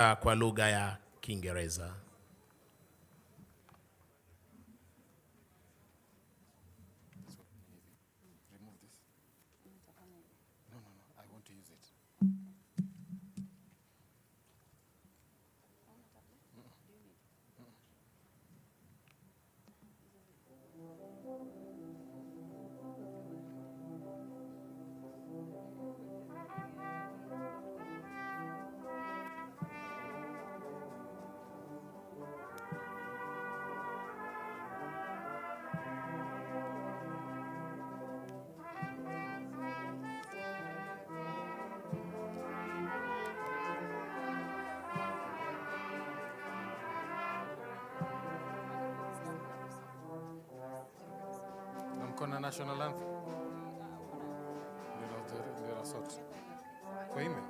kwa lugha ya Kiingereza. Kuna national anthem. Ndio sote. Kwa email.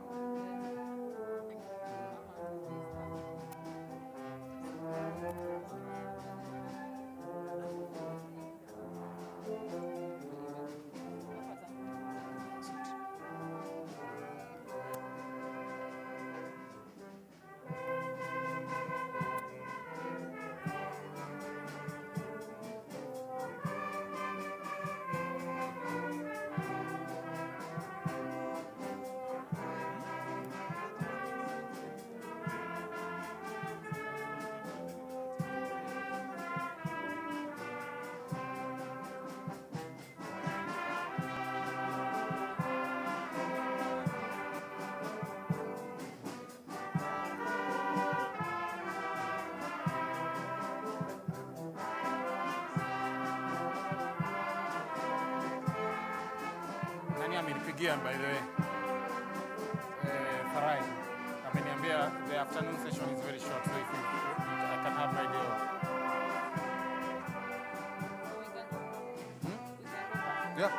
Amenipigia by the way. Farai ameniambia the afternoon session is very short, so if I can have radio. Yeah.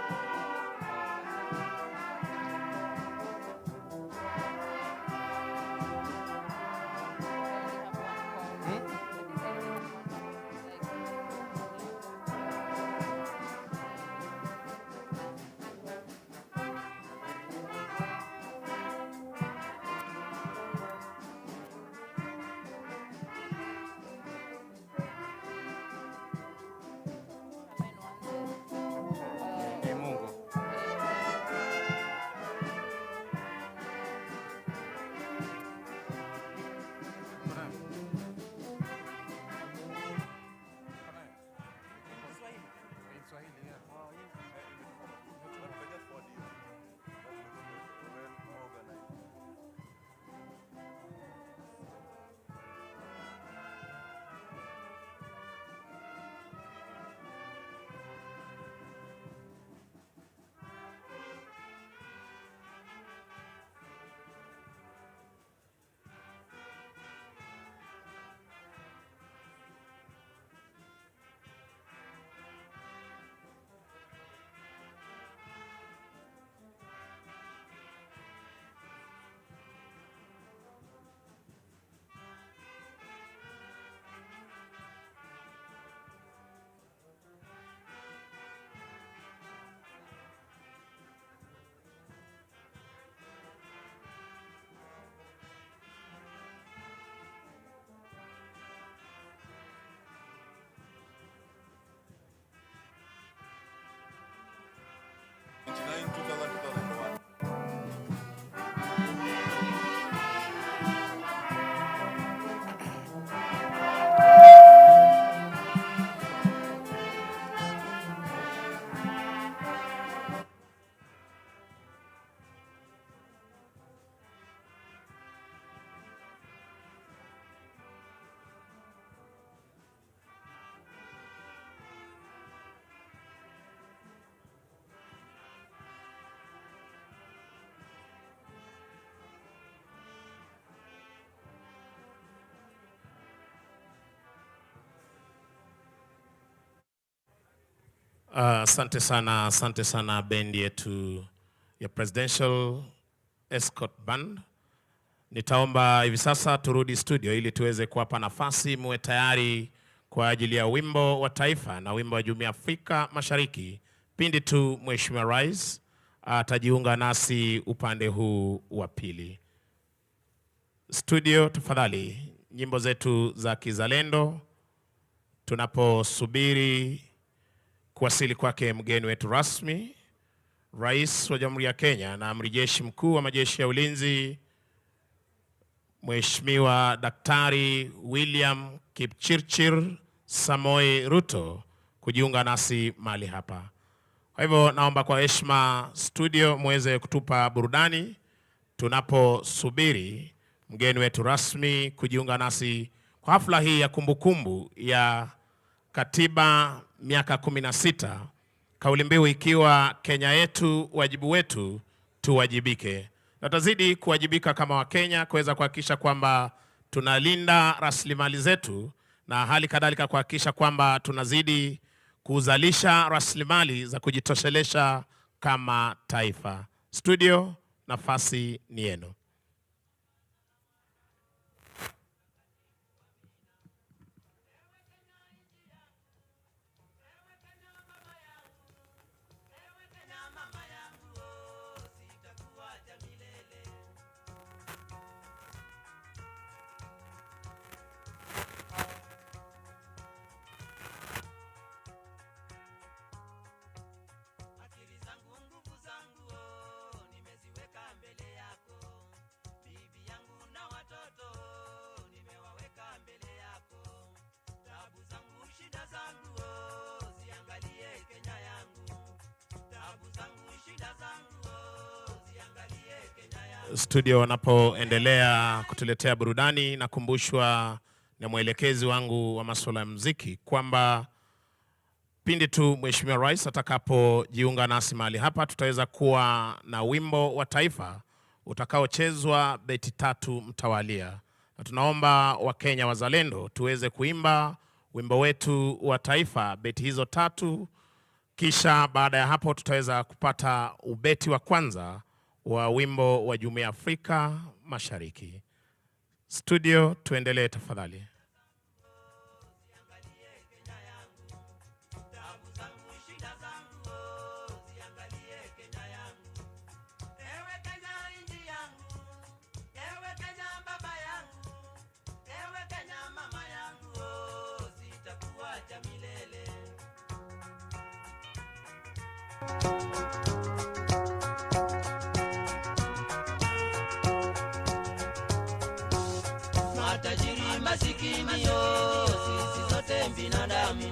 Asante sana bendi yetu ya Presidential Escort Band. Nitaomba hivi sasa turudi studio ili tuweze kuwapa nafasi muwe tayari kwa ajili ya wimbo wa taifa na wimbo wa Jumuiya ya Afrika Mashariki. Pindi tu Mheshimiwa Rais atajiunga nasi upande huu wa pili. Studio, tafadhali, nyimbo zetu za kizalendo tunaposubiri kuwasili kwake mgeni wetu rasmi, Rais wa Jamhuri ya Kenya na Amiri Jeshi Mkuu wa Majeshi ya Ulinzi, Mheshimiwa Daktari William Kipchirchir Samoei Ruto kujiunga nasi mahali hapa. Kwa hivyo naomba kwa heshima studio muweze kutupa burudani tunaposubiri mgeni wetu rasmi kujiunga nasi kwa hafla hii ya kumbukumbu ya Katiba miaka 16, kauli mbiu ikiwa Kenya yetu, wajibu wetu, tuwajibike. Na tutazidi kuwajibika kama Wakenya kuweza kuhakikisha kwamba tunalinda rasilimali zetu na hali kadhalika kuhakikisha kwamba tunazidi kuzalisha rasilimali za kujitoshelesha kama taifa. Studio, nafasi ni yenu. Studio wanapoendelea kutuletea burudani, nakumbushwa na mwelekezi wangu wa masuala ya muziki kwamba pindi tu Mheshimiwa Rais atakapojiunga nasi mahali hapa, tutaweza kuwa na wimbo wa taifa utakaochezwa beti 3 mtawalia. Na tunaomba Wakenya wazalendo tuweze kuimba wimbo wetu wa taifa beti hizo 3, kisha baada ya hapo tutaweza kupata ubeti wa kwanza wa wimbo wa Jumuiya ya Afrika Mashariki. Studio, tuendelee tafadhali. Matajiri masikini yo, sisi sote binadamu.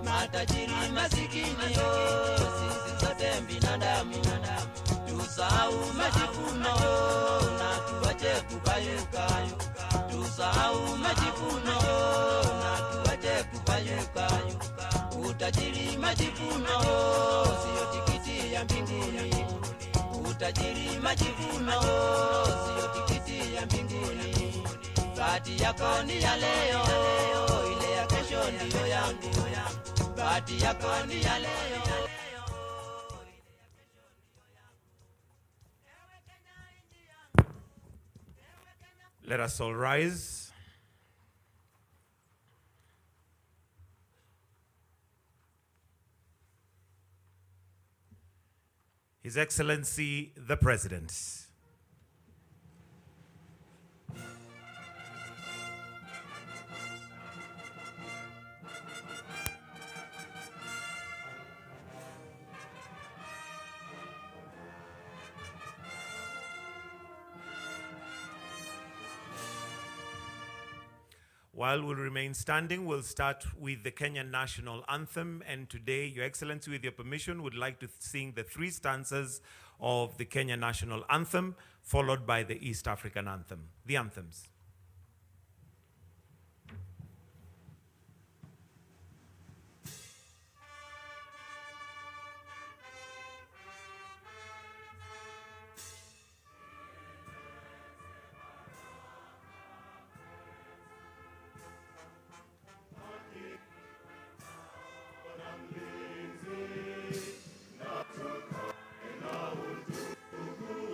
Matajiri masikini yo, sisi sote binadamu. Tusahau majivuno na tuache kupayuka. Tusahau majivuno na tuache kupayuka. Utajiri majivuno sio tikiti ya mbinguni. Utajiri majivuno sio tikiti ya mbinguni. Bahati yako ni ya leo, ile ya kesho ndiyo yangu. Bahati yako ni ya leo. Let us all rise. His Excellency the President. While we'll remain standing, we'll start with the Kenyan National Anthem. And today, Your Excellency, with your permission, would like to sing the 3 stanzas of the Kenyan National Anthem, followed by the East African Anthem. The anthems.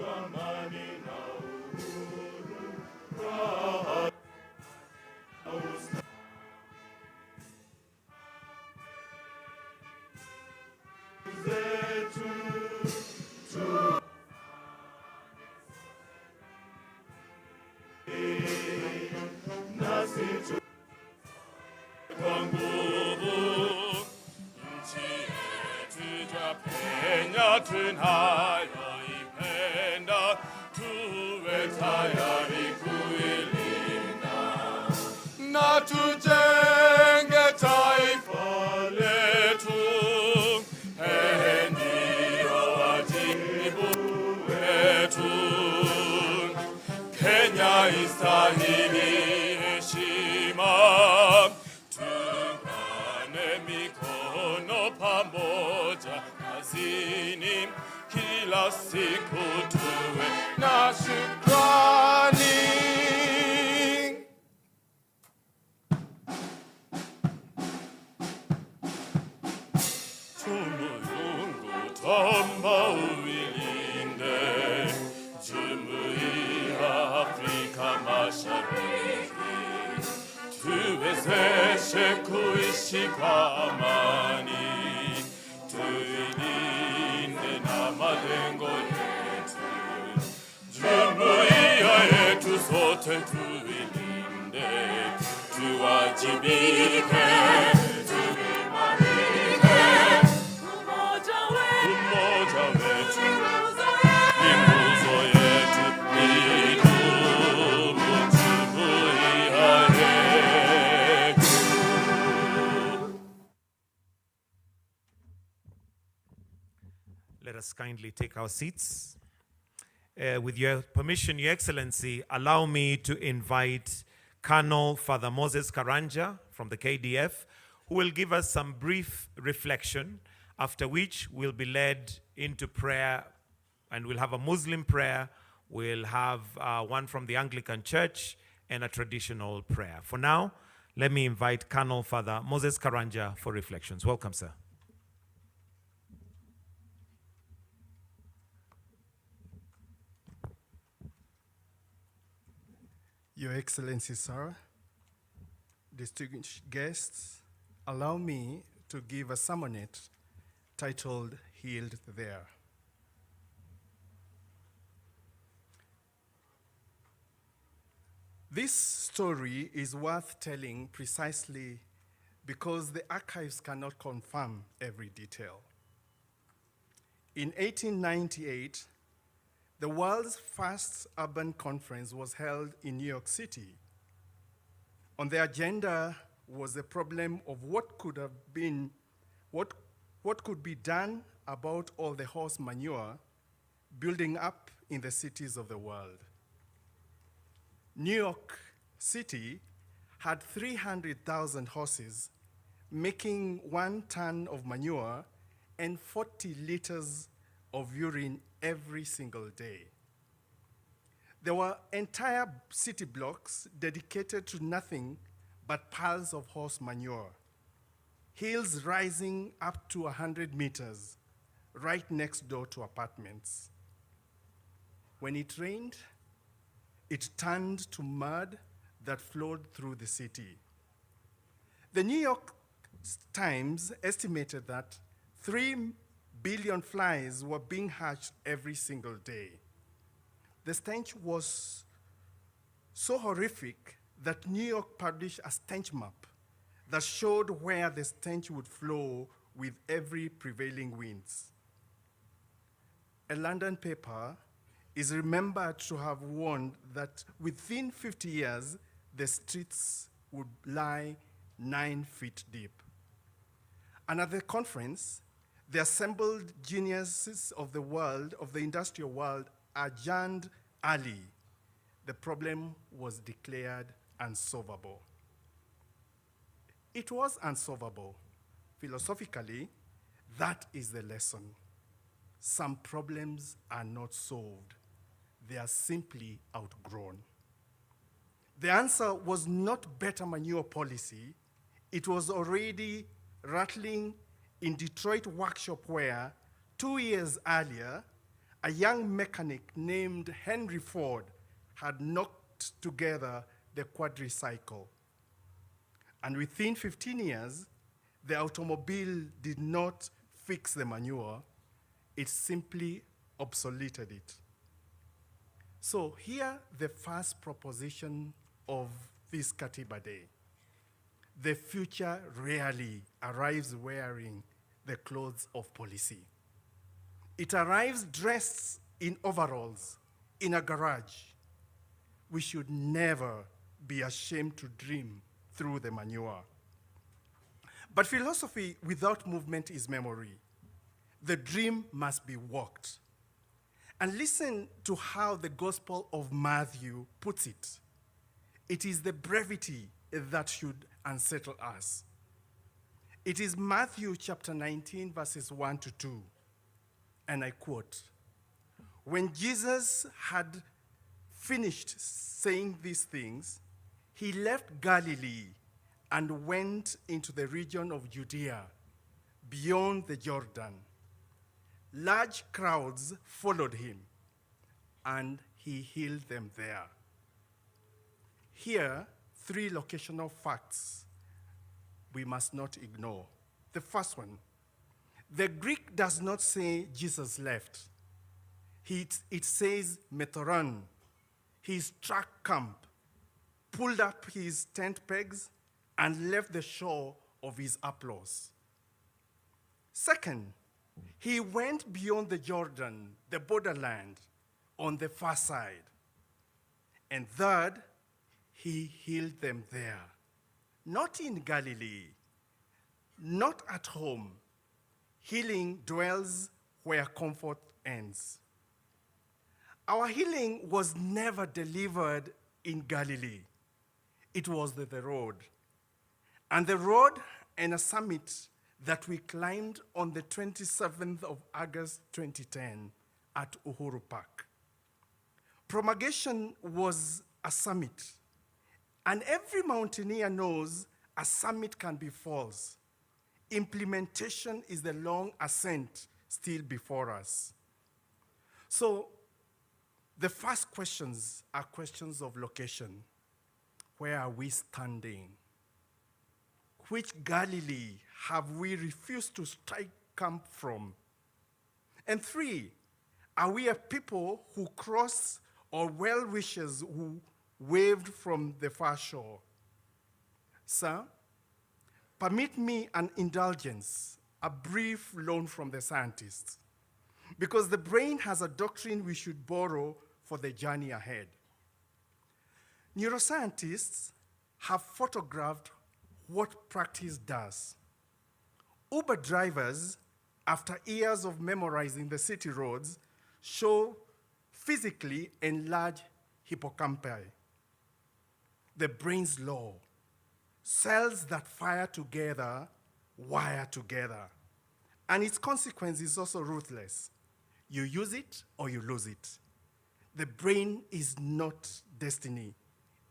Amani na uhuru. tunayoipenda, tuwe tayari kuilinda na tujenge taifa letu. Ndio wajibu wetu. Kenya istahili heshima, tungane mikono pamoja kazini, kila siku tuwe na shukrani. Mungu tamba uilinde Jumuiya Afrika Mashariki, tuwezeshe kuishi kwa amani, tuilinde na malengo yetu. Jumuiya yetu sote tuilinde, tuwajibike, Let us kindly take our seats. With your permission, Your Excellency, allow me to invite Colonel Father Moses Karanja from the KDF, who will give us some brief reflection, after which we'll be led into prayer, and we'll have a Muslim prayer, we'll have one from the Anglican Church, and a traditional prayer. For now, let me invite Colonel Father Moses Karanja for reflections. Welcome, sir. Your Excellency, sir, distinguished guests, allow me to give a sermonette titled Healed There. This story is worth telling precisely because the archives cannot confirm every detail. In 1898, the world's first urban conference was held in New York City. On the agenda was the problem of what could be done about all the horse manure building up in the cities of the world. New York City had 300,000 horses, making 1 ton of manure and 40 liters of urine every single day. There were entire city blocks dedicated to nothing but piles of horse manure, hills rising up to 100 meters, right next door to apartments. When it rained, it turned to mud that flowed through the city. The New York Times estimated that 3 billion flies were being hatched every single day. The stench was so horrific that New York published a stench map that showed where the stench would flow with every prevailing winds. A London paper is remembered to have warned that within 50 years, the streets would lie 9 feet deep. And at the conference, the assembled geniuses of the world, of the industrial world, adjourned early. The problem was declared unsolvable. It was unsolvable. Philosophically, that is the lesson. Some problems are not solved. They are simply outgrown. The answer was not better manure policy. It was already rattling in Detroit workshop where 2 years earlier, a young mechanic named Henry Ford had knocked together the quadricycle. And within 15 years, the automobile did not fix the manure, it simply obsoleted it. So here, the first proposition of this Katiba Day. The future rarely arrives wearing the clothes of policy. It arrives dressed in overalls in a garage. We should never be ashamed to dream through the manure. But philosophy without movement is memory. The dream must be walked. And listen to how the Gospel of Matthew puts it. It is the brevity that should unsettle us. It is Matthew chapter 19, verses 1 to 2. And I quote, "When Jesus had finished saying these things, he left Galilee and went into the region of Judea, beyond the Jordan. Large crowds followed him, and he healed them there." Here, 3 locational facts we must not ignore. The first one, the Greek does not say Jesus left. It says metoron. He struck camp, pulled up his tent pegs, and left the shore of his applause. Second, he went beyond the Jordan, the borderland, on the far side. And third, he healed them there. Not in Galilee, not at home. Healing dwells where comfort ends. Our healing was never delivered in Galilee. It was the road. And the road and a summit that we climbed on the 27th of August 2010 at Uhuru Park. Promulgation was a summit. And every mountaineer knows a summit can be false. Implementation is the long ascent still before us. So the first questions are questions of location. Where are we standing? Which Galilee have we refused to strike camp from? And 3, are we a people who cross or well-wishers who waved from the far shore? Sir, permit me an indulgence, a brief loan from the scientists, because the brain has a doctrine we should borrow for the journey ahead. Neuroscientists have photographed what practice does. Uber drivers, after years of memorizing the city roads, show physically enlarged hippocampi. The brain's law. Cells that fire together, wire together. And its consequence is also ruthless. You use it or you lose it. The brain is not destiny.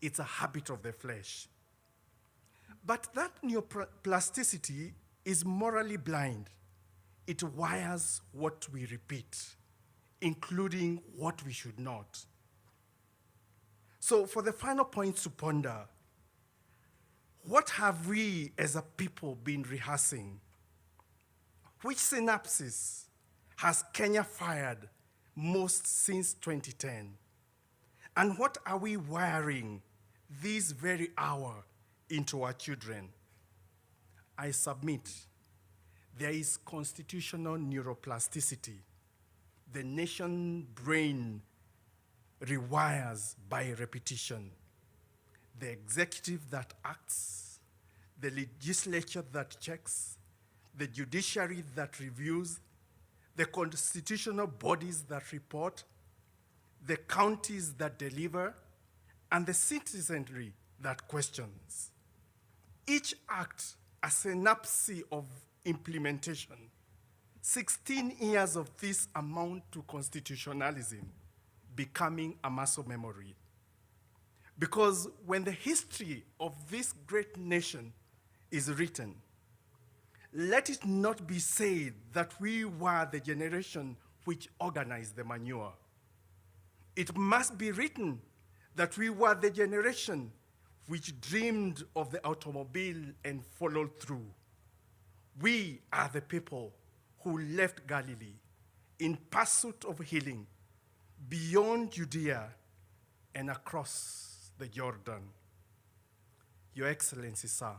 It's a habit of the flesh. But that neuroplasticity is morally blind. It wires what we repeat, including what we should not. So for the final point to ponder, what have we as a people been rehearsing? Which synapses has Kenya fired most since 2010? And what are we wiring this very hour into our children? I submit there is constitutional neuroplasticity. The nation brain rewires by repetition. The executive that acts, the legislature that checks, the judiciary that reviews, the constitutional bodies that report, the counties that deliver, and the citizenry that questions. Each act a synapse of implementation. 16 years of this amount to constitutionalism becoming a muscle memory. Because when the history of this great nation is written, let it not be said that we were the generation which organized the manure. It must be written that we were the generation which dreamed of the automobile and followed through. We are the people who left Galilee in pursuit of healing beyond Judea and across the Jordan. Your Excellency, sir,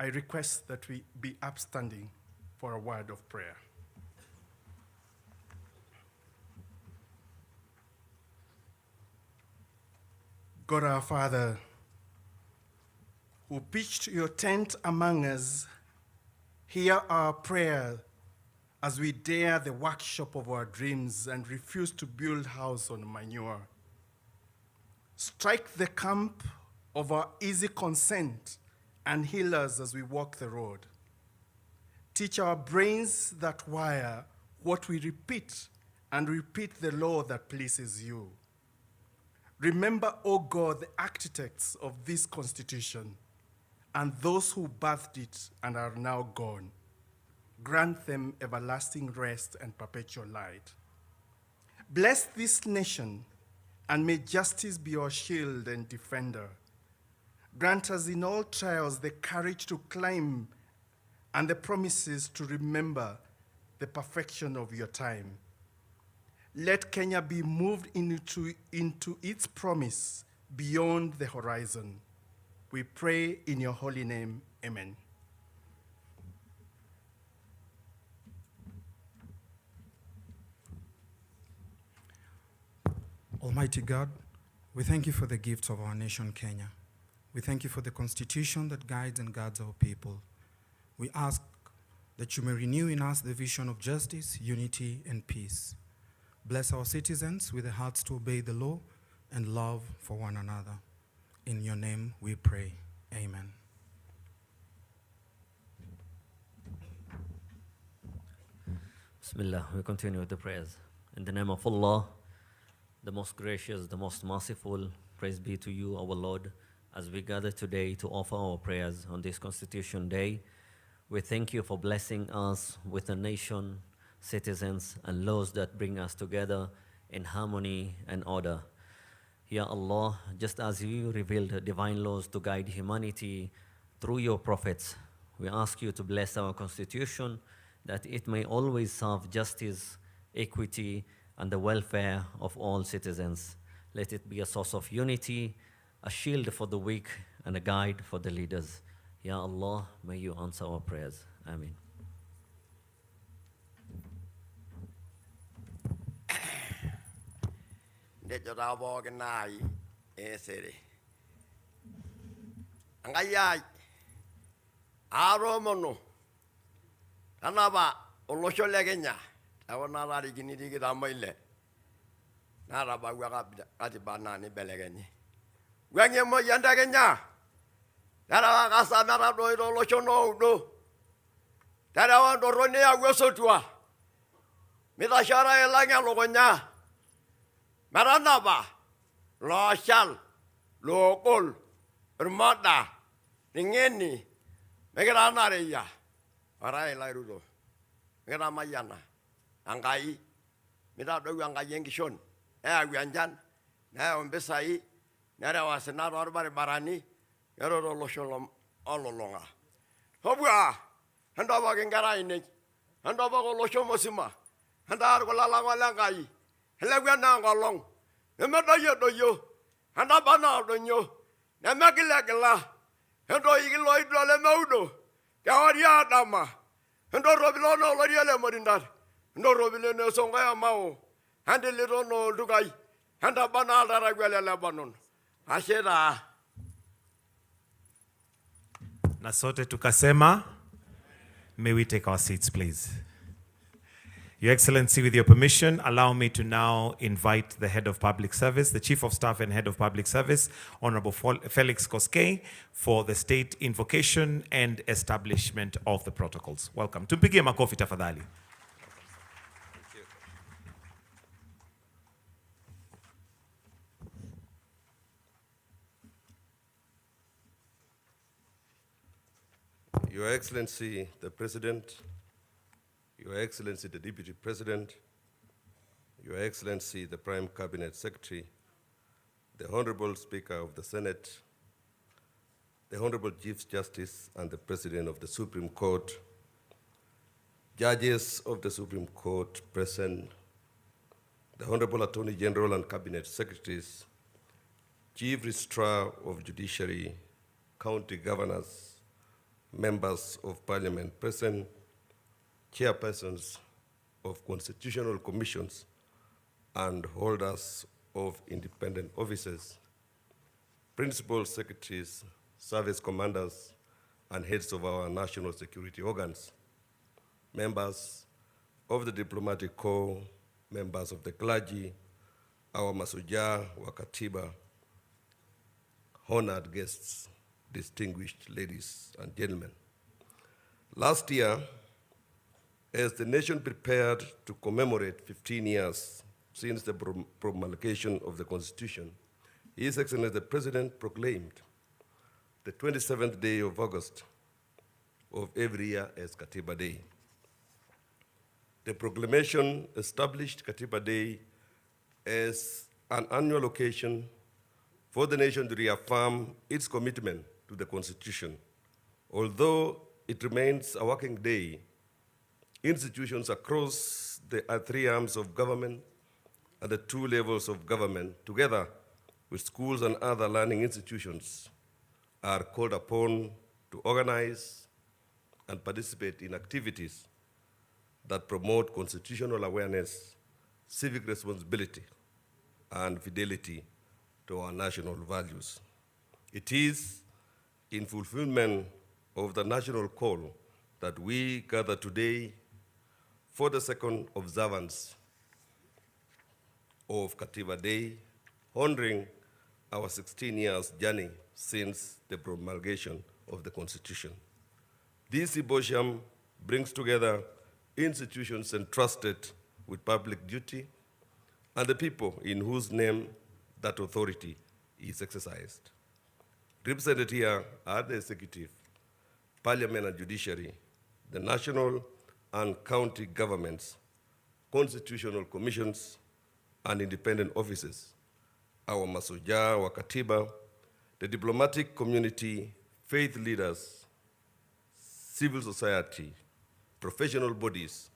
I request that we be upstanding for a word of prayer. God our Father, who pitched your tent among us, hear our prayer as we dare the workshop of our dreams and refuse to build house on manure. Strike the camp of our easy consent and heal us as we walk the road. Teach our brains that wire what we repeat and repeat the law that pleases you. Remember, O God, the architects of this Constitution and those who birthed it and are now gone. Grant them everlasting rest and perpetual light. Bless this nation, and may justice be our shield and defender. Grant us in all trials the courage to climb and the promises to remember the perfection of your time. Let Kenya be moved into its promise beyond the horizon. We pray in your holy name, amen. Almighty God, we thank you for the gifts of our nation, Kenya. We thank you for the constitution that guides and guards our people. We ask that you may renew in us the vision of justice, unity, and peace. Bless our citizens with the hearts to obey the law and love for one another. In your name we pray. Amen. Bismillah, we continue with the prayers. In the name of Allah, the most gracious, the most merciful, praise be to you, our Lord, as we gather today to offer our prayers on this Constitution Day. We thank you for blessing us with a nation, citizens, and laws that bring us together in harmony and order. Ya Allah, just as you revealed divine laws to guide humanity through your prophets, we ask you to bless our Constitution, that it may always serve justice, equity, and the welfare of all citizens. Let it be a source of unity, a shield for the weak, and a guide for the leaders. Ya Allah, may you answer our prayers. Amen. Tanaba olosho le Kenya awona rari giniri kita moile nara ba gwa Katiba na ni belegenyi gwenye mo yanda Kenya nara ka sa nara do olosho no do tara wa do rone ya gwesotua mita shara elanya logonya marana ba lo shal lo kol rmada ningeni megera nare ya Arai lairudo. Mira mayana. Angai. Mira dogu angai yengishon. Agwanjan. Na ombesai. Nara wasena orbare barani. Yaro loshon ololonga. Hobwa. Handa ba ngara ine. Handa ba loshon mosima. Handa ar ko lala wala ngai. Helagwa na ngolong. Emedo yo. Handa ba na do nyo. Na magilagla. Hando igilo idole maudo. Kawaria dama, ndo robilo no loriele morindar, ndo robilo no songa mao, hande liro no dugai, handa bana dara gwele Lebanon, ashera. Na sote tukasema, may we take our seats, please. Your Excellency, with your permission, allow me to now invite the Head of Public Service, the Chief of Staff and Head of Public Service, Honorable Felix Koskei, for the state invocation and establishment of the protocols. Welcome. Tumpigie makofi tafadhali. Your Excellency, the President, Your Excellency, the Deputy President, Your Excellency, the Prime Cabinet Secretary, the Honorable Speaker of the Senate, the Honorable Chief Justice and the President of the Supreme Court, judges of the Supreme Court present, the Honorable Attorney General and Cabinet Secretaries, Chief Registrar of Judiciary, County Governors, Members of Parliament present, chairpersons of constitutional commissions and holders of independent offices, principal secretaries, service commanders, and heads of our national security organs, members of the diplomatic corps, members of the clergy, our Masuja wa Katiba, honored guests, distinguished ladies and gentlemen. Last year, as the nation prepared to commemorate 15 years since the promulgation of the Constitution, His Excellency the President proclaimed the 27th day of August of every year as Katiba Day. The proclamation established Katiba Day as an annual occasion for the nation to reaffirm its commitment to the Constitution. Although it remains a working day, institutions across the three arms of government and the two levels of government, together with schools and other learning institutions, are called upon to organize and participate in activities that promote constitutional awareness, civic responsibility, and fidelity to our national values. It is in fulfillment of the national call that we gather today for the second observance of Katiba Day, honoring our 16 years journey since the promulgation of the Constitution. This symposium brings together institutions entrusted with public duty and the people in whose name that authority is exercised. Represented here are the executive, parliament and judiciary, the national and county governments, constitutional commissions, and independent offices, our Masuja wa Katiba, the diplomatic community, faith leaders, civil society, professional bodies,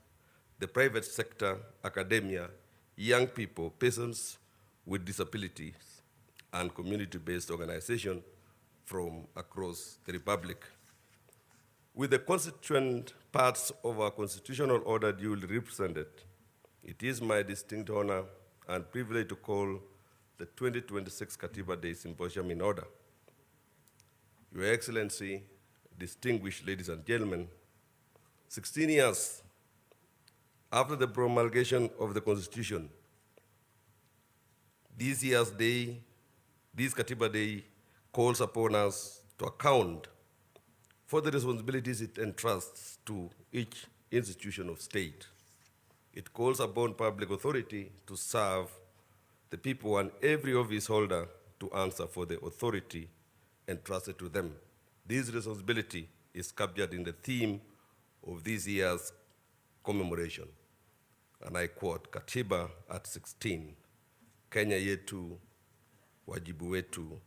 the private sector, academia, young people, persons with disabilities, and community-based organizations from across the Republic. With the constituent parts of our constitutional order duly represented, it is my distinct honor and privilege to call the 2026 Katiba Day Symposium in order. Your Excellency, distinguished ladies and gentlemen, 16 years after the promulgation of the Constitution, this Katiba Day calls upon us to account for the responsibilities it entrusts to each institution of state. It calls upon public authority to serve the people and every office holder to answer for the authority entrusted to them. This responsibility is captured in the theme of this year's commemoration. And I quote, Katiba at 16, Kenya yetu, wajibu wetu,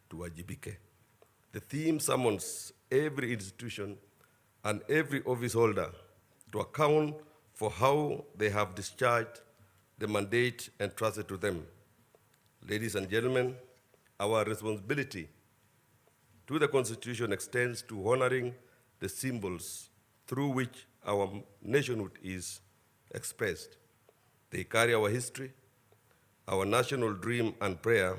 tuwajibike. The theme summons every institution and every office holder to account for how they have discharged the mandate entrusted to them. Ladies and gentlemen, our responsibility to the Constitution extends to honoring the symbols through which our nationhood is expressed. They carry our history, our national dream and prayer,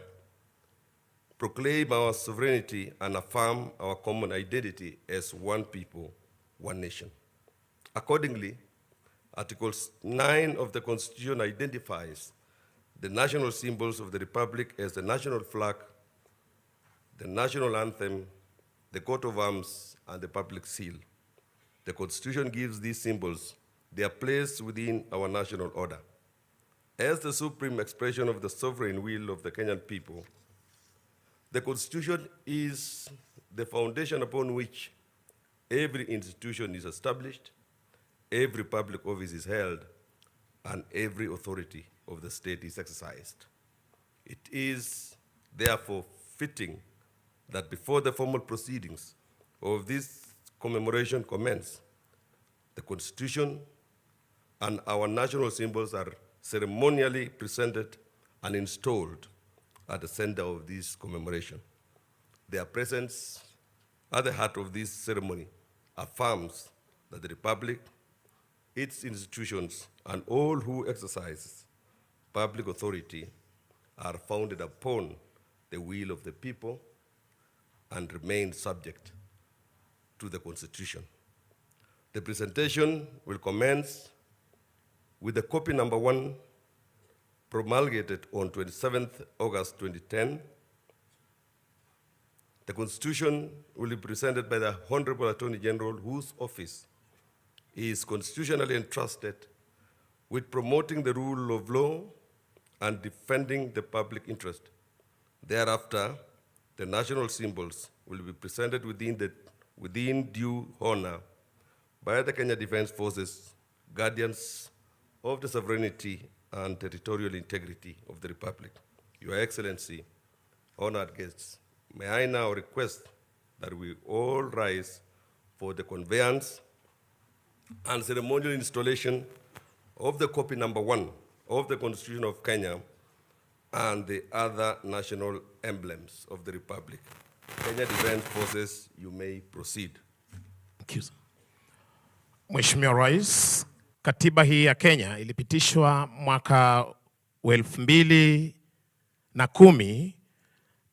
proclaim our sovereignty, and affirm our common identity as one people, one nation. Accordingly, Article 9 of the Constitution identifies the national symbols of the Republic as the national flag, the national anthem, the coat of arms, and the public seal. The Constitution gives these symbols their place within our national order. As the supreme expression of the sovereign will of the Kenyan people, the Constitution is the foundation upon which every institution is established, every public office is held, and every authority of the state is exercised. It is therefore fitting that before the formal proceedings of this commemoration commence, the Constitution and our national symbols are ceremonially presented and installed at the center of this commemoration. Their presence at the heart of this ceremony affirms that the Republic its institutions, and all who exercise public authority are founded upon the will of the people and remain subject to the Constitution. The presentation will commence with the copy number 1 promulgated on 27th August 2010. The Constitution will be presented by the Honorable Attorney General, whose office is constitutionally entrusted with promoting the rule of law and defending the public interest. Thereafter, the national symbols will be presented within due honor by the Kenya Defense Forces, guardians of the sovereignty and territorial integrity of the Republic. Your Excellency, honored guests, may I now request that we all rise for the conveyance and ceremonial installation of the copy number 1 of the Constitution of Kenya and the other national emblems of the Republic. Kenya Defense Forces, you may proceed. Thank you. Mheshimiwa Rais, katiba hii ya Kenya ilipitishwa mwaka wa 2010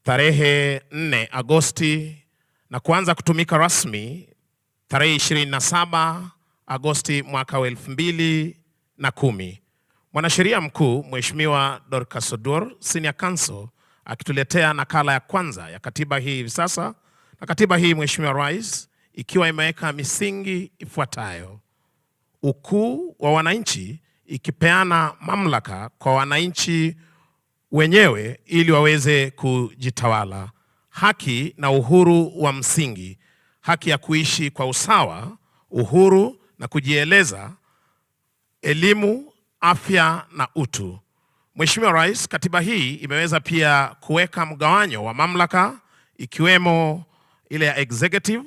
tarehe 4 Agosti na kuanza kutumika rasmi tarehe 27 Agosti mwaka wa 2010. Mwanasheria mkuu Mheshimiwa Dorcas Oduor, Senior Counsel, akituletea nakala ya kwanza ya katiba hii hivi sasa. Na katiba hii Mheshimiwa Rais ikiwa imeweka misingi ifuatayo: ukuu wa wananchi, ikipeana mamlaka kwa wananchi wenyewe ili waweze kujitawala; haki na uhuru wa msingi, haki ya kuishi kwa usawa, uhuru na kujieleza; elimu, afya na utu. Mheshimiwa Rais, katiba hii imeweza pia kuweka mgawanyo wa mamlaka, ikiwemo ile ya executive,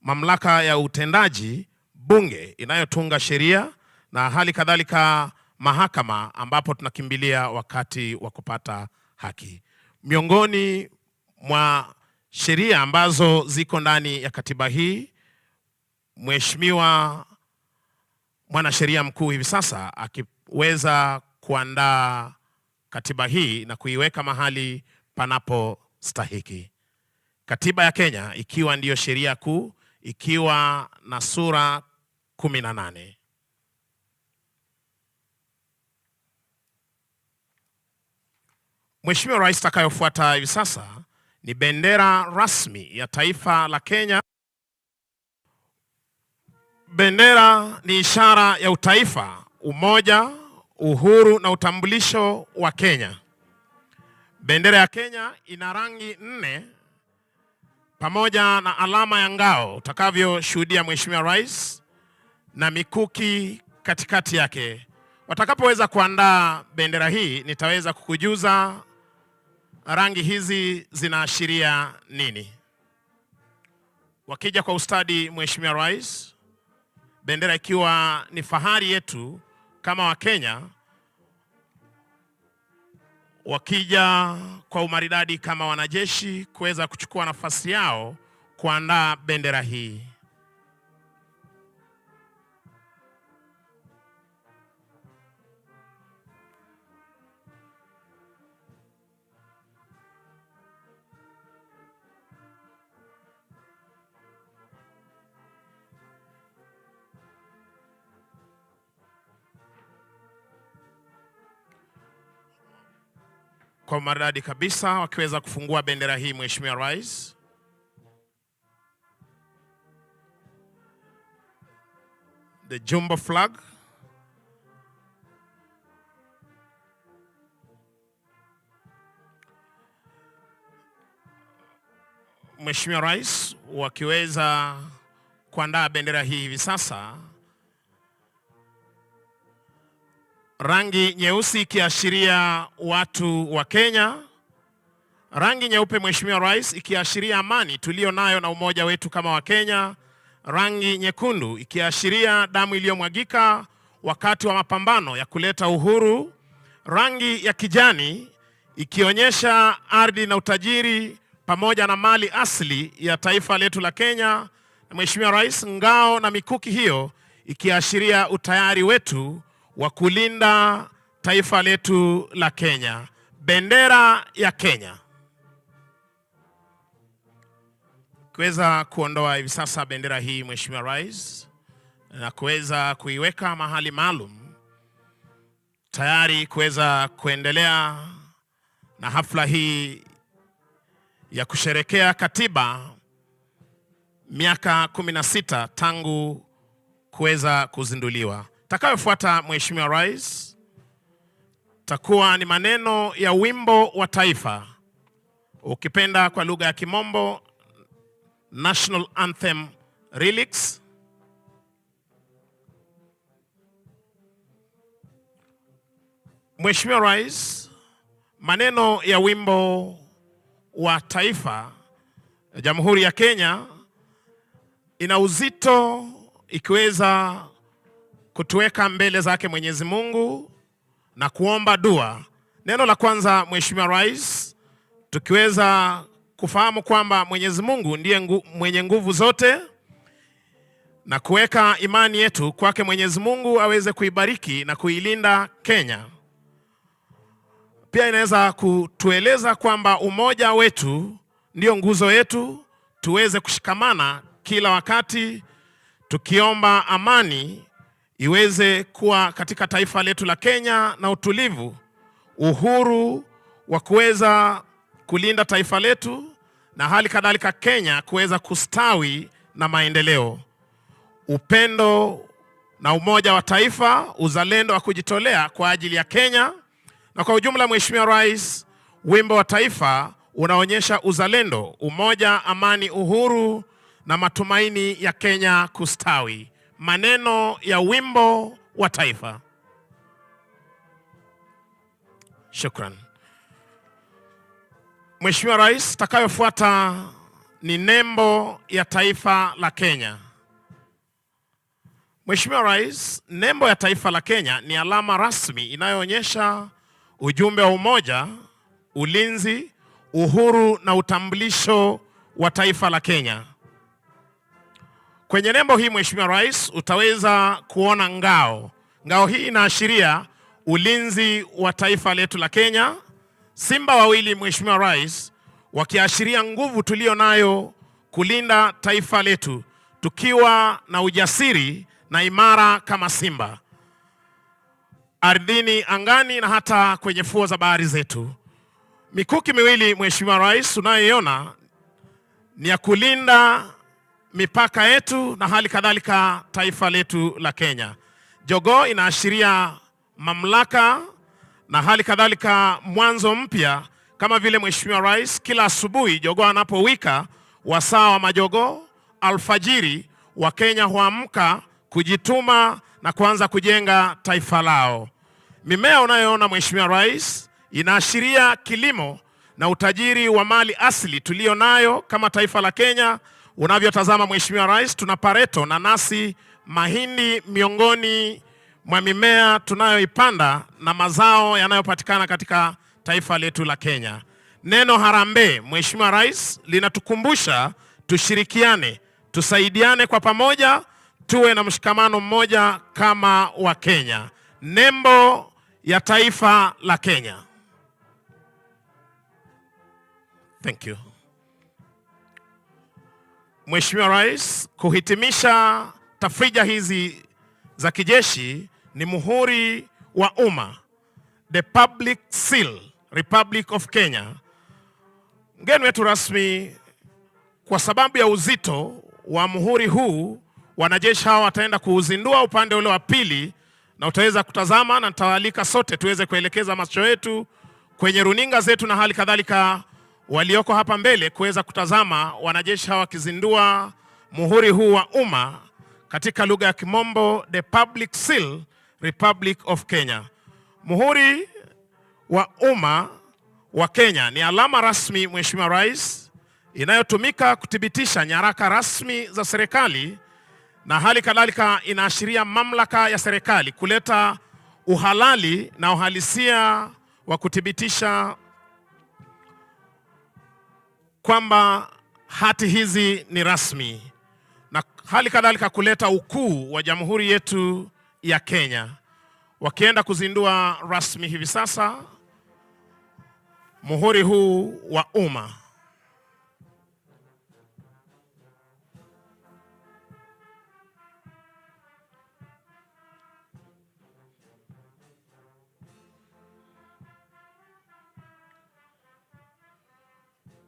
mamlaka ya utendaji, bunge inayotunga sheria, na hali kadhalika mahakama ambapo tunakimbilia wakati wa kupata haki. Miongoni mwa sheria ambazo ziko ndani ya katiba hii, Mheshimiwa mwanasheria mkuu hivi sasa akiweza kuandaa katiba hii na kuiweka mahali panapostahiki. Katiba ya Kenya ikiwa ndiyo sheria kuu, ikiwa na sura 18. Mheshimiwa Rais, takayofuata hivi sasa ni bendera rasmi ya taifa la Kenya. Bendera ni ishara ya utaifa, umoja, uhuru na utambulisho wa Kenya. Bendera ya Kenya ina rangi 4 pamoja na alama ya ngao utakavyoshuhudia Mheshimiwa Rais, na mikuki katikati yake. Watakapoweza kuandaa bendera hii, nitaweza kukujuza rangi hizi zinaashiria nini. Wakija kwa ustadi Mheshimiwa Rais, bendera ikiwa ni fahari yetu kama Wakenya, wakija kwa umaridadi kama wanajeshi kuweza kuchukua nafasi yao kuandaa bendera hii. Kwa maridadi kabisa wakiweza kufungua bendera hii Mheshimiwa Rais. The jumbo flag. Mheshimiwa Rais wakiweza kuandaa bendera hii hivi sasa. Rangi nyeusi ikiashiria watu wa Kenya. Rangi nyeupe Mheshimiwa Rais ikiashiria amani tulio nayo na umoja wetu kama wa Kenya. Rangi nyekundu ikiashiria damu iliyomwagika wakati wa mapambano ya kuleta uhuru. Rangi ya kijani ikionyesha ardhi na utajiri pamoja na mali asili ya taifa letu la Kenya. Na Mheshimiwa Rais, ngao na mikuki hiyo ikiashiria utayari wetu wa kulinda taifa letu la Kenya. Bendera ya Kenya. Kuweza kuondoa hivi sasa bendera hii Mheshimiwa Rais na kuweza kuiweka mahali maalum tayari kuweza kuendelea na hafla hii ya kusherekea katiba miaka 16 tangu kuweza kuzinduliwa. Takayofuata Mheshimiwa Rais takuwa ni maneno ya wimbo wa taifa, ukipenda kwa lugha ya Kimombo National Anthem lyrics. Mheshimiwa Rais, maneno ya wimbo wa taifa ya Jamhuri ya Kenya ina uzito ikiweza kutuweka mbele zake Mwenyezi Mungu na kuomba dua. Neno la kwanza Mheshimiwa Rais, tukiweza kufahamu kwamba Mwenyezi Mungu ndiye mwenye nguvu zote na kuweka imani yetu kwake Mwenyezi Mungu aweze kuibariki na kuilinda Kenya. Pia inaweza kutueleza kwamba umoja wetu ndio nguzo yetu, tuweze kushikamana kila wakati tukiomba amani iweze kuwa katika taifa letu la Kenya na utulivu, uhuru wa kuweza kulinda taifa letu na hali kadhalika Kenya kuweza kustawi na maendeleo. Upendo na umoja wa taifa, uzalendo wa kujitolea kwa ajili ya Kenya. Na kwa ujumla Mheshimiwa Rais, wimbo wa taifa unaonyesha uzalendo, umoja, amani, uhuru na matumaini ya Kenya kustawi. Maneno ya wimbo wa taifa. Shukran. Mheshimiwa Rais, takayofuata ni nembo ya taifa la Kenya. Mheshimiwa Rais, nembo ya taifa la Kenya ni alama rasmi inayoonyesha ujumbe wa umoja, ulinzi, uhuru na utambulisho wa taifa la Kenya. Kwenye nembo hii Mheshimiwa Rais, utaweza kuona ngao. Ngao hii inaashiria ulinzi wa taifa letu la Kenya. Simba wawili Mheshimiwa Rais, wakiashiria nguvu tulio nayo kulinda taifa letu, tukiwa na ujasiri na imara kama simba, ardhini, angani na hata kwenye fuo za bahari zetu. Mikuki miwili Mheshimiwa Rais unayoiona ni ya kulinda mipaka yetu na hali kadhalika taifa letu la Kenya. Jogoo inaashiria mamlaka na hali kadhalika mwanzo mpya, kama vile Mheshimiwa Rais kila asubuhi jogoo anapowika wasaa wa majogoo alfajiri, wa Kenya huamka kujituma na kuanza kujenga taifa lao. Mimea unayoona Mheshimiwa Rais inaashiria kilimo na utajiri wa mali asili tulio nayo kama taifa la Kenya. Unavyotazama Mheshimiwa Rais, tuna pareto, nanasi, mahindi miongoni mwa mimea tunayoipanda na mazao yanayopatikana katika taifa letu la Kenya. Neno harambee Mheshimiwa Rais linatukumbusha tushirikiane, tusaidiane kwa pamoja, tuwe na mshikamano mmoja kama wa Kenya. Nembo ya taifa la Kenya. Thank you. Mheshimiwa Rais, kuhitimisha tafrija hizi za kijeshi ni muhuri wa umma, the public seal, Republic of Kenya. Mgeni wetu rasmi, kwa sababu ya uzito wa muhuri huu, wanajeshi hawa wataenda kuuzindua upande ule wa pili na utaweza kutazama, na nitawaalika sote tuweze kuelekeza macho yetu kwenye runinga zetu na hali kadhalika walioko hapa mbele kuweza kutazama wanajeshi hawa wakizindua muhuri huu wa umma, katika lugha ya Kimombo the public seal, Republic of Kenya. Muhuri wa umma wa Kenya ni alama rasmi Mheshimiwa Rais inayotumika kuthibitisha nyaraka rasmi za serikali na hali kadhalika inaashiria mamlaka ya serikali kuleta uhalali na uhalisia wa kuthibitisha kwamba hati hizi ni rasmi. Na hali kadhalika kuleta ukuu wa jamhuri yetu ya Kenya, wakienda kuzindua rasmi hivi sasa muhuri huu wa umma.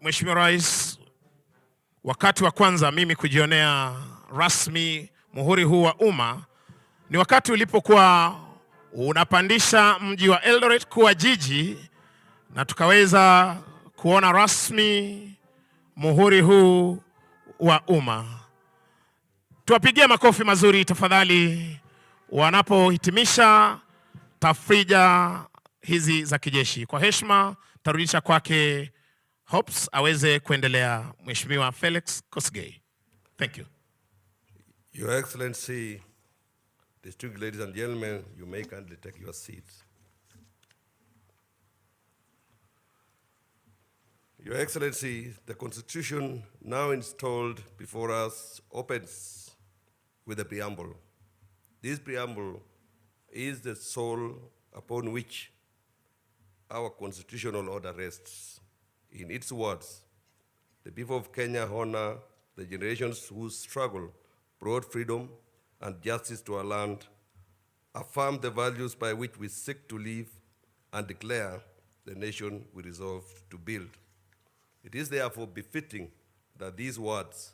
Mheshimiwa Rais, wakati wa kwanza mimi kujionea rasmi muhuri huu wa umma ni wakati ulipokuwa unapandisha mji wa Eldoret kuwa jiji, na tukaweza kuona rasmi muhuri huu wa umma. Tuwapigie makofi mazuri tafadhali wanapohitimisha tafrija hizi za kijeshi. Kwa heshima tarudisha kwake Hops aweze kuendelea. Mheshimiwa Felix Kosgei. Thank you. Your Excellency, distinguished ladies and gentlemen, you may kindly take your seats. Your Excellency, the Constitution now installed before us opens with a preamble. This preamble is the soul upon which our constitutional order rests. In its words, the people of Kenya honor the generations whose struggle brought freedom and justice to our land, affirm the values by which we seek to live, and declare the nation we resolve to build. It is therefore befitting that these words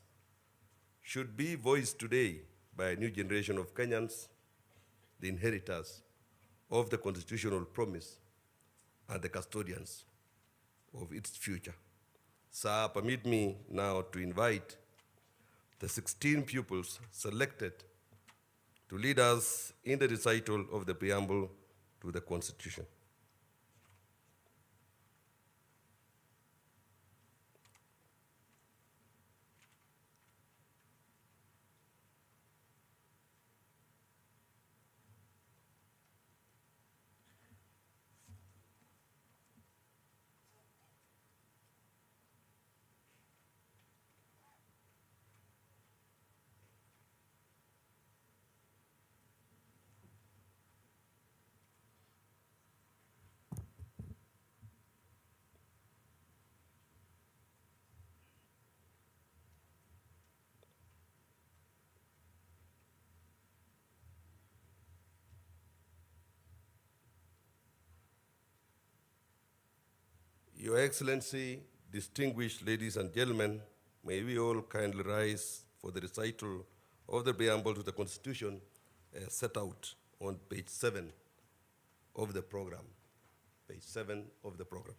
should be voiced today by a new generation of Kenyans, the inheritors of the constitutional promise and the custodians of its future. Sir, permit me now to invite the 16 pupils selected to lead us in the recital of the preamble to the Constitution. Your Excellency, distinguished ladies and gentlemen, may we all kindly rise for the recital of the preamble to the Constitution set out on page 7 of the program. Page 7 of the program.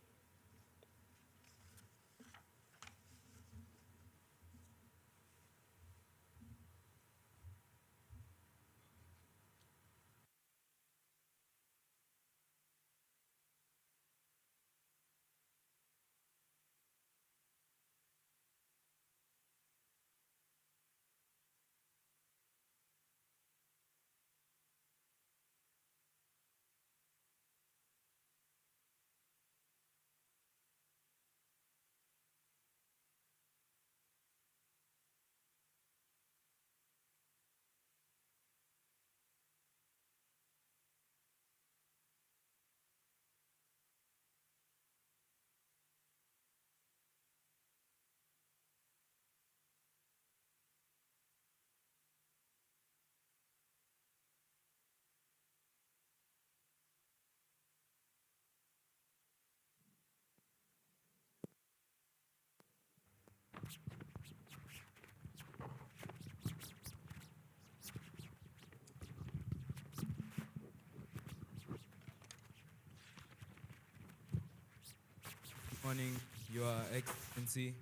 Good morning, Your Excellency,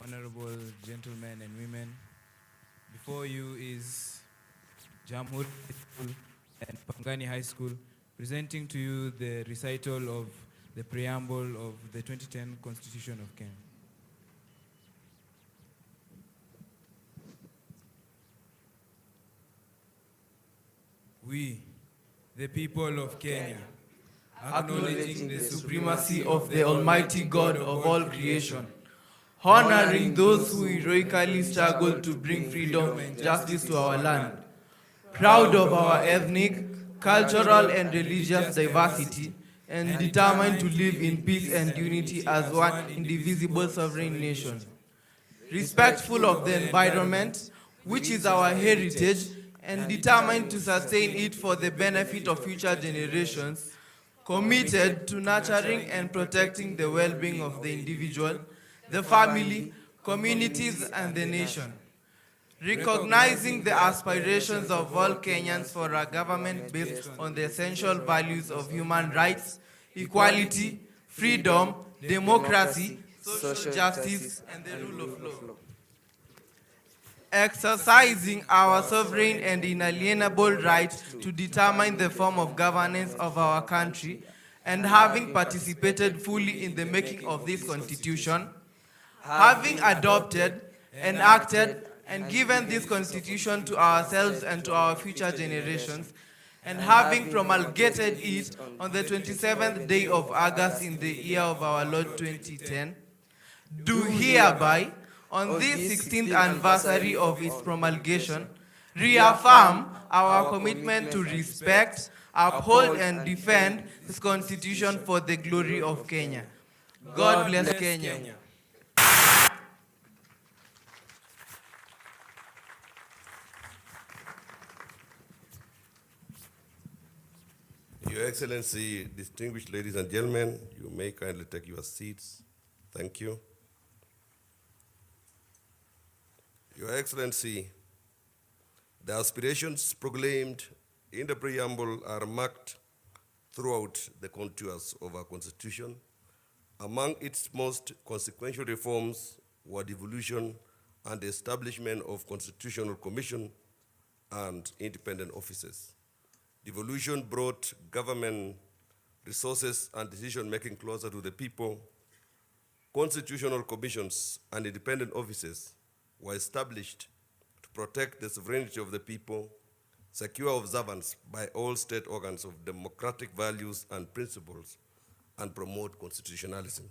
honorable gentlemen and women. Before you is Jamhuri High School and Pangani High School, presenting to you the recital of the preamble of the 2010 Constitution of Kenya. We, the people of Kenya, acknowledging the supremacy of the Almighty God of all creation, honoring those who heroically struggled to bring freedom and justice to our land. Proud of our ethnic, cultural, and religious diversity, and determined to live in peace and unity as one indivisible sovereign nation. Respectful of the environment, which is our heritage, and determined to sustain it for the benefit of future generations, committed to nurturing and protecting the well-being of the individual, the family, communities, and the nation. Recognizing the aspirations of all Kenyans for a government based on the essential values of human rights, equality, freedom, democracy, social justice, and the rule of law. Exercising our sovereign and inalienable right to determine the form of governance of our country, and having participated fully in the making of this constitution, having adopted, enacted, and given this constitution to ourselves and to our future generations, and having promulgated it on the 27th day of August in the year of our Lord 2010, do hereby, on this 16th anniversary of its promulgation, reaffirm our commitment to respect, uphold, and defend this constitution for the glory of Kenya. God bless Kenya. Your Excellency, distinguished ladies and gentlemen, you may kindly take your seats. Thank you. Your Excellency, the aspirations proclaimed in the preamble are marked throughout the contours of our Constitution. Among its most consequential reforms were devolution and the establishment of constitutional commission and independent offices. Devolution brought government resources and decision-making closer to the people. Constitutional commissions and independent offices were established to protect the sovereignty of the people, secure observance by all state organs of democratic values and principles, and promote constitutionalism.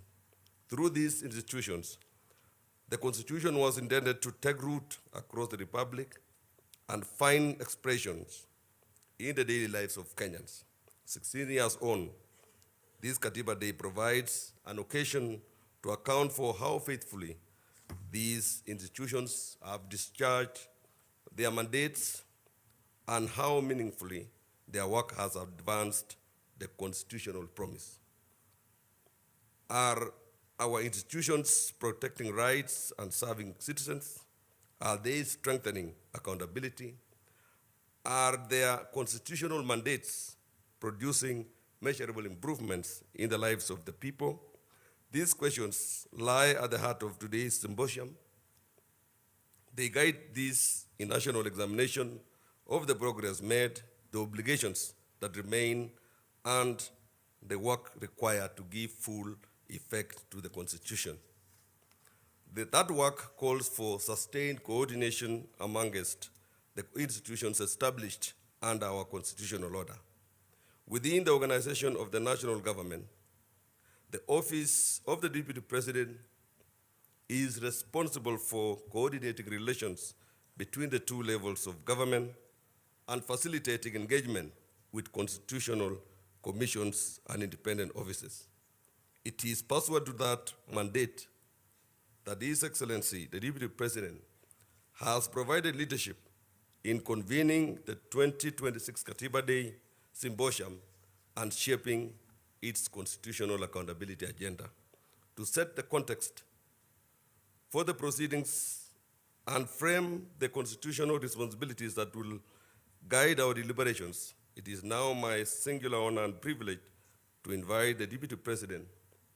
Through these institutions, the Constitution was intended to take root across the Republic and find expressions in the daily lives of Kenyans. 16 years on, this Katiba Day provides an occasion to account for how faithfully these institutions have discharged their mandates and how meaningfully their work has advanced the constitutional promise. Are our institutions protecting rights and serving citizens? Are they strengthening accountability? Are their constitutional mandates producing measurable improvements in the lives of the people? These questions lie at the heart of today's symposium. They guide this national examination of the progress made, the obligations that remain, and the work required to give full effect to the Constitution. That work calls for sustained coordination amongst the institutions established under our constitutional order. Within the organization of the national government, the office of the Deputy President is responsible for coordinating relations between the two levels of government and facilitating engagement with constitutional commissions and independent offices. It is pursuant to that mandate that His Excellency, the Deputy President, has provided leadership in convening the 2026 Katiba Day Symposium and shaping its constitutional accountability agenda. To set the context for the proceedings and frame the constitutional responsibilities that will guide our deliberations, it is now my singular honor and privilege to invite the Deputy President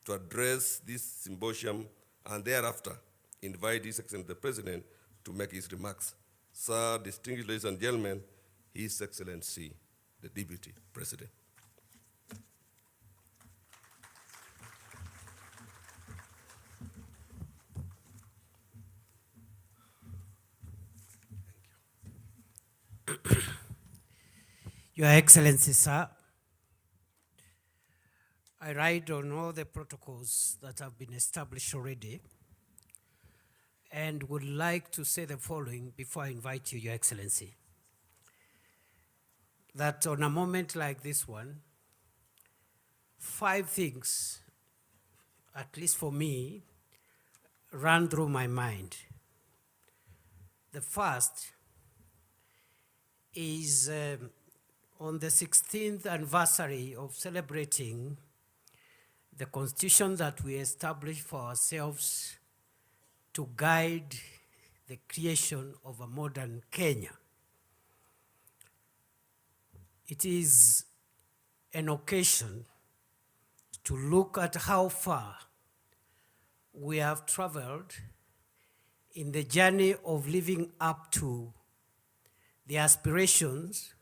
to address this symposium and thereafter invite His Excellency the President to make his remarks. Sir, distinguished ladies and gentlemen, His Excellency the Deputy President. Your Excellency, sir, I ride on all the protocols that have been established already and would like to say the following before I invite you, Your Excellency. That on a moment like this one, 5 things, at least for me, ran through my mind. The first is on the 16th anniversary of celebrating the constitution that we established for ourselves to guide the creation of a modern Kenya. It is an occasion to look at how far we have traveled in the journey of living up to the aspirations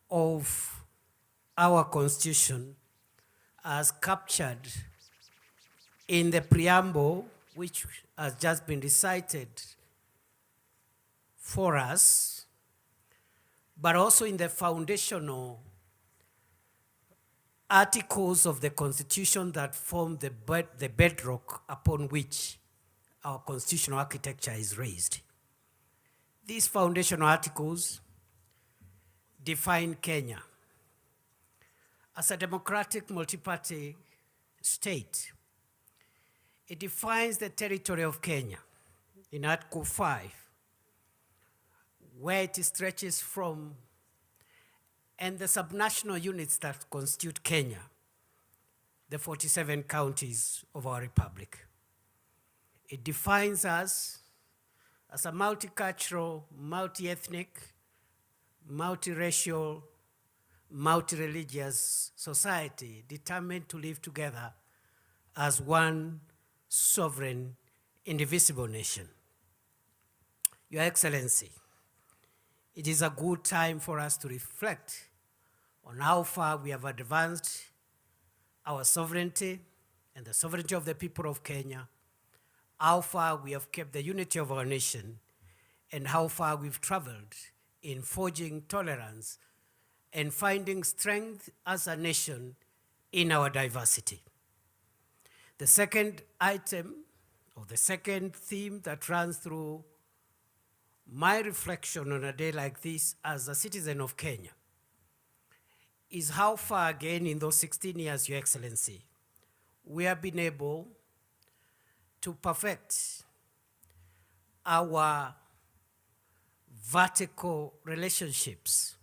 of our Constitution as captured in the preamble, which has just been recited for us, but also in the foundational articles of the Constitution that form the bedrock upon which our constitutional architecture is raised. These foundational articles define Kenya as a democratic multi-party state. It defines the territory of Kenya in Article 5, where it stretches from, and the subnational units that constitute Kenya, the 47 counties of our republic. It defines us as a multicultural, multi-ethnic, multiracial, multi-religious society determined to live together as one sovereign, indivisible nation. Your Excellency, it is a good time for us to reflect on how far we have advanced our sovereignty and the sovereignty of the people of Kenya, how far we have kept the unity of our nation, and how far we've traveled in forging tolerance and finding strength as a nation in our diversity. The second item, or the second theme that runs through my reflection on a day like this as a citizen of Kenya is how far again in those 16 years, Your Excellency, we have been able to perfect our vertical relationships.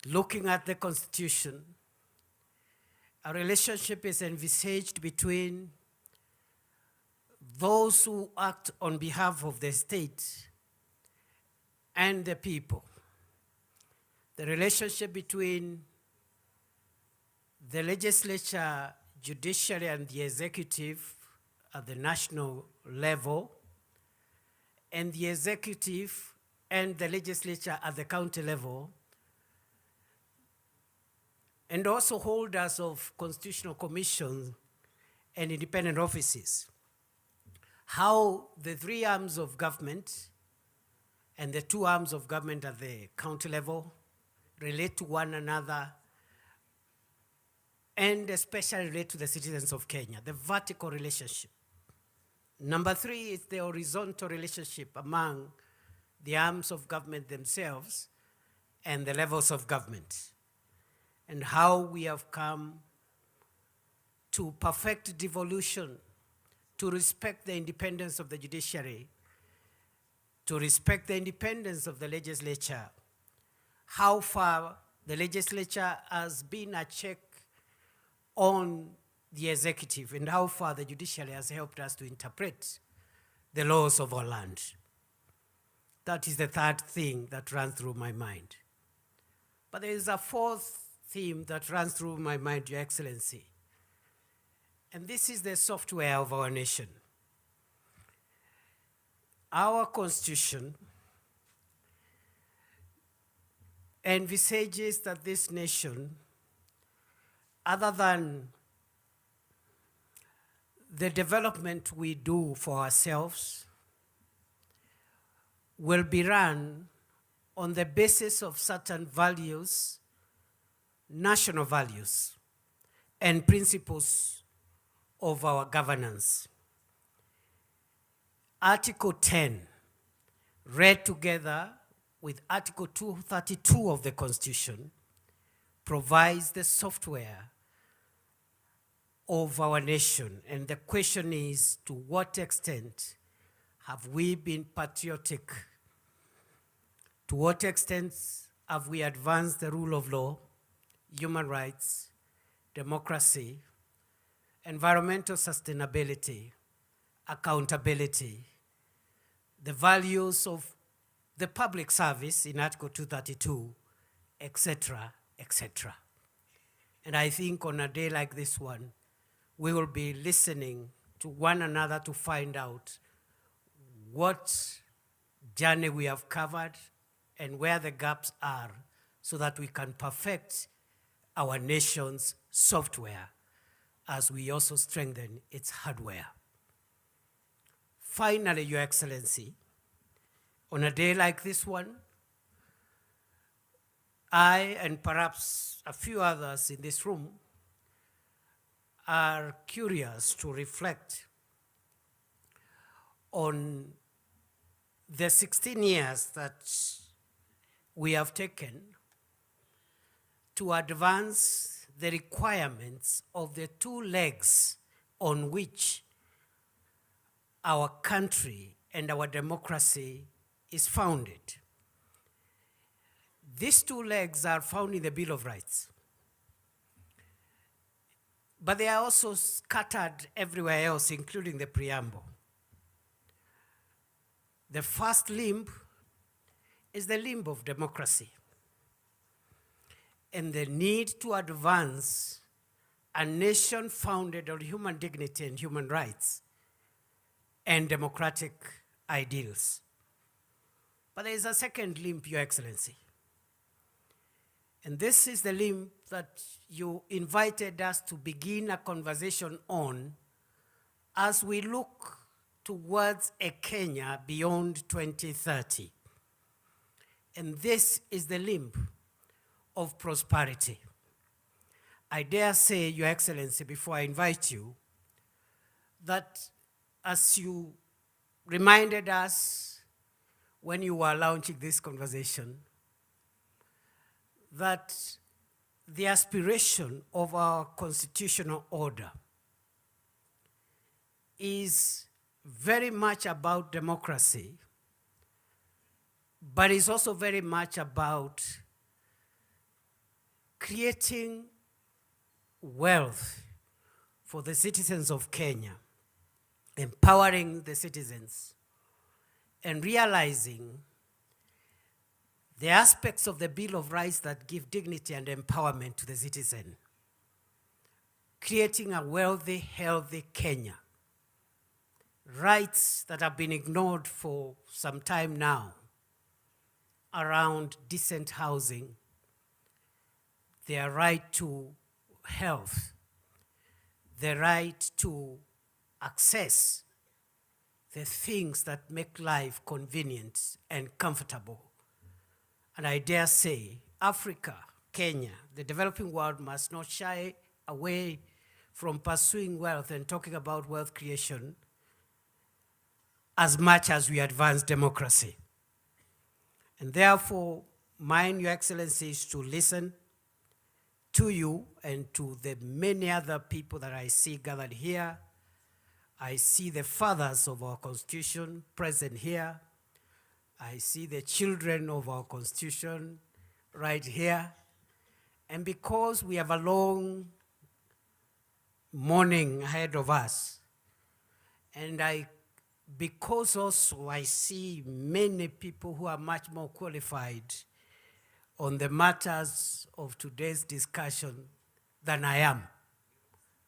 Looking at the Constitution, a relationship is envisaged between those who act on behalf of the state and the people. The relationship between the legislature, judiciary, and the executive at the national level, and the executive and the legislature at the county level, and also holders of constitutional commissions and independent offices. How the 3 arms of government and the 2 arms of government at the county level relate to one another, and especially relate to the citizens of Kenya, the vertical relationship. Number 3 is the horizontal relationship among the arms of government themselves and the levels of government, and how we have come to perfect devolution, to respect the independence of the judiciary, to respect the independence of the legislature, how far the legislature has been a check on the executive, and how far the judiciary has helped us to interpret the laws of our land. That is the third thing that runs through my mind. But there is a fourth theme that runs through my mind, Your Excellency. And this is the software of our nation. Our Constitution envisages that this nation, other than the development we do for ourselves, will be run on the basis of certain values, national values, and principles of our governance. Article 10, read together with Article 232 of the Constitution, provides the software of our nation. And the question is, to what extent have we been patriotic? To what extent have we advanced the rule of law, human rights, democracy, environmental sustainability, accountability, the values of the public service in Article 232, etc., etc. And I think on a day like this one, we will be listening to one another to find out what journey we have covered and where the gaps are, so that we can perfect our nation's software as we also strengthen its hardware. Finally, Your Excellency, on a day like this one, I and perhaps a few others in this room are curious to reflect on the 16 years that we have taken to advance the requirements of the two legs on which our country and our democracy is founded. These two legs are found in the Bill of Rights, but they are also scattered everywhere else, including the preamble. The first limb is the limb of democracy and the need to advance a nation founded on human dignity and human rights and democratic ideals. But there is a second limb, Your Excellency. And this is the limb that you invited us to begin a conversation on as we look towards a Kenya beyond 2030. And this is the limb of prosperity. I dare say, Your Excellency, before I invite you, that as you reminded us when you were launching this conversation, that the aspiration of our constitutional order is very much about democracy, but is also very much about creating wealth for the citizens of Kenya, empowering the citizens, and realizing the aspects of the Bill of Rights that give dignity and empowerment to the citizen, creating a wealthy, healthy Kenya. Rights that have been ignored for some time now around decent housing, their right to health, the right to access the things that make life convenient and comfortable. And I dare say, Africa, Kenya, the developing world must not shy away from pursuing wealth and talking about wealth creation as much as we advance democracy. And therefore, mine, Your Excellency, is to listen to you and to the many other people that I see gathered here. I see the fathers of our Constitution present here. I see the children of our Constitution right here. And because we have a long morning ahead of us, and because also I see many people who are much more qualified on the matters of today's discussion than I am,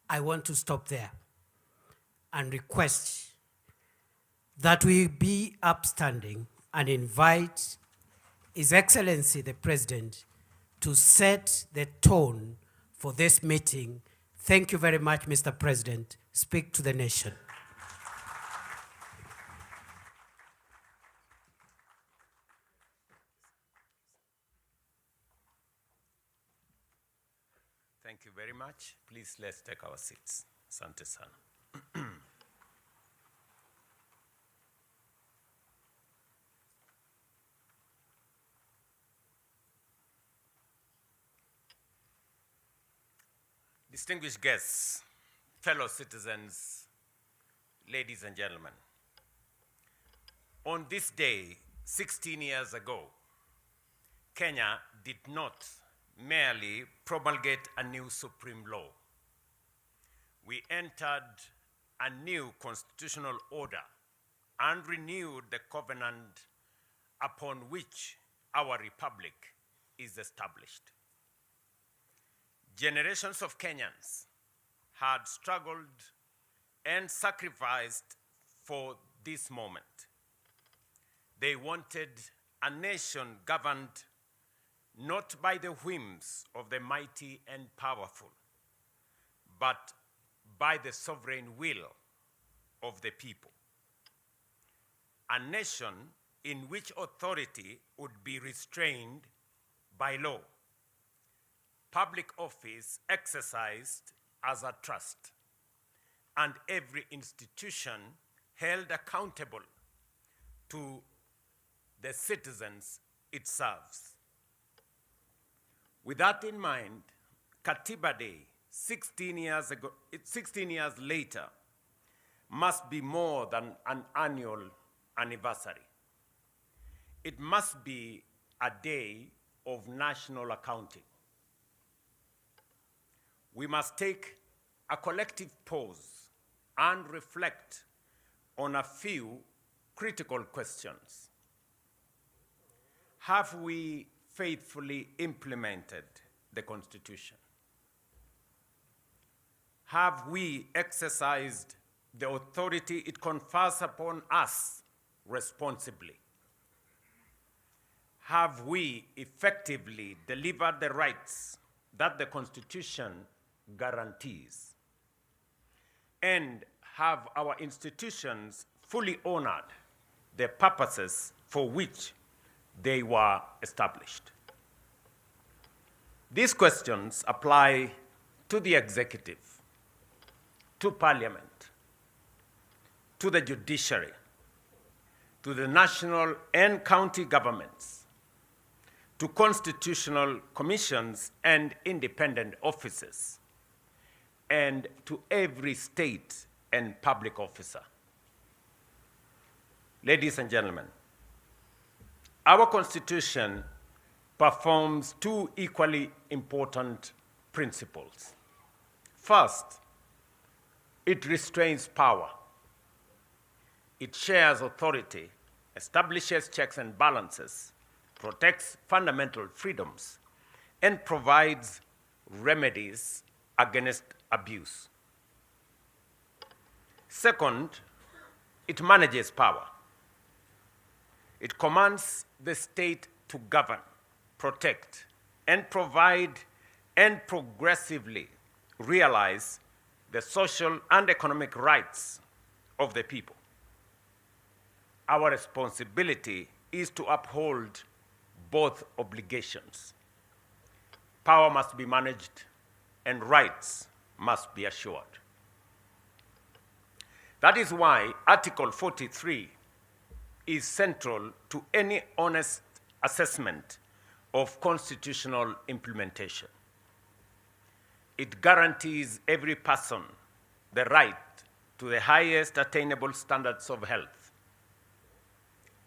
I want to stop there and request that we be upstanding and invite His Excellency the President to set the tone for this meeting. Thank you very much, Mr. President. Speak to the nation. Thank you very much. Please, let's take our seats. Asante sana. Distinguished guests, fellow citizens, ladies and gentlemen, on this day, 16 years ago, Kenya did not merely promulgate a new supreme law. We entered a new constitutional order and renewed the covenant upon which our republic is established. Generations of Kenyans had struggled and sacrificed for this moment. They wanted a nation governed not by the whims of the mighty and powerful, but by the sovereign will of the people. A nation in which authority would be restrained by law, public office exercised as a trust, and every institution held accountable to the citizens it serves. With that in mind, Katiba Day, 16 years later, must be more than an annual anniversary. It must be a day of national accounting. We must take a collective pause and reflect on a few critical questions. Have we faithfully implemented the Constitution? Have we exercised the authority it confers upon us responsibly? Have we effectively delivered the rights that the Constitution guarantees? And have our institutions fully honored the purposes for which they were established? These questions apply to the executive, to parliament, to the judiciary, to the national and county governments, to constitutional commissions and independent offices, and to every state and public officer. Ladies and gentlemen, our Constitution performs two equally important principles. First, it restrains power. It shares authority, establishes checks and balances, protects fundamental freedoms, and provides remedies against abuse. Second, it manages power. It commands the state to govern, protect, and provide and progressively realize the social and economic rights of the people. Our responsibility is to uphold both obligations. Power must be managed and rights must be assured. That is why Article 43 is central to any honest assessment of constitutional implementation. It guarantees every person the right to the highest attainable standards of health,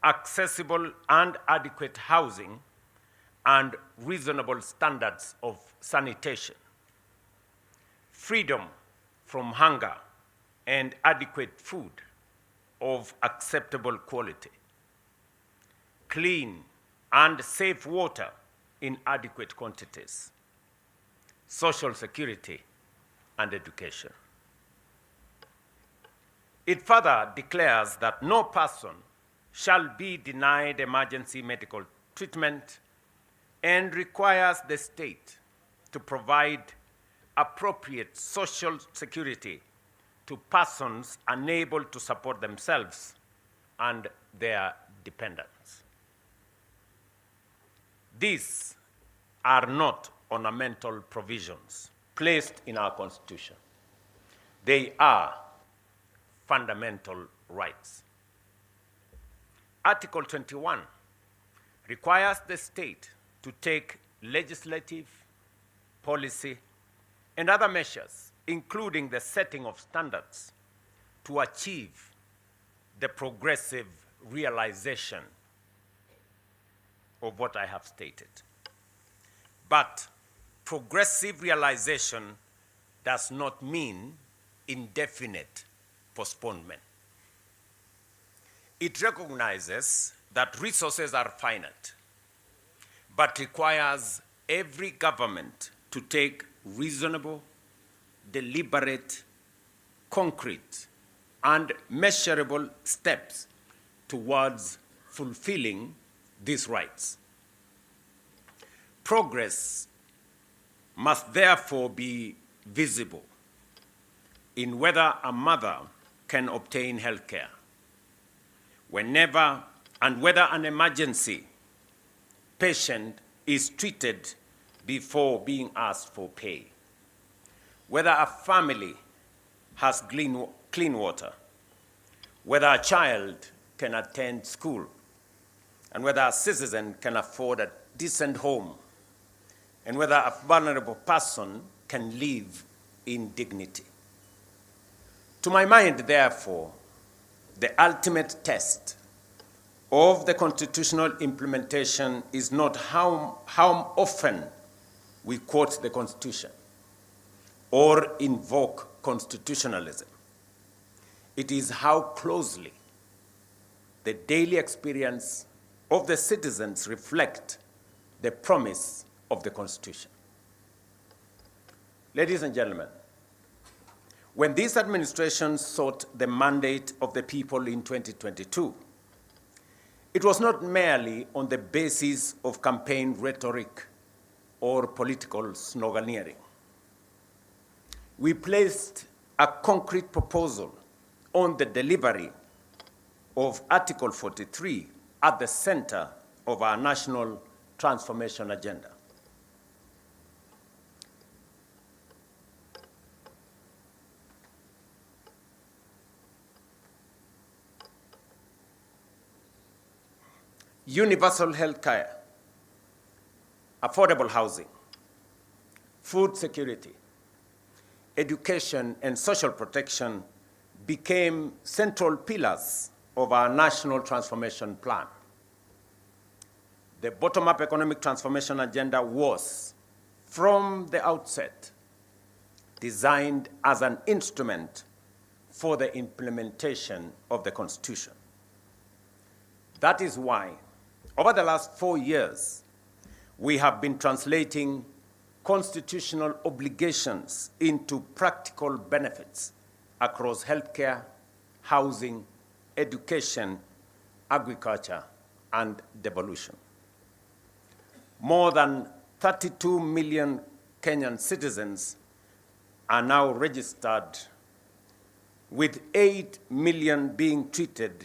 accessible and adequate housing, and reasonable standards of sanitation, freedom from hunger, and adequate food of acceptable quality, clean and safe water in adequate quantities, social security, and education. It further declares that no person shall be denied emergency medical treatment and requires the state to provide appropriate social security to persons unable to support themselves and their dependents. These are not ornamental provisions placed in our Constitution. They are fundamental rights. Article 21 requires the state to take legislative, policy, and other measures, including the setting of standards to achieve the progressive realization of what I have stated. But progressive realization does not mean indefinite postponement. It recognizes that resources are finite, but requires every government to take reasonable, deliberate, concrete, and measurable steps towards fulfilling these rights. Progress must therefore be visible in whether a mother can obtain health care, whenever and whether an emergency patient is treated before being asked for pay, whether a family has clean water, whether a child can attend school, and whether a citizen can afford a decent home, and whether a vulnerable person can live in dignity. To my mind, therefore, the ultimate test of the constitutional implementation is not how often we quote the Constitution or invoke constitutionalism. It is how closely the daily experience of the citizens reflect the promise of the Constitution. Ladies and gentlemen, when this administration sought the mandate of the people in 2022, it was not merely on the basis of campaign rhetoric or political sloganeering. We placed a concrete proposal on the delivery of Article 43 at the center of our national transformation agenda. Universal health care, affordable housing, food security, education, and social protection became central pillars of our national transformation plan. The bottom-up economic transformation agenda was, from the outset, designed as an instrument for the implementation of the Constitution. That is why, over the last 4 years, we have been translating constitutional obligations into practical benefits across healthcare, housing, education, agriculture, and devolution. More than 32 million Kenyan citizens are now registered, with 8 million being treated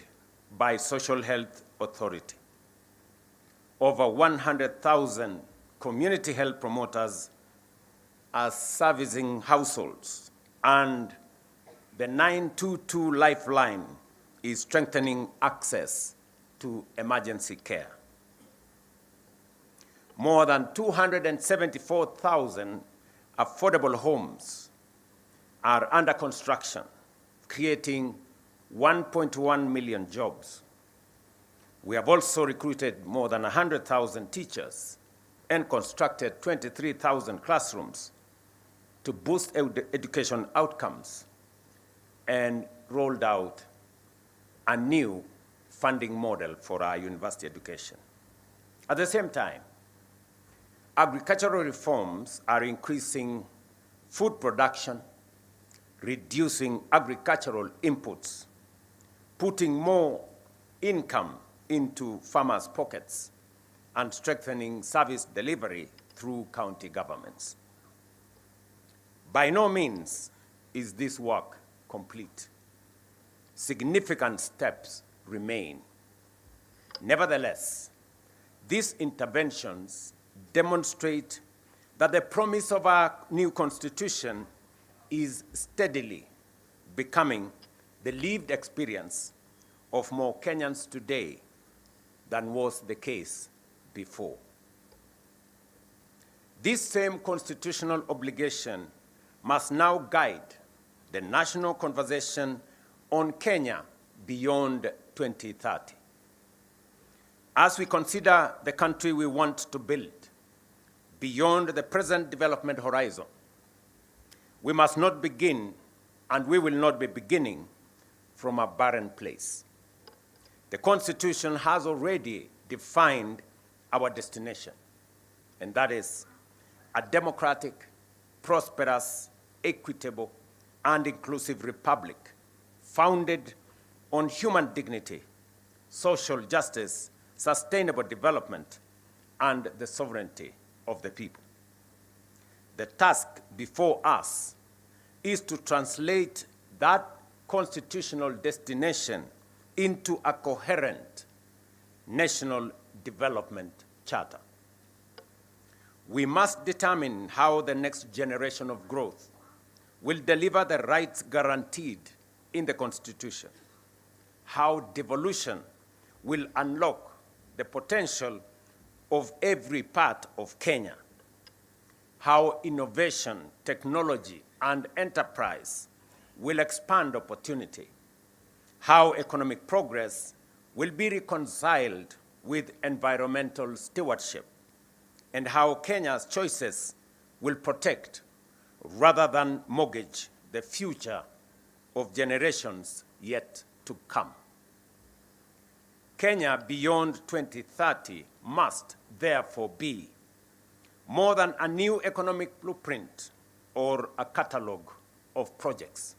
by Social Health Authority. Over 100,000 community health promoters are servicing households, and the 922 Lifeline is strengthening access to emergency care. More than 274,000 affordable homes are under construction, creating 1.1 million jobs. We have also recruited more than 100,000 teachers and constructed 23,000 classrooms to boost education outcomes and rolled out a new funding model for our university education. At the same time, agricultural reforms are increasing food production, reducing agricultural inputs, putting more income into farmers' pockets, and strengthening service delivery through county governments. By no means is this work complete. Significant steps remain. Nevertheless, these interventions demonstrate that the promise of our new Constitution is steadily becoming the lived experience of more Kenyans today than was the case before. This same constitutional obligation must now guide the national conversation on Kenya beyond 2030. As we consider the country we want to build beyond the present development horizon, we must not begin, and we will not be beginning, from a barren place. The Constitution has already defined our destination, and that is a democratic, prosperous, equitable, and inclusive republic founded on human dignity, social justice, sustainable development, and the sovereignty of the people. The task before us is to translate that constitutional destination into a coherent national development charter. We must determine how the next generation of growth will deliver the rights guaranteed in the Constitution, how devolution will unlock the potential of every part of Kenya, how innovation, technology, and enterprise will expand opportunity, how economic progress will be reconciled with environmental stewardship, and how Kenya's choices will protect rather than mortgage the future of generations yet to come. Kenya beyond 2030 must therefore be more than a new economic blueprint or a catalogue of projects.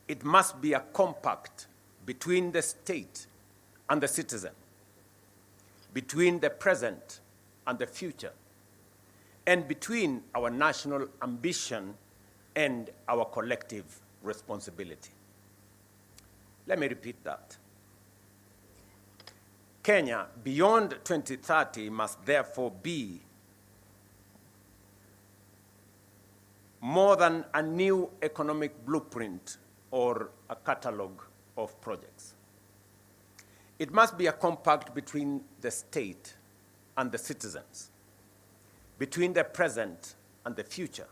It must be a compact between the state and the citizen, between the present and the future, and between our national ambition and our collective responsibility. Let me repeat that. Kenya beyond 2030 must therefore be more than a new economic blueprint or a catalogue of projects. It must be a compact between the state and the citizens, between the present and the future,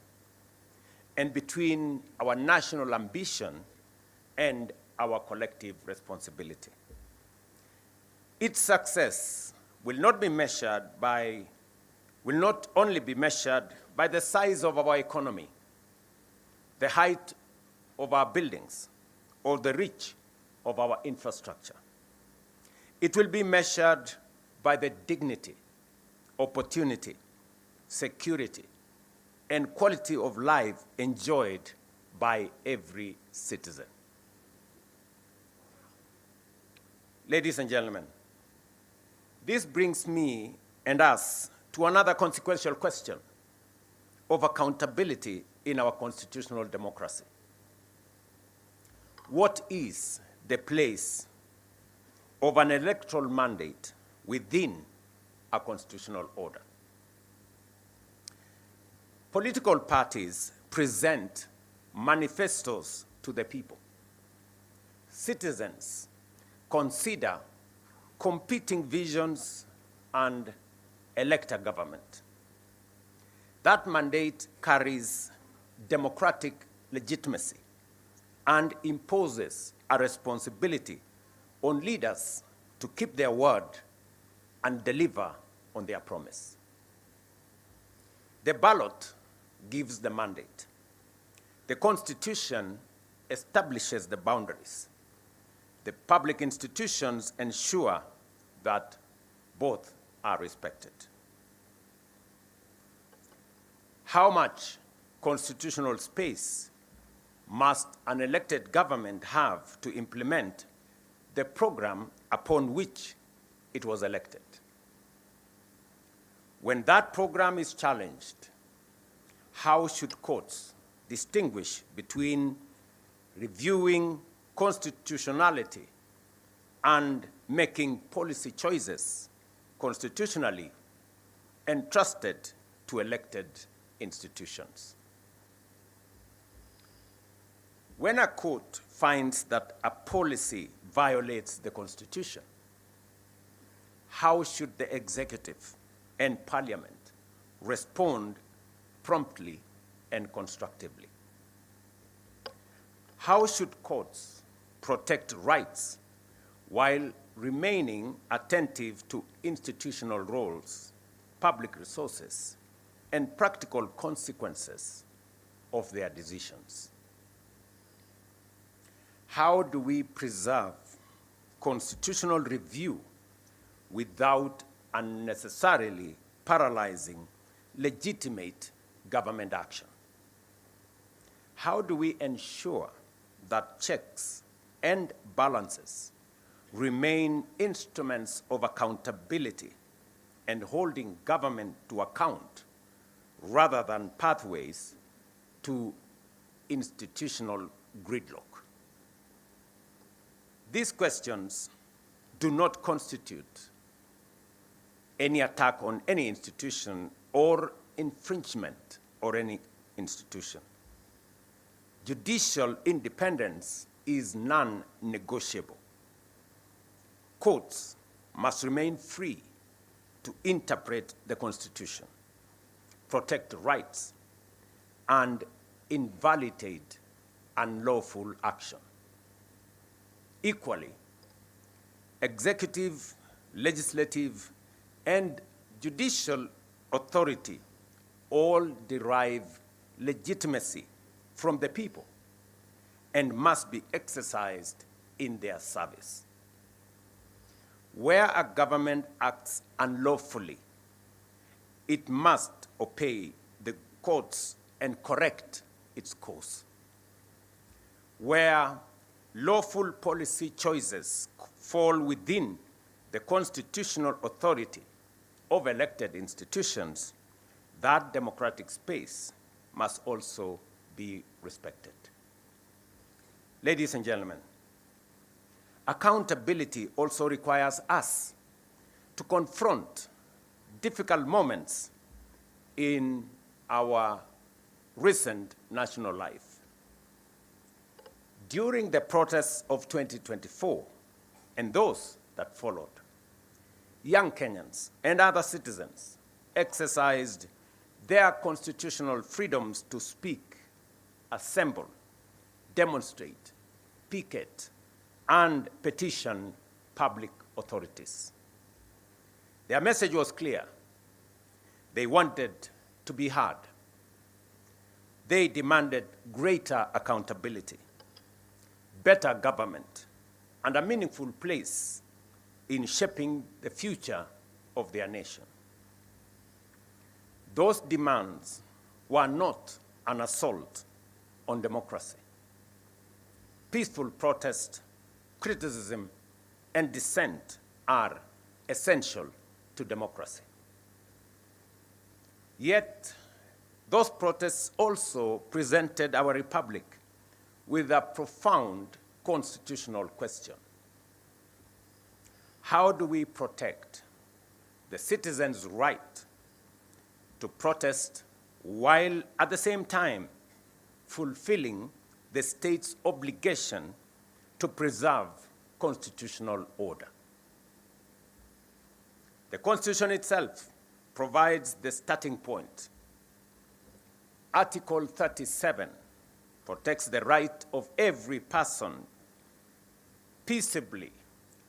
and between our national ambition and our collective responsibility. Its success will not only be measured by the size of our economy, the height of our buildings, or the reach of our infrastructure. It will be measured by the dignity, opportunity, security, and quality of life enjoyed by every citizen. Ladies and gentlemen, this brings me and us to another consequential question of accountability in our constitutional democracy. What is the place of an electoral mandate within a constitutional order? Political parties present manifestos to the people. Citizens consider competing visions and elect a government. That mandate carries democratic legitimacy and imposes a responsibility on leaders to keep their word and deliver on their promise. The ballot gives the mandate. The Constitution establishes the boundaries. The public institutions ensure that both are respected. How much constitutional space must an elected government have to implement the program upon which it was elected? When that program is challenged, how should courts distinguish between reviewing constitutionality and making policy choices constitutionally entrusted to elected institutions? When a court finds that a policy violates the Constitution, how should the executive and parliament respond promptly and constructively. How should courts protect rights while remaining attentive to institutional roles, public resources, and practical consequences of their decisions? How do we preserve constitutional review without unnecessarily paralyzing legitimate government action? How do we ensure that checks and balances remain instruments of accountability and holding government to account rather than pathways to institutional gridlock? These questions do not constitute any attack on any institution or infringement on any institution. Judicial independence is non-negotiable. Courts must remain free to interpret the Constitution, protect rights, and invalidate unlawful action. Equally, executive, legislative, and judicial authority all derive legitimacy from the people and must be exercised in their service. Where a government acts unlawfully, it must obey the courts and correct its course. Where lawful policy choices fall within the constitutional authority of elected institutions, that democratic space must also be respected. Ladies and gentlemen, accountability also requires us to confront difficult moments in our recent national life. During the protests of 2024 and those that followed, young Kenyans and other citizens exercised their constitutional freedoms to speak, assemble, demonstrate, picket, and petition public authorities. Their message was clear. They wanted to be heard. They demanded greater accountability, better government, and a meaningful place in shaping the future of their nation. Those demands were not an assault on democracy. Peaceful protest, criticism, and dissent are essential to democracy. Yet, those protests also presented our republic with a profound constitutional question. How do we protect the citizens' right to protest while at the same time fulfilling the state's obligation to preserve constitutional order? The Constitution itself provides the starting point. Article 37 protects the right of every person peaceably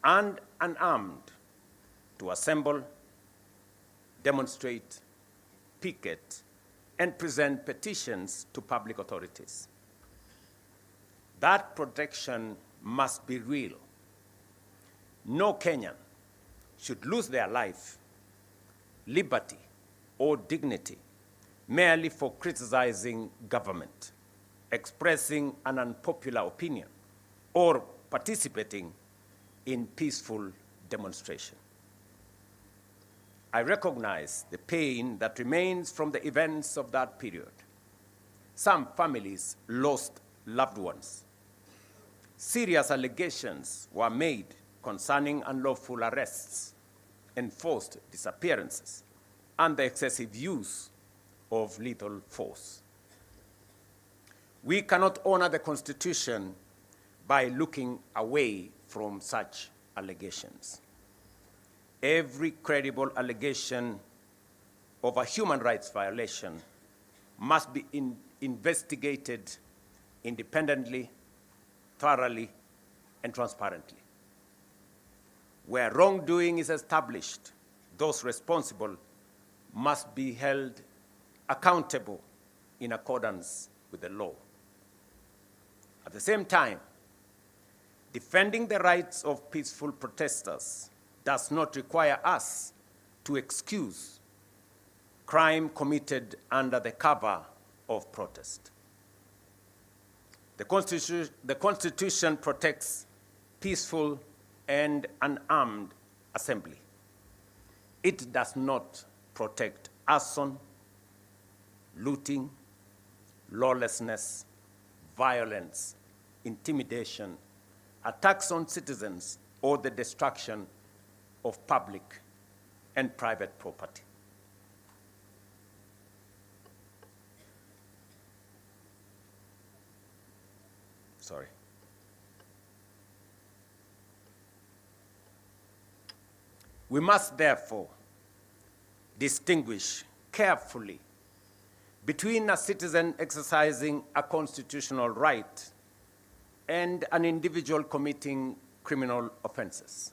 and unarmed to assemble, demonstrate, picket, and present petitions to public authorities. That protection must be real. No Kenyan should lose their life, liberty, or dignity merely for criticizing government, expressing an unpopular opinion, or participating in peaceful demonstration. I recognize the pain that remains from the events of that period. Some families lost loved ones. Serious allegations were made concerning unlawful arrests, enforced disappearances, and the excessive use of lethal force. We cannot honor the Constitution by looking away from such allegations. Every credible allegation of a human rights violation must be investigated independently, thoroughly, and transparently. Where wrongdoing is established, those responsible must be held accountable in accordance with the law. At the same time, defending the rights of peaceful protesters does not require us to excuse crime committed under the cover of protest. The Constitution protects peaceful and unarmed assembly. It does not protect arson, looting, lawlessness, violence, intimidation, attacks on citizens, or the destruction of public and private property. Sorry. We must therefore distinguish carefully between a citizen exercising a constitutional right and an individual committing criminal offenses.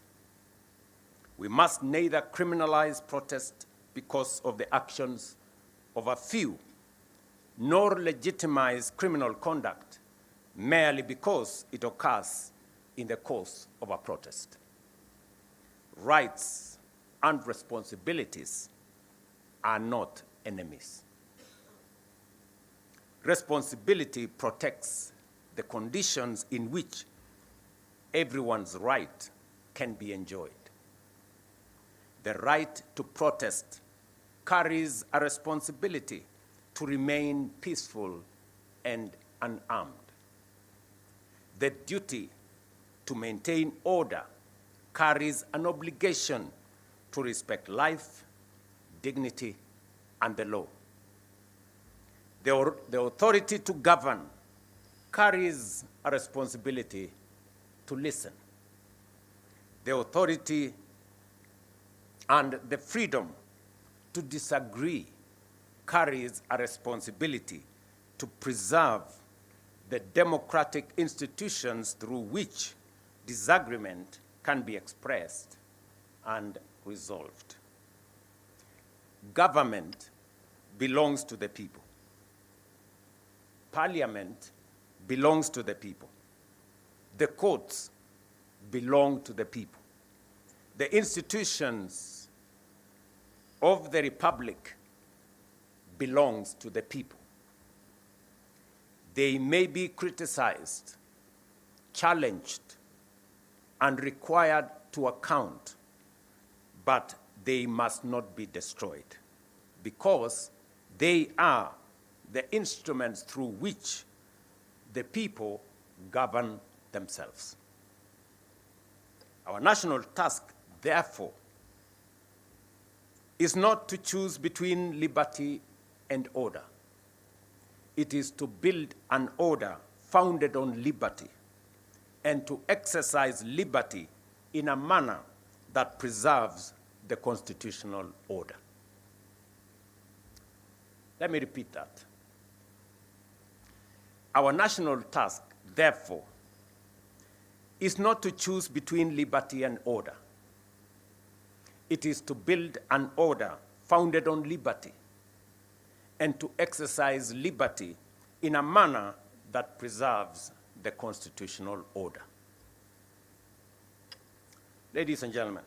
We must neither criminalize protest because of the actions of a few, nor legitimize criminal conduct merely because it occurs in the course of a protest. Rights and responsibilities are not enemies. Responsibility protects the conditions in which everyone's right can be enjoyed. The right to protest carries a responsibility to remain peaceful and unarmed. The duty to maintain order carries an obligation to respect life, dignity, and the law. The authority to govern carries a responsibility to listen. The authority and the freedom to disagree carries a responsibility to preserve the democratic institutions through which disagreement can be expressed and resolved. Government belongs to the people. Parliament belongs to the people. The courts belong to the people. The institutions of the republic belongs to the people. They may be criticized, challenged, and required to account, but they must not be destroyed because they are the instruments through which the people govern themselves. Our national task, therefore, is not to choose between liberty and order. It is to build an order founded on liberty and to exercise liberty in a manner that preserves the constitutional order. Let me repeat that. Our national task, therefore, is not to choose between liberty and order. It is to build an order founded on liberty and to exercise liberty in a manner that preserves the constitutional order. Ladies and gentlemen,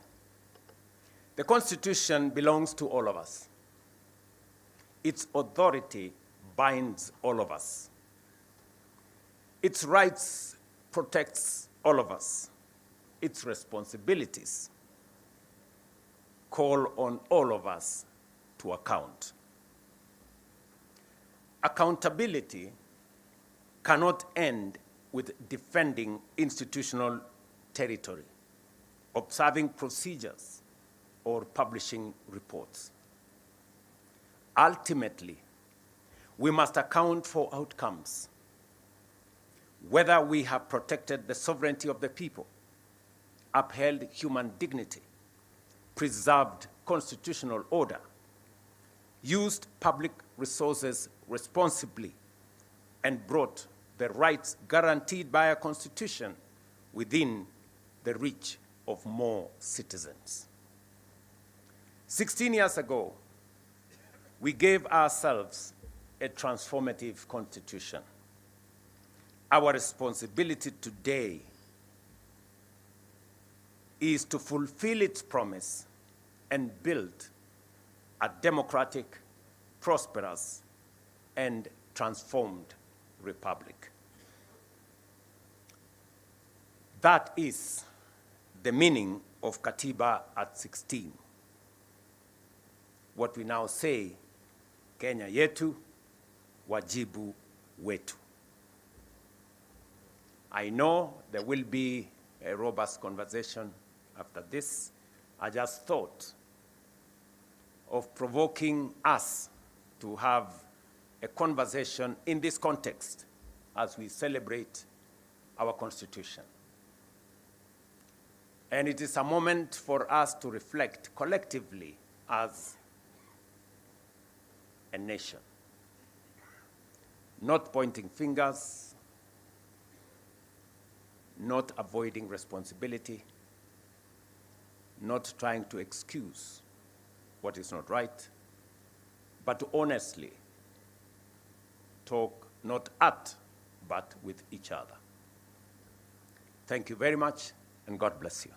the Constitution belongs to all of us. Its authority binds all of us. Its rights protects all of us. Its responsibilities call on all of us to account. Accountability cannot end with defending institutional territory, observing procedures, or publishing reports. Ultimately, we must account for outcomes, whether we have protected the sovereignty of the people, upheld human dignity, preserved constitutional order, used public resources responsibly, and brought the rights guaranteed by our Constitution within the reach of more citizens. 16 years ago, we gave ourselves a transformative constitution. Our responsibility today is to fulfill its promise and build a democratic, prosperous, and transformed republic. That is the meaning of Katiba at 16. What we now say, Kenya yetu, wajibu wetu. I know there will be a robust conversation after this. I just thought of provoking us to have a conversation in this context as we celebrate our Constitution. And it is a moment for us to reflect collectively as a nation, not pointing fingers, not avoiding responsibility, not trying to excuse what is not right, but to honestly talk not at, but with each other. Thank you very much, and God bless you.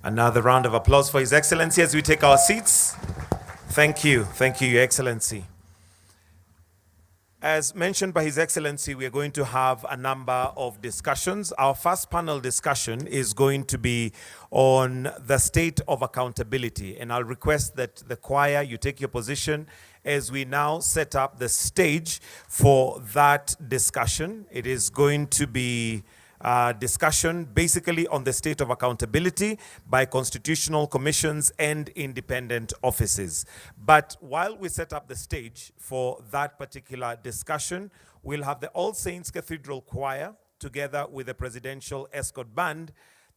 Another round of applause for His Excellency as we take our seats. Thank you, Your Excellency. As mentioned by His Excellency, we are going to have a number of discussions. Our first panel discussion is going to be on the state of accountability. And I'll request that the choir, you take your position as we now set up the stage for that discussion. It is going to be discussion basically on the state of accountability by constitutional commissions and independent offices. But while we set up the stage for that particular discussion, we'll have the All Saints Cathedral Choir together with the Presidential Escort Band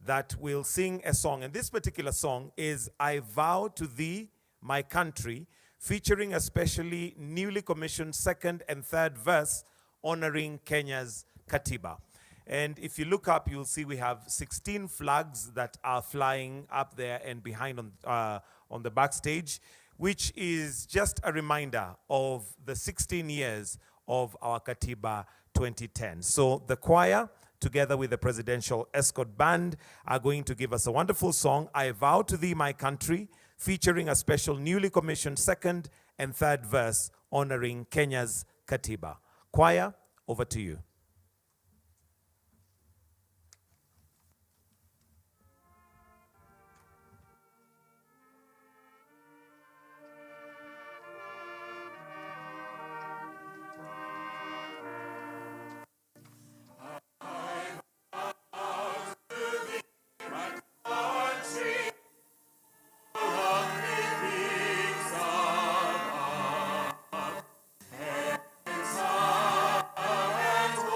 that will sing a song. And this particular song is I Vow to Thee, My Country, featuring a specially newly commissioned second and third verse honoring Kenya's Katiba. And if you look up, you'll see we have 16 flags that are flying up there and behind on the backstage, which is just a reminder of the 16 years of our Katiba 2010. So the choir, together with the Presidential Escort Band, are going to give us a wonderful song, I Vow to Thee, My Country, featuring a special newly commissioned second and third verse honoring Kenya's Katiba. Choir, over to you. And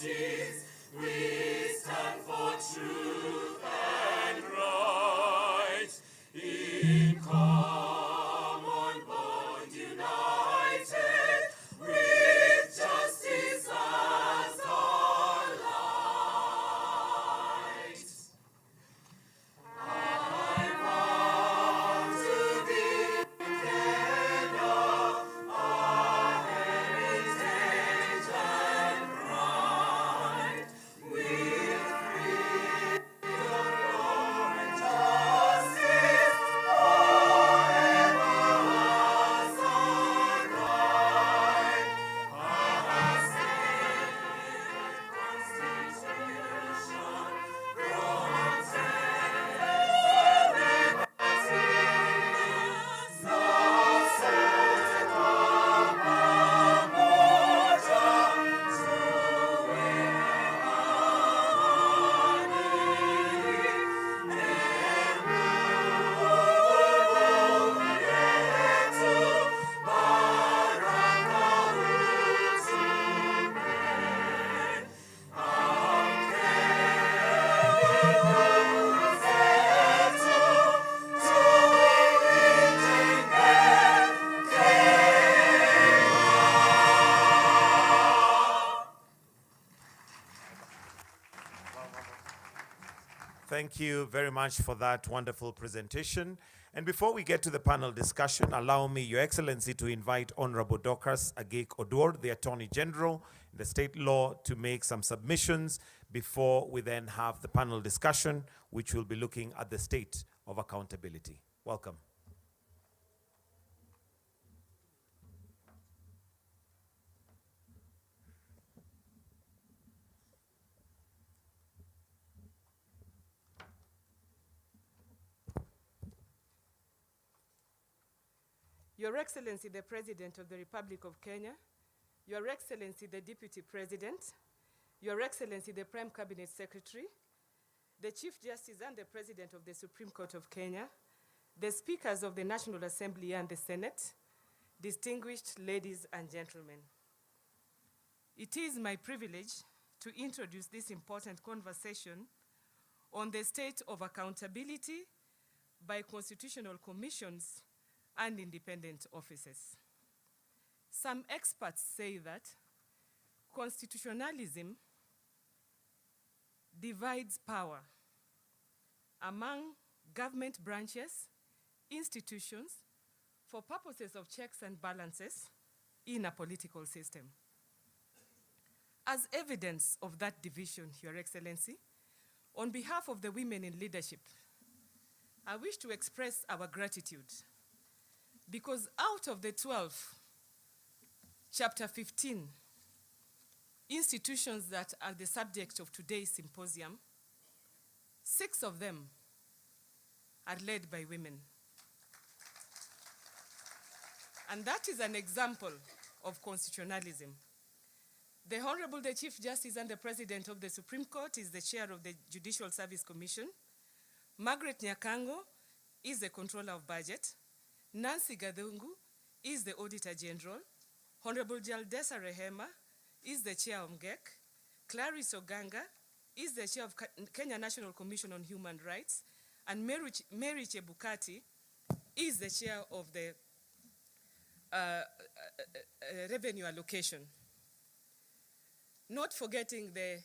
justice, we stand for truth and right. In common bond united, with justice as our light. I vow to thee, Kenya, our heritage and pride, with freedom, law, and justice forever as our guide. Our sacred Constitution protects liberty, no set Thank you very much for that wonderful presentation. And before we get to the panel discussion, allow me, Your Excellency, to invite Honorable Dorcas Agek Oduor, the Attorney General in the state law, to make some submissions before we then have the panel discussion, which will be looking at the state of accountability. Welcome. Your Excellency, the President of the Republic of Kenya, Your Excellency, the Deputy President, Your Excellency, the Prime Cabinet Secretary, the Chief Justice and the President of the Supreme Court of Kenya, the Speakers of the National Assembly and the Senate, distinguished ladies and gentlemen. It is my privilege to introduce this important conversation on the state of accountability by constitutional commissions and independent offices. Some experts say that constitutionalism divides power among government branches, institutions, for purposes of checks and balances in a political system. As evidence of that division, Your Excellency, on behalf of the women in leadership, I wish to express our gratitude because out of the 12, chapter 15, institutions that are the subject of today's symposium, 6 of them are led by women. And that is an example of constitutionalism. The Honorable the Chief Justice and the President of the Supreme Court is the chair of the Judicial Service Commission. Margaret Nyakango is the controller of budget. Nancy Gadhungu is the Auditor General. Honorable Jaldesa Rehema is the chair of MGEC. Clarice Oganga is the chair of Kenya National Commission on Human Rights. And Mary Chebukati is the chair of the Revenue Allocation. Not forgetting the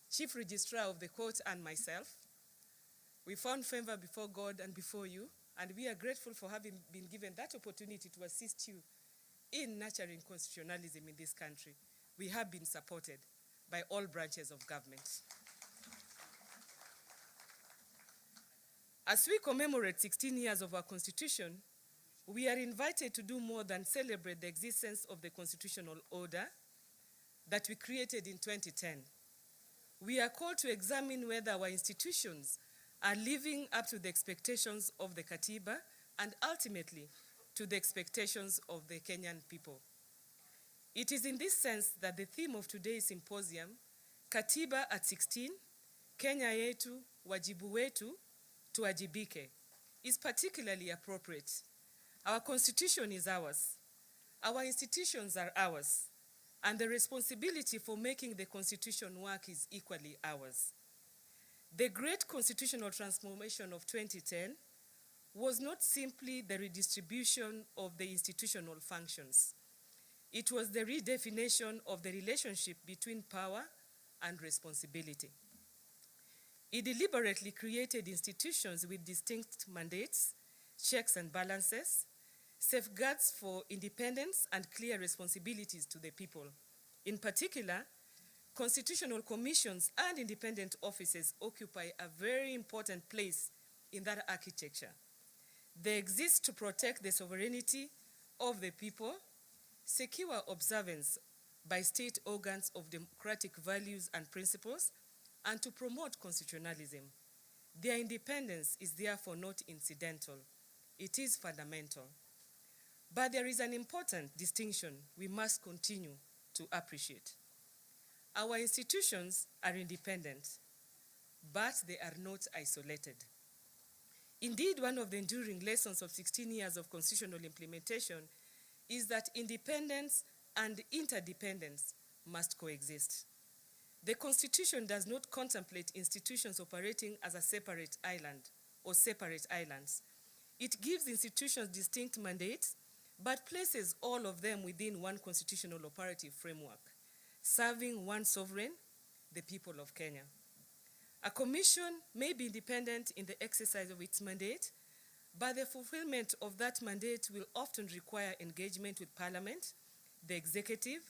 Chief Registrar of the court and myself. We found favor before God and before you, and we are grateful for having been given that opportunity to assist you in nurturing constitutionalism in this country. We have been supported by all branches of government. As we commemorate 16 years of our Constitution, we are invited to do more than celebrate the existence of the constitutional order that we created in 2010. We are called to examine whether our institutions are living up to the expectations of the Katiba and ultimately to the expectations of the Kenyan people. It is in this sense that the theme of today's symposium, Katiba at 16, Kenya yetu, wajibu wetu, tuwajibike, is particularly appropriate. Our constitution is ours. Our institutions are ours. and the responsibility for making the Constitution work is equally ours. The great constitutional transformation of 2010 was not simply the redistribution of the institutional functions. It was the redefinition of the relationship between power and responsibility. It deliberately created institutions with distinct mandates, checks and balances, safeguards for independence and clear responsibilities to the people. In particular, constitutional commissions and independent offices occupy a very important place in that architecture. They exist to protect the sovereignty of the people, secure observance by state organs of democratic values and principles, and to promote constitutionalism. Their independence is therefore not incidental. It is fundamental. But there is an important distinction we must continue to appreciate. Our institutions are independent, but they are not isolated. Indeed, one of the enduring lessons of 16 years of constitutional implementation is that independence and interdependence must coexist. The Constitution does not contemplate institutions operating as a separate island or separate islands. It gives institutions distinct mandates, but places all of them within one constitutional operative framework, serving one sovereign, the people of Kenya. A commission may be independent in the exercise of its mandate, but the fulfillment of that mandate will often require engagement with Parliament, the executive,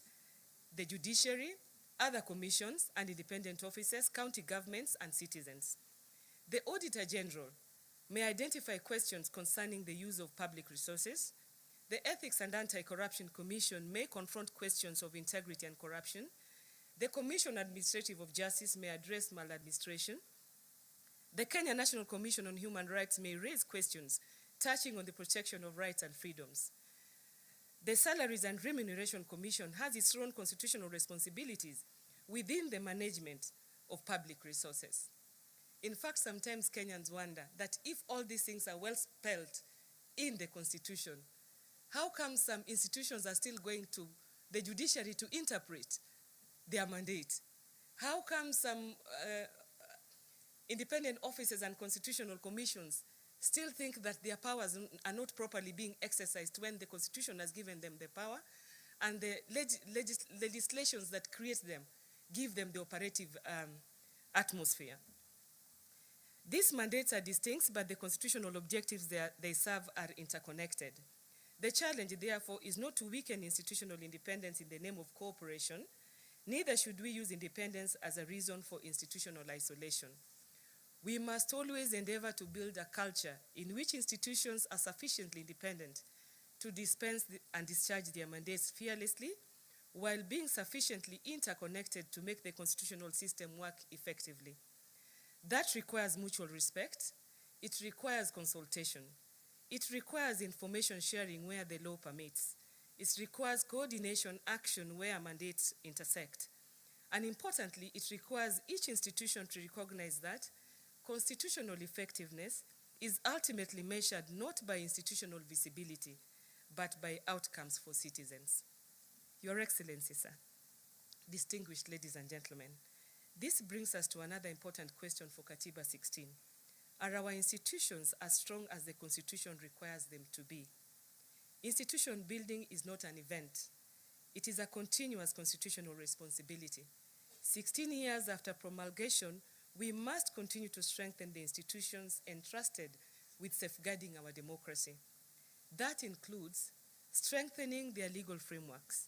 the judiciary, other commissions and independent officers, county governments, and citizens. The Auditor General may identify questions concerning the use of public resources. The Ethics and Anti-Corruption Commission may confront questions of integrity and corruption. The Commission Administrative of Justice may address maladministration. The Kenya National Commission on Human Rights may raise questions touching on the protection of rights and freedoms. The Salaries and Remuneration Commission has its own constitutional responsibilities within the management of public resources. In fact, sometimes Kenyans wonder that if all these things are well spelled in the Constitution, how come some institutions are still going to the judiciary to interpret their mandate? How come some independent officers and constitutional commissions still think that their powers are not properly being exercised when the Constitution has given them the power and the legislations that create them give them the operative atmosphere? These mandates are distinct, but the constitutional objectives they serve are interconnected. The challenge, therefore, is not to weaken institutional independence in the name of cooperation. Neither should we use independence as a reason for institutional isolation. We must always endeavor to build a culture in which institutions are sufficiently independent to dispense and discharge their mandates fearlessly, while being sufficiently interconnected to make the constitutional system work effectively. That requires mutual respect. It requires consultation. It requires information sharing where the law permits. It requires coordination action where mandates intersect. And importantly, it requires each institution to recognize that constitutional effectiveness is ultimately measured not by institutional visibility, but by outcomes for citizens. Your Excellency, sir, distinguished ladies and gentlemen, this brings us to another important question for Katiba 16. Are our institutions as strong as the Constitution requires them to be? Institution building is not an event. It is a continuous constitutional responsibility. 16 years after promulgation, we must continue to strengthen the institutions entrusted with safeguarding our democracy. That includes strengthening their legal frameworks.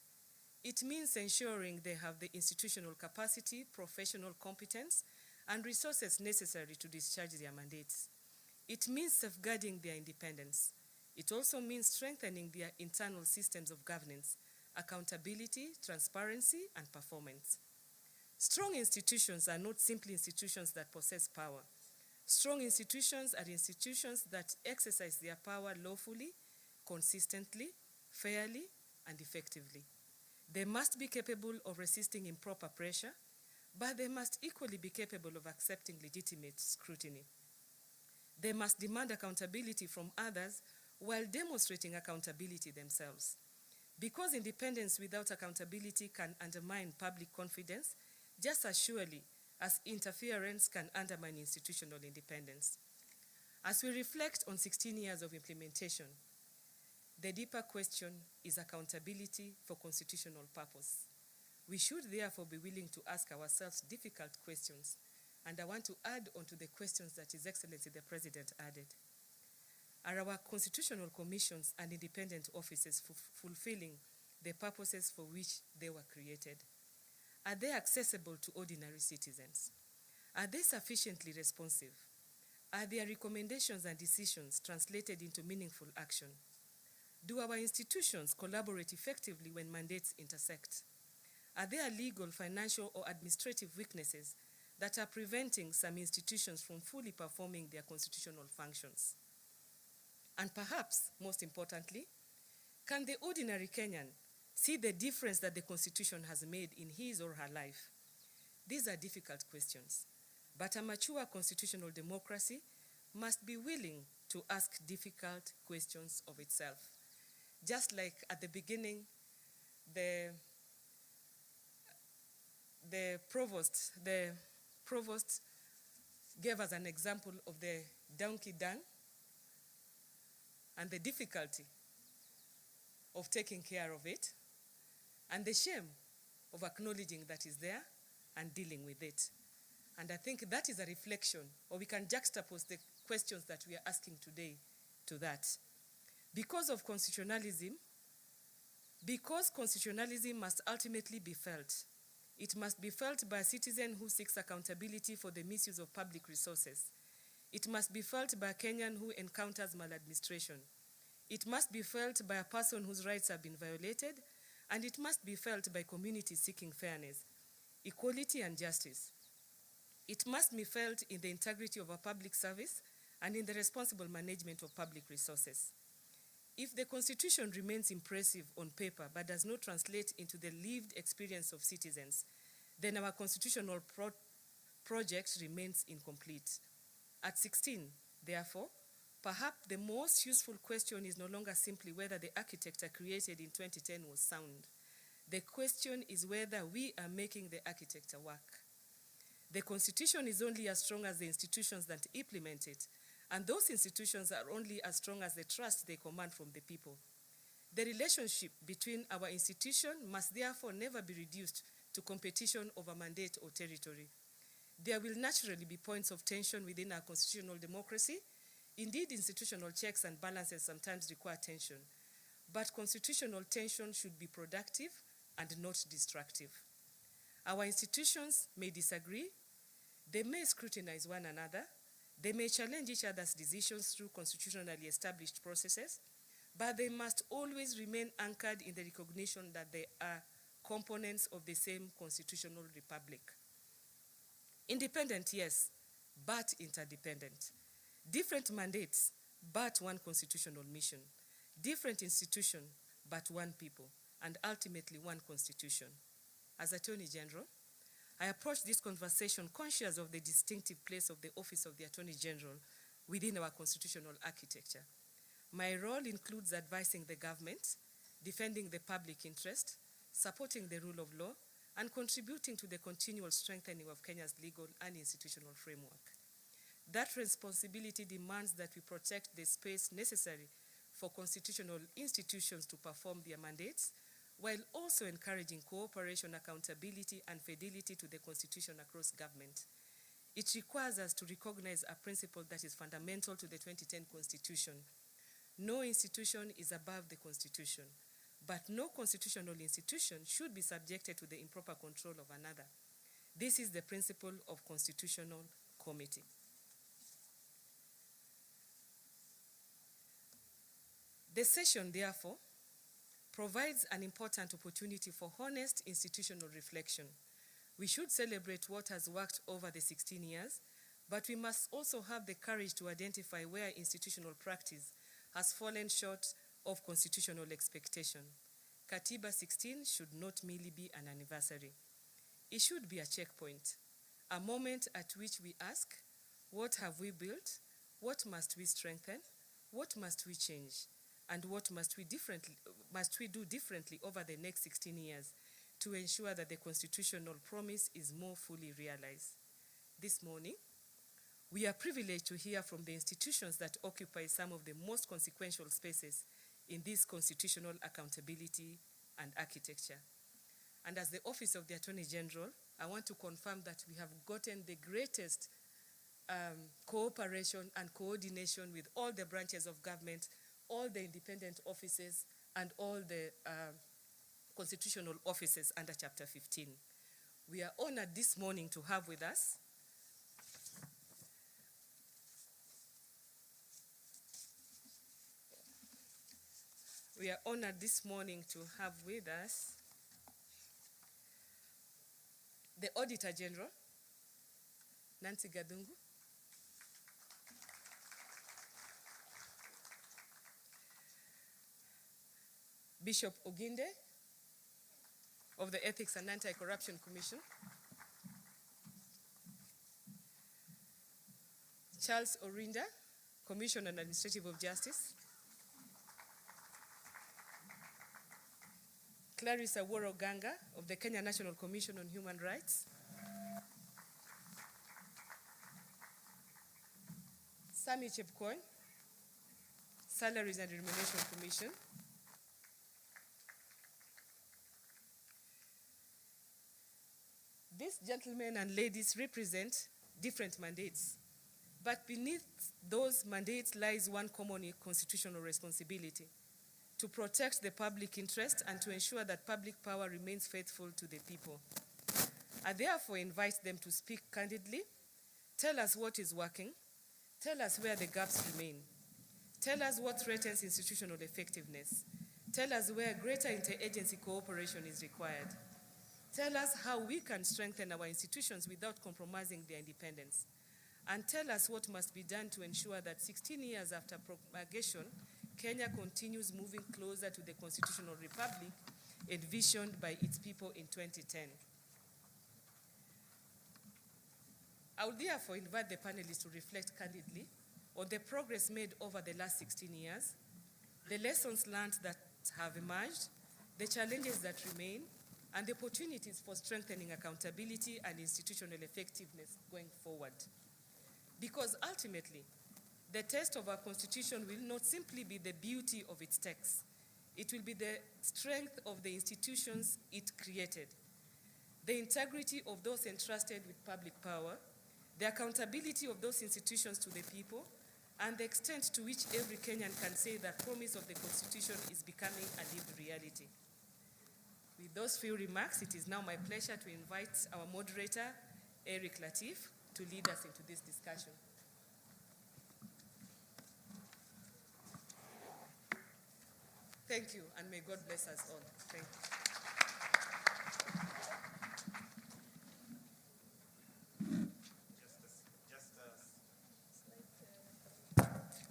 It means ensuring they have the institutional capacity, professional competence, and resources necessary to discharge their mandates. It means safeguarding their independence. It also means strengthening their internal systems of governance, accountability, transparency, and performance. Strong institutions are not simply institutions that possess power. Strong institutions are institutions that exercise their power lawfully, consistently, fairly, and effectively. They must be capable of resisting improper pressure, but they must equally be capable of accepting legitimate scrutiny. They must demand accountability from others while demonstrating accountability themselves. Because independence without accountability can undermine public confidence, just as surely as interference can undermine institutional independence. As we reflect on 16 years of implementation, the deeper question is accountability for constitutional purpose. We should therefore be willing to ask ourselves difficult questions, and I want to add on to the questions that His Excellency the President added. Are our constitutional commissions and independent offices fulfilling the purposes for which they were created? Are they accessible to ordinary citizens? Are they sufficiently responsive? Are their recommendations and decisions translated into meaningful action? Do our institutions collaborate effectively when mandates intersect? Are there legal, financial, or administrative weaknesses that are preventing some institutions from fully performing their constitutional functions? And perhaps, most importantly, can the ordinary Kenyan see the difference that the Constitution has made in his or her life? These are difficult questions, but a mature constitutional democracy must be willing to ask difficult questions of itself. Just like at the beginning, the provost gave us an example of the donkey dung and the difficulty of taking care of it, and the shame of acknowledging that is there and dealing with it. And I think that is a reflection, or we can juxtapose the questions that we are asking today to that. Because constitutionalism must ultimately be felt. It must be felt by a citizen who seeks accountability for the misuse of public resources. It must be felt by a Kenyan who encounters maladministration. It must be felt by a person whose rights have been violated, and it must be felt by communities seeking fairness, equality, and justice. It must be felt in the integrity of a public service and in the responsible management of public resources. If the Constitution remains impressive on paper but does not translate into the lived experience of citizens, then our constitutional project remains incomplete. At 16, therefore, perhaps the most useful question is no longer simply whether the architecture created in 2010 was sound. The question is whether we are making the architecture work. The Constitution is only as strong as the institutions that implement it, and those institutions are only as strong as the trust they command from the people. The relationship between our institution must therefore never be reduced to competition over mandate or territory. There will naturally be points of tension within our constitutional democracy. Indeed, institutional checks and balances sometimes require tension, but constitutional tension should be productive and not destructive. Our institutions may disagree, they may scrutinize one another, they may challenge each other's decisions through constitutionally established processes, but they must always remain anchored in the recognition that they are components of the same constitutional republic. Independent, yes, but interdependent. Different mandates, but one constitutional mission. Different institution, but one people, and ultimately one constitution. As Attorney General, I approach this conversation conscious of the distinctive place of the Office of the Attorney General within our constitutional architecture. My role includes advising the government, defending the public interest, supporting the rule of law, and contributing to the continual strengthening of Kenya's legal and institutional framework. That responsibility demands that we protect the space necessary for constitutional institutions to perform their mandates, while also encouraging cooperation, accountability, and fidelity to the Constitution across government. It requires us to recognize a principle that is fundamental to the 2010 Constitution. No institution is above the Constitution, but no constitutional institution should be subjected to the improper control of another. This is the principle of constitutional comity. The session, therefore, provides an important opportunity for honest institutional reflection. We should celebrate what has worked over the 16 years, but we must also have the courage to identify where institutional practice has fallen short of constitutional expectation. Katiba 16 should not merely be an anniversary. It should be a checkpoint, a moment at which we ask, what have we built? What must we strengthen? What must we change? and what must we do differently over the next 16 years to ensure that the constitutional promise is more fully realized. This morning, we are privileged to hear from the institutions that occupy some of the most consequential spaces in this constitutional accountability and architecture. And as the Office of the Attorney General, I want to confirm that we have gotten the greatest cooperation and coordination with all the branches of government, all the independent offices, and all the constitutional offices under Chapter 15. We are honored this morning to have with us the Auditor General, Nancy Gadungu, Bishop Oginde of the Ethics and Anti-Corruption Commission, Charles Orinda, Commissioner on Administrative of Justice, Clarissa Woro Ganga of the Kenya National Commission on Human Rights, Sami Chepkoin, Salaries and Remuneration Commission, these gentlemen and ladies represent different mandates, but beneath those mandates lies one common constitutional responsibility: to protect the public interest and to ensure that public power remains faithful to the people. I therefore invite them to speak candidly, tell us what is working, tell us where the gaps remain, tell us what threatens institutional effectiveness, tell us where greater interagency cooperation is required, tell us how we can strengthen our institutions without compromising their independence, and tell us what must be done to ensure that 16 years after promulgation, Kenya continues moving closer to the constitutional republic envisioned by its people in 2010. I would therefore invite the panelists to reflect candidly on the progress made over the last 16 years, the lessons learned that have emerged, the challenges that remain, and the opportunities for strengthening accountability and institutional effectiveness going forward. Because ultimately, the test of our Constitution will not simply be the beauty of its text. It will be the strength of the institutions it created, the integrity of those entrusted with public power, the accountability of those institutions to the people, and the extent to which every Kenyan can say that promise of the Constitution is becoming a lived reality. With those few remarks, it is now my pleasure to invite our moderator, Eric Latif, to lead us into this discussion. Thank you, and may God bless us all. Thank you.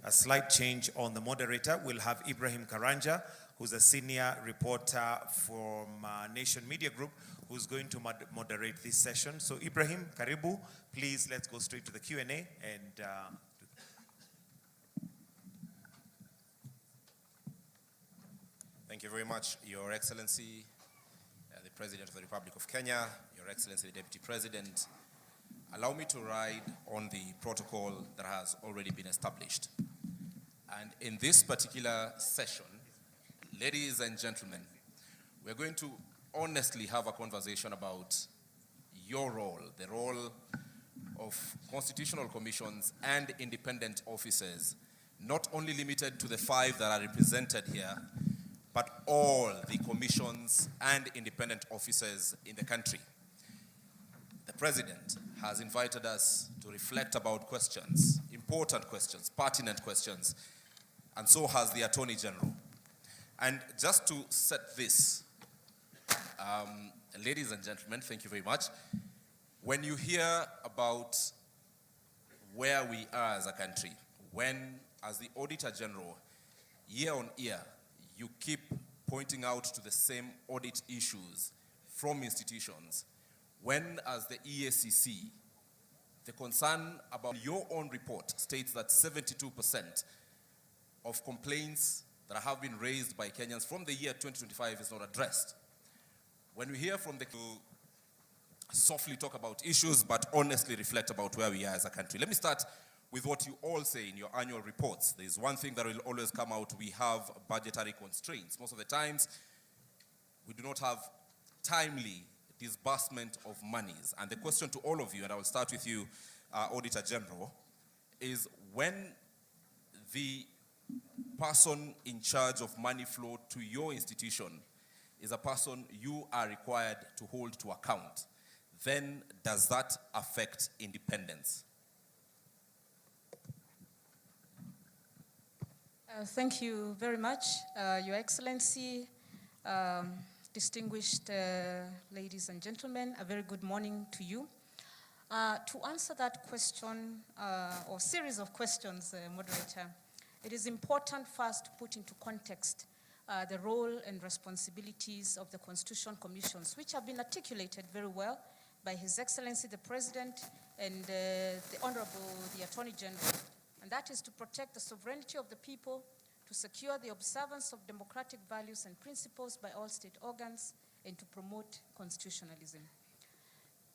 A slight change on the moderator. We'll have Ibrahim Karanja, who's a senior reporter from Nation Media Group, who's going to moderate this session. So Ibrahim, karibu. Please, let's go straight to the Q&A. Thank you very much, Your Excellency, the President of the Republic of Kenya, Your Excellency, the Deputy President. Allow me to ride on the protocol that has already been established. And in this particular session, ladies and gentlemen, we're going to honestly have a conversation about your role, the role of constitutional commissions and independent officers, not only limited to the 5 that are represented here, but all the commissions and independent officers in the country. The President has invited us to reflect about questions, important questions, pertinent questions, and so has the Attorney General. And just to set this, ladies and gentlemen, thank you very much. When you hear about where we are as a country, when, as the Auditor General, year on year, you keep pointing out to the same audit issues from institutions, when, as the EACC, the concern about your own report states that 72% of complaints that have been raised by Kenyans from the year 2025 is not addressed. When we hear from the softly talk about issues, but honestly reflect about where we are as a country. Let me start with what you all say in your annual reports. There's one thing that will always come out: we have budgetary constraints. Most of the times, we do not have timely disbursement of monies. And the question to all of you, and I will start with you, Auditor General, is when the person in charge of money flow to your institution is a person you are required to hold to account, then does that affect independence? Thank you very much, Your Excellency, distinguished ladies and gentlemen. A very good morning to you. To answer that question, or series of questions, Moderator, it is important first to put into context the role and responsibilities of the Constitutional Commissions, which have been articulated very well by His Excellency the President and the Honorable the Attorney General. And that is to protect the sovereignty of the people, to secure the observance of democratic values and principles by all state organs, and to promote constitutionalism.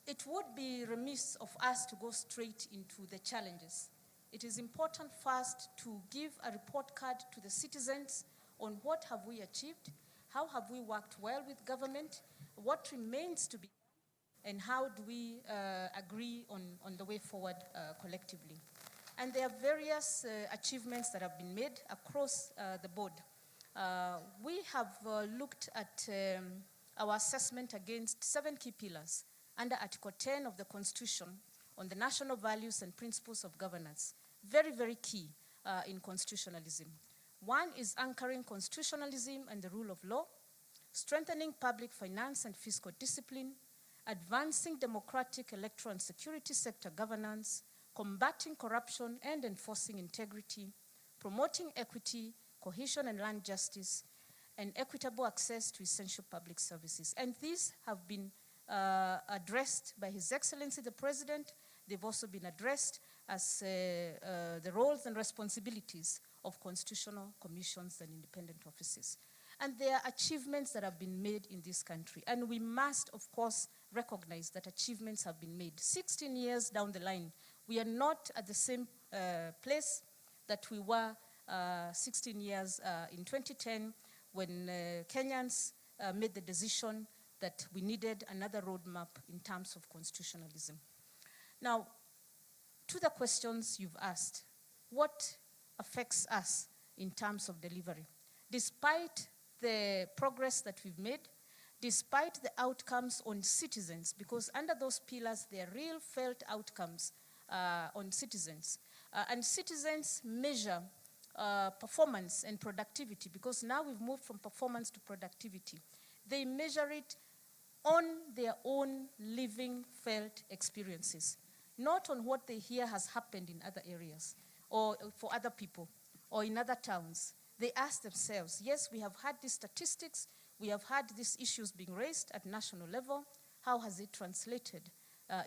It would be remiss of us to go straight into the challenges. It is important first to give a report card to the citizens on what have we achieved, how have we worked well with government, what remains to be done, and how do we agree on the way forward collectively. And there are various achievements that have been made across the board. We have looked at our assessment against 7 key pillars under Article 10 of the Constitution on the national values and principles of governance. Very, very key in constitutionalism. One is anchoring constitutionalism and the rule of law, strengthening public finance and fiscal discipline, advancing democratic electoral and security sector governance, combating corruption and enforcing integrity, promoting equity, cohesion and land justice, and equitable access to essential public services. And these have been addressed by His Excellency the President. They've also been addressed as the roles and responsibilities of constitutional commissions and independent offices. And there are achievements that have been made in this country. And we must, of course, recognize that achievements have been made. 16 years down the line, we are not at the same place that we were 16 years in 2010 when Kenyans made the decision that we needed another roadmap in terms of constitutionalism. Now, to the questions you've asked, what affects us in terms of delivery? Despite the progress that we've made, despite the outcomes on citizens, because under those pillars, there are real felt outcomes on citizens. And citizens measure performance and productivity, because now we've moved from performance to productivity. They measure it on their own living, felt experiences, not on what they hear has happened in other areas or for other people or in other towns. They ask themselves, yes, we have had these statistics, we have had these issues being raised at national level. How has it translated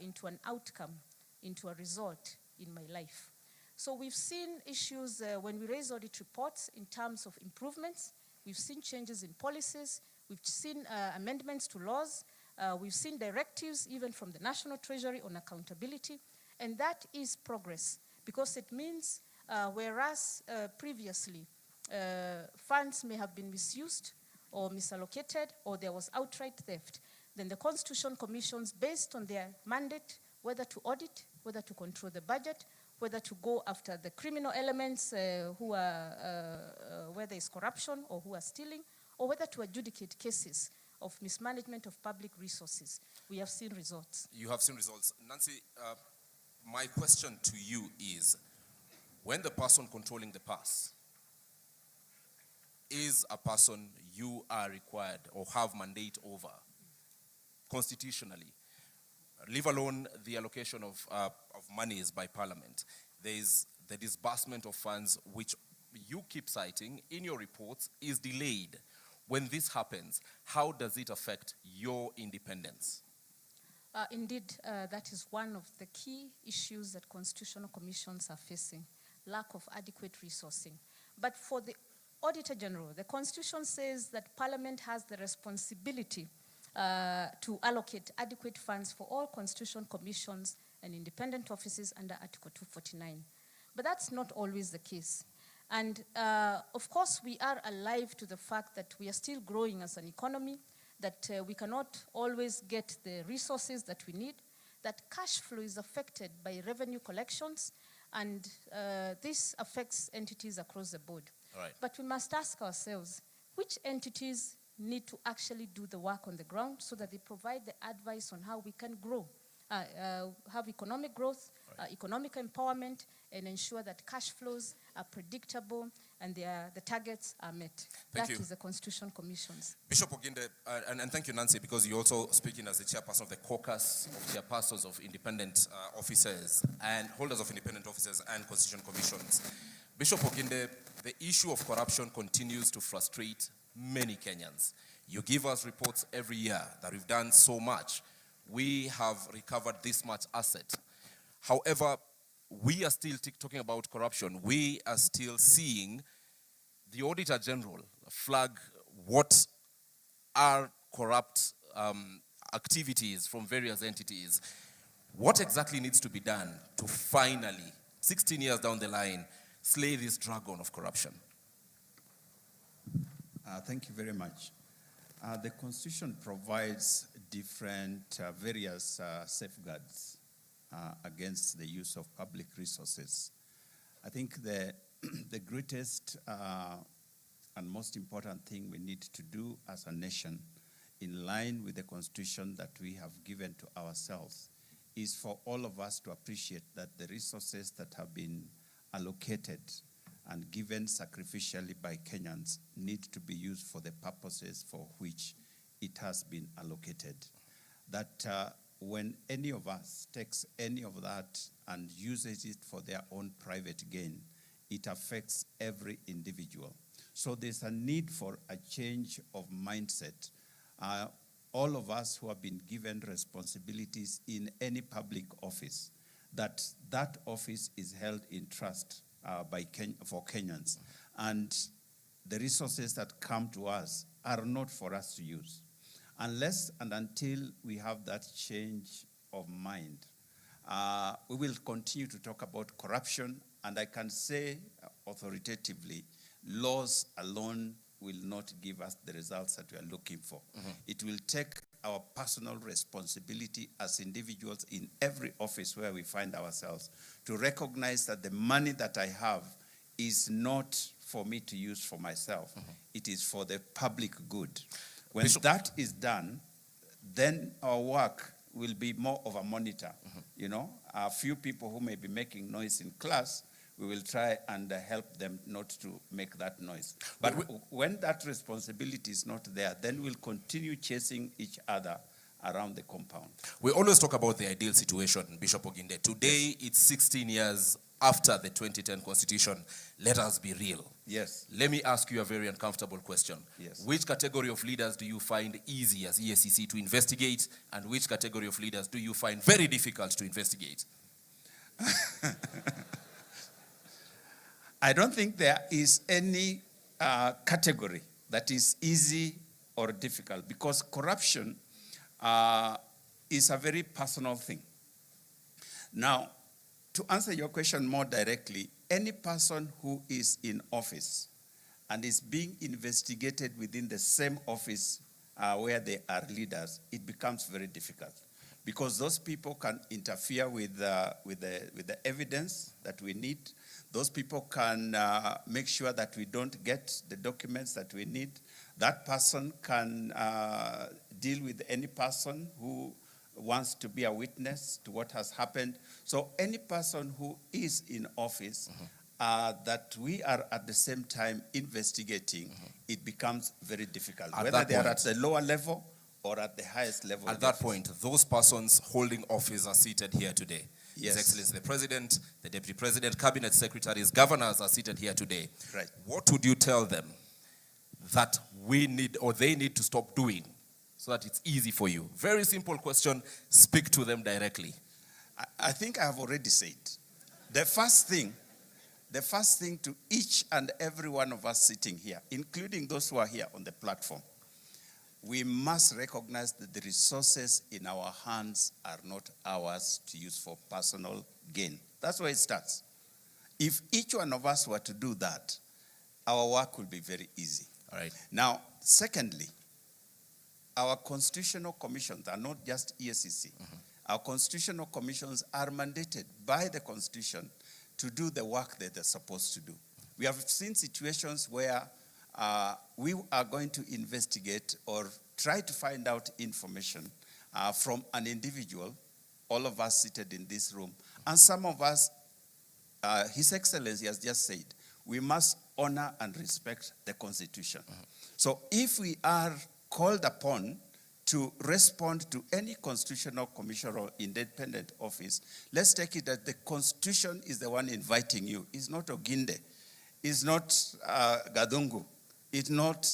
into an outcome, into a result in my life? So we've seen issues when we raise audit reports in terms of improvements. We've seen changes in policies. We've seen amendments to laws. We've seen directives even from the National Treasury on accountability. And that is progress, because it means whereas previously funds may have been misused or misallocated, or there was outright theft, then the Constitution Commissions, based on their mandate, whether to audit, whether to control the budget, whether to go after the criminal elements who are, where there is corruption or who are stealing, or whether to adjudicate cases of mismanagement of public resources. We have seen results. You have seen results. Nancy, my question to you is, when the person controlling the purse is a person you are required or have mandate over constitutionally, leave alone the allocation of monies by parliament, there is the disbursement of funds which you keep citing in your reports is delayed. When this happens, how does it affect your independence? Indeed, that is one of the key issues that constitutional commissions are facing, lack of adequate resourcing. But for the Auditor General, the Constitution says that Parliament has the responsibility to allocate adequate funds for all constitutional commissions and independent offices under Article 249. But that's not always the case. And of course, we are alive to the fact that we are still growing as an economy, that we cannot always get the resources that we need, that cash flow is affected by revenue collections, and this affects entities across the board. Right. But we must ask ourselves, which entities need to actually do the work on the ground so that they provide the advice on how we can grow, have economic growth, economic empowerment, and ensure that cash flows are predictable and the targets are met. Thank That you. is the Constitution Commissions. Bishop Oginde, and thank you, Nancy, because you're also speaking as the chairperson of the caucus of chairpersons of independent officers and holders of independent officers and constitution commissions. Bishop Oginde, the issue of corruption continues to frustrate many Kenyans. You give us reports every year that we've done so much. We have recovered this much asset. However, we are still talking about corruption. We are still seeing the Auditor General flag what are corrupt activities from various entities. What exactly needs to be done to finally, 16 years down the line, slay this dragon of corruption? Thank you very much. The Constitution provides different various safeguards against the use of public resources. I think the greatest and most important thing we need to do as a nation, in line with the Constitution that we have given to ourselves, is for all of us to appreciate that the resources that have been allocated and given sacrificially by Kenyans need to be used for the purposes for which it has been allocated. That when any of us takes any of that and uses it for their own private gain, it affects every individual. So there's a need for a change of mindset. All of us who have been given responsibilities in any public office, that office is held in trust for Kenyans. And the resources that come to us are not for us to use. Unless and until we have that change of mind, we will continue to talk about corruption. And I can say authoritatively, laws alone will not give us the results that we are looking for. It will take our personal responsibility as individuals in every office where we find ourselves to recognize that the money that I have is not for me to use for myself. It is for the public good. When that is done, then our work will be more of a monitor. You know, a few people who may be making noise in class, we will try and help them not to make that noise. But when that responsibility is not there, then we'll continue chasing each other around the compound. We always talk about the ideal situation, Bishop Oginde. Today, it's 16 years after the 2010 Constitution. Let us be real. Yes. Let me ask you a very uncomfortable question. Yes. Which category of leaders do you find easy as EACC to investigate, and which category of leaders do you find very difficult to investigate? I don't think there is any category that is easy or difficult, because corruption is a very personal thing. Now, to answer your question more directly, any person who is in office and is being investigated within the same office where they are leaders, it becomes very difficult, because those people can interfere with the evidence that we need. Those people can make sure that we don't get the documents that we need. That person can deal with any person who wants to be a witness to what has happened. So any person who is in office that we are at the same time investigating, it becomes very difficult, whether they are at the lower level or at the highest level. At that point, those persons holding office are seated here today. Yes. His Excellency the President, the Deputy President, Cabinet Secretaries, Governors are seated here today. Right. What would you tell them that we need or they need to stop doing so that it's easy for you? Very simple question. Speak to them directly. I think I have already said. The first thing the first thing to each and every one of us sitting here, including those who are here on the platform, we must recognize that the resources in our hands are not ours to use for personal gain. That's where it starts. If each one of us were to do that, our work will be very easy. All right. Now, secondly, our constitutional commissions are not just EACC. Our constitutional commissions are mandated by the Constitution to do the work that they're supposed to do. We have seen situations where we are going to investigate or try to find out information from an individual, all of us seated in this room, and some of us, His Excellency has just said, we must honor and respect the Constitution. So if we are called upon to respond to any constitutional commission or independent office, let's take it that the Constitution is the one inviting you. It's not Oginde. It's not Gadungu. It's not,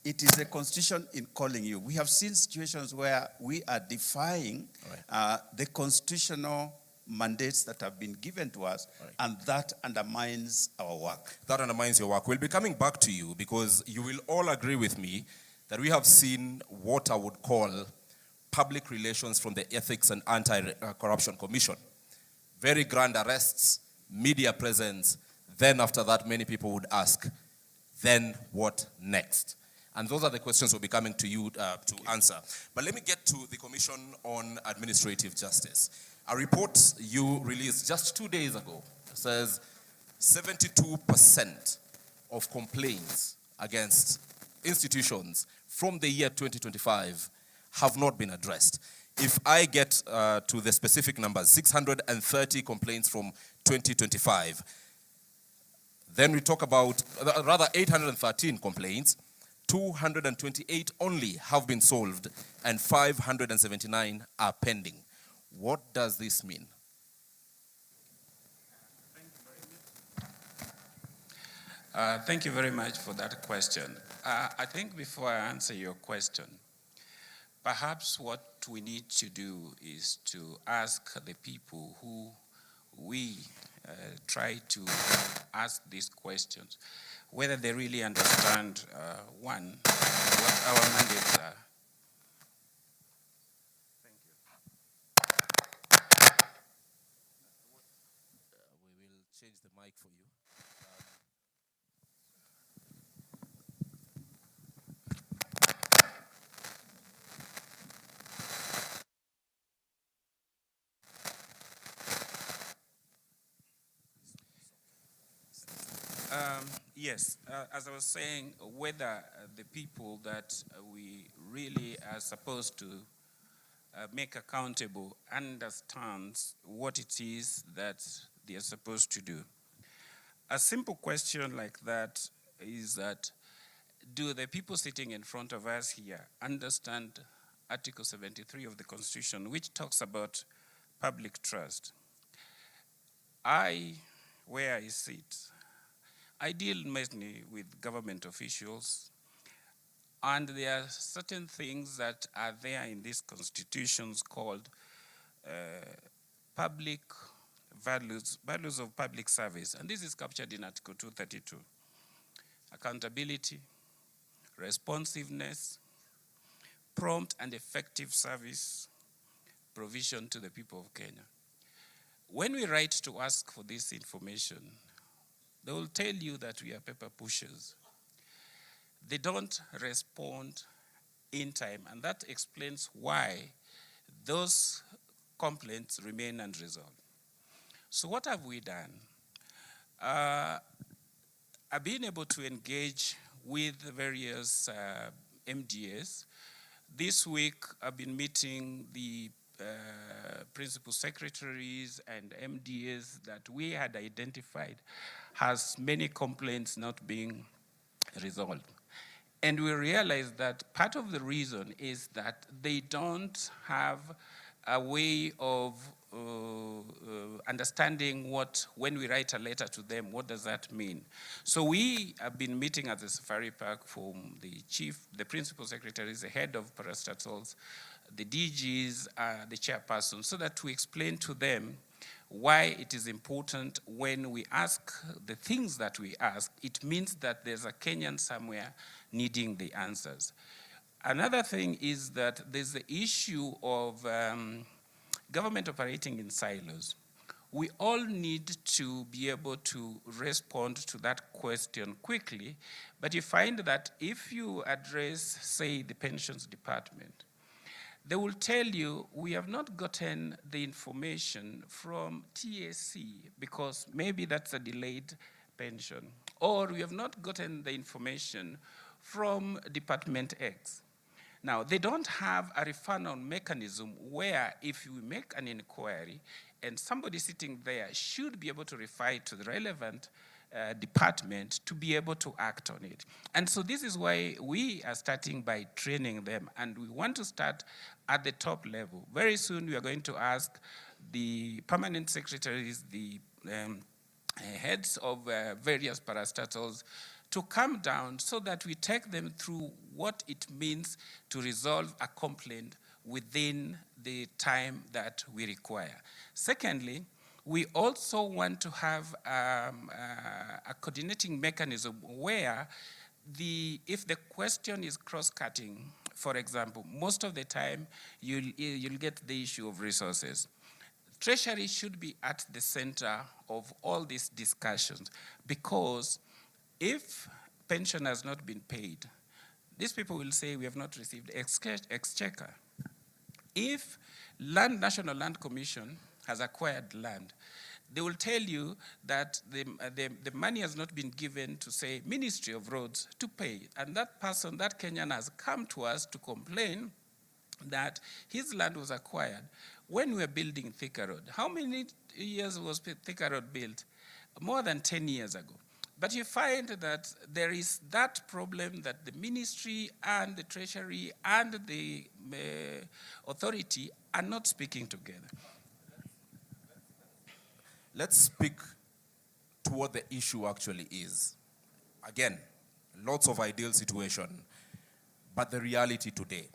it is the Constitution in calling you. We have seen situations where we are defying the constitutional mandates that have been given to us, and that undermines our work. That undermines your work. We'll be coming back to you because you will all agree with me that we have seen what I would call public relations from the Ethics and Anti-Corruption Commission. Very grand arrests, media presence. Then after that, many people would ask, then what next? And those are the questions we'll be coming to you to answer. But let me get to the Commission on Administrative Justice. A report you released just 2 days ago says 72% of complaints against institutions from the year 2025 have not been addressed. If I get to the specific numbers, 630 complaints from 2025, then we talk about, rather 813 complaints, 228 only have been solved, and 579 are pending. What does this mean? Thank you very much for that question. I think before I answer your question, perhaps what we need to do is to ask the people who we try to ask these questions, whether they really understand, one, what our mandates are. We will change the mic for you. Yes, as I was saying, whether the people that we really are supposed to make accountable understands what it is that they are supposed to do. A simple question like that is that, do the people sitting in front of us here understand Article 73 of the Constitution, which talks about public trust? Where I sit, I deal mainly with government officials, and there are certain things that are there in these constitutions called public values of public service, and this is captured in Article 232. Accountability, responsiveness, prompt and effective service provision to the people of Kenya. When we write to ask for this information, they will tell you that we are paper pushers. They don't respond in time, and that explains why those complaints remain unresolved. So what have we done? I've been able to engage with various MDAs. This week, I've been meeting the principal secretaries and MDAs that we had identified has many complaints not being resolved. And we realized that part of the reason is that they don't have a way of understanding when we write a letter to them, what does that mean? So we have been meeting at the Safari Park from the chief, the principal secretaries, the head of parastatals, the DGs, the chairperson, so that we explain to them Why it is important when we ask the things that we ask, it means that there's a Kenyan somewhere needing the answers. Another thing is that there's the issue of government operating in silos. We all need to be able to respond to that question quickly, but you find that if you address, say, the pensions department, they will tell you, we have not gotten the information from TAC because maybe that's a delayed pension, or we have not gotten the information from Department X. Now, they don't have a referral mechanism where if you make an inquiry and somebody sitting there should be able to refer to the relevant department to be able to act on it. And so this is why we are starting by training them, and we want to start at the top level. Very soon we are going to ask the permanent secretaries, the heads of various parastatals to come down so that we take them through what it means to resolve a complaint within the time that we require. Secondly, we also want to have a coordinating mechanism where if the question is cross-cutting, for example, most of the time you'll get the issue of resources. Treasury should be at the center of all these discussions, because if pension has not been paid, these people will say we have not received exchequer. If National Land Commission has acquired land, they will tell you that the money has not been given to, say, Ministry of Roads to pay. And that person, that Kenyan, has come to us to complain that his land was acquired when we were building Thika Road. How many years was Thika Road built? More than 10 years ago. But you find that there is that problem that the ministry and the treasury and the authority are not speaking together. Let's speak to what the issue actually is. Again, lots of ideal situation, but the reality today.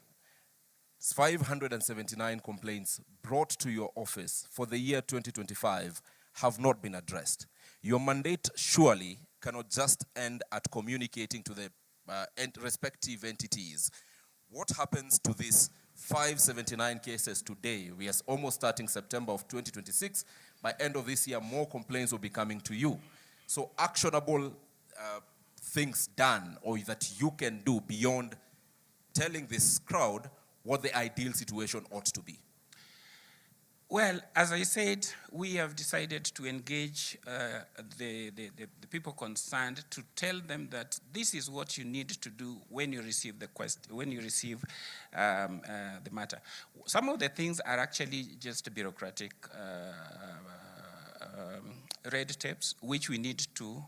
579 complaints brought to your office for the year 2025 have not been addressed. Your mandate surely cannot just end at communicating to the respective entities. What happens to these 579 cases today? We are almost starting September of 2026. By end of this year, more complaints will be coming to you. So actionable things done or that you can do beyond telling this crowd what the ideal situation ought to be. Well, as I said, we have decided to engage the people concerned to tell them that this is what you need to do when you receive the the matter. Some of the things are actually just bureaucratic red tapes, which we need to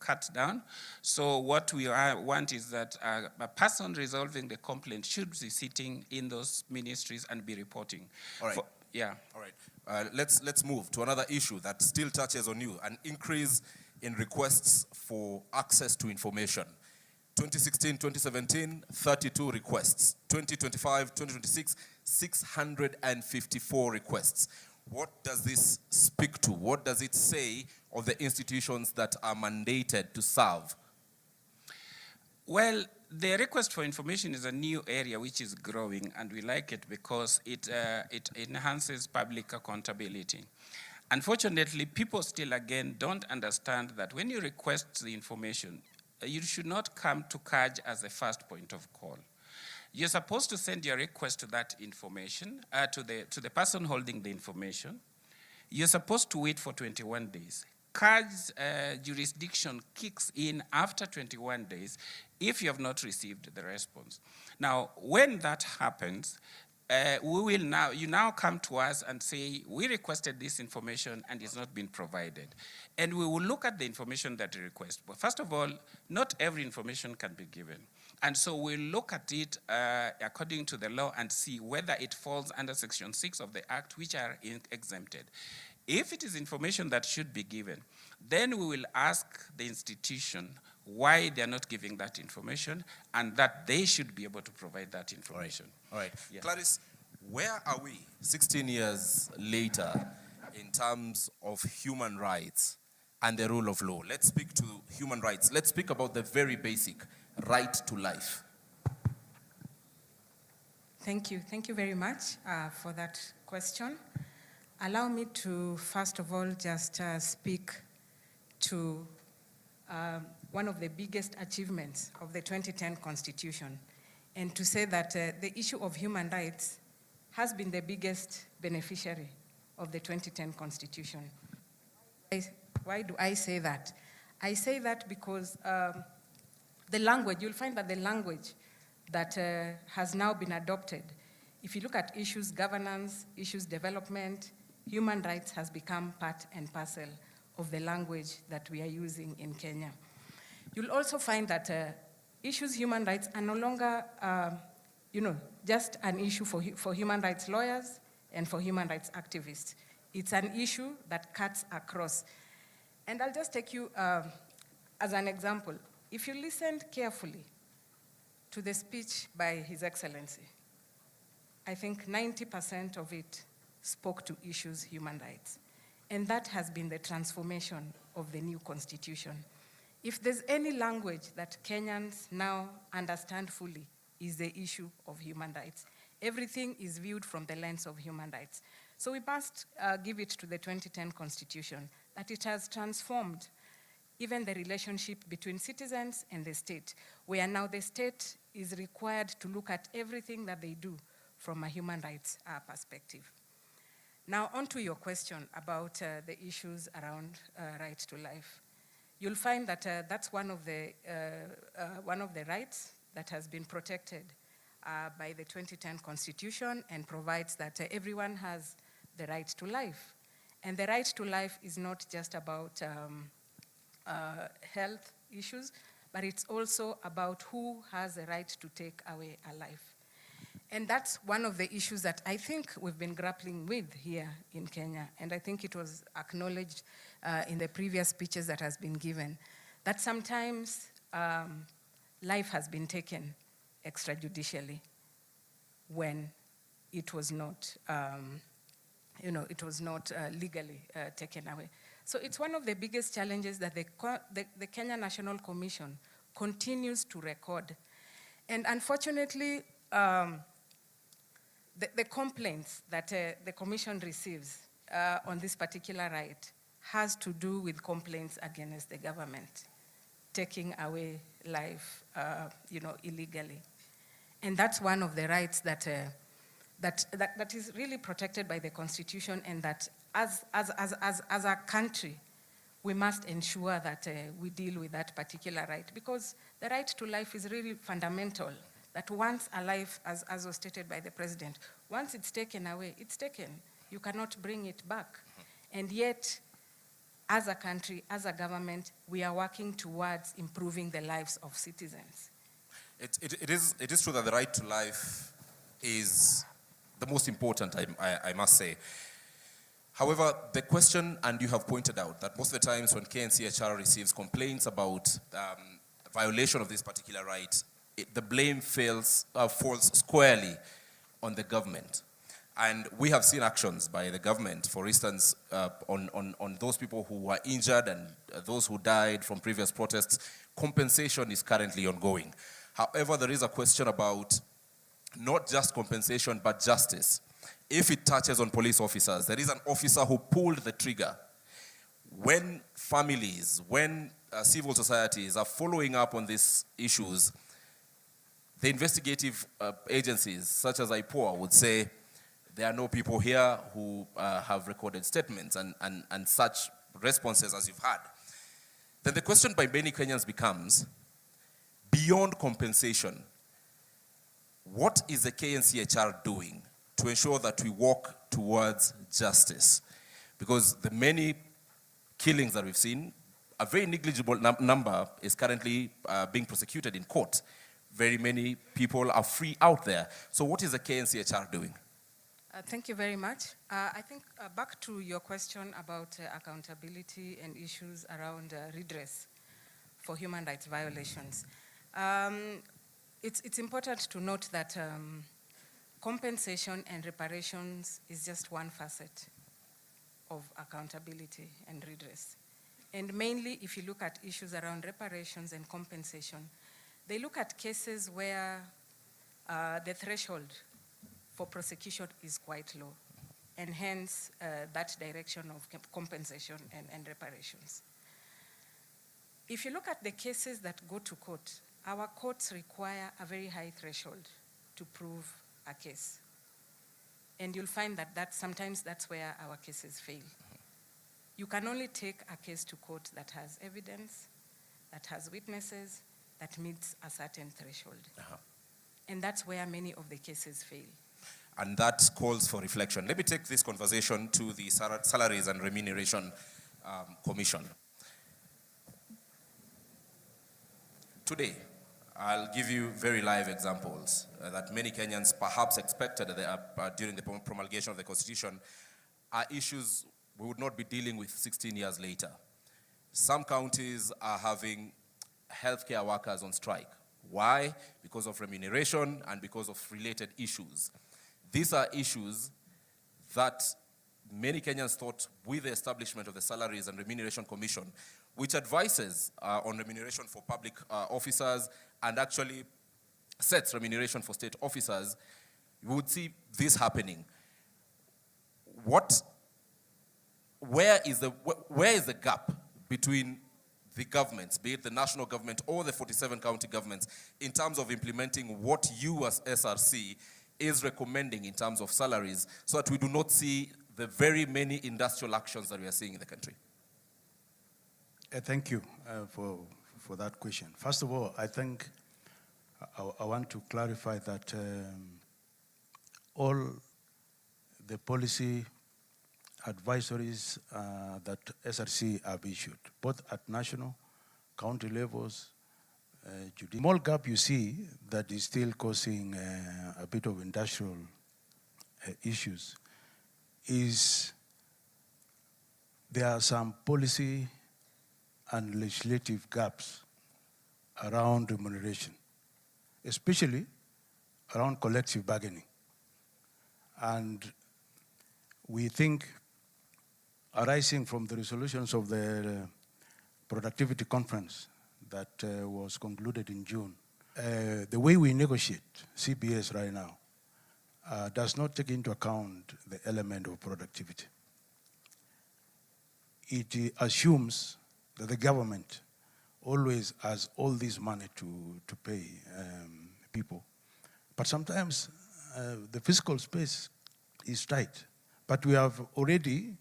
cut down. So what we want is that a person resolving the complaint should be sitting in those ministries and be reporting. All right. Yeah. All right. Let's move to another issue that still touches on you, an increase in requests for access to information. 2016, 2017, 32 requests. 2025, 2026, 654 requests. What does this speak to? What does it say of the institutions that are mandated to serve? Well, the request for information is a new area which is growing, and we like it because it enhances public accountability. Unfortunately, people still, again, don't understand that when you request the information, you should not come to CAJ as a first point of call. You're supposed to send your request to that information, to the person holding the information. You're supposed to wait for 21 days. CAJ's jurisdiction kicks in after 21 days if you have not received the response. Now, when that happens, you now come to us and say, we requested this information and it's not been provided. And we will look at the information that you request. But first of all, not every information can be given. And so we'll look at it according to the law and see whether it falls under Section 6 of the Act, which are exempted. If it is information that should be given, then we will ask the institution why they're not giving that information and that they should be able to provide that information. All right. Yeah. Clarice, where are we 16 years later in terms of human rights and the rule of law. Let's speak to human rights. Let's speak about the very basic right to life. Thank you. Thank you very much for that question. Allow me to, first of all, just speak to one of the biggest achievements of the 2010 Constitution, and to say that the issue of human rights has been the biggest beneficiary of the 2010 Constitution. Why do I say that? I say that because the language, you'll find that the language that has now been adopted, if you look at issues governance, issues development, human rights has become part and parcel of the language that we are using in Kenya. You'll also find that issues human rights are no longer just an issue for human rights lawyers and for human rights activists. It's an issue that cuts across. And I'll just take you as an example. If you listened carefully to the speech by His Excellency, I think 90% of it spoke to issues human rights. And that has been the transformation of the new constitution. If there's any language that Kenyans now understand fully, is the issue of human rights. Everything is viewed from the lens of human rights. So we must give it to the 2010 Constitution that it has transformed even the relationship between citizens and the state, where now the state is required to look at everything that they do from a human rights perspective. Now, on to your question about the issues around right to life. You'll find that that's one of the rights that has been protected by the 2010 Constitution and provides that everyone has the right to life. And the right to life is not just about health issues, but it's also about who has the right to take away a life. And that's one of the issues that I think we've been grappling with here in Kenya. And I think it was acknowledged in the previous speeches that has been given, that sometimes life has been taken extrajudicially when it was not, legally taken away. So it's one of the biggest challenges that the Kenya National Commission continues to record. And unfortunately, the complaints that the Commission receives on this particular right has to do with complaints against the government, taking away life, illegally. And that's one of the rights that is really protected by the Constitution, and that as a country, we must ensure that we deal with that particular right, because the right to life is really fundamental, that once a life, as was stated by the President, once it's taken away, it's taken. You cannot bring it back. And yet, as a country, as a government, we are working towards improving the lives of citizens. It is true that the right to life is the most important, I must say. However, the question, and you have pointed out, that most of the times when KNCHR receives complaints about violation of this particular right, the blame falls squarely on the government. And we have seen actions by the government, for instance, on those people who were injured and those who died from previous protests. Compensation is currently ongoing. However, there is a question about not just compensation, but justice. If it touches on police officers, there is an officer who pulled the trigger. When families, when civil societies are following up on these issues, the investigative agencies, such as IPOA, would say, there are no people here who have recorded statements and such responses as you've had. Then the question by many Kenyans becomes, beyond compensation, what is the KNCHR doing to ensure that we walk towards justice? Because the many killings that we've seen, a very negligible number is currently being prosecuted in court. Very many people are free out there. So what is the KNCHR doing? Thank you very much. I think back to your question about accountability and issues around redress for human rights violations. It's important to note that compensation and reparations is just one facet of accountability and redress. And mainly, if you look at issues around reparations and compensation, they look at cases where the threshold for prosecution is quite low, and hence that direction of compensation and reparations. If you look at the cases that go to court, our courts require a very high threshold to prove a case. And you'll find that sometimes that's where our cases fail. You can only take a case to court that has evidence, that has witnesses, that meets a certain threshold. And that's where many of the cases fail. And that calls for reflection. Let me take this conversation to the Salaries and Remuneration Commission. Today, I'll give you very live examples that many Kenyans perhaps expected during the promulgation of the Constitution are issues we would not be dealing with 16 years later. Some counties are having healthcare workers on strike. Why? Because of remuneration and because of related issues. These are issues that many Kenyans thought with the establishment of the Salaries and Remuneration Commission, which advises on remuneration for public officers and actually sets remuneration for state officers, you would see this happening. Where is the gap between the governments, be it the national government or the 47 county governments, in terms of implementing what you as SRC is recommending in terms of salaries, so that we do not see the very many industrial actions that we are seeing in the country? Thank you for that question. First of all, I think I want to clarify that all the policy advisories that SRC have issued, both at national, county levels, small gap you see that is still causing a bit of industrial issues is there are some policy and legislative gaps around remuneration, especially around collective bargaining. And we think, arising from the resolutions of the productivity conference that was concluded in June, the way we negotiate CBS right now does not take into account the element of productivity. It assumes that the government always has all this money to pay people. But sometimes the fiscal space is tight. But we have already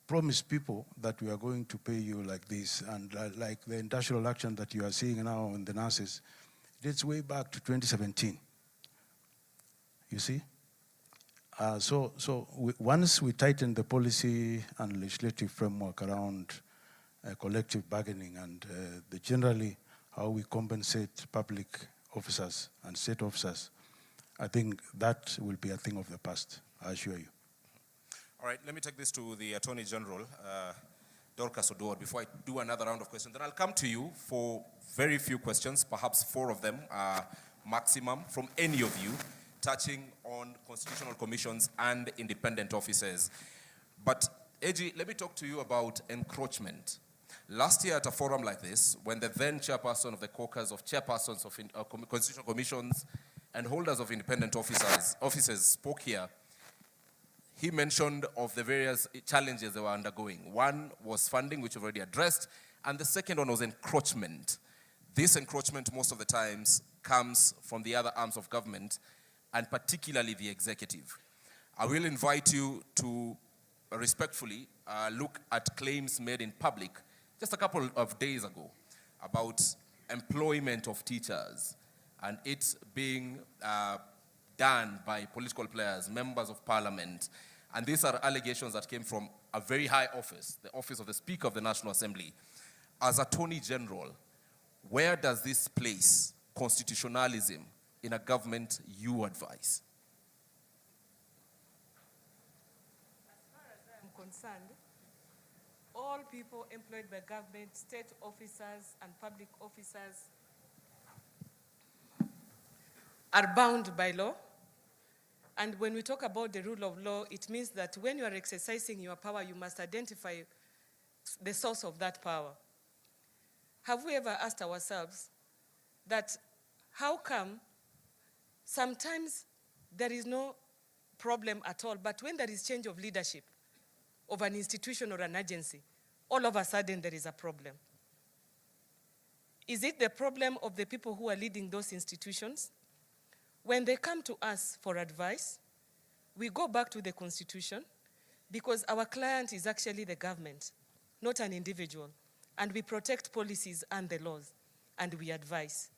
promised people that we are going to pay you like this, and like the industrial action that you are seeing now in the nurses, dates way back to 2017. You see? Once we tighten the policy and legislative framework around collective bargaining and generally how we compensate public officers and state officers, I think that will be a thing of the past, I assure you. All right, let me take this to the Attorney General, Dorcas Oduor, before I do another round of questions. Then I'll come to you for very few questions, perhaps 4 of them maximum, from any of you, touching on constitutional commissions and independent offices. But, AG, let me talk to you about encroachment. Last year at a forum like this, when the then chairperson of the caucus of chairpersons of constitutional commissions and holders of independent offices spoke here, he mentioned of the various challenges they were undergoing. One was funding, which we've already addressed, and the second one was encroachment. This encroachment, most of the times, comes from the other arms of government, and particularly the executive. I will invite you to respectfully look at claims made in public just a couple of days ago about employment of teachers and it being done by political players, members of parliament. And these are allegations that came from a very high office, the office of the Speaker of the National Assembly. As Attorney General, where does this place constitutionalism in a government you advise? As far as I am concerned, all people employed by government, state officers and public officers are bound by law And when we talk about the rule of law, it means that when you are exercising your power, you must identify the source of that power. Have we ever asked ourselves that how come sometimes there is no problem at all, but when there is change of leadership of an institution or an agency, all of a sudden there is a problem? Is it the problem of the people who are leading those institutions? When they come to us for advice, we go back to the Constitution because our client is actually the government, not an individual. And we protect policies and the laws, and we advise.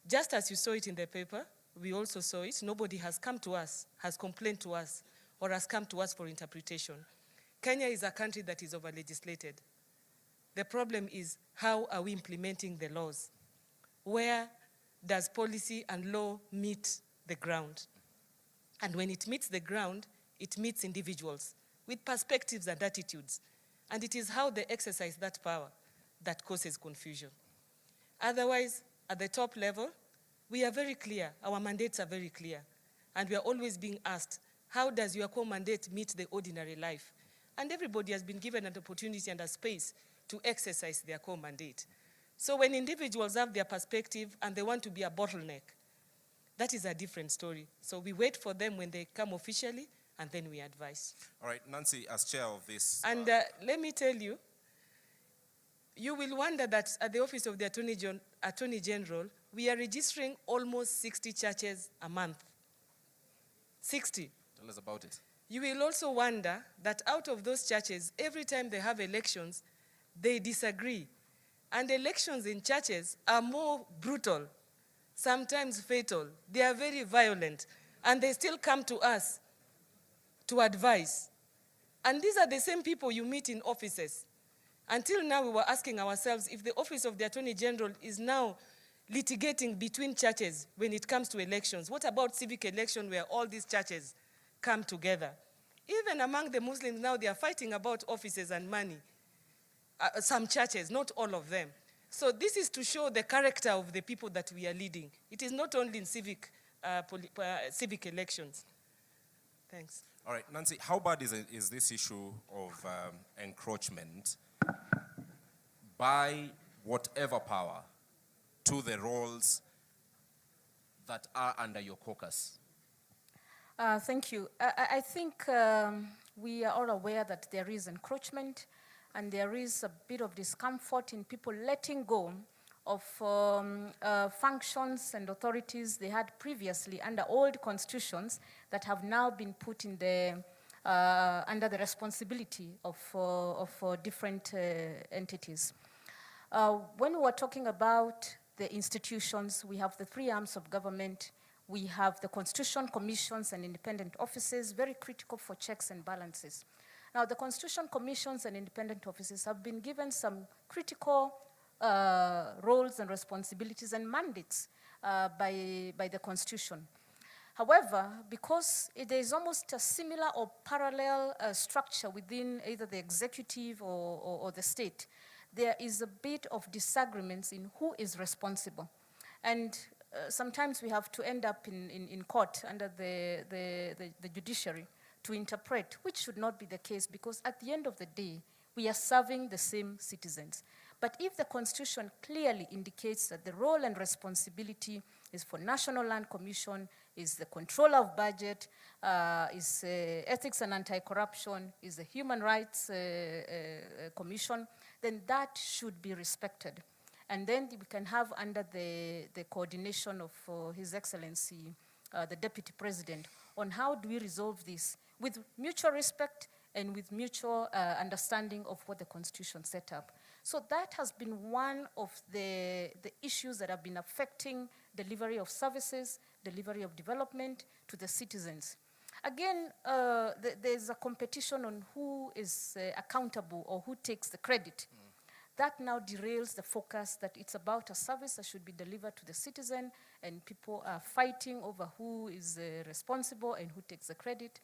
Just as you saw it in the paper, we also saw it. Nobody has come to us, has complained to us, or has come to us for interpretation. Kenya is a country that is over-legislated. The problem is, how are we implementing the laws? Where does policy and law meet the ground? And when it meets the ground, it meets individuals with perspectives and attitudes. And it is how they exercise that power that causes confusion. Otherwise, at the top level, we are very clear. Our mandates are very clear. And we are always being asked, how does your core mandate meet the ordinary life? And everybody has been given an opportunity and a space to exercise their core mandate. So when individuals have their perspective and they want to be a bottleneck, that is a different story. So we wait for them when they come officially, and then we advise. All right, Nancy, as chair of this... And let me tell you, you will wonder that at the Office of the Attorney General, we are registering almost 60 churches a month. 60. Tell us about it. You will also wonder that out of those churches, every time they have elections, they disagree. And elections in churches are more brutal, sometimes fatal. They are very violent, and they still come to us to advise. And these are the same people you meet in offices. Until now, we were asking ourselves if the Office of the Attorney General is now litigating between churches when it comes to elections. What about civic election where all these churches come together? Even among the Muslims now, they are fighting about offices and money. Some churches, not all of them. So this is to show the character of the people that we are leading. It is not only in civic elections. Thanks. All right, Nancy, how bad is this issue of encroachment by whatever power to the roles that are under your caucus? Thank you. I think we are all aware that there is encroachment and there is a bit of discomfort in people letting go of functions and authorities they had previously under old constitutions that have now been put in the, under the responsibility of different entities. When we were talking about the institutions, we have the three arms of government. We have the constitution commissions and independent offices, very critical for checks and balances. Now, the constitution commissions and independent offices have been given some critical roles and responsibilities and mandates by the Constitution. However, because there is almost a similar or parallel structure within either the executive or the state, there is a bit of disagreements in who is responsible. And sometimes we have to end up in court under the judiciary to interpret, which should not be the case, because at the end of the day, we are serving the same citizens. But if the Constitution clearly indicates that the role and responsibility is for National Land Commission, is the control of budget, is ethics and anti-corruption, is the Human Rights Commission, then that should be respected. And then we can have under the coordination of His Excellency, the Deputy President, on how do we resolve this with mutual respect and with mutual understanding of what the Constitution set up. So that has been one of the issues that have been affecting delivery of services, delivery of development to the citizens. Again, there's a competition on who is accountable or who takes the credit. That now derails the focus that it's about a service that should be delivered to the citizen, and people are fighting over who is responsible and who takes the credit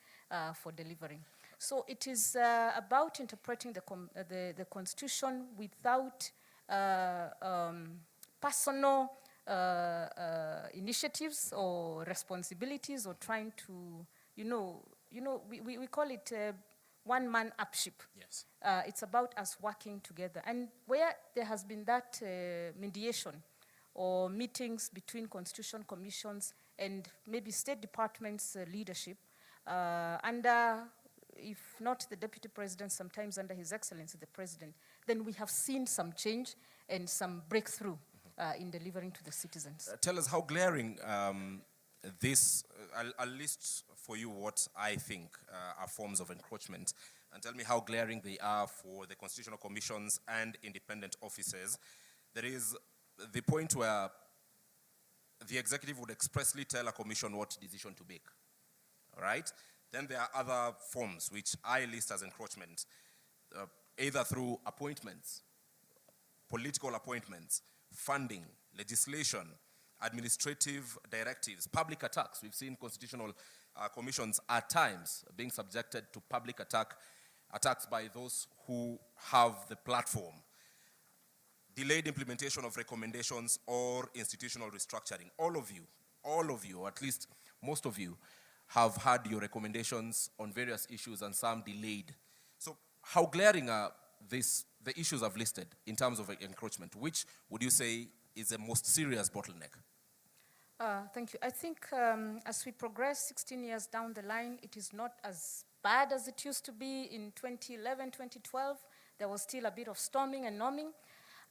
for delivering. So it is about interpreting the Constitution without personal initiatives or responsibilities or trying to, we call it one-man upship. Yes. It's about us working together. And where there has been that mediation or meetings between constitution commissions and maybe State Department's leadership, under, if not the Deputy President, sometimes under His Excellency the President, then we have seen some change and some breakthrough in delivering to the citizens. Tell us how glaring this, I'll list for you what I think are forms of encroachment, and tell me how glaring they are for the constitutional commissions and independent officers. There is the point where the executive would expressly tell a commission what decision to make, all right? Then there are other forms which I list as encroachment, either through appointments, political appointments, funding, legislation, administrative directives, public attacks. We've seen constitutional commissions at times being subjected to public attacks by those who have the platform. Delayed implementation of recommendations or institutional restructuring. All of you, or at least most of you, have had your recommendations on various issues and some delayed. So how glaring are the issues I've listed in terms of encroachment? Which would you say is the most serious bottleneck? Thank you. I think as we progress 16 years down the line, it is not as bad as it used to be in 2011, 2012. There was still a bit of storming and numbing.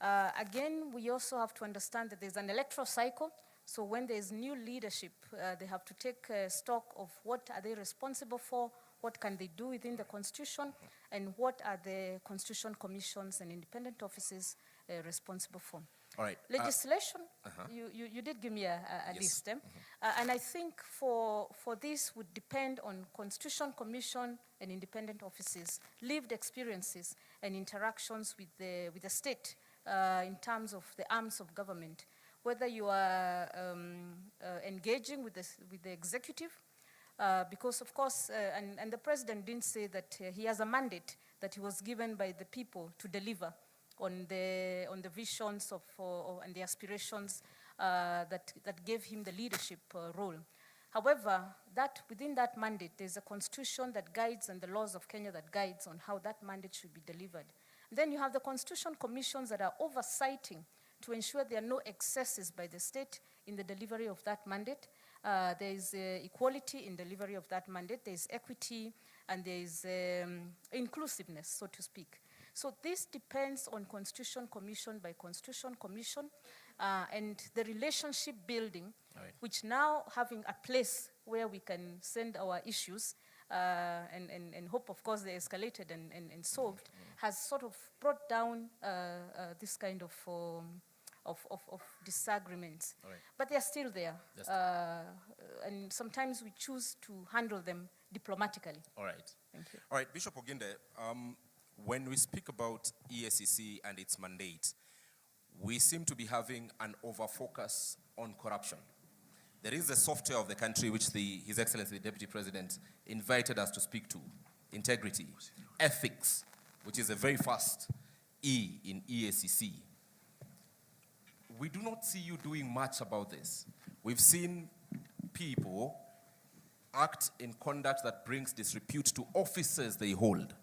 Again, we also have to understand that there's an electoral cycle. So when there's new leadership, they have to take stock of what are they responsible for, what can they do within the Constitution, and what are the Constitution commissions and independent offices responsible for. All right. Legislation, you did give me a Yes. list. And I think for this would depend on Constitution Commission and independent offices, lived experiences and interactions with the state in terms of the arms of government. Whether you are engaging with the executive, because of course, and the president didn't say that he has a mandate that he was given by the people to deliver on the visions and the aspirations that gave him the leadership role. However, within that mandate, there's a constitution that guides and the laws of Kenya that guides on how that mandate should be delivered. And then you have the constitution commissions that are oversighting to ensure there are no excesses by the state in the delivery of that mandate. There is equality in delivery of that mandate. There is equity and there is inclusiveness, so to speak. So this depends on Constitution Commission by Constitution Commission and the relationship building, right, which now having a place where we can send our issues and hope, of course, they're escalated and solved, has sort of brought down this kind of disagreements. All right. But they're still there. Yes. And sometimes we choose to handle them diplomatically. All right. Thank you. All right, Bishop Oginde, when we speak about EACC and its mandate, we seem to be having an over-focus on corruption. There is a software of the country which His Excellency, the Deputy President, invited us to speak to. Integrity, ethics, which is a very fast E in EACC. We do not see you doing much about this. We've seen people act in conduct that brings disrepute to offices they hold,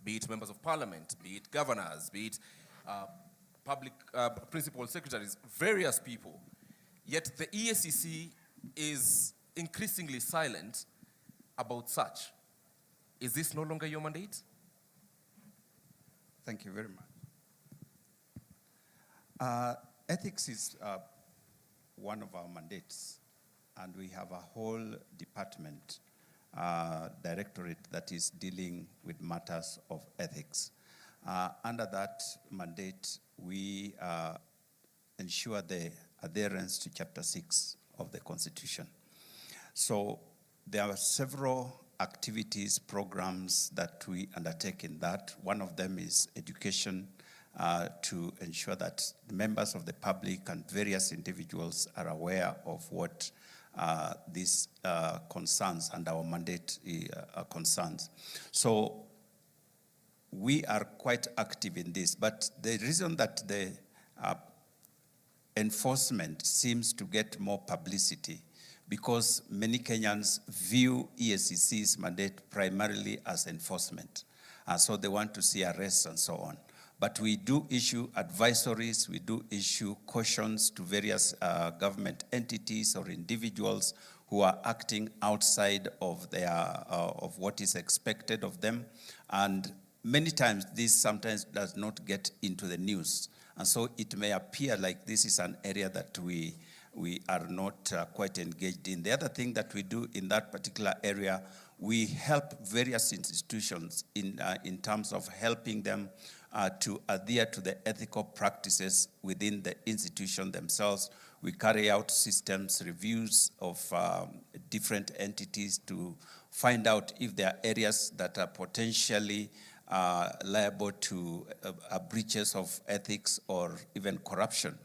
be it members of parliament, be it governors, be it public principal secretaries, various people. Yet the EACC is increasingly silent about such. Is this no longer your mandate? Thank you very much. Ethics is one of our mandates, and we have a whole department, directorate that is dealing with matters of ethics. Under that mandate, we ensure the adherence to Chapter 6 of the Constitution. So there are several activities, programs that we undertake in that. One of them is education, to ensure that members of the public and various individuals are aware of what these concerns and our mandate concerns. So we are quite active in this, but the reason that the enforcement seems to get more publicity because many Kenyans view EACC's mandate primarily as enforcement. So they want to see arrests and so on. But we do issue advisories, we do issue cautions to various government entities or individuals who are acting outside of of what is expected of them. And many times this sometimes does not get into the news. And so it may appear like this is an area that we are not quite engaged in. The other thing that we do in that particular area, we help various institutions in terms of helping them to adhere to the ethical practices within the institution themselves. We carry out systems reviews of different entities to find out if there are areas that are potentially liable to breaches of ethics or even corruption.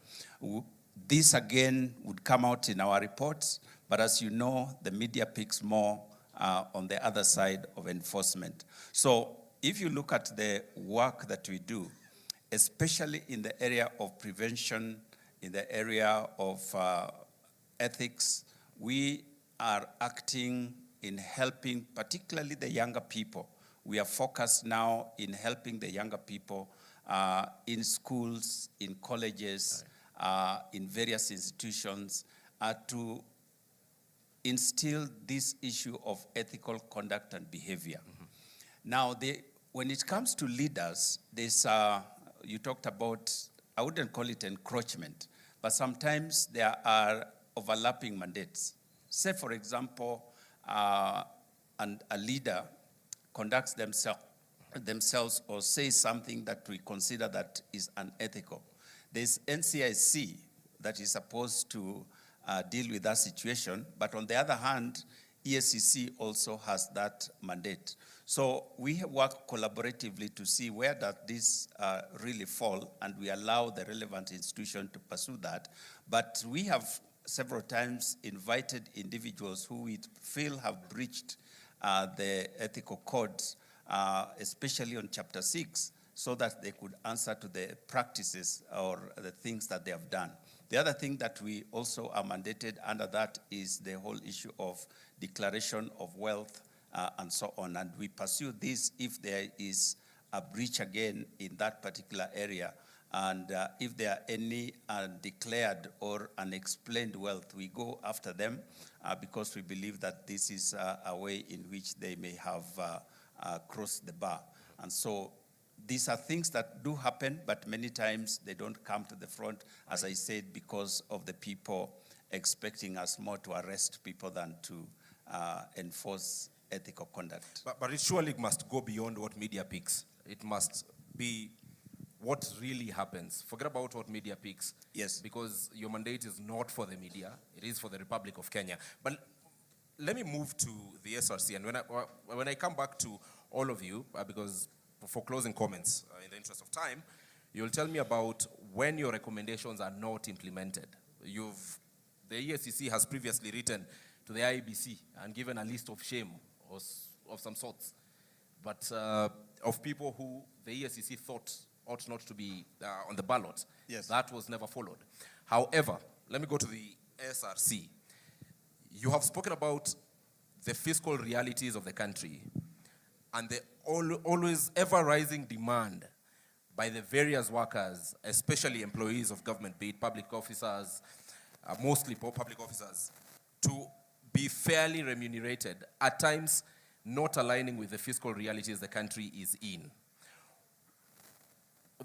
This again would come out in our reports, but as you know, the media picks more on the other side of enforcement. So if you look at the work that we do, especially in the area of prevention, in the area of ethics, we are acting in helping particularly the younger people. We are focused now in helping the younger people in schools, in colleges, in various institutions to instill this issue of ethical conduct and behavior. Now, when it comes to leaders, there's, you talked about, I wouldn't call it encroachment, but sometimes there are overlapping mandates. Say, for example, a leader conducts themselves or says something that we consider that is unethical. There's NCIC that is supposed to deal with that situation, but on the other hand, EACC also has that mandate. So we work collaboratively to see where does this really fall, and we allow the relevant institution to pursue that. But we have several times invited individuals who we feel have breached the ethical codes, especially on Chapter 6, so that they could answer to the practices or the things that they have done. The other thing that we also are mandated under that is the whole issue of declaration of wealth and so on. And we pursue this if there is a breach again in that particular area. And if there are any undeclared or unexplained wealth, we go after them because we believe that this is a way in which they may have crossed the bar. And so these are things that do happen, but many times they don't come to the front, as I said, because of the people expecting us more to arrest people than to enforce ethical conduct. But it surely must go beyond what media picks. It must be what really happens. Forget about what media picks. Yes. Because your mandate is not for the media. It is for the Republic of Kenya. But let me move to the SRC. And when I come back to all of you, because for closing comments, in the interest of time, you'll tell me about when your recommendations are not implemented. The EACC has previously written to the IEBC and given a list of shame of some sorts, but of people who the EACC thought ought not to be on the ballot. Yes. That was never followed. However, let me go to the SRC. You have spoken about the fiscal realities of the country and the always ever-rising demand by the various workers, especially employees of government, be it public officers, mostly public officers, to be fairly remunerated, at times not aligning with the fiscal realities the country is in.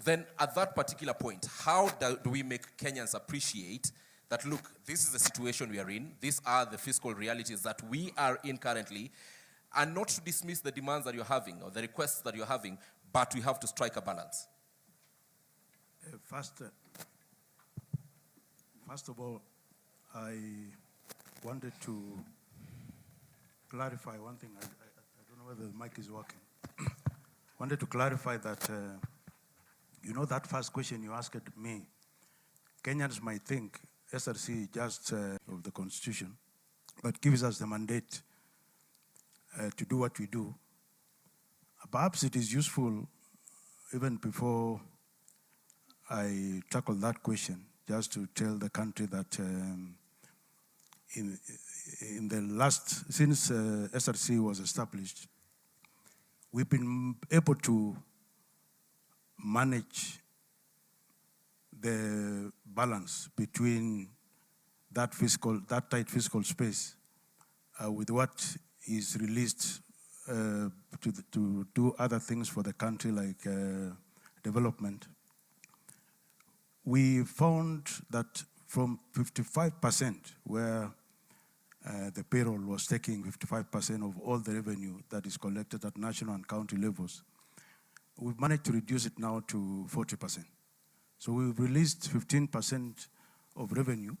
Then at that particular point, how do we make Kenyans appreciate that, look, this is the situation we are in, these are the fiscal realities that we are in currently, and not to dismiss the demands that you're having or the requests that you're having, but we have to strike a balance? First of all, I wanted to clarify one thing. I don't know whether the mic is working. Wanted to clarify that, you know, that first question you asked me, Kenyans might think SRC just of the Constitution, but gives us the mandate to do what we do. Perhaps it is useful, even before I tackle that question, just to tell the country that in the last, since SRC was established, we've been able to manage the balance between that tight fiscal space with what is released to do other things for the country like development. We found that from 55%, where the payroll was taking 55% of all the revenue that is collected at national and county levels, we've managed to reduce it now to 40%. So we've released 15% of revenue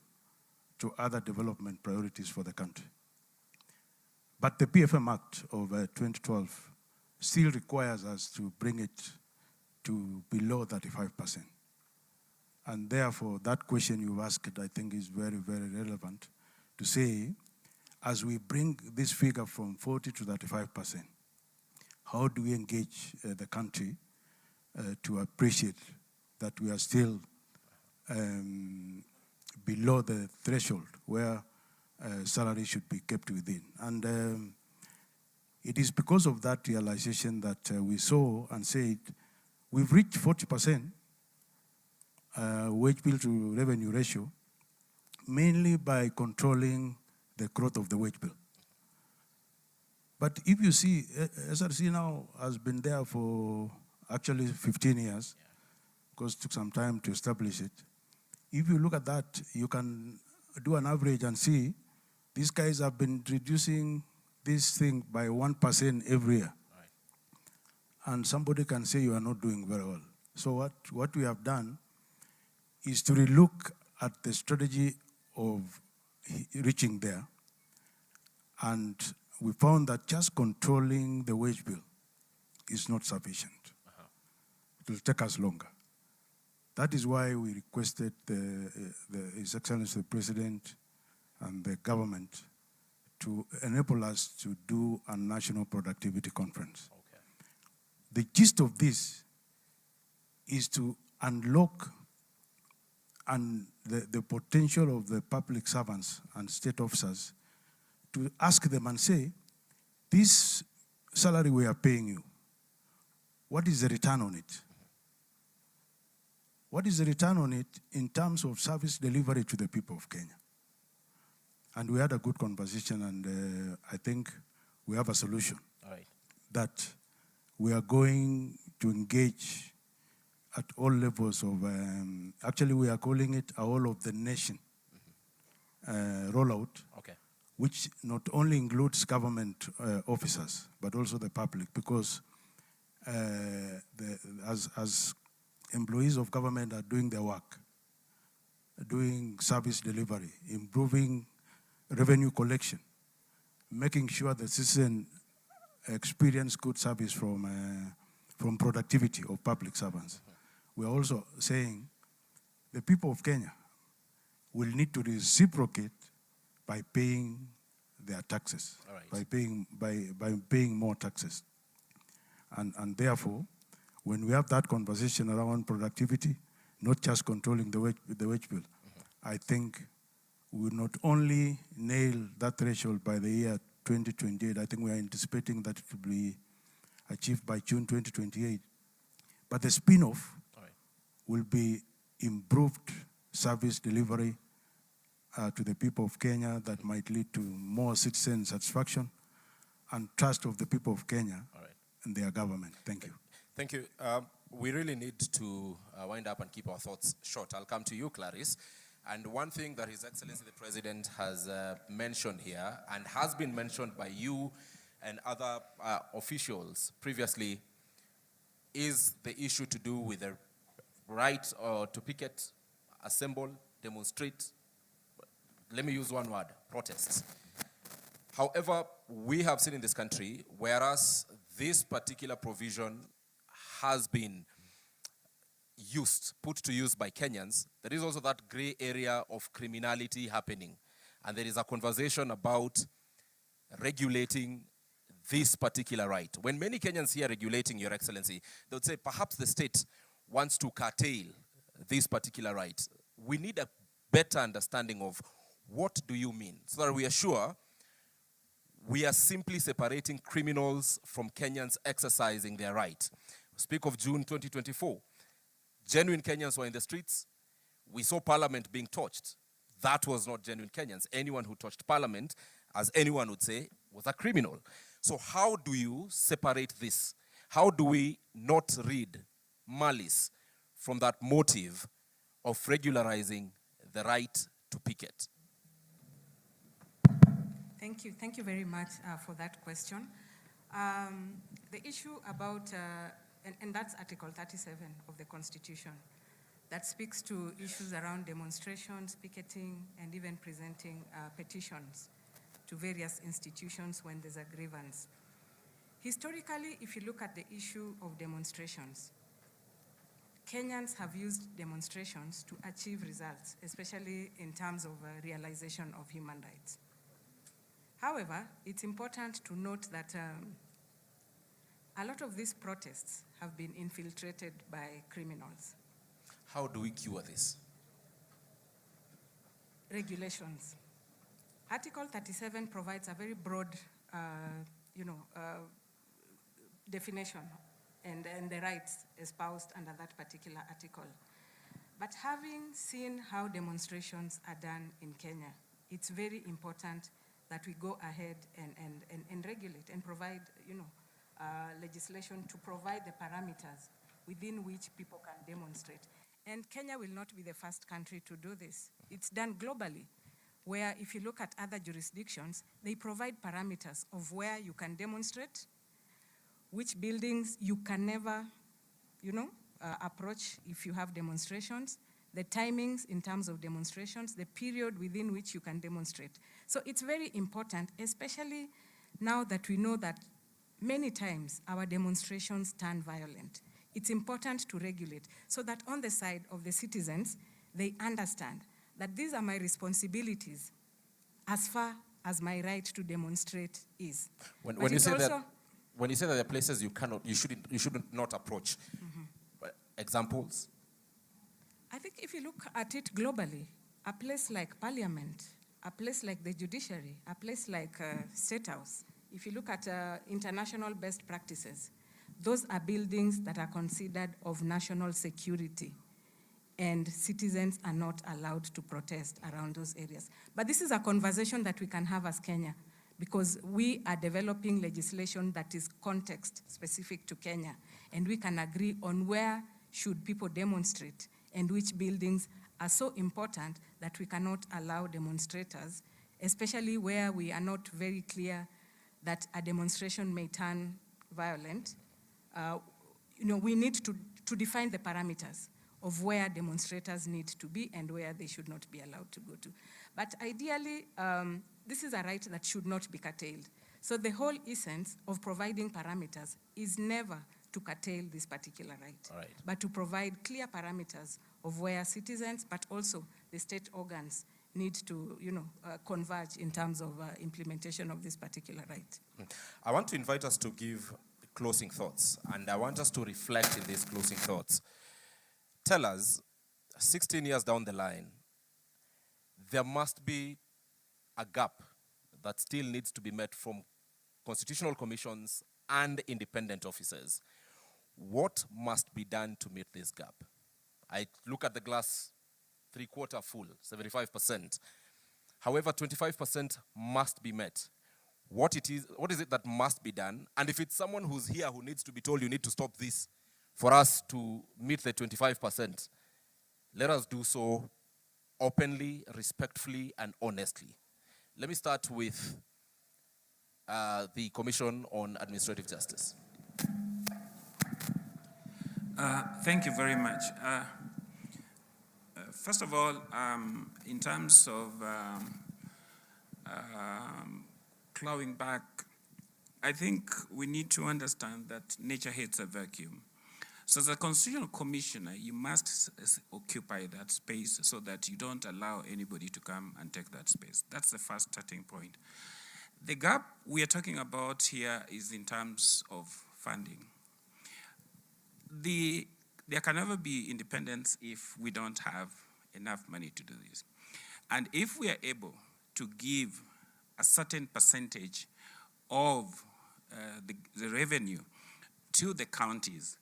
to other development priorities for the country. But the PFM Act of 2012 still requires us to bring it to below 35%. And therefore, that question you've asked, I think, is very, very relevant to say, as we bring this figure from 40 to 35%, how do we engage the country to appreciate that we are still below the threshold where salary should be kept within? And it is because of that realization that we saw and said, we've reached 40% wage bill to revenue ratio, mainly by controlling the growth of the wage bill. But if you see, SRC now has been there for actually 15 years, because it took some time to establish it. If you look at that, you can do an average and see these guys have been reducing this thing by 1% every year. Right. And somebody can say you are not doing very well. So what we have done is to relook at the strategy of reaching there. And we found that just controlling the wage bill is not sufficient. It will take us longer. That is why we requested His Excellency the President and the government to enable us to do a national productivity conference. Okay. The gist of this is to unlock the potential of the public servants and state officers, to ask them and say, this salary we are paying you, what is the return on it? What is the return on it in terms of service delivery to the people of Kenya? And we had a good conversation, and I think we have a solution. All right. That we are going to engage at all levels of, actually we are calling it a whole of the nation rollout, okay, which not only includes government officers, but also the public, because as employees of government are doing their work, doing service delivery, improving revenue collection, making sure the citizen experience good service from productivity of public servants. We are also saying the people of Kenya will need to reciprocate by paying their taxes, right, by paying more taxes. And therefore, when we have that conversation around productivity, not just controlling the wage bill, I think we will not only nail that threshold by the year 2028, I think we are anticipating that it will be achieved by June 2028, but the spin-off will be improved service delivery to the people of Kenya that might lead to more citizen satisfaction and trust of the people of Kenya and their government. Thank you. Thank you. We really need to wind up and keep our thoughts short. I'll come to you, Clarice. And one thing that His Excellency the President has mentioned here, and has been mentioned by you and other officials previously, is the issue to do with the right to picket, assemble, demonstrate. Let me use one word: protests. However, we have seen in this country, whereas this particular provision has been put to use by Kenyans, there is also that gray area of criminality happening. And there is a conversation about regulating this particular right. When many Kenyans hear regulating, Your Excellency, they would say perhaps the state wants to curtail this particular right. we need a better understanding of what do you mean, so that we are sure we are simply separating criminals from Kenyans exercising their right. Speak of June 2024. Genuine Kenyans were in the streets. We saw Parliament being torched. That was not genuine Kenyans. Anyone who touched Parliament, as anyone would say, was a criminal. So how do you separate this? How do we not read malice from that motive of regularizing the right to picket? Thank you very much for that question. The issue about, and that's Article 37 of the Constitution, that speaks to issues around demonstrations, picketing, and even presenting petitions to various institutions when there's a grievance. Historically, if you look at the issue of demonstrations, Kenyans have used demonstrations to achieve results, especially in terms of realization of human rights. However, it's important to note that a lot of these protests have been infiltrated by criminals. How do we cure this? Regulations. Article 37 provides a very broad, definition and the rights espoused under that particular article. But having seen how demonstrations are done in Kenya, it's very important that we go ahead and regulate and provide, legislation to provide the parameters within which people can demonstrate. And Kenya will not be the first country to do this. It's done globally, where if you look at other jurisdictions, they provide parameters of where you can demonstrate, which buildings you can never, approach if you have demonstrations, the timings in terms of demonstrations, the period within which you can demonstrate. So it's very important, especially now that we know that many times our demonstrations turn violent. It's important to regulate so that on the side of the citizens, they understand that these are my responsibilities as far as my right to demonstrate is. When you say that there are places you shouldn't not approach, examples? I think if you look at it globally, a place like Parliament, a place like the judiciary, a place like State House, if you look at international best practices, those are buildings that are considered of national security, and citizens are not allowed to protest around those areas. But this is a conversation that we can have as Kenya, because we are developing legislation that is context specific to Kenya, and we can agree on where should people demonstrate and which buildings are so important that we cannot allow demonstrators, especially where we are not very clear that a demonstration may turn violent. We need to define the parameters of where demonstrators need to be and where they should not be allowed to go to. But ideally, this is a right that should not be curtailed. So the whole essence of providing parameters is never to curtail this particular right, but to provide clear parameters of where citizens, but also the state organs need to, converge in terms of implementation of this particular right. I want to invite us to give closing thoughts, and I want us to reflect in these closing thoughts. Tell us, 16 years down the line, there must be a gap that still needs to be met from constitutional commissions and independent officers. What must be done to meet this gap? I look at the glass 3/4 full, 75%. However, 25% must be met. What is it that must be done? And if it's someone who's here who needs to be told you need to stop this for us to meet the 25%, let us do so openly, respectfully, and honestly. Let me start with the Commission on Administrative Justice. Thank you very much. First of all, in terms of clawing back, I think we need to understand that nature hates a vacuum. So as a constitutional commissioner, you must occupy that space so that you don't allow anybody to come and take that space. That's the first starting point. The gap we are talking about here is in terms of funding. There can never be independence if we don't have enough money to do this. And if we are able to give a certain percentage of the revenue to the counties,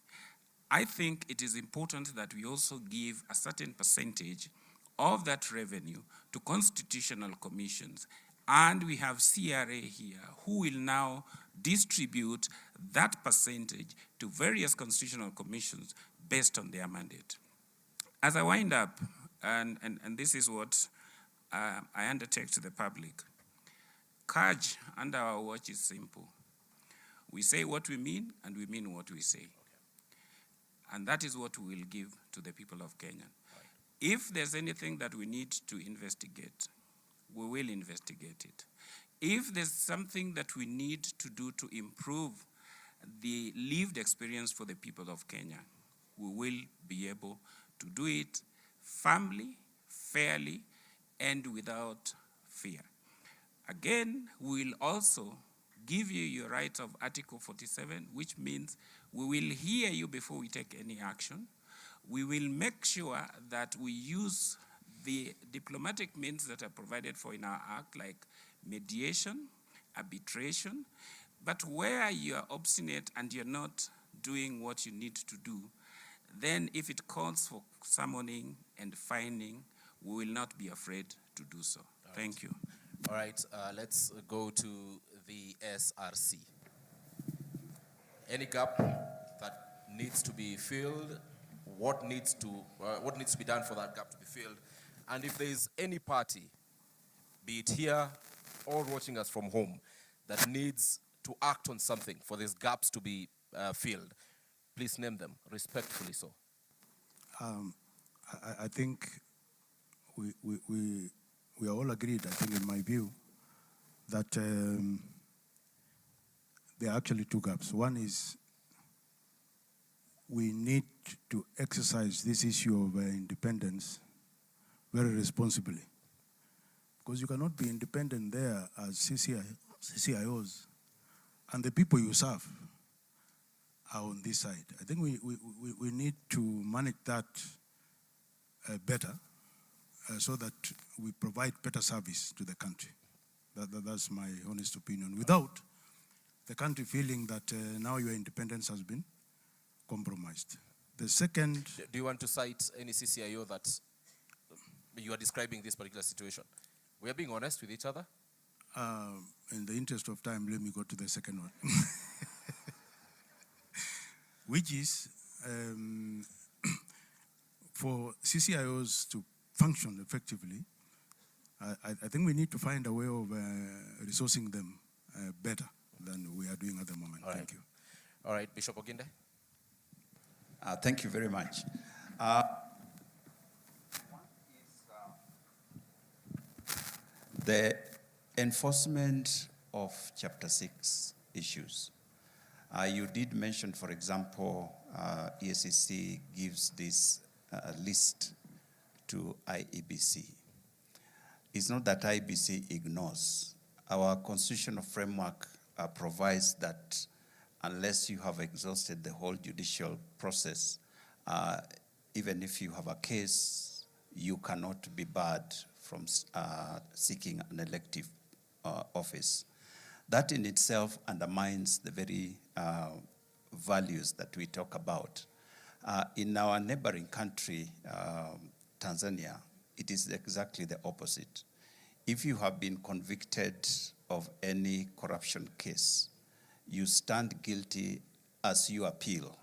I think it is important that we also give a certain percentage of that revenue to constitutional commissions. And we have CRA here who will now distribute that percentage to various constitutional commissions based on their mandate. As I wind up, and this is what I undertake to the public, CAJ under our watch is simple. We say what we mean, and we mean what we say. And that is what we will give to the people of Kenya. If there's anything that we need to investigate, we will investigate it. If there's something that we need to do to improve the lived experience for the people of Kenya, we will be able to do it firmly, fairly, and without fear. Again, we will also give you your right of Article 47, which means we will hear you before we take any action. We will make sure that we use the diplomatic means that are provided for in our act, like mediation, arbitration. But where you are obstinate and you're not doing what you need to do, then if it calls for summoning and fining, we will not be afraid to do so. Thank you. All right, let's go to the SRC. Any gap that needs to be filled, what needs to be done for that gap to be filled, and if there is any party, be it here or watching us from home, that needs to act on something for these gaps to be filled, please name them, respectfully so. I think we are all agreed, I think in my view, that there are actually two gaps. One is we need to exercise this issue of independence very responsibly. Because you cannot be independent there as CCIOs and the people you serve are on this side. I think we need to manage that better so that we provide better service to the country. That's my honest opinion. Without the country feeling that now your independence has been compromised. The second... Do you want to cite any CCIO that you are describing this particular situation? We are being honest with each other. In the interest of time, let me go to the second one. Which is for CCIOs to function effectively, I think we need to find a way of resourcing them better than we are doing at the moment. All right. Thank you. All right, Bishop Oginde. Thank you very much. The enforcement of Chapter 6 issues. You did mention, for example, EACC gives this list to IEBC. It's not that IEBC ignores. Our constitutional framework provides that unless you have exhausted the whole judicial process, even if you have a case, you cannot be barred from seeking an elective office. That in itself undermines the very values that we talk about. In our neighboring country, Tanzania, it is exactly the opposite. If you have been convicted of any corruption case, you stand guilty as you appeal.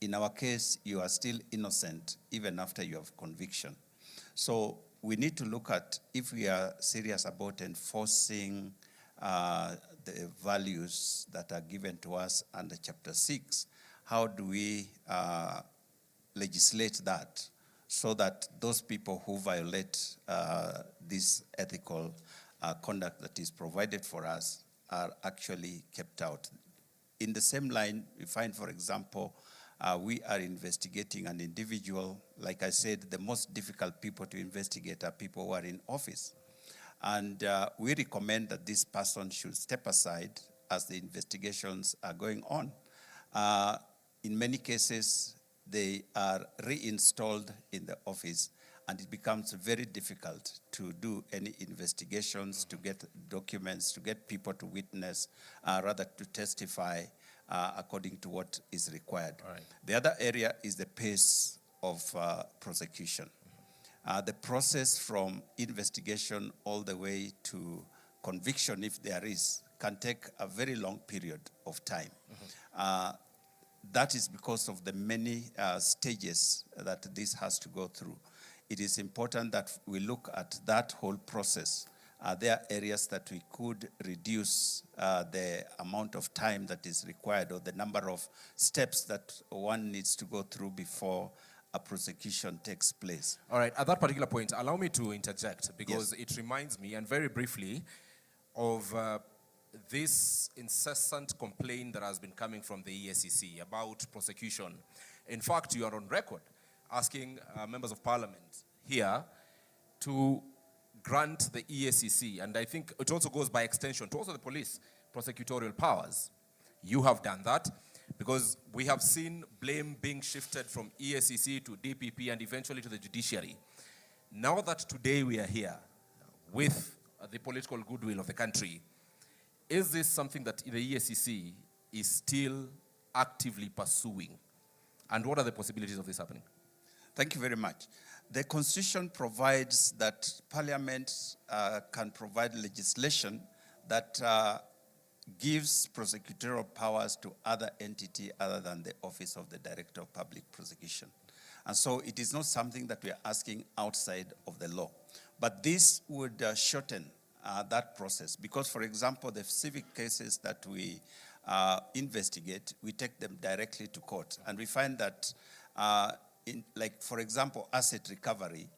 In our case, you are still innocent even after you have conviction. So we need to look at, if we are serious about enforcing the values that are given to us under Chapter 6, how do we legislate that so that those people who violate this ethical conduct that is provided for us are actually kept out? In the same line, we find, for example, we are investigating an individual. Like I said, the most difficult people to investigate are people who are in office. And we recommend that this person should step aside as the investigations are going on. In many cases, they are reinstalled in the office and it becomes very difficult to do any investigations, to get documents, to get people to witness, rather to testify according to what is required. The other area is the pace of prosecution. The process from investigation all the way to conviction, if there is, can take a very long period of time. That is because of the many stages that this has to go through. It is important that we look at that whole process. Are there areas that we could reduce the amount of time that is required, or the number of steps that one needs to go through before a prosecution takes place? All right, at that particular point, allow me to interject, because it reminds me, and very briefly, of this incessant complaint that has been coming from the EACC about prosecution. In fact, you are on record asking members of parliament here to grant the EACC, and I think it also goes by extension to also the police, prosecutorial powers. You have done that, because we have seen blame being shifted from EACC to DPP and eventually to the judiciary. Now that today we are here with the political goodwill of the country, is this something that the EACC is still actively pursuing? And what are the possibilities of this happening? Thank you very much. The Constitution provides that Parliament can provide legislation that gives prosecutorial powers to other entity other than the Office of the Director of Public Prosecution. And so it is not something that we are asking outside of the law. But this would shorten that process, because, for example, the civic cases that we investigate, we take them directly to court. And we find that, like, for example, asset recovery,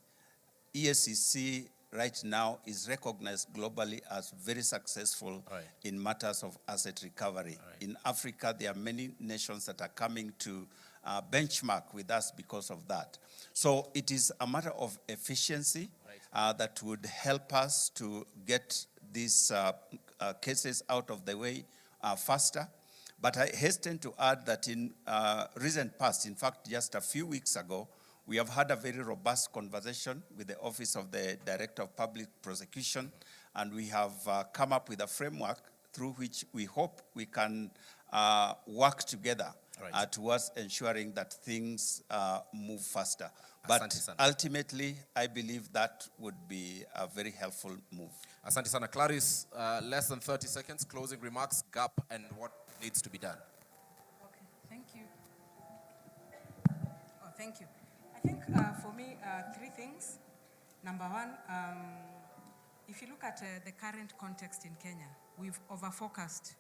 EACC right now is recognized globally as very successful in matters of asset recovery. In Africa, there are many nations that are coming to benchmark with us because of that. So it is a matter of efficiency that would help us to get these cases out of the way faster. But I hasten to add that in recent past, in fact, just a few weeks ago, we have had a very robust conversation with the Office of the Director of Public Prosecution, and we have come up with a framework through which we hope we can work together towards ensuring that things move faster. But ultimately, I believe that would be a very helpful move. Asante sana. Clarice, less than 30 seconds, closing remarks, gap, and what needs to be done. Okay, thank you. Oh, thank you. I think for me, three things. Number one, if you look at the current context in Kenya, we've over-focused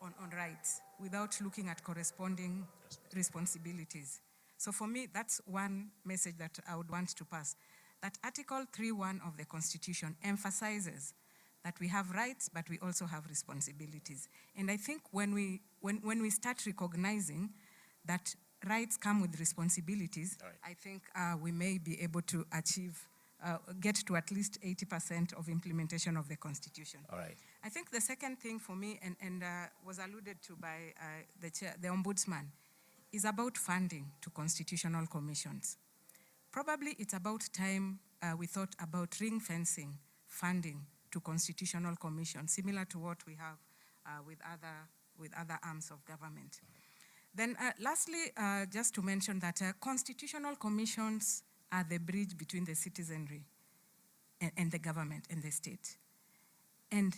on rights without looking at corresponding responsibilities. So for me, that's one message that I would want to pass. That Article 3.1 of the Constitution emphasizes that we have rights, but we also have responsibilities. And I think when we start recognizing that rights come with responsibilities, I think we may be able to achieve, get to at least 80% of implementation of the Constitution. All right. I think the second thing for me, and was alluded to by the Ombudsman, is about funding to constitutional commissions. Probably it's about time we thought about ring fencing funding to constitutional commissions, similar to what we have with other arms of government. Then lastly, just to mention that constitutional commissions are the bridge between the citizenry and the government and the state. And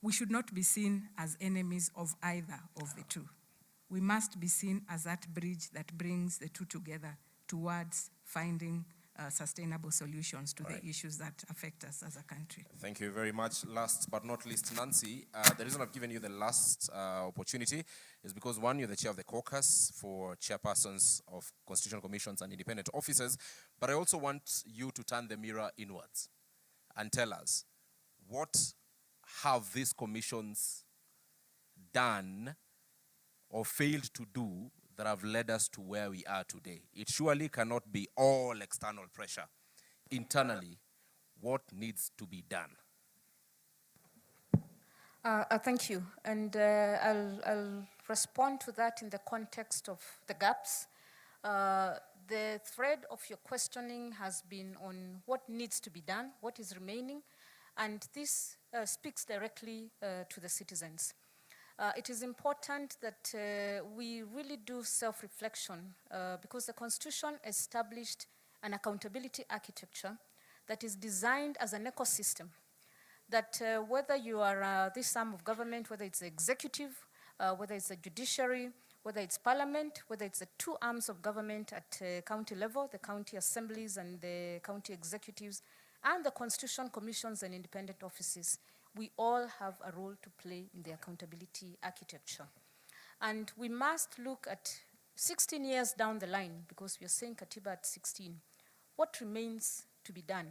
we should not be seen as enemies of either of the two. We must be seen as that bridge that brings the two together towards finding sustainable solutions to the issues that affect us as a country. Thank you very much. Last but not least, Nancy, the reason I've given you the last opportunity is because, one, you're the chair of the caucus for chairpersons of constitutional commissions and independent officers, but I also want you to turn the mirror inwards and tell us, what have these commissions done or failed to do that have led us to where we are today? It surely cannot be all external pressure. Internally, what needs to be done? Thank you. And I'll respond to that in the context of the gaps. the thread of your questioning has been on what needs to be done, what is remaining, and this speaks directly to the citizens. It is important that we really do self-reflection because the Constitution established an accountability architecture that is designed as an ecosystem, that whether you are this arm of government, whether it's the executive, whether it's the judiciary, whether it's parliament, whether it's the two arms of government at county level, the county assemblies and the county executives, and the constitution commissions and independent offices, we all have a role to play in the accountability architecture. And we must look at 16 years down the line, because we are saying Katiba at 16, what remains to be done?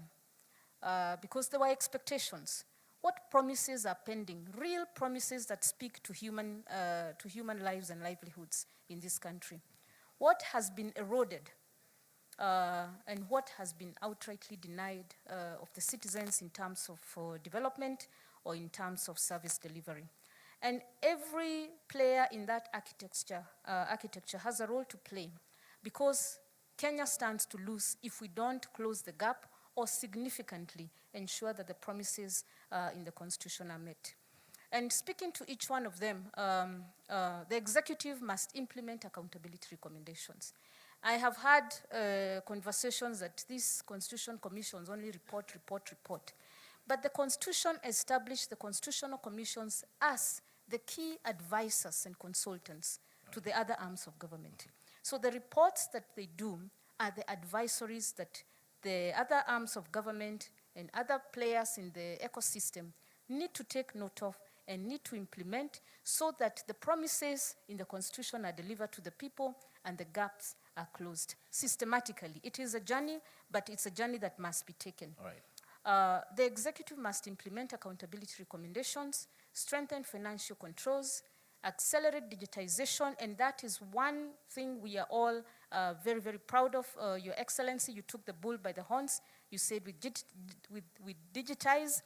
Because there were expectations. What promises are pending? Real promises that speak to human lives and livelihoods in this country. What has been eroded and what has been outrightly denied of the citizens in terms of development or in terms of service delivery. And every player in that architecture has a role to play, because Kenya stands to lose if we don't close the gap or significantly ensure that the promises in the Constitution are met. And speaking to each one of them, the executive must implement accountability recommendations. I have had conversations that these constitution commissions only report. But the Constitution established the constitutional commissions as the key advisors and consultants to the other arms of government. So the reports that they do are the advisories that the other arms of government and other players in the ecosystem need to take note of and need to implement, so that the promises in the Constitution are delivered to the people and the gaps are closed systematically. It is a journey, but it's a journey that must be taken. All right. The executive must implement accountability recommendations, strengthen financial controls, accelerate digitization, and that is one thing we are all very, very proud of. Your Excellency, you took the bull by the horns. You said we digitize.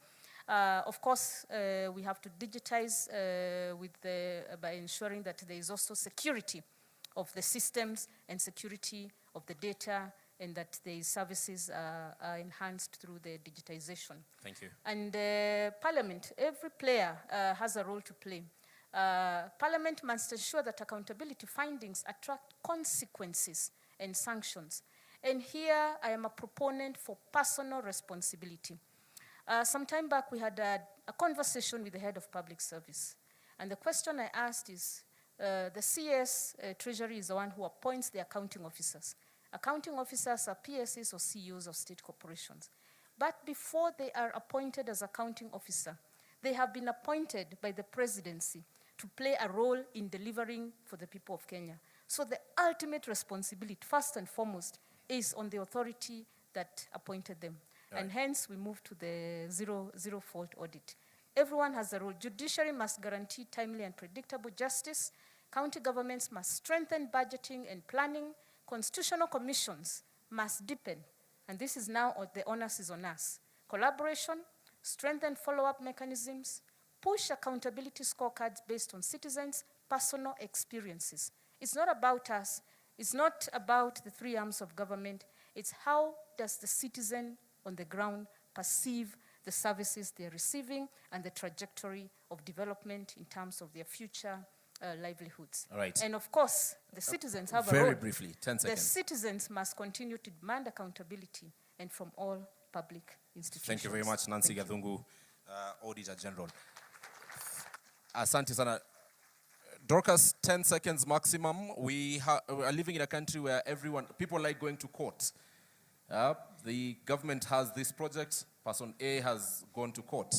Of course, we have to digitize by ensuring that there is also security of the systems and security of the data, and that the services are enhanced through the digitization. Thank you. And Parliament, every player has a role to play. Parliament must ensure that accountability findings attract consequences and sanctions. And here I am a proponent for personal responsibility. Some time back we had a conversation with the head of public service. And the question I asked is, the CS Treasury is the one who appoints the accounting officers. Accounting officers are PSs or CEOs of state corporations. But before they are appointed as accounting officer, they have been appointed by the presidency to play a role in delivering for the people of Kenya. So the ultimate responsibility, first and foremost, is on the authority that appointed them. Right. And hence we move to the zero fault audit. Everyone has a role. Judiciary must guarantee timely and predictable justice. County governments must strengthen budgeting and planning. Constitutional commissions must deepen. And this is now, the onus is on us. Collaboration, strengthen follow-up mechanisms, push accountability scorecards based on citizens' personal experiences. It's not about us. It's not about the three arms of government. It's how does the citizen on the ground perceive the services they're receiving and the trajectory of development in terms of their future livelihoods. All right. And of course, the citizens have a very role. briefly, 10 seconds. The citizens must continue to demand accountability, and from all public institutions. Thank you very much, Nancy Thank you. Gathungu, Auditor General. Asante sana. Dorcas, 10 seconds maximum. We are living in a country where people like going to court. The government has this project. Person A has gone to court.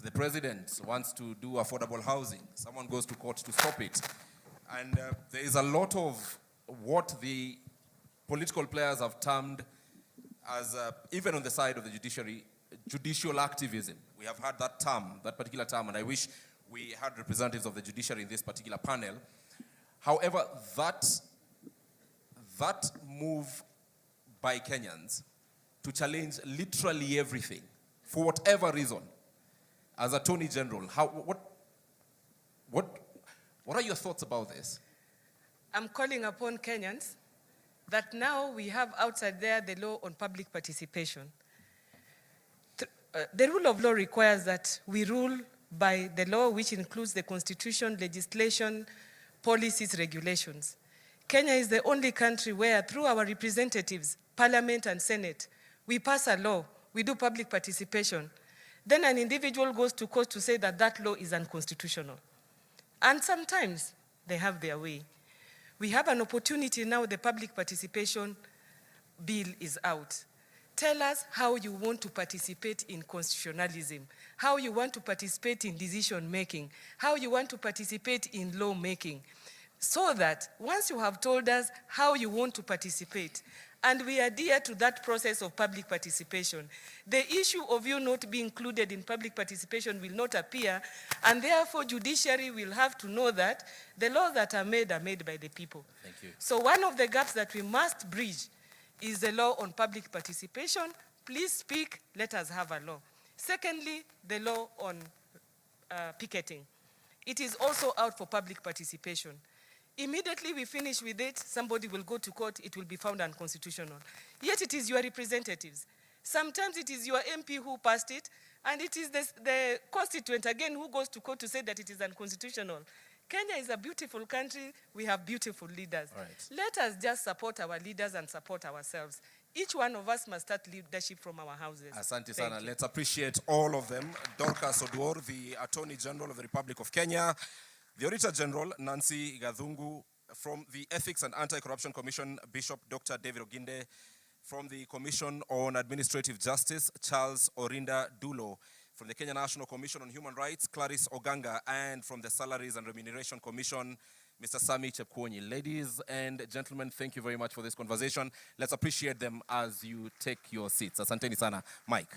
The president wants to do affordable housing. Someone goes to court to stop it. And there is a lot of what the political players have termed as, even on the side of the judiciary, judicial activism. We have had that term, that particular term, and I wish we had representatives of the judiciary in this particular panel. However, that move by Kenyans to challenge literally everything, for whatever reason, as Attorney General, what are your thoughts about this? I'm calling upon Kenyans that now we have outside there the law on public participation. The rule of law requires that we rule by the law, which includes the constitution, legislation, policies, regulations. Kenya is the only country where, through our representatives, parliament and senate, we pass a law, we do public participation. Then an individual goes to court to say that that law is unconstitutional. And sometimes they have their way. We have an opportunity now, the public participation bill is out. Tell us how you want to participate in constitutionalism, how you want to participate in decision making, how you want to participate in law making, so that once you have told us how you want to participate, and we adhere to that process of public participation, the issue of you not being included in public participation will not appear, and therefore judiciary will have to know that the laws that are made by the people. Thank you. So one of the gaps that we must bridge is the law on public participation. Please speak, let us have a law. Secondly, the law on picketing. It is also out for public participation. Immediately we finish with it, somebody will go to court, it will be found unconstitutional. Yet it is your representatives. Sometimes it is your MP who passed it, and it is the constituent again who goes to court to say that it is unconstitutional. Kenya is a beautiful country, we have beautiful leaders. All right. Let us just support our leaders and support ourselves. Each one of us must start leadership from our houses. Asante Thank sana. you. Let's appreciate all of them. Dorcas Oduor, the Attorney General of the Republic of Kenya, the Auditor General, Nancy Gadhungu, from the Ethics and Anti-Corruption Commission, Bishop Dr. David Oginde, from the Commission on Administrative Justice, Charles Orinda Dulo, from the Kenya National Commission on Human Rights, Clarice Oganga, and from the Salaries and Remuneration Commission, Mr. Sami Chepkwonyi. Ladies and gentlemen, thank you very much for this conversation. Let's appreciate them as you take your seats. Asanteni sana. Mike.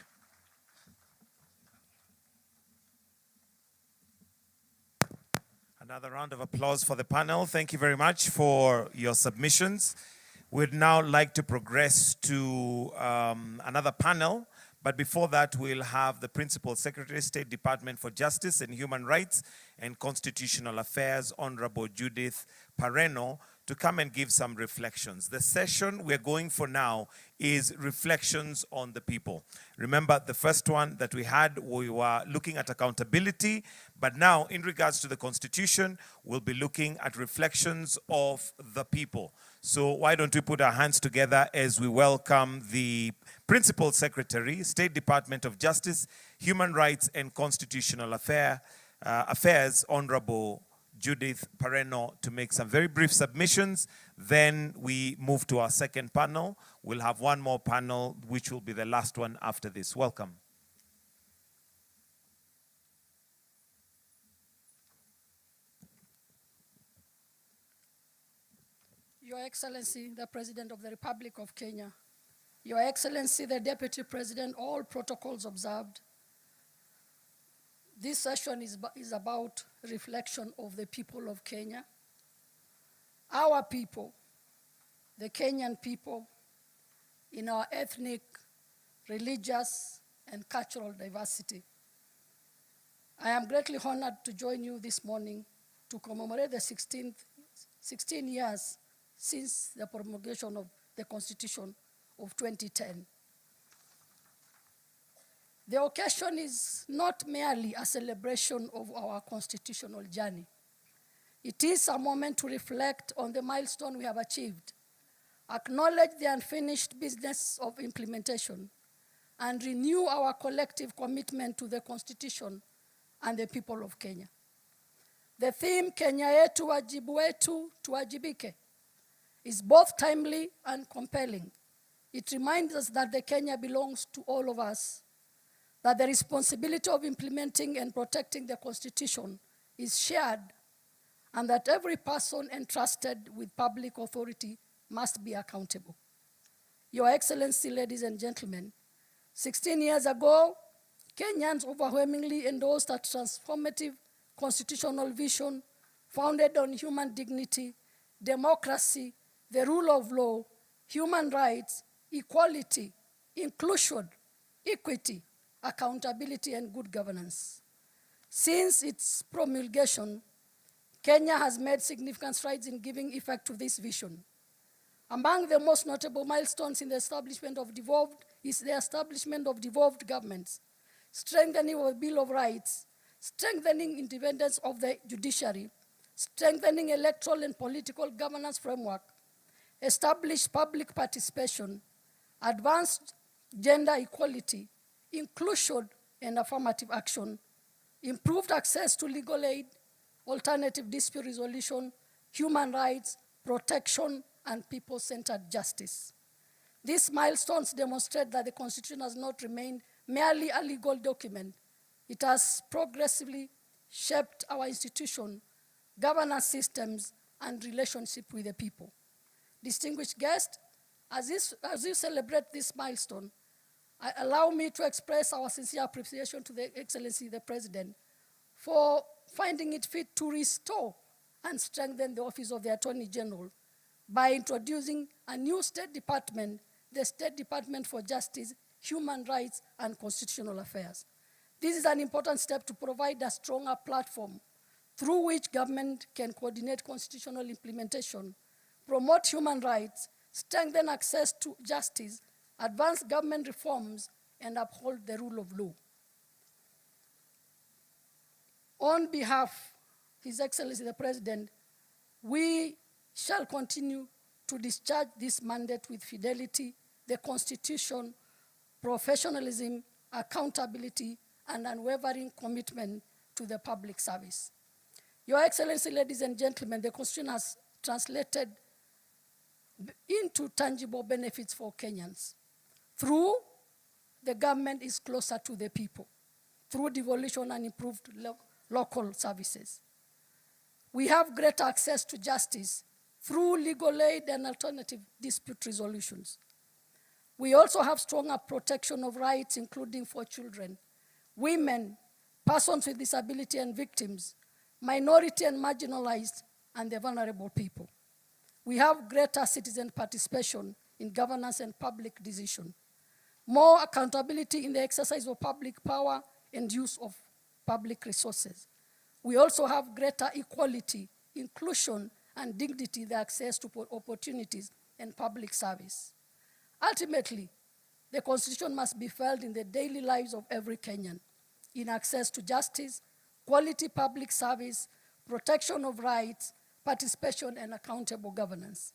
Another round of applause for the panel. Thank you very much for your submissions. We'd now like to progress to another panel, but before that, we'll have the Principal Secretary, State Department for Justice and Human Rights and Constitutional Affairs, Honorable Judith Pareno, to come and give some reflections. The session we're going for now is reflections on the people. Remember, the first one that we had, we were looking at accountability, but now in regards to the Constitution, we'll be looking at reflections of the people. So why don't we put our hands together as we welcome the Principal Secretary, State Department of Justice, Human Rights and Constitutional Affairs, Honorable Judith Pareno, to make some very brief submissions. Then we move to our second panel. We'll have one more panel, which will be the last one after this. Welcome. Your Excellency, the President of the Republic of Kenya, Your Excellency, the Deputy President, all protocols observed. This session is about reflection of the people of Kenya. Our people, the Kenyan people, in our ethnic, religious, and cultural diversity. I am greatly honored to join you this morning to commemorate the 16 years since the promulgation of the Constitution of 2010. The occasion is not merely a celebration of our constitutional journey. It is a moment to reflect on the milestone we have achieved, acknowledge the unfinished business of implementation, and renew our collective commitment to the Constitution and the people of Kenya. The theme, Kenya yetu wajibu wetu tuwajibike, is both timely and compelling. It reminds us that the Kenya belongs to all of us, that the responsibility of implementing and protecting the Constitution is shared, and that every person entrusted with public authority must be accountable. Your Excellency, ladies and gentlemen, 16 years ago, Kenyans overwhelmingly endorsed a transformative constitutional vision founded on human dignity, democracy, the rule of law, human rights, equality, inclusion, equity, accountability, and good governance. Since its promulgation, Kenya has made significant strides in giving effect to this vision. Among the most notable milestones in the establishment of devolved is the establishment of devolved governments, strengthening of the Bill of Rights, strengthening independence of the judiciary, strengthening electoral and political governance framework, establish public participation, advanced gender equality, inclusion and affirmative action, improved access to legal aid, alternative dispute resolution, human rights, protection, and people-centered justice. These milestones demonstrate that the Constitution has not remained merely a legal document. It has progressively shaped our institution, governance systems, and relationship with the people. Distinguished guests, as you celebrate this milestone, allow me to express our sincere appreciation to the Excellency the President for finding it fit to restore and strengthen the office of the Attorney General by introducing a new State Department, the State Department for Justice, Human Rights, and Constitutional Affairs. This is an important step to provide a stronger platform through which government can coordinate constitutional implementation, promote human rights, strengthen access to justice, advance government reforms, and uphold the rule of law. On behalf of His Excellency the President, we shall continue to discharge this mandate with fidelity, the Constitution, professionalism, accountability, and unwavering commitment to the public service. Your Excellency, ladies and gentlemen, the Constitution has translated into tangible benefits for Kenyans. Through the government is closer to the people, through devolution and improved local services. We have greater access to justice through legal aid and alternative dispute resolutions. We also have stronger protection of rights, including for children, women, persons with disability and victims, minority and marginalized, and the vulnerable people. We have greater citizen participation in governance and public decision, more accountability in the exercise of public power and use of public resources. We also have greater equality, inclusion, and dignity, the access to opportunities and public service. Ultimately, the Constitution must be felt in the daily lives of every Kenyan, in access to justice, quality public service, protection of rights, participation, and accountable governance.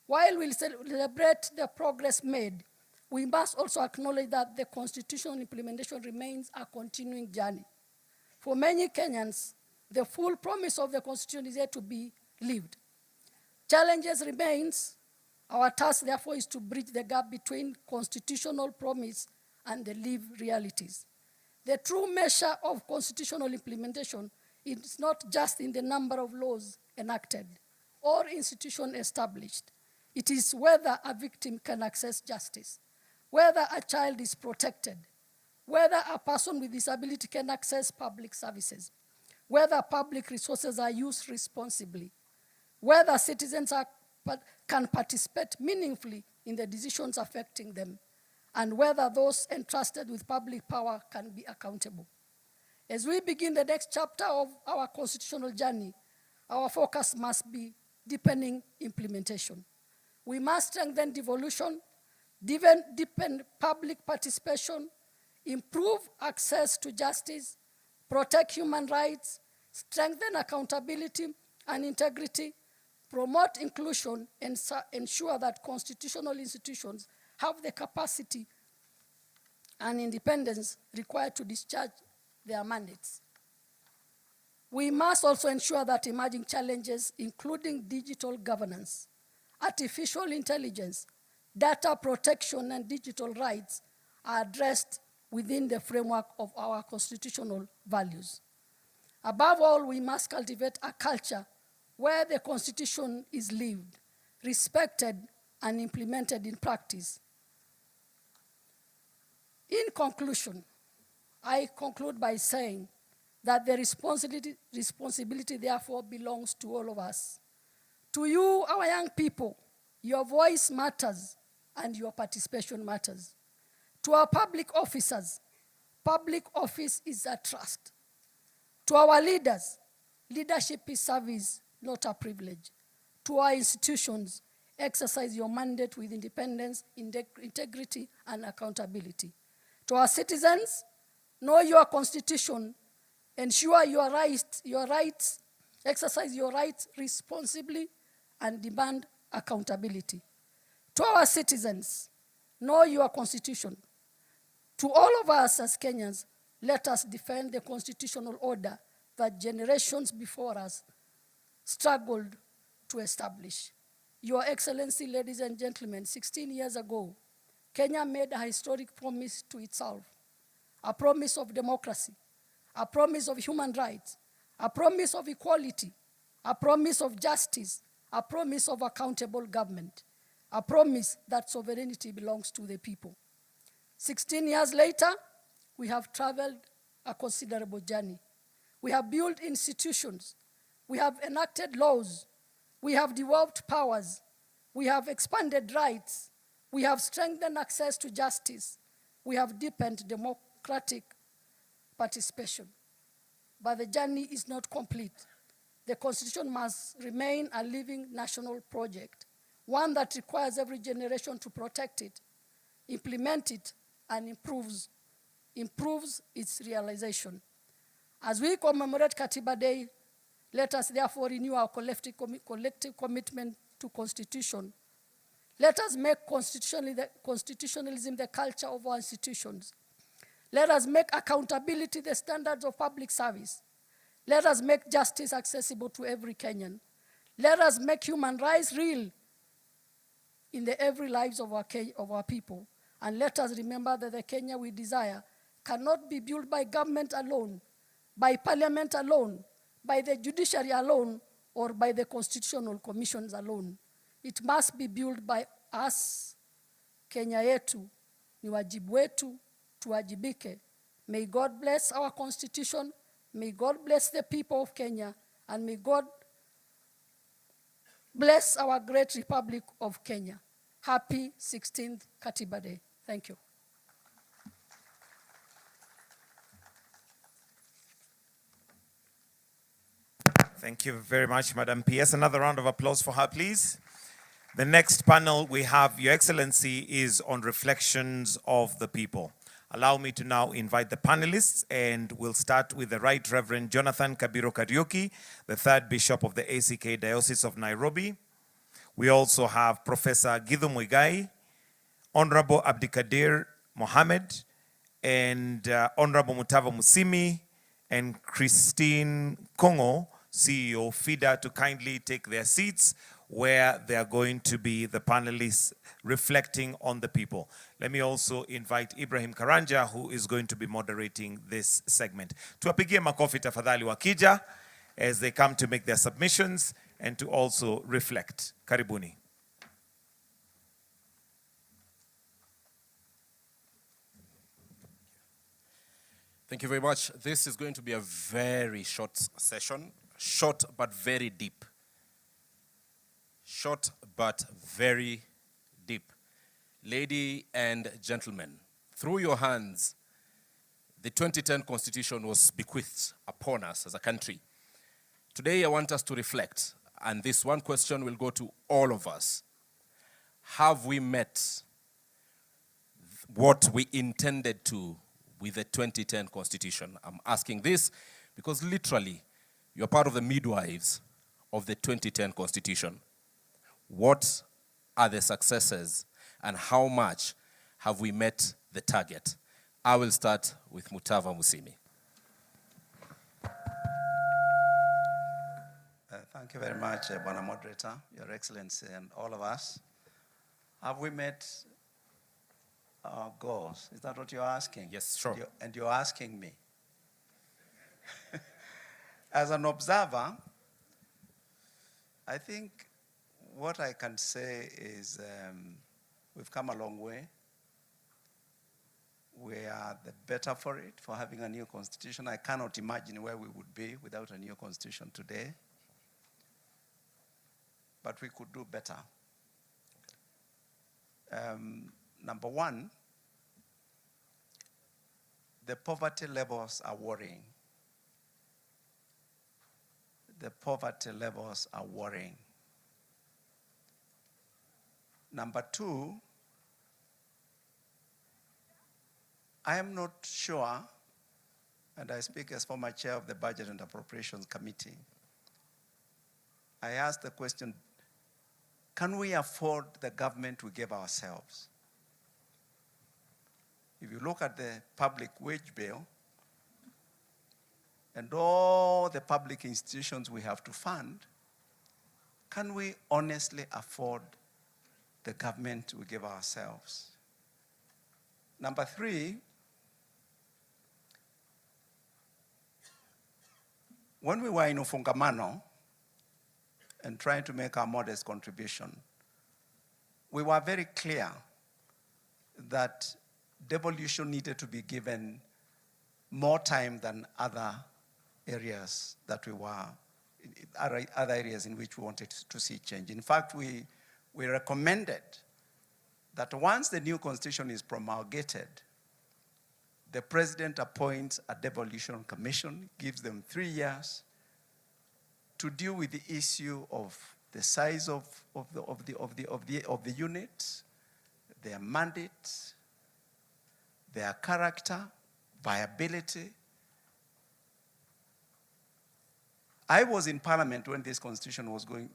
While we celebrate the progress made, we must also acknowledge that the constitutional implementation remains a continuing journey. For many Kenyans, the full promise of the Constitution is yet to be lived. Challenges remains. Our task, therefore, is to bridge the gap between constitutional promise and the lived realities. The true measure of constitutional implementation is not just in the number of laws enacted or institutions established. It is whether a victim can access justice, whether a child is protected, whether a person with disability can access public services, whether public resources are used responsibly, whether citizens can participate meaningfully in the decisions affecting them, and whether those entrusted with public power can be accountable. As we begin the next chapter of our constitutional journey, our focus must be deepening implementation. We must strengthen devolution, deepen public participation, improve access to justice, protect human rights, strengthen accountability and integrity, promote inclusion, and ensure that constitutional institutions have the capacity and independence required to discharge their mandates. We must also ensure that emerging challenges, including digital governance, artificial intelligence, data protection, and digital rights, are addressed within the framework of our constitutional values. Above all, we must cultivate a culture where the Constitution is lived, respected, and implemented in practice. In conclusion, I conclude by saying that the responsibility therefore belongs to all of us. To you, our young people, your voice matters and your participation matters. To our public officers, public office is a trust. To our leaders, leadership is service, not a privilege. To our institutions, exercise your mandate with independence, integrity, and accountability. To our citizens, know your constitution, ensure your rights, exercise your rights responsibly, and demand accountability. To our citizens, know your constitution. To all of us as Kenyans, let us defend the constitutional order that generations before us struggled to establish. Your Excellency, ladies and gentlemen, 16 years ago, Kenya made a historic promise to itself, a promise of democracy, a promise of human rights, a promise of equality, a promise of justice, a promise of accountable government, a promise that sovereignty belongs to the people. 16 years later, we have traveled a considerable journey. We have built institutions. We have enacted laws. We have devolved powers. We have expanded rights. We have strengthened access to justice. We have deepened democratic participation. But the journey is not complete. The Constitution must remain a living national project, one that requires every generation to protect it, implement it, and improves its realization. As we commemorate Katiba Day, let us therefore renew our collective commitment to Constitution. Let us make constitutionalism the culture of our institutions. Let us make accountability the standards of public service. Let us make justice accessible to every Kenyan. Let us make human rights real in the every lives of our people. And let us remember that the Kenya we desire cannot be built by government alone, by parliament alone, by the judiciary alone, or by the constitutional commissions alone. It must be built by us. Kenya yetu ni wajibu wetu, tuwajibike. May God bless our constitution, may God bless the people of Kenya, and may God bless our great Republic of Kenya. Happy 16th Katiba Day. Thank you. Thank you very much, Madam PS. Another round of applause for her, please. The next panel we have, Your Excellency, is on reflections of the people. Allow me to now invite the panelists, and we'll start with the Right Reverend Jonathan Kabiro Kariuki, the third Bishop of the ACK Diocese of Nairobi. We also have Professor Githu Muigai, Honorable Abdikadir Mohammed, and Honorable Mutava Musimi, and Christine Kongo, CEO FIDA, to kindly take their seats where they are going to be the panelists reflecting on the people. Let me also invite Ibrahim Karanja, who is going to be moderating this segment. Tuwapigie makofi tafadhali wakija as they come to make their submissions and to also reflect. Karibuni. Thank you very much. This is going to be a very short session. Short but very deep. Short but very deep. Ladies and gentlemen, through your hands, the 2010 Constitution was bequeathed upon us as a country. Today I want us to reflect, and this one question will go to all of us. Have we met what we intended to with the 2010 Constitution? I'm asking this because literally you're part of the midwives of the 2010 Constitution. What are the successes and how much have we met the target? I will start with Mutava Musimi. Thank you very much, Bwana Moderator, Your Excellency, and all of us. Have we met our goals? Is that what you're asking? Yes, sure. And you're asking me. As an observer, I think what I can say is we've come a long way. We are the better for it, for having a new constitution. I cannot imagine where we would be without a new constitution today. But we could do better. Number one, the poverty levels are worrying. The poverty levels are worrying. Number two, I am not sure, and I speak as former chair of the Budget and Appropriations Committee, I asked the question, can we afford the government we give ourselves? If you look at the public wage bill and all the public institutions we have to fund, can we honestly afford the government we give ourselves? Number three, when we were in Ufungamano and trying to make our modest contribution, we were very clear that devolution needed to be given more time than other areas that we were, other areas in which we wanted to see change. In fact, we recommended that once the new constitution is promulgated, the president appoints a devolution commission, gives them 3 years to deal with the issue of the size of the units, their mandate, their character, viability. I was in Parliament when this constitution was when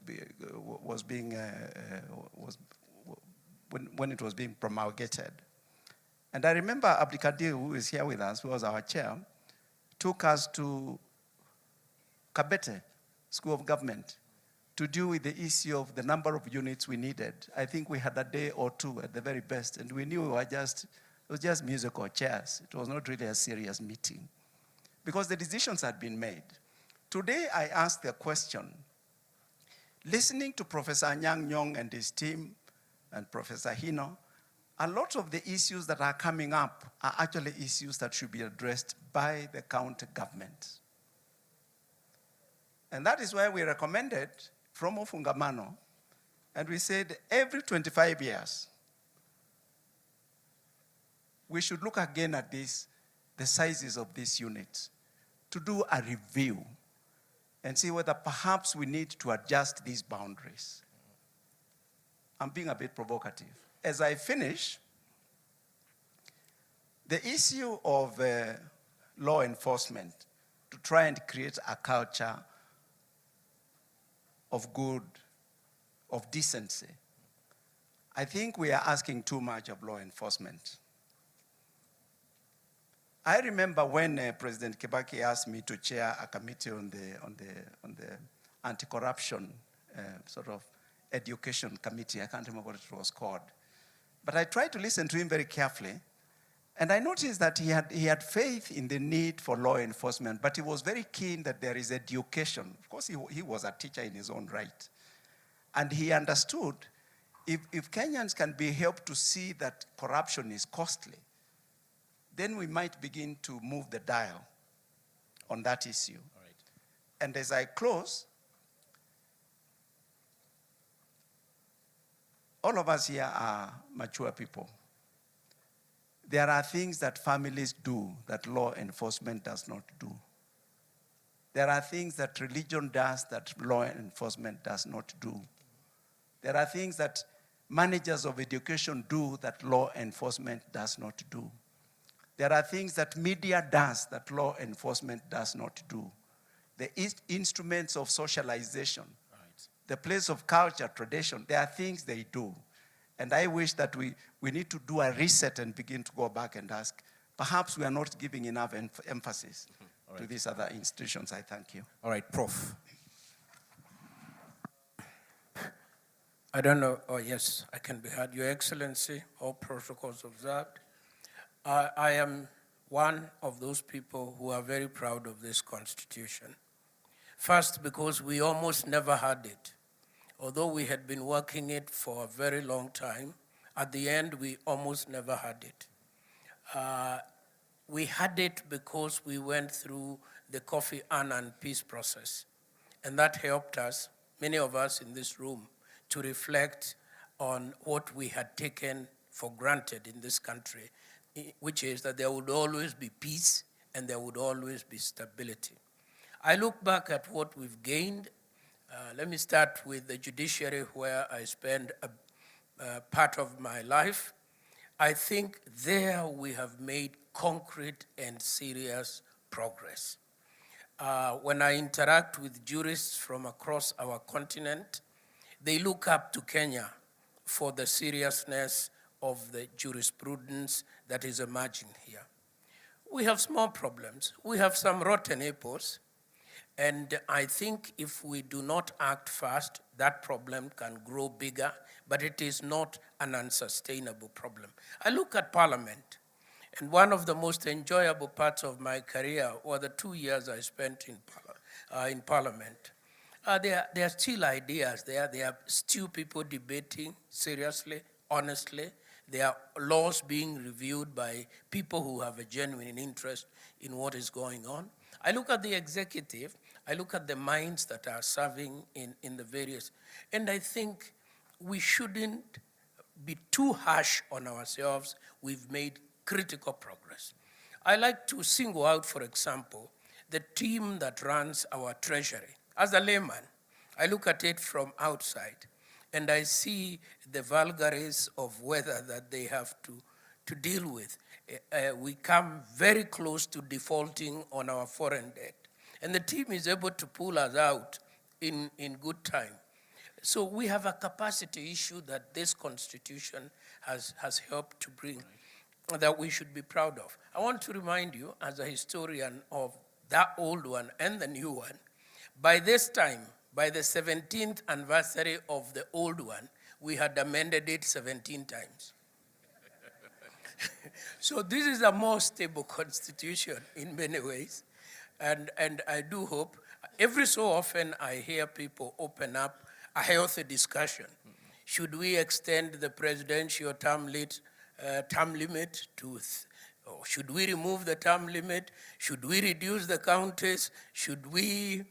it was being promulgated. And I remember Abdikadir, who is here with us, who was our chair, took us to Kabete School of Government to deal with the issue of the number of units we needed. I think we had a day or two at the very best, and we knew it was just musical chairs. It was not really a serious meeting because the decisions had been made. Today, I asked the question, listening to Professor Anyang' Nyong and his team and Professor Hino, a lot of the issues that are coming up are actually issues that should be addressed by the county government. And that is why we recommended from Ufungamano, and we said every 25 years, we should look again at the sizes of these units, to do a review and see whether perhaps we need to adjust these boundaries. I'm being a bit provocative. As I finish, the issue of law enforcement, to try and create a culture of good, of decency, I think we are asking too much of law enforcement. I remember when President Kibaki asked me to chair a committee on the anti-corruption sort of education committee. I can't remember what it was called. But I tried to listen to him very carefully, and I noticed that he had faith in the need for law enforcement, but he was very keen that there is education. Of course, he was a teacher in his own right. And he understood if Kenyans can be helped to see that corruption is costly, then we might begin to move the dial on that issue. All right. And as I close, all of us here are mature people. There are things that families do that law enforcement does not do. There are things that religion does that law enforcement does not do. There are things that managers of education do that law enforcement does not do. There are things that media does that law enforcement does not do. The instruments of socialization, right, the place of culture, tradition, there are things they do. And I wish that we need to do a reset and begin to go back and ask, perhaps we are not giving enough emphasis to these other institutions. I thank you. All right, Prof. I don't know. Oh, yes, I can be heard. Your Excellency, all protocols observed. I am one of those people who are very proud of this Constitution. First, because we almost never had it. Although we had been working it for a very long time, at the end, we almost never had it. We had it because we went through the Kofi Annan peace process. And that helped us, many of us in this room, to reflect on what we had taken for granted in this country, which is that there would always be peace and there would always be stability. I look back at what we've gained. Let me start with the judiciary, where I spend part of my life, I think there we have made concrete and serious progress. When I interact with jurists from across our continent, they look up to Kenya for the seriousness of the jurisprudence that is emerging here. We have small problems. We have some rotten apples, and I think if we do not act fast, that problem can grow bigger, but it is not an unsustainable problem. I look at Parliament, and one of the most enjoyable parts of my career were the 2 years I spent in Parliament. There are still ideas there. There are still people debating seriously, honestly. There are laws being reviewed by people who have a genuine interest in what is going on. I look at the executive, I look at the minds that are serving in the various, and I think we shouldn't be too harsh on ourselves. We've made critical progress. I like to single out, for example, the team that runs our treasury. As a layman, I look at it from outside, and I see the vagaries of weather that they have to deal with. We come very close to defaulting on our foreign debt, and the team is able to pull us out in good time. So we have a capacity issue that this constitution has helped to bring that we should be proud of. I want to remind you, as a historian of that old one and the new one, by this time, by the 17th anniversary of the old one, we had amended it 17 times. So this is a more stable constitution in many ways. And I do hope, every so often I hear people open up a healthy discussion. Should we extend the presidential term limit to, or should we remove the term limit? Should we reduce the counties? Should we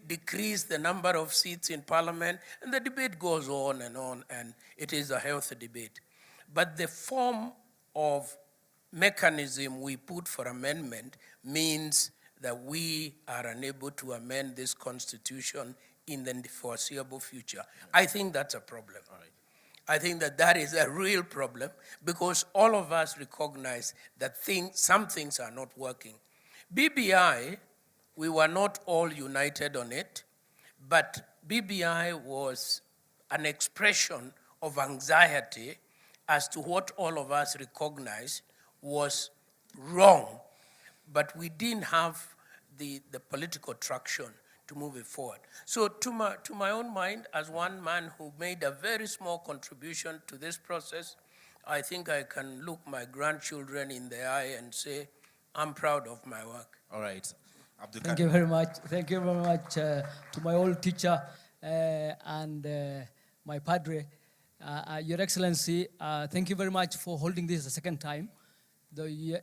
decrease the number of seats in parliament? And the debate goes on, and it is a healthy debate. But the form of mechanism we put for amendment means that we are unable to amend this constitution in the foreseeable future. I think that's a problem. I think that is a real problem, because all of us recognize that some things are not working. BBI, we were not all united on it, but BBI was an expression of anxiety as to what all of us recognize was wrong, but we didn't have the political traction to move it forward. So to my own mind, as one man who made a very small contribution to this process, I think I can look my grandchildren in the eye and say, I'm proud of my work. All right. Thank you very much. Thank you very much to my old teacher and my padre. Your Excellency, thank you very much for holding this a second time.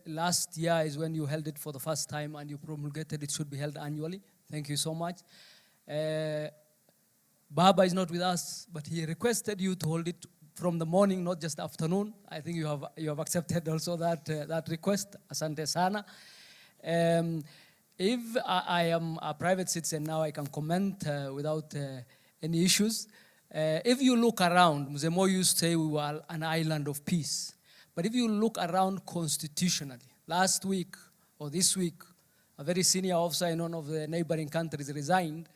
Last year is when you held it for the first time, and you promulgated it should be held annually. Thank you so much. Baba is not with us, but he requested you to hold it from the morning, not just afternoon. I think you have accepted also that request. Asante sana. If I am a private citizen now, I can comment without any issues. If you look around, Mzee Moi used to say we were an island of peace. But if you look around constitutionally, last week or this week, a very senior officer in one of the neighboring countries resigned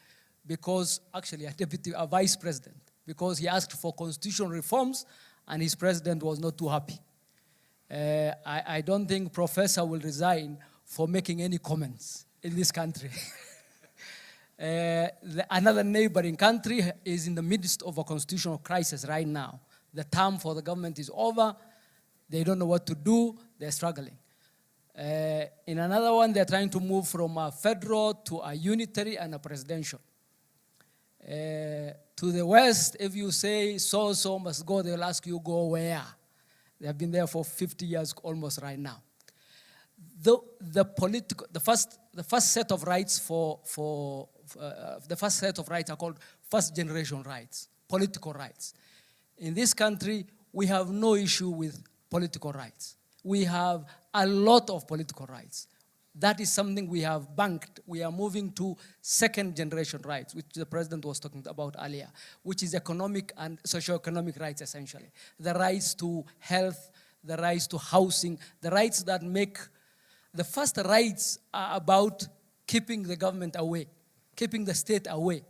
because, actually a vice president, because he asked for constitutional reforms and his president was not too happy. I don't think Professor will resign for making any comments in this country. Another neighboring country is in the midst of a constitutional crisis right now. The term for the government is over. They don't know what to do. They're struggling. In another one, they're trying to move from a federal to a unitary and a presidential. To the West, if you say so must go, they'll ask you go where. They have been there for 50 years almost right now. The first set of rights the first set of rights are called first generation rights, political rights. In this country, we have no issue with political rights. We have a lot of political rights. That is something we have banked. We are moving to second generation rights, which the president was talking about earlier, which is economic and socio-economic rights essentially. The rights to health, the rights to housing, the rights that make, the first rights are about keeping the government away, keeping the state away.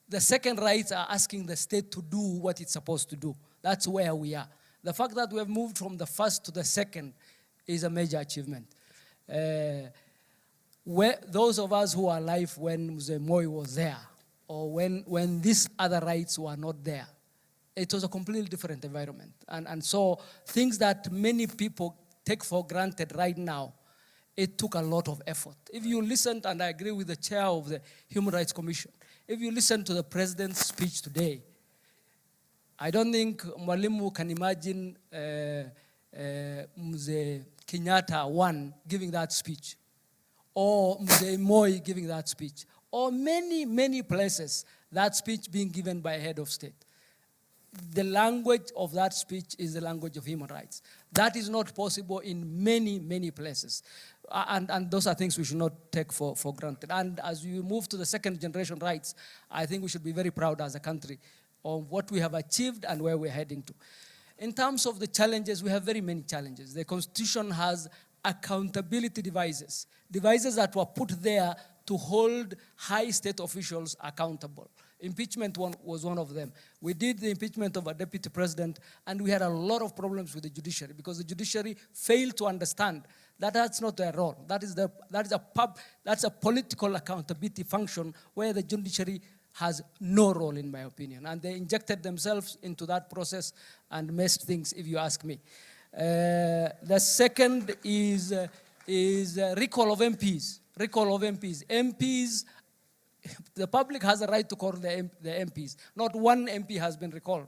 The second rights are asking the state to do what it's supposed to do. That's where we are. The fact that we have moved from the first to the second is a major achievement. Those of us who are alive when Mzee Moi was there, or when these other rights were not there, it was a completely different environment. And so things that many people take for granted right now, it took a lot of effort. If you listened, and I agree with the chair of the Human Rights Commission, if you listen to the president's speech today, I don't think Mwalimu can imagine Mzee Kenyatta one giving that speech, or Mzee Moi giving that speech, or many, many places that speech being given by a head of state. The language of that speech is the language of human rights. That is not possible in many, many places. And those are things we should not take for granted. And as we move to the second generation rights, I think we should be very proud as a country of what we have achieved and where we're heading to. In terms of the challenges, we have very many challenges. The Constitution has accountability devices that were put there to hold high state officials accountable. Impeachment was one of them. We did the impeachment of a deputy president, and we had a lot of problems with the judiciary because the judiciary failed to understand that that's not their role. That's a political accountability function where the judiciary has no role, in my opinion. And they injected themselves into that process and messed things, if you ask me. The second is recall of MPs. Recall of MPs. MPs, the public has a right to call the MPs. Not one MP has been recalled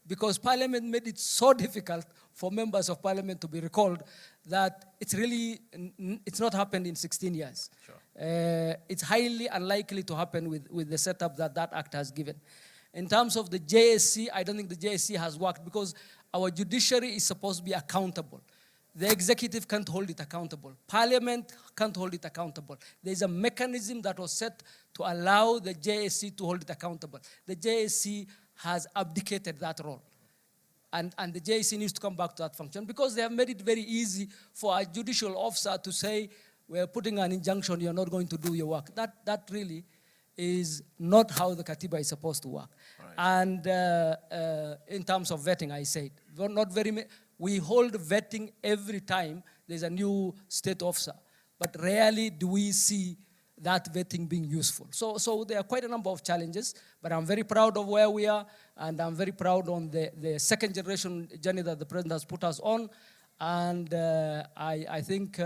because Parliament made it so difficult for members of Parliament to be recalled that it's not happened in 16 years. Sure. It's highly unlikely to happen with the setup that act has given. In terms of the JSC, I don't think the JSC has worked because our judiciary is supposed to be accountable. The executive can't hold it accountable. Parliament can't hold it accountable. There's a mechanism that was set to allow the JSC to hold it accountable. The JSC has abdicated that role. And the JSC needs to come back to that function because they have made it very easy for a judicial officer to say, we're putting an injunction, you're not going to do your work. That really is not how the Katiba is supposed to work. Right. And in terms of vetting, I said, we hold vetting every time there's a new state officer, but rarely do we see that vetting being useful. So there are quite a number of challenges, but I'm very proud of where we are, and I'm very proud on the second generation journey that the president has put us on, and I think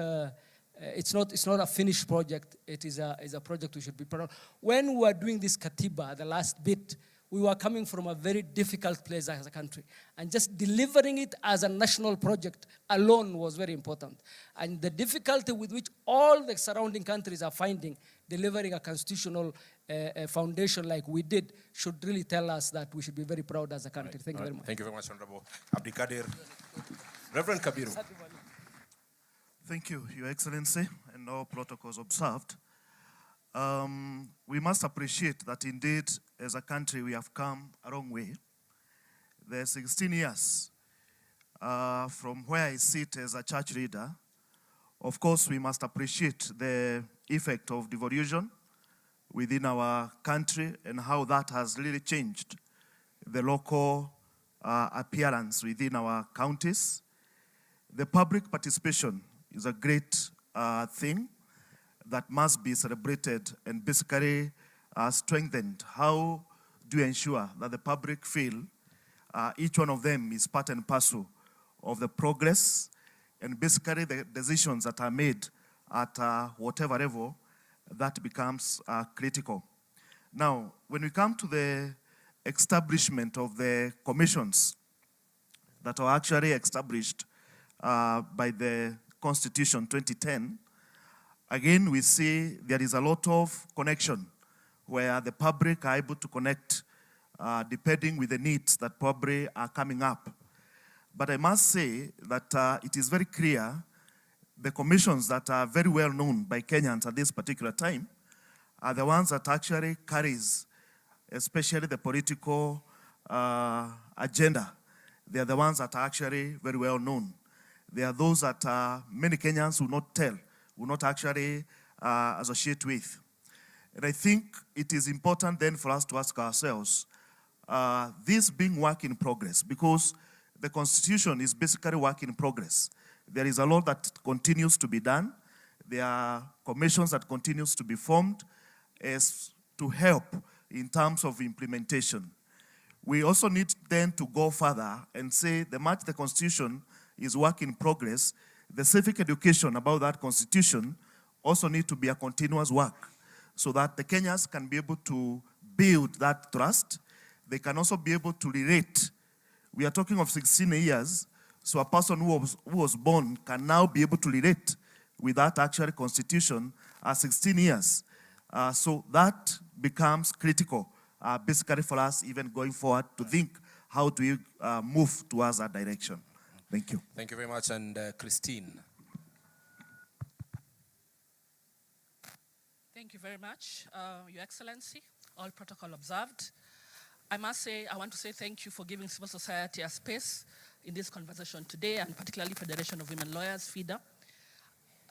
it's not a finished project. It is a project we should be proud of. When we were doing this Katiba, the last bit, we were coming from a very difficult place as a country. And just delivering it as a national project alone was very important. And the difficulty with which all the surrounding countries are finding delivering a constitutional foundation like we did should really tell us that we should be very proud as a country. Right. Thank you very much. Thank you very much, Honorable Abdikadir. Reverend Kabiru. Thank you, Your Excellency, and all protocols observed. We must appreciate that indeed, as a country, we have come a long way. The 16 years from where I sit as a church leader, of course, we must appreciate the effect of devolution within our country and how that has really changed the local appearance within our counties. The public participation is a great thing that must be celebrated and basically strengthened. How do you ensure that the public feel each one of them is part and parcel of the progress, and basically the decisions that are made at whatever level, that becomes critical. Now, when we come to the establishment of the commissions that are actually established by the Constitution 2010, again, we see there is a lot of connection where the public are able to connect depending with the needs that probably are coming up. But I must say that it is very clear the commissions that are very well known by Kenyans at this particular time are the ones that actually carries, especially the political agenda. They are the ones that are actually very well known. They are those that many Kenyans will not tell, will not actually associate with. And I think it is important then for us to ask ourselves, this being work in progress, because the Constitution is basically work in progress. There is a lot that continues to be done. There are commissions that continues to be formed as to help in terms of implementation. We also need then to go further and say the much the Constitution is work in progress, the civic education about that Constitution also need to be a continuous work so that the Kenyans can be able to build that trust. They can also be able to relate. We are talking of 16 years, so a person who was born can now be able to relate with that actual Constitution at 16 years. So that becomes critical, basically for us even going forward to think how do we move towards that direction. Thank you. Thank you very much. And Christine. Thank you very much, Your Excellency, all protocol observed. I must say, I want to say thank you for giving civil society a space in this conversation today, and particularly Federation of Women Lawyers, FIDA.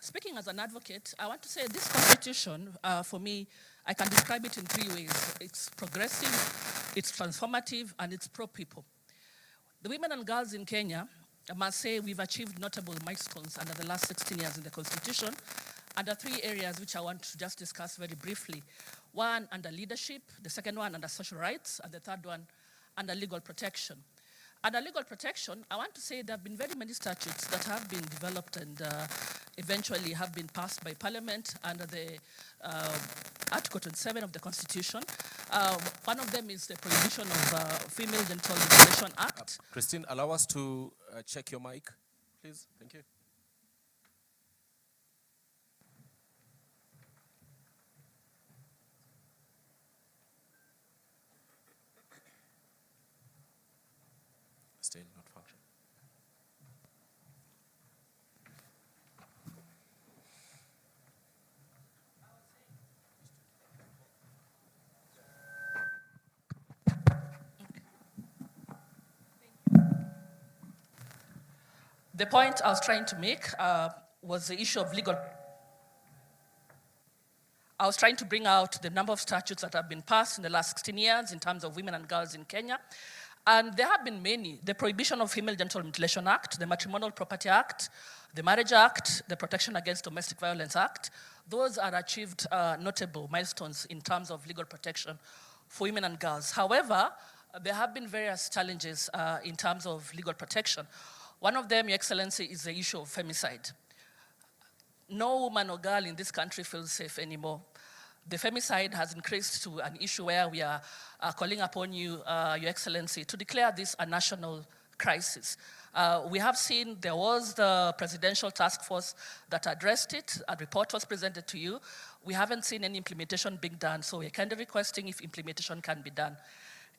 Speaking as an advocate, I want to say this constitution, for me, I can describe it in 3 ways. It's progressive, it's transformative, and it's pro-people. The women and girls in Kenya, I must say we've achieved notable milestones under the last 16 years in the constitution, under 3 areas which I want to just discuss very briefly. One, under leadership, the second one under social rights, and the third one under legal protection. Under legal protection, I want to say there have been very many statutes that have been developed and eventually have been passed by Parliament under the Article 27 of the Constitution. One of them is the Prohibition of Female Genital Mutilation Act. Christine, allow us to check your mic, please. Thank you. Still not functioning. The point I was trying to make was the issue of legal. I was trying to bring out the number of statutes that have been passed in the last 16 years in terms of women and girls in Kenya. And there have been many. The Prohibition of Female Genital Mutilation Act, the Matrimonial Property Act, the Marriage Act, the Protection Against Domestic Violence Act. Those are achieved notable milestones in terms of legal protection for women and girls. However, there have been various challenges in terms of legal protection. One of them, Your Excellency, is the issue of femicide. No woman or girl in this country feels safe anymore. The femicide has increased to an issue where we are calling upon you, Your Excellency, to declare this a national crisis. We have seen there was the presidential task force that addressed it. A report was presented to you. We haven't seen any implementation being done, so we're kind of requesting if implementation can be done.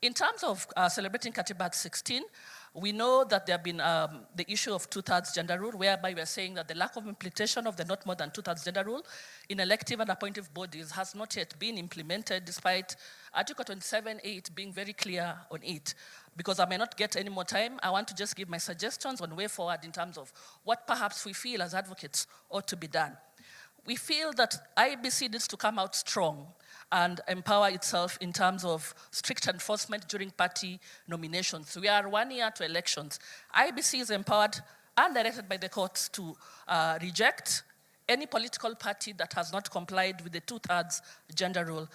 In terms of celebrating Katiba at 16, we know that there have been the issue of 2/3 gender rule, whereby we're saying that the lack of implementation of the not more than 2/3 gender rule in elective and appointive bodies has not yet been implemented, despite Article 27(8) being very clear on it. Because I may not get any more time, I want to just give my suggestions on way forward in terms of what perhaps we feel as advocates ought to be done. We feel that IEBC needs to come out strong and empower itself in terms of strict enforcement during party nominations. We are 1 year to elections. IEBC is empowered and directed by the courts to reject any political party that has not complied with the 2/3 gender rule.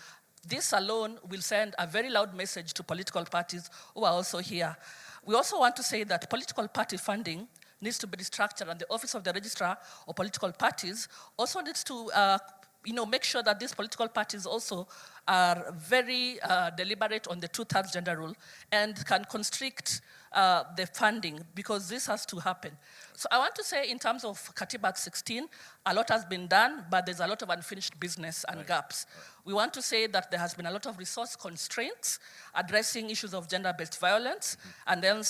This alone will send a very loud message to political parties who are also here. We also want to say that political party funding needs to be restructured, and the Office of the Registrar of Political Parties also needs to make sure that these political parties also are very deliberate on the 2/3 gender rule and can constrict the funding, because this has to happen. So I want to say, in terms of Katiba 16, a lot has been done, but there's a lot of unfinished business and gaps. We want to say that there has been a lot of resource constraints addressing issues of gender-based violence, and then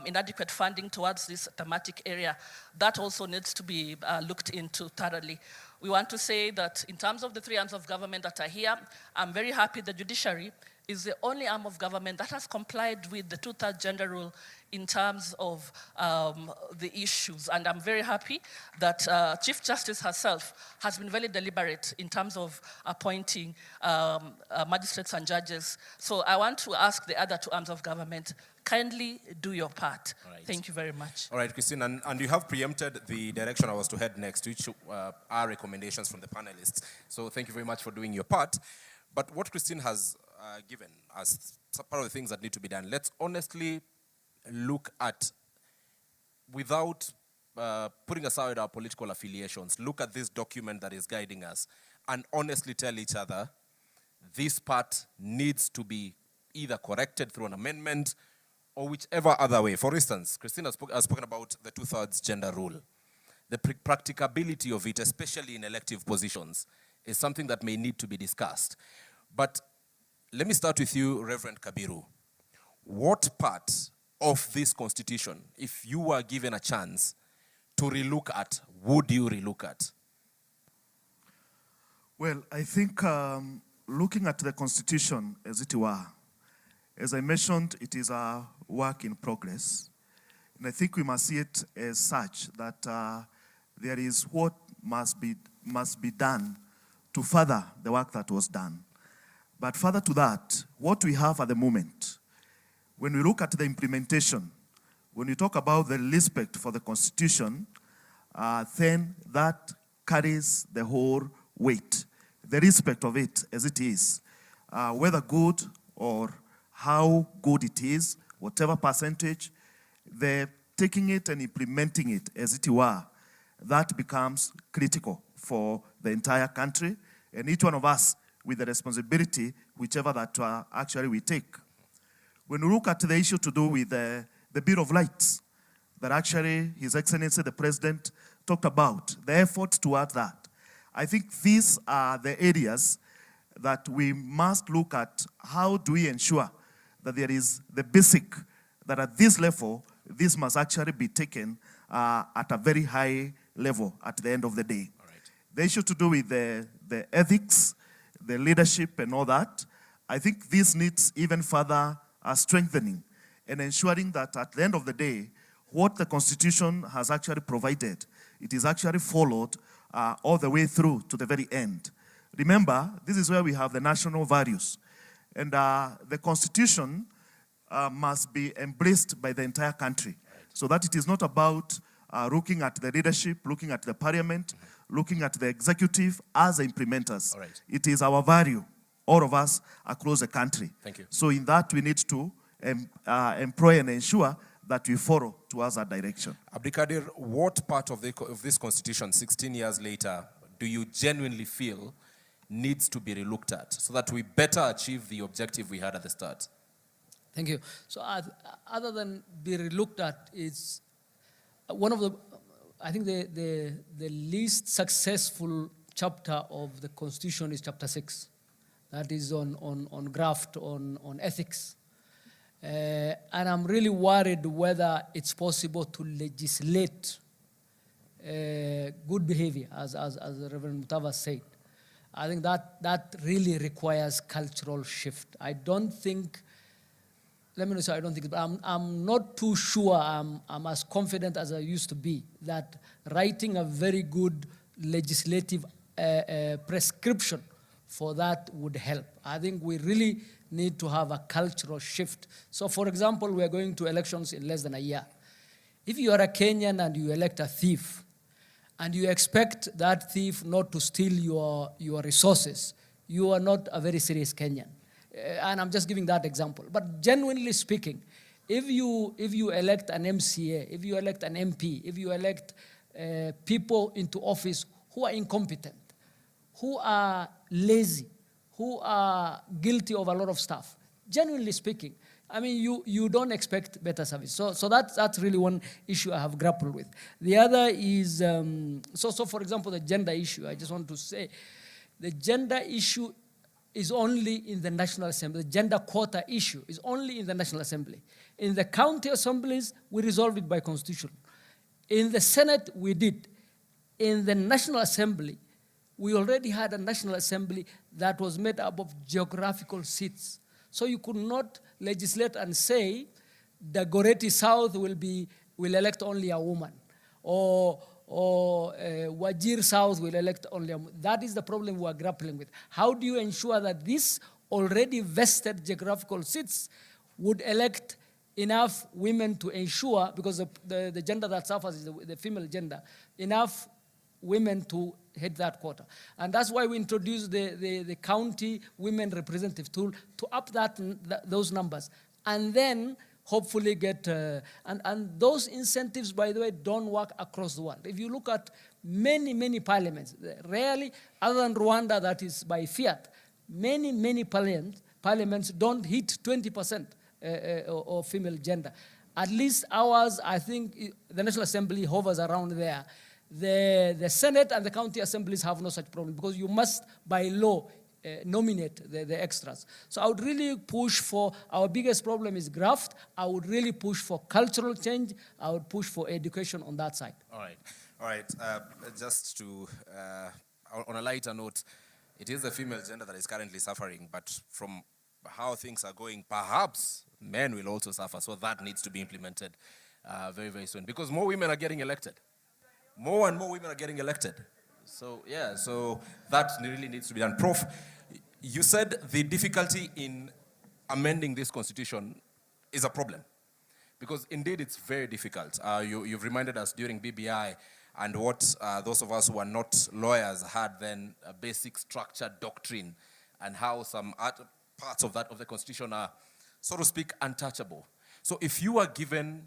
inadequate funding towards this thematic area. That also needs to be looked into thoroughly. We want to say that in terms of the three arms of government that are here, I'm very happy the judiciary is the only arm of government that has complied with the 2/3 gender rule in terms of the issues. And I'm very happy that Chief Justice herself has been very deliberate in terms of appointing magistrates and judges. So I want to ask the other two arms of government, kindly do your part. Right. Thank you very much. All right, Christine, and you have preempted the direction I was to head next, which are recommendations from the panelists. So thank you very much for doing your part. But what Christine has given as part of the things that need to be done, let's honestly look at, without putting aside our political affiliations, look at this document that is guiding us and honestly tell each other this part needs to be either corrected through an amendment or whichever other way. For instance, Christine has spoken about the 2/3 gender rule. The practicability of it, especially in elective positions, is something that may need to be discussed. But let me start with you, Reverend Kabiru. What part of this constitution, if you were given a chance to relook at, would you relook at? Well, I think looking at the constitution as it were, as I mentioned, it is a work in progress. And I think we must see it as such, that there is what must be done to further the work that was done. But further to that, what we have at the moment, when we look at the implementation, when we talk about the respect for the Constitution, then that carries the whole weight. The respect of it as it is, whether good or how good it is, whatever percentage, the taking it and implementing it as it were, that becomes critical for the entire country, and each one of us with the responsibility, whichever that actually we take. When we look at the issue to do with the Bill of Rights, that actually His Excellency the President talked about, the effort toward that, I think these are the areas that we must look at. How do we ensure that there is the basic, that at this level, this must actually be taken at a very high level at the end of the day. Right. The issue to do with the ethics, the leadership and all that, I think this needs even further strengthening and ensuring that at the end of the day, what the Constitution has actually provided, it is actually followed all the way through to the very end. Remember, this is where we have the national values. And the Constitution must be embraced by the entire country, so that it is not about looking at the leadership, looking at the parliament, looking at the executive as the implementers. All right. It is our value, all of us across the country. Thank you. So in that, we need to employ and ensure that we follow towards that direction. Abdikadir, what part of this constitution, 16 years later, do you genuinely feel needs to be relooked at so that we better achieve the objective we had at the start? Thank you. So other than be relooked at, it's one of the, I think the least successful chapter of the Constitution is chapter 6. That is on graft, on ethics. And I'm really worried whether it's possible to legislate good behavior, as Reverend Mutava said. I think that really requires cultural shift. I don't think, let me not say I don't think, but I'm not too sure I'm as confident as I used to be that writing a very good legislative prescription for that would help. I think we really need to have a cultural shift. So for example, we are going to elections in less than a year. If you are a Kenyan and you elect a thief, and you expect that thief not to steal your resources, you are not a very serious Kenyan. And I'm just giving that example. But genuinely speaking, if you elect an MCA, if you elect an MP, if you elect people into office who are incompetent, who are lazy, who are guilty of a lot of stuff. Genuinely speaking, I mean, you don't expect better service. So that's really one issue I have grappled with. The other is, so for example, the gender issue, I just want to say, the gender issue is only in the National Assembly. The gender quota issue is only in the National Assembly. In the county assemblies, we resolve it by constitution. In the Senate, we did. In the National Assembly, we already had a National Assembly that was made up of geographical seats. So you could not legislate and say the Goreti South will elect only a woman, or Wajir South will elect only a woman. That is the problem we are grappling with. How do you ensure that these already vested geographical seats would elect enough women to ensure, because the gender that suffers is the female gender, enough women to hit that quota. And that's why we introduced the county women representative tool to up those numbers. And then hopefully get, and those incentives, by the way, don't work across the world. If you look at many parliaments, rarely, other than Rwanda that is by fiat, many parliaments don't hit 20% of female gender. At least ours, I think the National Assembly hovers around there. The Senate and the county assemblies have no such problem because you must, by law, nominate the extras. So I would really push for, our biggest problem is graft. I would really push for cultural change. I would push for education on that side. All right. Just to, on a lighter note, it is the female gender that is currently suffering, but from how things are going, perhaps men will also suffer. So that needs to be implemented very soon because more women are getting elected. More and more women are getting elected. So, yeah, so that really needs to be done. Prof, you said the difficulty in amending this constitution is a problem because indeed it's very difficult. You've reminded us during BBI and what those of us who are not lawyers had then a basic structured doctrine and how some parts of the constitution are, so to speak, untouchable. So if you are given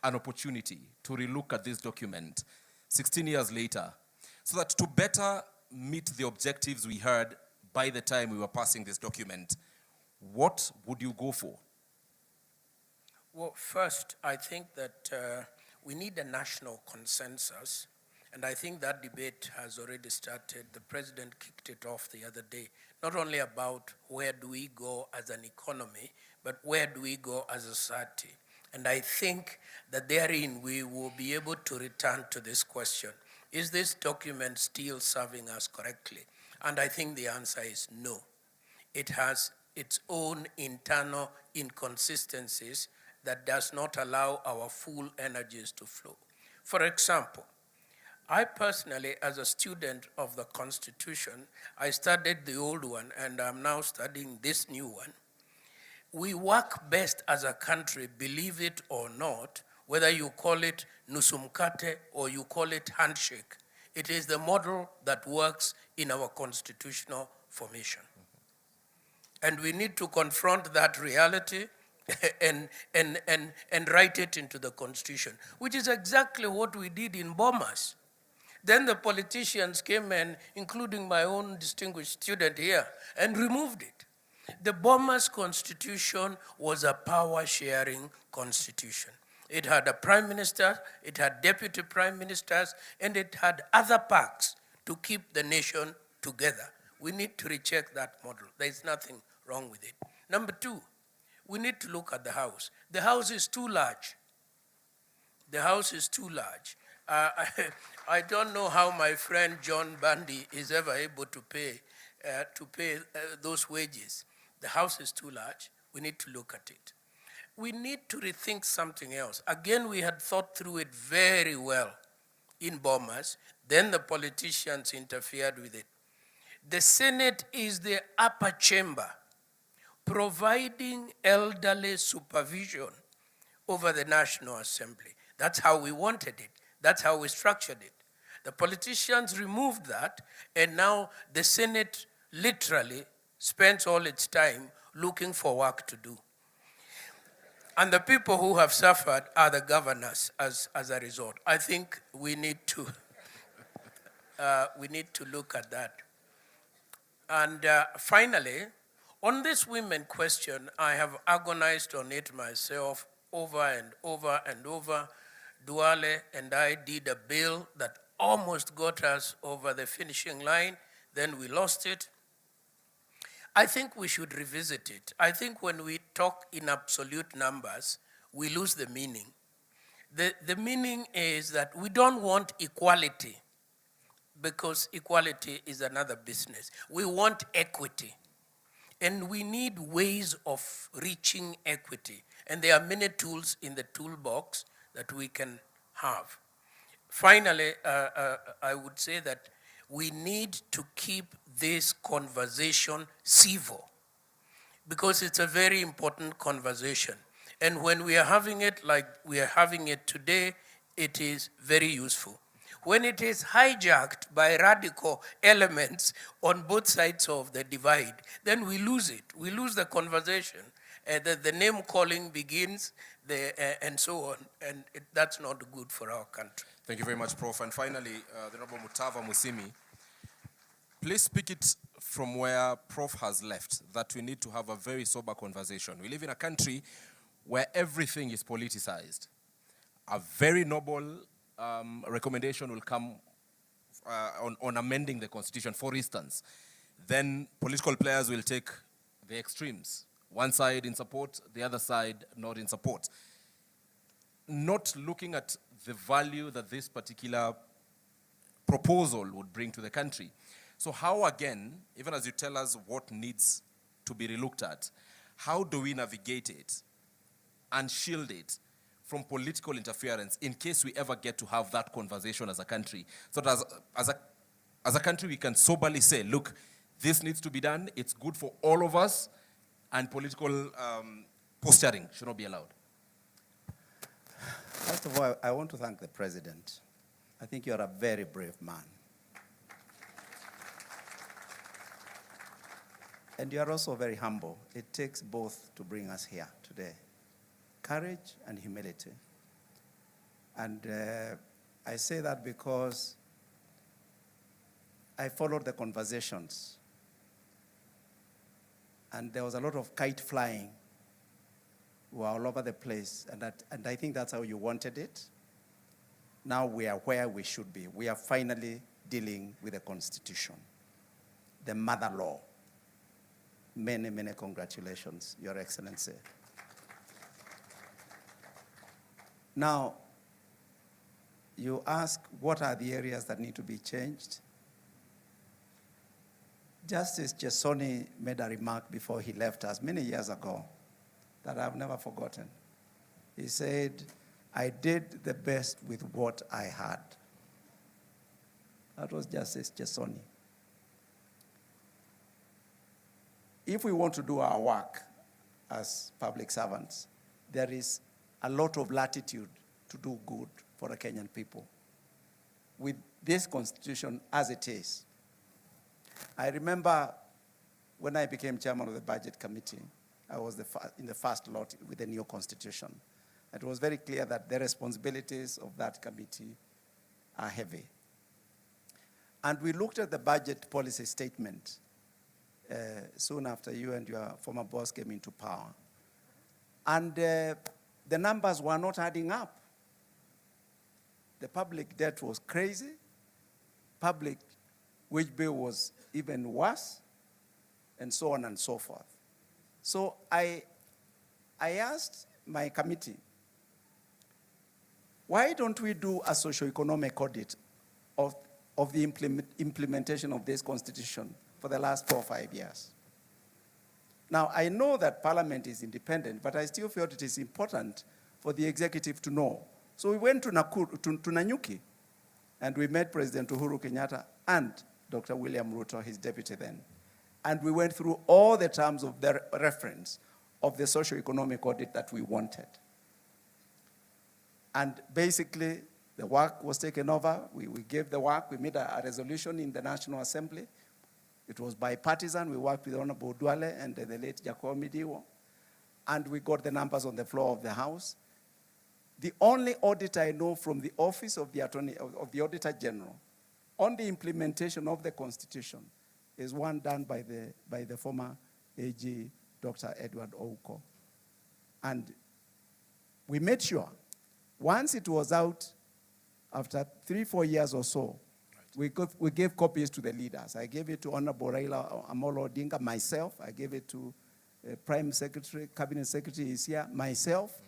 an opportunity to relook at this document 16 years later, so that to better meet the objectives we heard by the time we were passing this document, what would you go for? Well, first, I think that we need a national consensus, and I think that debate has already started. The president kicked it off the other day, not only about where do we go as an economy, but where do we go as a society. And I think that therein we will be able to return to this question. Is this document still serving us correctly? And I think the answer is no. It has its own internal inconsistencies that does not allow our full energies to flow. For example, I personally, as a student of the Constitution, I studied the old one and I'm now studying this new one. We work best as a country, believe it or not, whether you call it nusumkate or you call it handshake. It is the model that works in our constitutional formation. And we need to confront that reality and write it into the constitution, which is exactly what we did in Bomas. Then the politicians came in, including my own distinguished student here, and removed it. The Bomas Constitution was a power-sharing constitution. It had a prime minister, it had deputy prime ministers, and it had other perks to keep the nation together. We need to recheck that model. There is nothing wrong with it. Number two, we need to look at the House. The House is too large. The House is too large. I don't know how my friend John Bundy is ever able to pay those wages. The House is too large. We need to look at it. We need to rethink something else. Again, we had thought through it very well in Bomas. Then the politicians interfered with it. The Senate is the upper chamber, providing elderly supervision over the National Assembly. That's how we wanted it. That's how we structured it. The politicians removed that, and now the Senate literally spends all its time looking for work to do. And the people who have suffered are the governors as a result. I think we need to look at that. And finally, on this women question, I have agonized on it myself over and over and over. Duale and I did a bill that almost got us over the finishing line. Then we lost it. I think we should revisit it. I think when we talk in absolute numbers, we lose the meaning. The meaning is that we don't want equality, because equality is another business. We want equity. And we need ways of reaching equity. And there are many tools in the toolbox that we can have. Finally, I would say that we need to keep this conversation civil, because it's a very important conversation. And when we are having it like we are having it today, it is very useful. When it is hijacked by radical elements on both sides of the divide, then we lose it. We lose the conversation. The name calling begins, and so on. And that's not good for our country. Thank you very much, Prof. And finally, the Honorable Mutava Musimi, please speak it from where Prof has left, that we need to have a very sober conversation. We live in a country where everything is politicized. A very noble recommendation will come on amending the Constitution, for instance. Then political players will take the extremes. One side in support, the other side not in support. Not looking at the value that this particular proposal would bring to the country. So how, again, even as you tell us what needs to be relooked at, how do we navigate it and shield it from political interference in case we ever get to have that conversation as a country? So that as a country, we can soberly say, look, this needs to be done, it's good for all of us, and political posturing should not be allowed. First of all, I want to thank the President. I think you're a very brave man. And you are also very humble. It takes both to bring us here today. Courage and humility. And I say that because I followed the conversations. And there was a lot of kite flying. We were all over the place. And I think that's how you wanted it. Now we are where we should be. We are finally dealing with the Constitution, the mother law. Many, many congratulations, Your Excellency. Now, you ask what are the areas that need to be changed? Justice Chesoni made a remark before he left us many years ago that I've never forgotten. He said, I did the best with what I had. That was Justice Chesoni. If we want to do our work as public servants, there is a lot of latitude to do good for the Kenyan people. With this constitution as it is, I remember when I became chairman of the budget committee, I was in the first lot with the new constitution. It was very clear that the responsibilities of that committee are heavy. And we looked at the budget policy statement soon after you and your former boss came into power. And the numbers were not adding up. The public debt was crazy. Public wage bill was even worse, and so on and so forth. So I asked my committee, why don't we do a socio-economic audit of the implementation of this constitution for the last 4 or 5 years? Now, I know that Parliament is independent, but I still feel it is important for the executive to know. So we went to Nanyuki, and we met President Uhuru Kenyatta and Dr. William Ruto, his deputy then. And we went through all the terms of the reference of the socio-economic audit that we wanted. And basically, the work was taken over. We gave the work. We made a resolution in the National Assembly. It was bipartisan. We worked with Honorable Duale and the late Jacob Midiwo. And we got the numbers on the floor of the House. The only audit I know from the Office of the Auditor General on the implementation of the Constitution is one done by the former AG, Dr. Edward Ouko. And we made sure, once it was out, after 3-4 years or so, we gave copies to the leaders. I gave it to Honorable Raila Amolo Odinga, myself. I gave it to Prime Secretary, Cabinet Secretary is here, myself.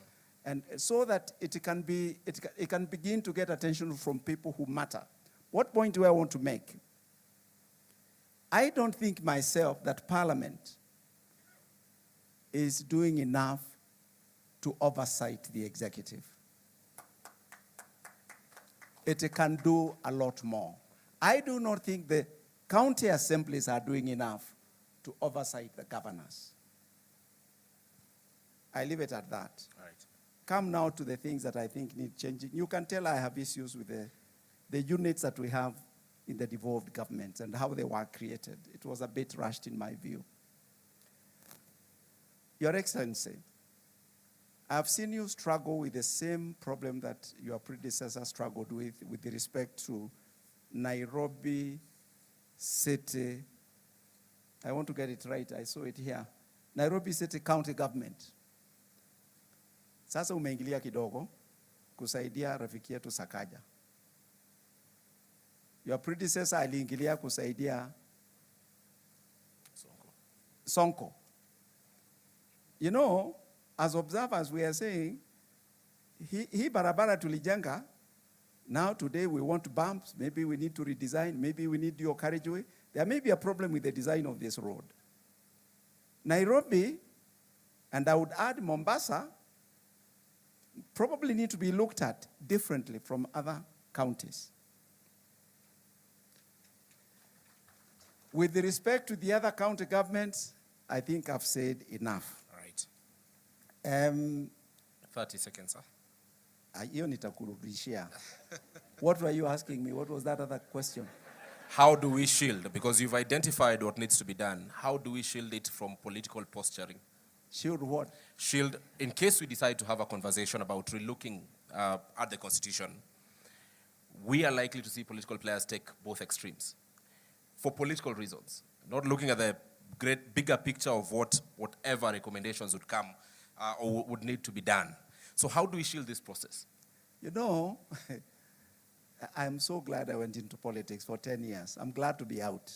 And so that it can begin to get attention from people who matter. What point do I want to make? I don't think myself that Parliament is doing enough to oversight the executive. It can do a lot more. I do not think the county assemblies are doing enough to oversight the governors. I leave it at that. Right. Come now to the things that I think need changing. You can tell I have issues with the units that we have in the devolved governments and how they were created. It was a bit rushed in my view. Your Excellency, I've seen you struggle with the same problem that your predecessor struggled with respect to Nairobi City. I want to get it right, I saw it here. Nairobi City County Government. Sasa umeingilia kidogo kusaidia rafiki yetu Sakaja. Your predecessor aliingilia kusaidia Sonko. You know, as observers we are saying, he barabara tulijenga, now today we want bumps, maybe we need to redesign, maybe we need your carriageway. There may be a problem with the design of this road. Nairobi, and I would add Mombasa, probably need to be looked at differently from other counties. With respect to the other county governments, I think I've said enough. All right. 30 seconds, sir. Hiyo nitakurudishia. What were you asking me? What was that other question? How do we shield? Because you've identified what needs to be done. How do we shield it from political posturing? Shield what? Shield, in case we decide to have a conversation about relooking at the Constitution, we are likely to see political players take both extremes for political reasons, not looking at the bigger picture of whatever recommendations would come or would need to be done. So how do we shield this process? You know, I'm so glad I went into politics for 10 years. I'm glad to be out.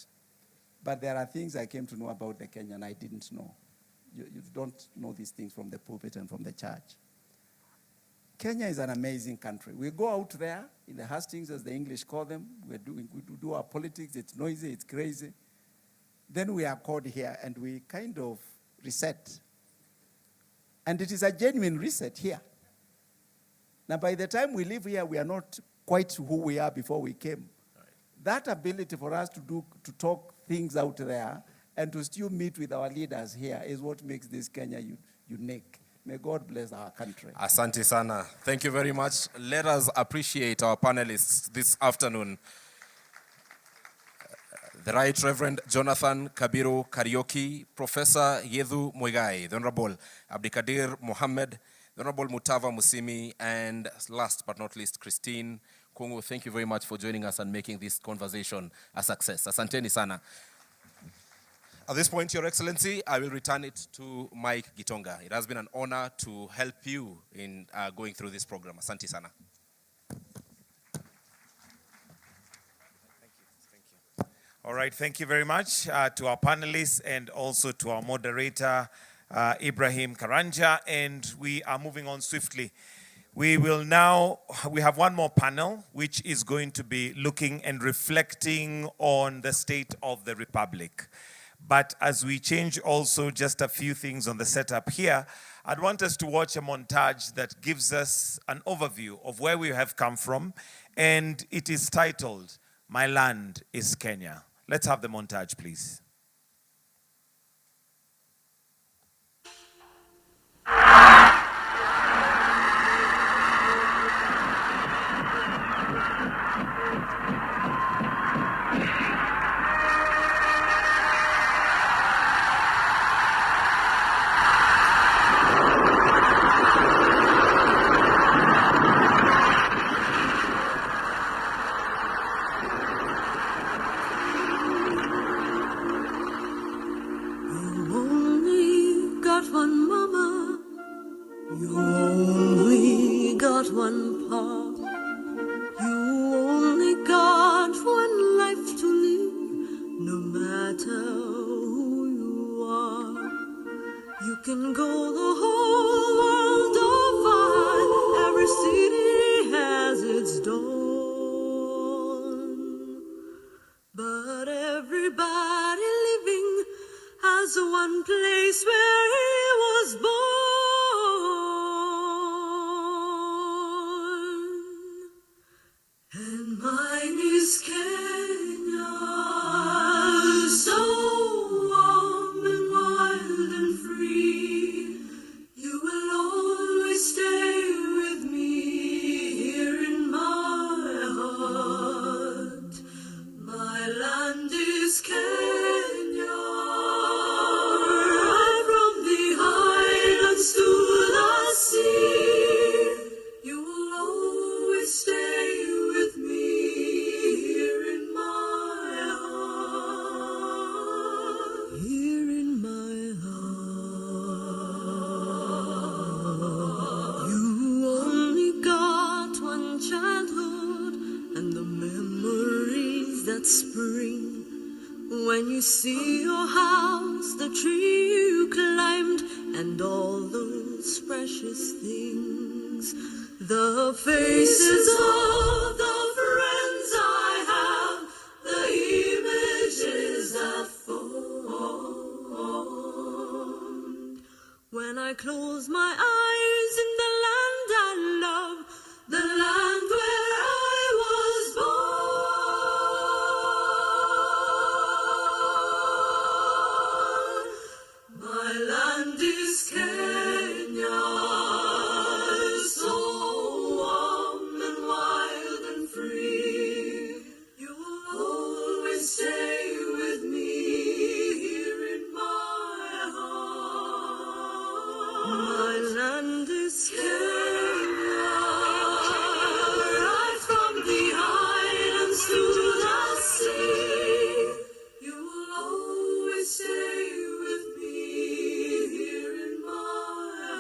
But there are things I came to know about the Kenyan I didn't know. You don't know these things from the pulpit and from the church. Kenya is an amazing country. We go out there in the hustings, as the English call them. We do our politics. It's noisy, it's crazy. Then we are called here and we kind of reset. And it is a genuine reset here. Now, by the time we leave here, we are not quite who we are before we came. Right. That ability for us to talk things out there and to still meet with our leaders here is what makes this Kenya unique. May God bless our country. Asante sana. Thank you very much. Let us appreciate our panelists this afternoon. The Right Reverend Jonathan Kabiru Kariuki, Professor Yedhu Muigai, the Honorable Abdikadir Mohammed, the Honorable Mutava Musimi, and last but not least, Christine Kungu. Thank you very much for joining us and making this conversation a success. Asanteni sana. At this point, Your Excellency, I will return it to Mike Gitonga. It has been an honor to help you in going through this program. Asante sana. All right, thank you very much to our panelists and also to our moderator, Ibrahim Karanja. And we are moving on swiftly. We have one more panel, which is going to be looking and reflecting on the state of the Republic. But as we change also just a few things on the setup here, I'd want us to watch a montage that gives us an overview of where we have come from. And it is titled, My Land is Kenya. Let's have the montage, please. one path. You only got one life to live, no matter who you are. You can go the whole world over, every city has its dawn. But everybody living has one place where he was born. And mine is Kenya, so warm and wild and free. You will always stay with me here in my heart. My land is Kenya, right from the highlands to the sea. You will always stay with me here in my heart. Here in my heart. You only got one childhood and the memories that spring when you see your house, the tree you climbed, and all those precious things. The faces of the friends I have, the images that formed. When I close my eyes in the land I love, the land where I was born. My land is Kenya, so warm and wild and free. You will always stay with me here in my heart. My land is Kenya, right from the highlands to the sea. You will always stay with me here in my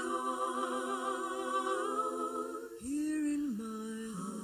heart. Here in my heart.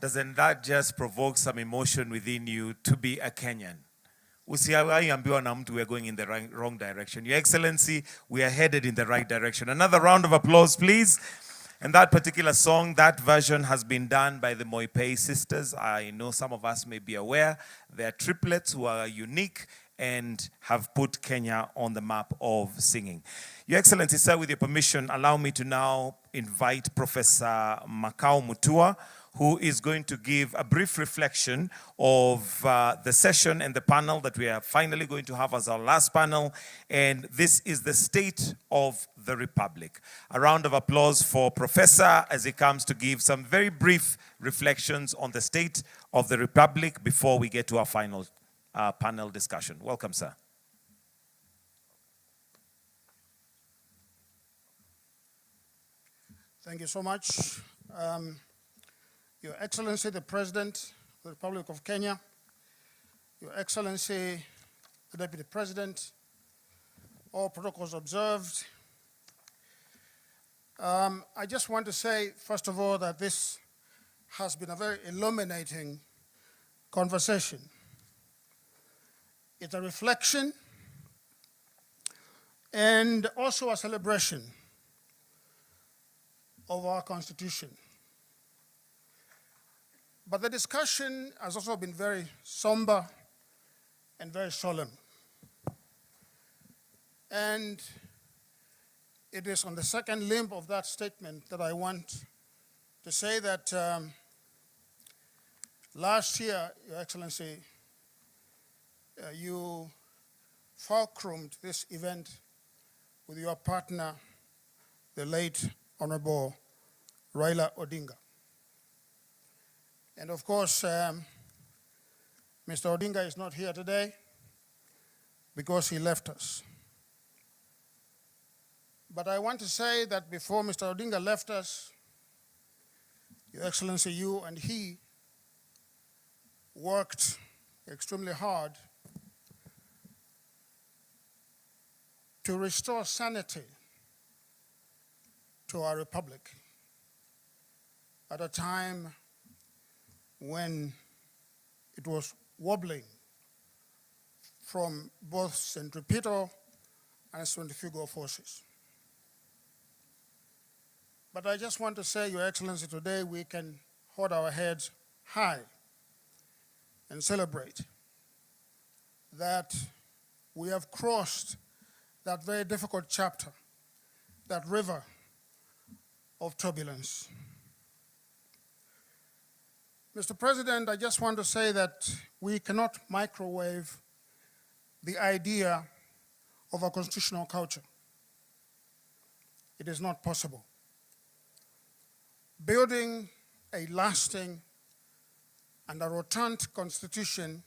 Doesn't that just provoke some emotion within you to be a Kenyan? Usiwahi ambiwa na mtu we are going in the wrong direction. Your Excellency, we are headed in the right direction. Another round of applause, please. And that particular song, that version has been done by the Moipei sisters. I know some of us may be aware. They are triplets who are unique and have put Kenya on the map of singing. Your Excellency, sir, with your permission, allow me to now invite Professor Makau Mutua, who is going to give a brief reflection of the session and the panel that we are finally going to have as our last panel. And this is the state of the Republic. A round of applause for Professor as he comes to give some very brief reflections on the state of the Republic before we get to our final panel discussion. Welcome, sir. Thank you so much. Your Excellency, the President of the Republic of Kenya, Your Excellency, the Deputy President, all protocols observed. I just want to say, first of all, that this has been a very illuminating conversation. It's a reflection and also a celebration of our Constitution. But the discussion has also been very somber and very solemn. And it is on the second limb of that statement that I want to say that last year, Your Excellency, you fulcrumed this event with your partner, the late Honorable Raila Odinga. And of course, Mr. Odinga is not here today because he left us. But I want to say that before Mr. Odinga left us, Your Excellency, you and he worked extremely hard to restore sanity to our republic at a time when it was wobbling from both centripetal and centrifugal forces. But I just want to say, Your Excellency, today we can hold our heads high and celebrate that we have crossed that very difficult chapter, that river of turbulence. Mr. President, I just want to say that we cannot microwave the idea of a constitutional culture. It is not possible. Building a lasting and a rotund constitution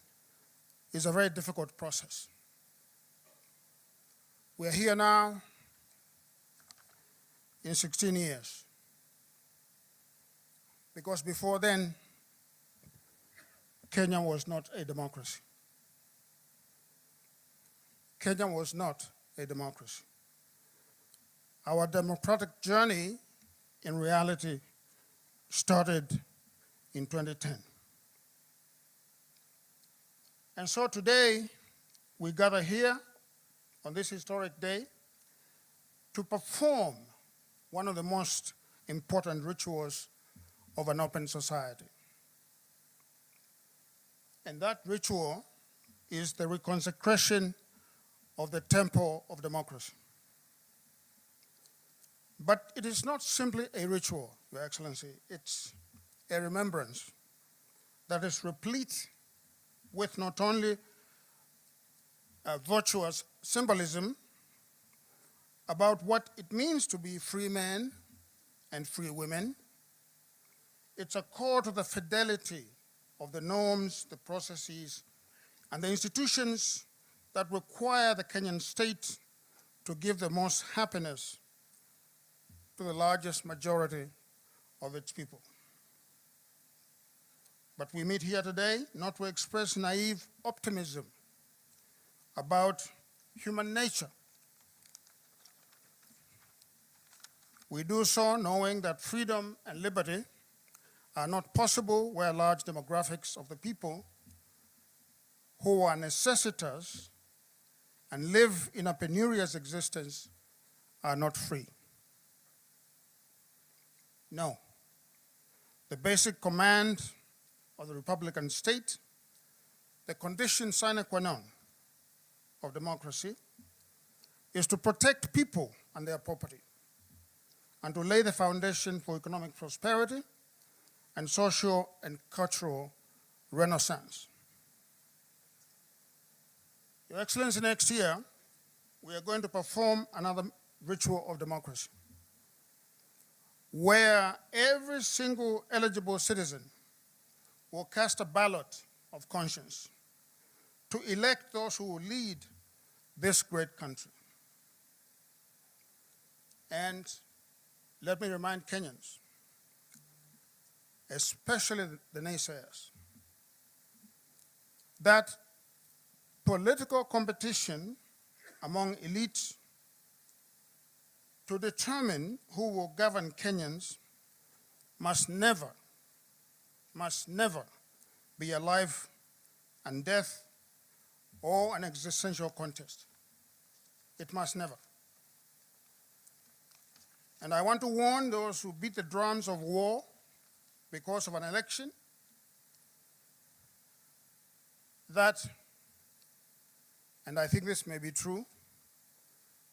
is a very difficult process. We are here now in 16 years, because before then, Kenya was not a democracy. Kenya was not a democracy. Our democratic journey, in reality, started in 2010. And so today, we gather here on this historic day to perform one of the most important rituals of an open society. And that ritual is the reconsecration of the temple of democracy. But it is not simply a ritual, Your Excellency. It's a remembrance that is replete with not only a virtuous symbolism about what it means to be free men and free women. It's a call to the fidelity of the norms, the processes, and the institutions that require the Kenyan state to give the most happiness to the largest majority of its people. But we meet here today not to express naive optimism about human nature. We do so knowing that freedom and liberty are not possible where large demographics of the people who are necessitous and live in a penurious existence are not free. No. The basic command of the Republican state, the condition sine qua non of democracy, is to protect people and their property and to lay the foundation for economic prosperity and social and cultural renaissance. Your Excellency, next year, we are going to perform another ritual of democracy, where every single eligible citizen will cast a ballot of conscience to elect those who will lead this great country. And let me remind Kenyans, especially the naysayers, that political competition among elites to determine who will govern Kenyans must never be a life and death or an existential contest. It must never. And I want to warn those who beat the drums of war because of an election that, and I think this may be true,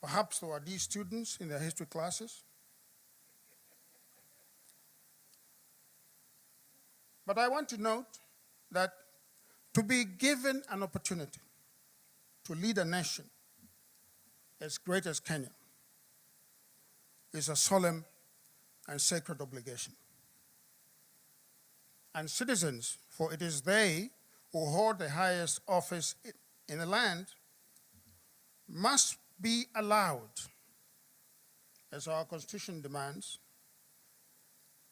Perhaps there were these students in their history classes. But I want to note that to be given an opportunity to lead a nation as great as Kenya is a solemn and sacred obligation. And citizens, for it is they who hold the highest office in the land, must be allowed, as our Constitution demands,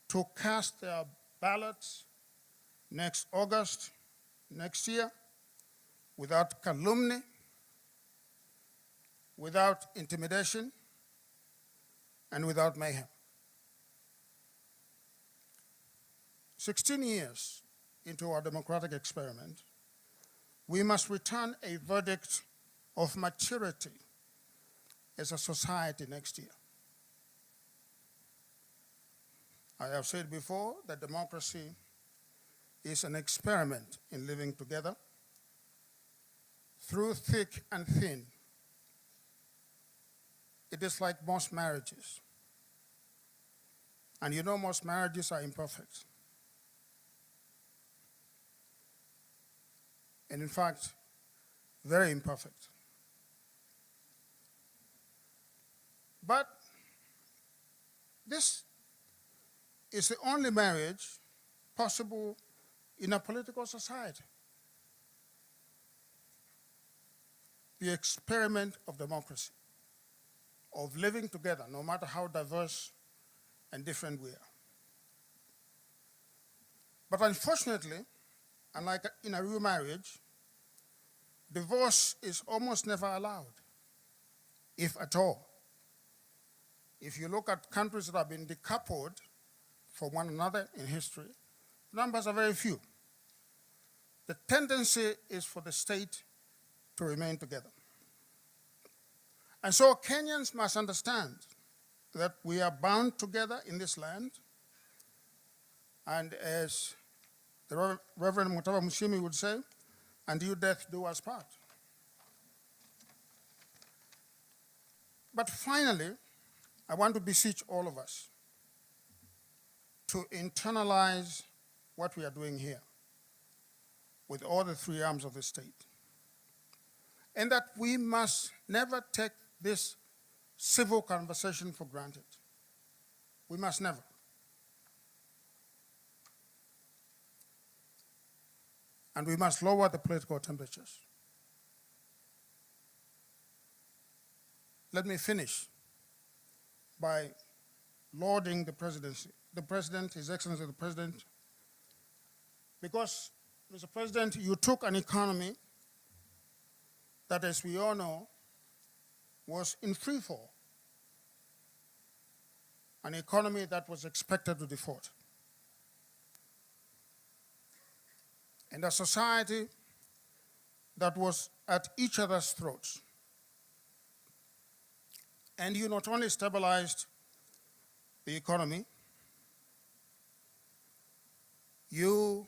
to cast their ballots next August, next year, without calumny, without intimidation, and without mayhem. 16 years into our democratic experiment, we must return a verdict of maturity as a society next year. I have said before that democracy is an experiment in living together through thick and thin. It is like most marriages. And you know most marriages are imperfect. And in fact, very imperfect. But this is the only marriage possible in a political society. The experiment of democracy, of living together, no matter how diverse and different we are. But unfortunately, unlike in a real marriage, divorce is almost never allowed, if at all. If you look at countries that have been decoupled from one another in history, the numbers are very few. The tendency is for the state to remain together. And so Kenyans must understand that we are bound together in this land, and as the Reverend Mutava Mushimi would say, until death do us part. But finally, I want to beseech all of us to internalize what we are doing here with all the three arms of the state. And that we must never take this civil conversation for granted. We must never. And we must lower the political temperatures. Let me finish by lauding the presidency, the President, His Excellency the President, because, Mr. President, you took an economy that, as we all know, was in free fall, an economy that was expected to default, and a society that was at each other's throats. And you not only stabilized the economy, you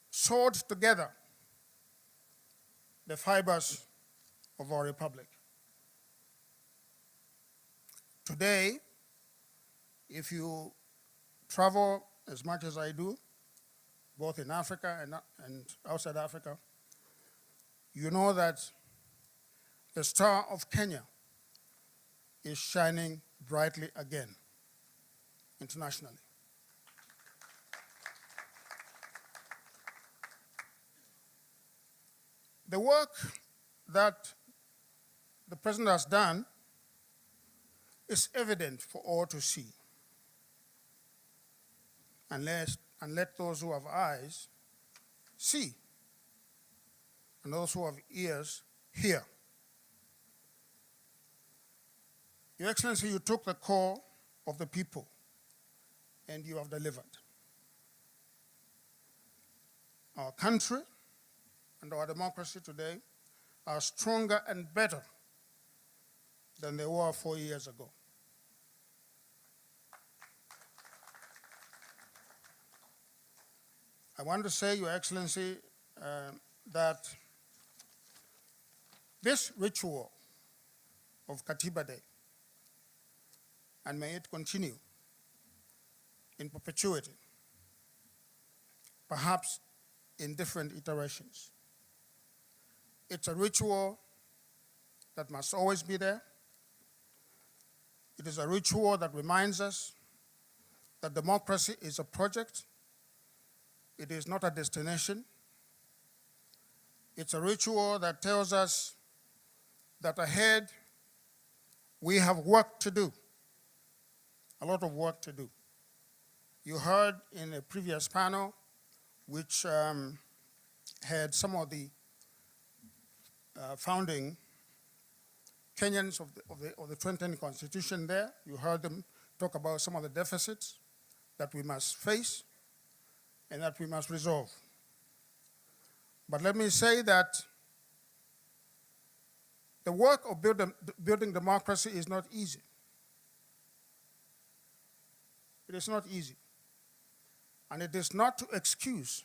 sewed together the fibers of our republic. Today, if you travel as much as I do, both in Africa and outside Africa, you know that the star of Kenya is shining brightly again internationally. The work that the President has done is evident for all to see. And let those who have eyes see, and those who have ears hear. Your Excellency, you took the call of the people and you have delivered. Our country and our democracy today are stronger and better than they were 4 years ago. I want to say, Your Excellency, that this ritual of Katiba Day, and may it continue in perpetuity, perhaps in different iterations. It's a ritual that must always be there. It is a ritual that reminds us that democracy is a project. It is not a destination. It's a ritual that tells us that ahead we have work to do, a lot of work to do. You heard in a previous panel, which had some of the founding Kenyans of the 2010 Constitution there. You heard them talk about some of the deficits that we must face and that we must resolve. But let me say that the work of building democracy is not easy. It is not easy. And it is not to excuse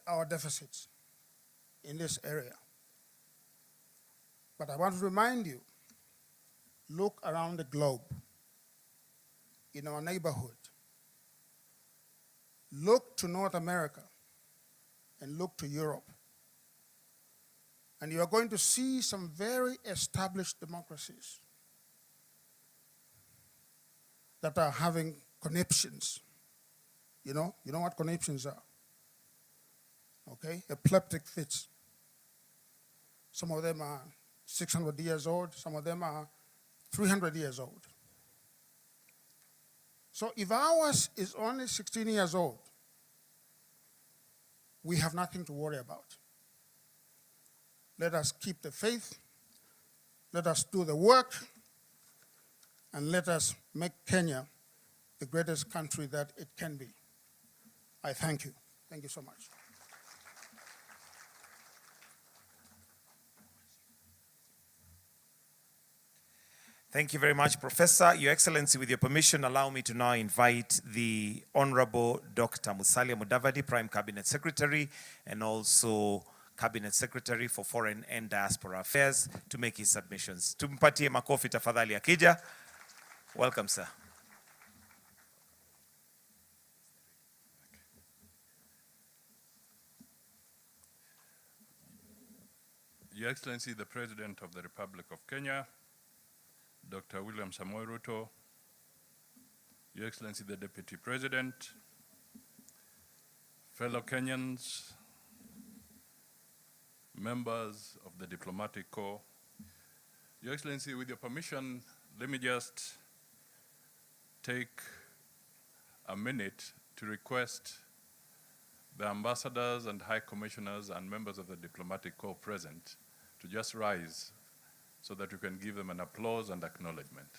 our deficits in this area. But I want to remind you, look around the globe, in our neighborhood. Look to North America and look to Europe. And you are going to see some very established democracies that are having conniptions. You know what conniptions are? Okay, epileptic fits. Some of them are 600 years old, some of them are 300 years old. So if ours is only 16 years old, we have nothing to worry about. Let us keep the faith, let us do the work, and let us make Kenya the greatest country that it can be. I thank you. Thank you so much. Thank you very much, Professor. Your Excellency, with your permission, allow me to now invite the Honorable Dr. Musalia Mudavadi, Prime Cabinet Secretary, and also Cabinet Secretary for Foreign and Diaspora Affairs, to make his submissions. Tumpatie makofi tafadhali akija. Welcome, sir. Your Excellency, the President of the Republic of Kenya, Dr. William Samoei Ruto, Your Excellency, the Deputy President, fellow Kenyans, members of the Diplomatic Corps. Your Excellency, with your permission, let me just take a minute to request the ambassadors and high commissioners and members of the Diplomatic Corps present to just rise so that we can give them an applause and acknowledgement.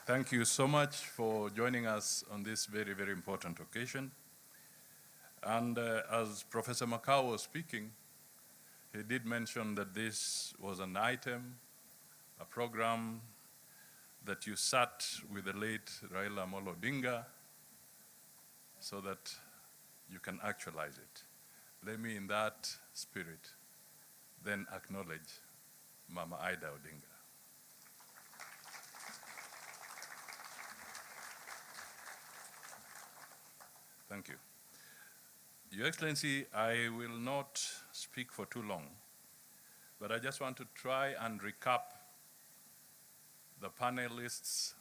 Thank you so much for joining us on this very, very important occasion. And as Professor Makau was speaking, he did mention that this was an item, a program that you sat with the late Raila Amolo Odinga so that you can actualize it. Let me, in that spirit, then acknowledge Mama Ida Odinga. Thank you. Your Excellency, I will not speak for too long, but I just want to try and recap the panelists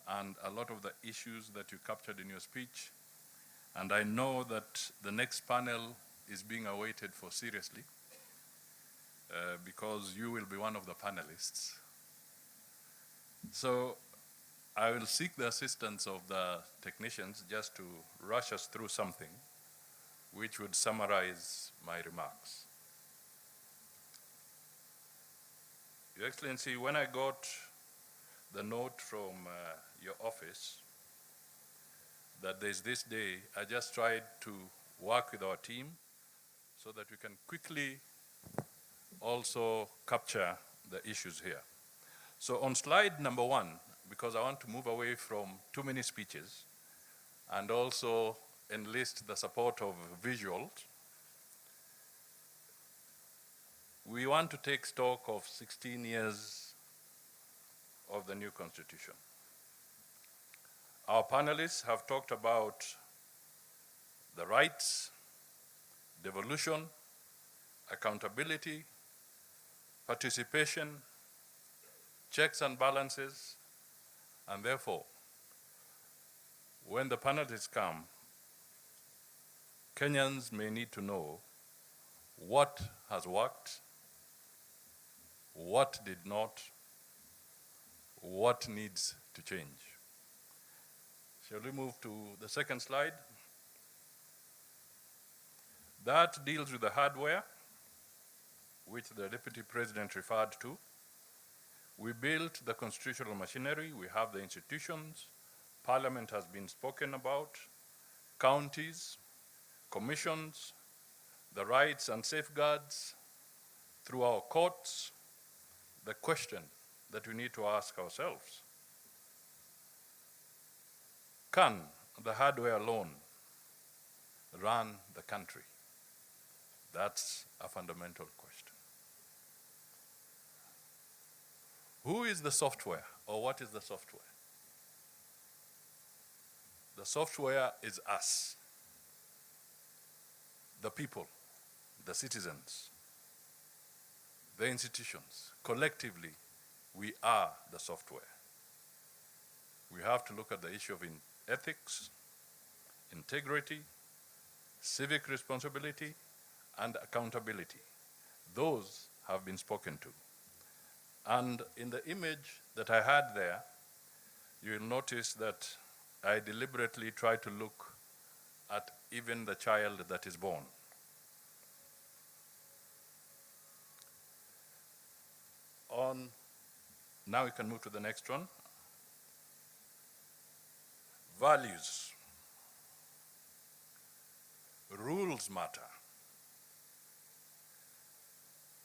and a lot of the issues that you captured in your speech. And I know that the next panel is being awaited for seriously because you will be one of the panelists. So I will seek the assistance of the technicians just to rush us through something which would summarize my remarks. Your Excellency, when I got the note from your office that there's this day, I just tried to work with our team so that we can quickly also capture the issues here. So on slide number 1, because I want to move away from too many speeches, and also enlist the support of visuals. We want to take stock of 16 years of the new constitution. Our panelists have talked about the rights, devolution, accountability, participation, checks and balances, and therefore, when the panelists come, Kenyans may need to know what has worked, what did not, what needs to change. Shall we move to the second slide? That deals with the hardware, which the Deputy President referred to. We built the constitutional machinery, we have the institutions, Parliament has been spoken about, counties, commissions, the rights and safeguards through our courts. The question that we need to ask ourselves, can the hardware alone run the country? That's a fundamental question. Who is the software, or what is the software? The software is us, the people, the citizens, the institutions. Collectively, we are the software. We have to look at the issue of ethics, integrity, civic responsibility, and accountability. Those have been spoken to. And in the image that I had there, you'll notice that I deliberately try to look at even the child that is born. Now we can move to the next one. Values. Rules matter,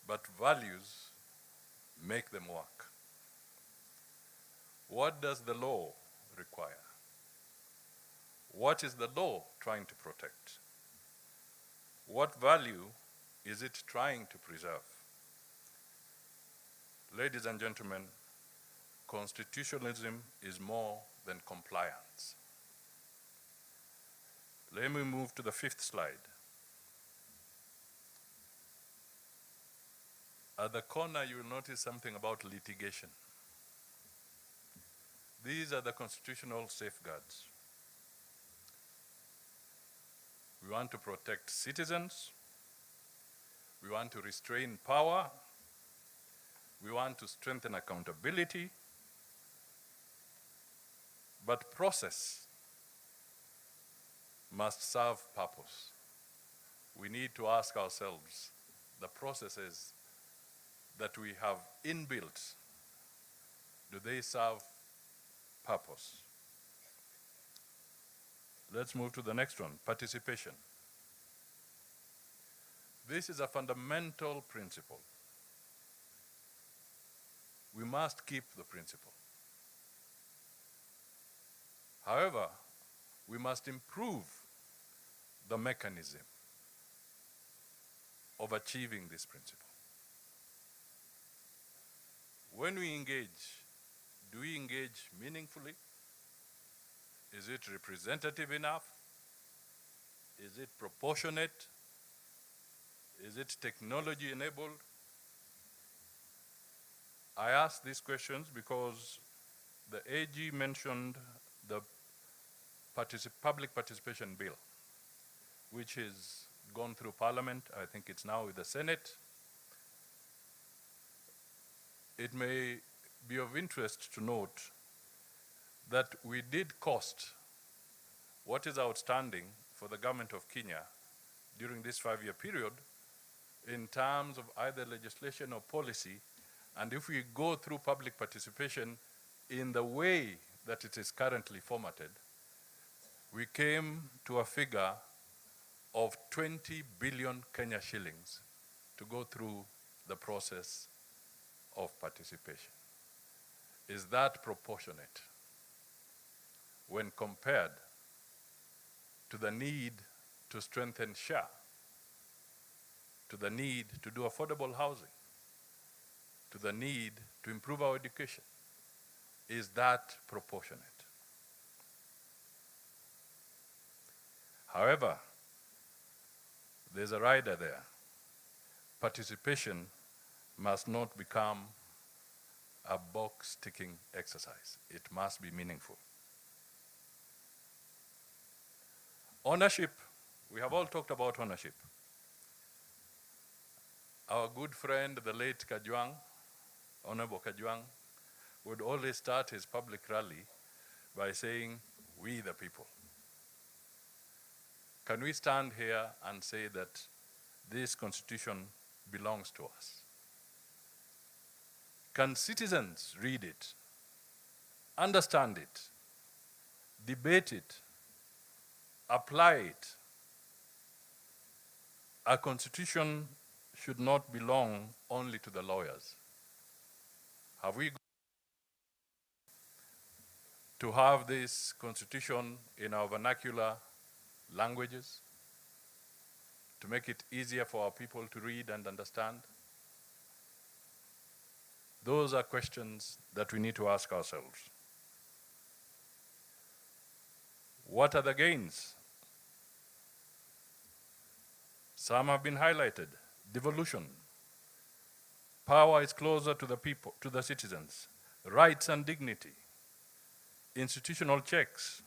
but values make them work. What does the law require? What is the law trying to protect? What value is it trying to preserve? Ladies and gentlemen, constitutionalism is more than compliance. Let me move to the fifth slide. At the corner, you will notice something about litigation. These are the constitutional safeguards. We want to protect citizens. We want to restrain power. We want to strengthen accountability. But process must serve purpose. We need to ask ourselves, the processes that we have inbuilt, do they serve purpose? Let's move to the next one, participation. This is a fundamental principle. We must keep the principle. However, we must improve the mechanism of achieving this principle. When we engage, do we engage meaningfully? Is it representative enough? Is it proportionate? Is it technology enabled? I ask these questions because the AG mentioned the public participation bill, which has gone through Parliament. I think it's now with the Senate. It may be of interest to note that we did cost what is outstanding for the government of Kenya during this 5-year period in terms of either legislation or policy. And if we go through public participation in the way that it is currently formatted, we came to a figure of 20 billion Kenya shillings to go through the process of participation. Is that proportionate when compared to the need to strengthen SHA, to the need to do affordable housing, to the need to improve our education? Is that proportionate? However, there's a rider there. Participation must not become a box-ticking exercise. It must be meaningful. Ownership, we have all talked about ownership. Our good friend, the late Kajwang, Honorable Kajwang, would always start his public rally by saying, "We the people." Can we stand here and say that this constitution belongs to us? Can citizens read it, understand it, debate it, apply it? A constitution should not belong only to the lawyers. Have we to have this constitution in our vernacular languages to make it easier for our people to read and understand? Those are questions that we need to ask ourselves. What are the gains? Some have been highlighted. Devolution. Power is closer to the people, to the citizens. Rights and dignity. Institutional checks.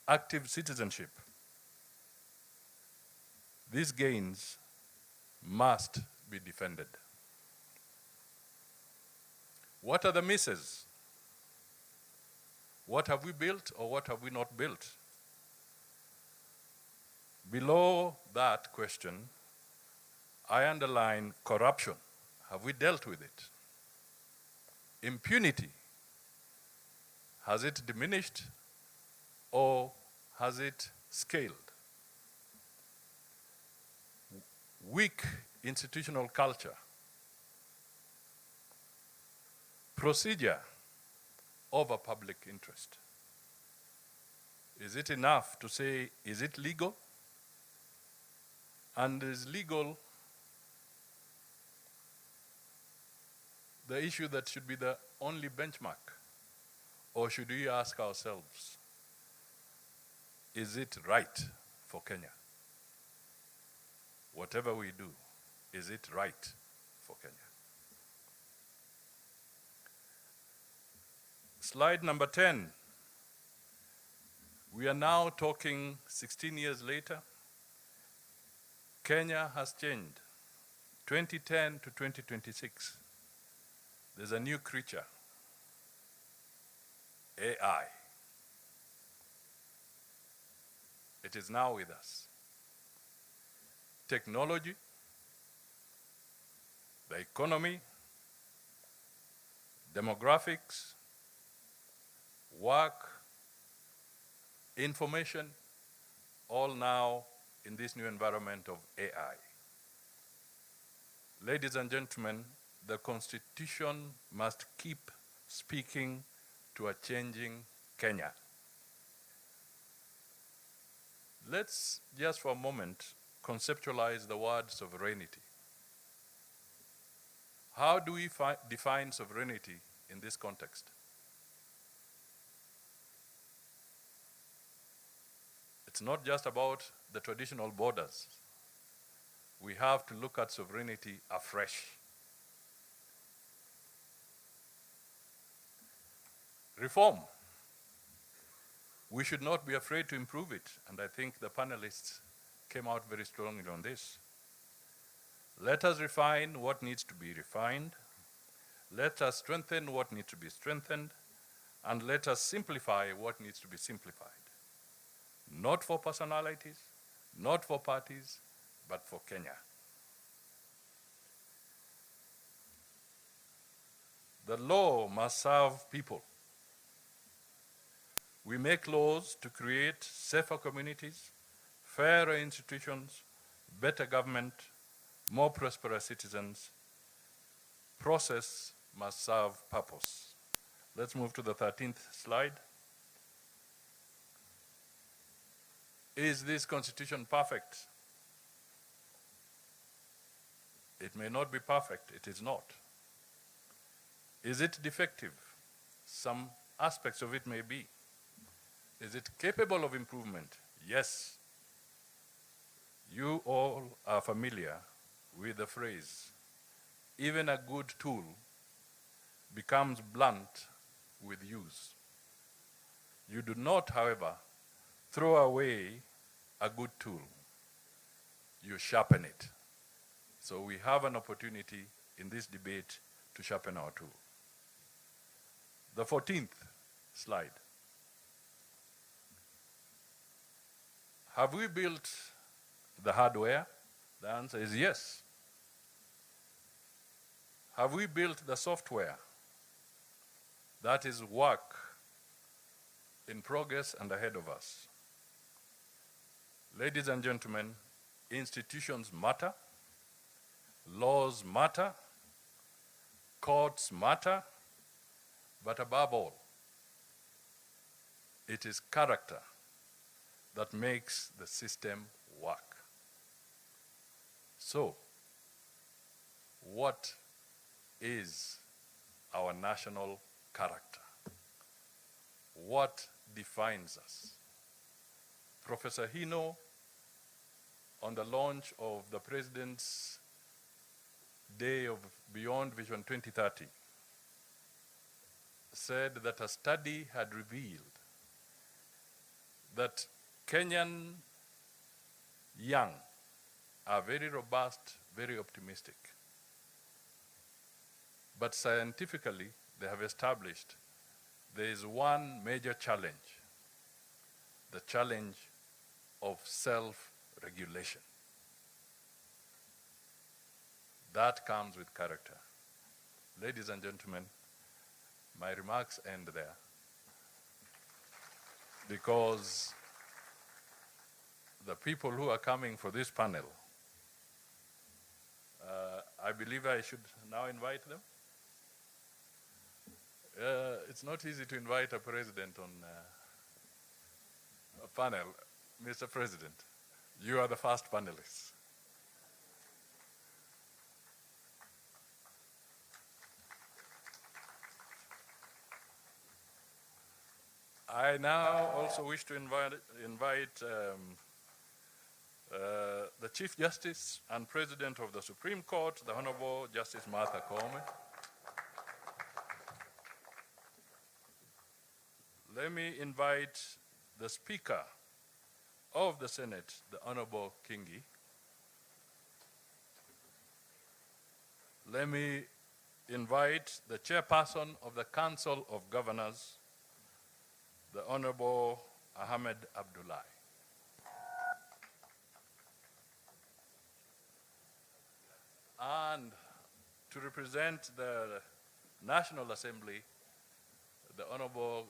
Active citizenship. These gains must be defended. What are the misses? What have we built or what have we not built? Below that question, I underline corruption. Have we dealt with it? Impunity. Has it diminished or has it scaled? Weak institutional culture. Procedure over public interest. Is it enough to say, is it legal? And is legal the issue that should be the only benchmark? Or should we ask ourselves, is it right for Kenya? Whatever we do, is it right for Kenya? Slide number 10. We are now talking 16 years later. Kenya has changed. 2010 to 2026. There's a new creature, AI. It is now with us. Technology, the economy, demographics, work, information, all now in this new environment of AI. Ladies and gentlemen, the Constitution must keep speaking to a changing Kenya. Let's just for a moment conceptualize the word sovereignty. How do we define sovereignty in this context? It's not just about the traditional borders. We have to look at sovereignty afresh. Reform. We should not be afraid to improve it, and I think the panelists came out very strongly on this. Let us refine what needs to be refined. Let us strengthen what needs to be strengthened, and let us simplify what needs to be simplified. Not for personalities, not for parties, but for Kenya. The law must serve people. We make laws to create safer communities, fairer institutions, better government, more prosperous citizens. Process must serve purpose. Let's move to the 13th slide. Is this constitution perfect? It may not be perfect, it is not. Is it defective? Some aspects of it may be. Is it capable of improvement? Yes. You all are familiar with the phrase, even a good tool becomes blunt with use. You do not, however, throw away a good tool. You sharpen it. So we have an opportunity in this debate to sharpen our tool. The 14th slide. Have we built the hardware? The answer is yes. Have we built the software? That is work in progress and ahead of us. Ladies and gentlemen, institutions matter, laws matter, courts matter, but above all, it is character that makes the system work. So, what is our national character? What defines us? Professor Hino, on the launch of the President's Day of Beyond Vision 2030, said that a study had revealed that Kenyan young are very robust, very optimistic. But scientifically, they have established there is one major challenge, the challenge of self-regulation. That comes with character. Ladies and gentlemen, my remarks end there because the people who are coming for this panel, I believe I should now invite them. It's not easy to invite a president on a panel. Mr. President, you are the first panelist. I now also wish to invite the Chief Justice and President of the Supreme Court, the Honorable Justice Martha Koome. Let me invite the Speaker of the Senate, the Honorable Kingi. Let me invite the Chairperson of the Council of Governors, the Honorable Ahmed Abdullahi. And to represent the National Assembly, the Honorable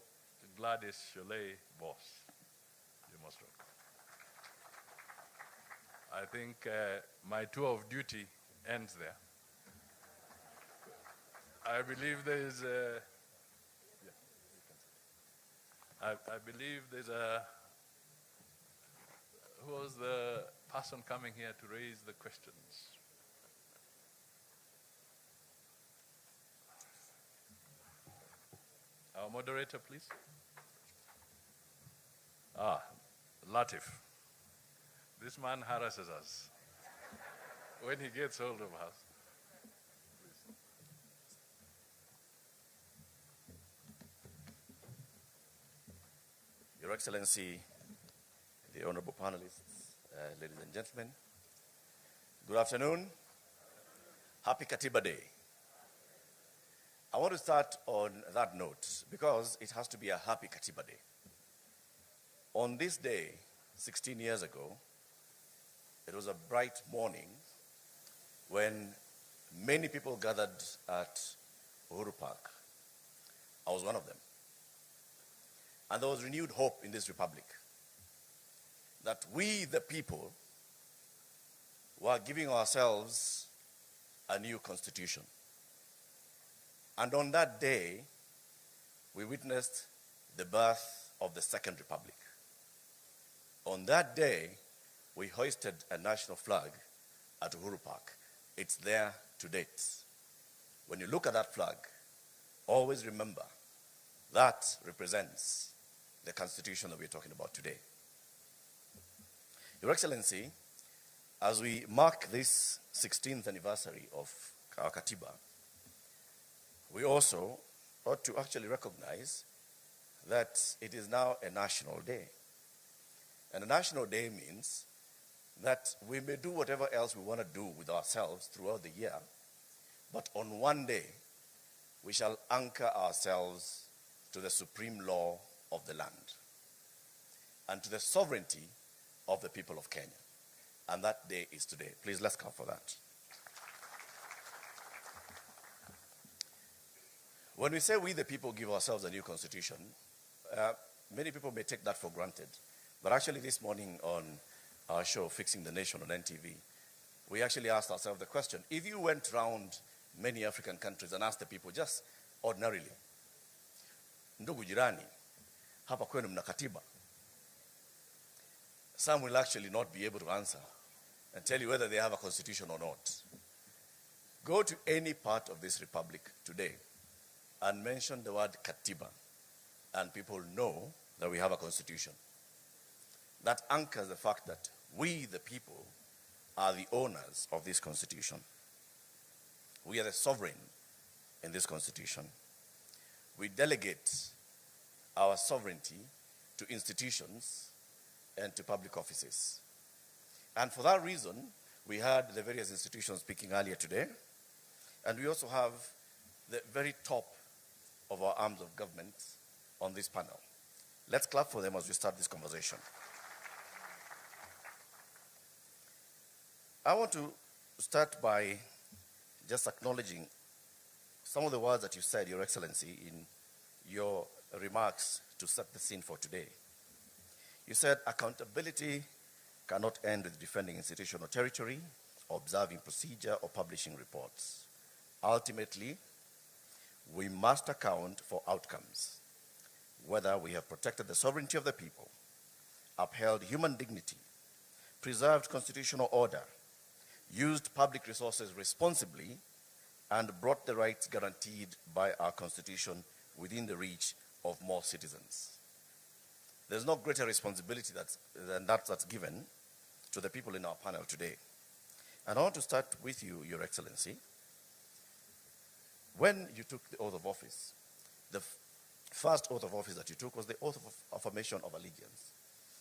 Gladys Cholet Boss. You most welcome. I think my tour of duty ends there. I believe there is a, I believe there's a, who was the person coming here to raise the questions? Our moderator, please. Latif. This man harasses us when he gets hold of us. Your Excellency, the honorable panelists, ladies and gentlemen, good afternoon. Happy Katiba Day. I want to start on that note because it has to be a happy Katiba Day. On this day, 16 years ago, it was a bright morning when many people gathered at Uhuru Park. I was one of them. And there was renewed hope in this republic that we, the people, were giving ourselves a new constitution. And on that day, we witnessed the birth of the Second Republic. On that day, we hoisted a national flag at Uhuru Park. It's there to date. When you look at that flag, always remember that represents the Constitution that we're talking about today. Your Excellency, as we mark this 16th anniversary of our Katiba, we also ought to actually recognize that it is now a national day. And a national day means that we may do whatever else we want to do with ourselves throughout the year, but on one day, we shall anchor ourselves to the supreme law of the land and to the sovereignty of the people of Kenya. And that day is today. Please, let's clap for that. When we say we the people give ourselves a new constitution, many people may take that for granted. But actually this morning on our show, Fixing the Nation on NTV, we actually asked ourselves the question, if you went around many African countries and asked the people just ordinarily, ndugu jirani, hapa kwenu mna katiba? Some will actually not be able to answer and tell you whether they have a constitution or not. Go to any part of this republic today and mention the word Katiba, and people know that we have a constitution. That anchors the fact that we, the people, are the owners of this constitution. We are the sovereign in this constitution. We delegate our sovereignty to institutions and to public offices. And for that reason, we had the various institutions speaking earlier today, and we also have the very top of our arms of government on this panel. Let's clap for them as we start this conversation. I want to start by just acknowledging some of the words that you said, Your Excellency, in your remarks to set the scene for today. You said accountability cannot end with defending institutional territory, observing procedure, or publishing reports. Ultimately, we must account for outcomes, whether we have protected the sovereignty of the people, upheld human dignity, preserved constitutional order, used public resources responsibly, and brought the rights guaranteed by our Constitution within the reach of more citizens. There's no greater responsibility than that's given to the people in our panel today. And I want to start with you, Your Excellency. When you took the oath of office, the first oath of office that you took was the oath of affirmation of allegiance,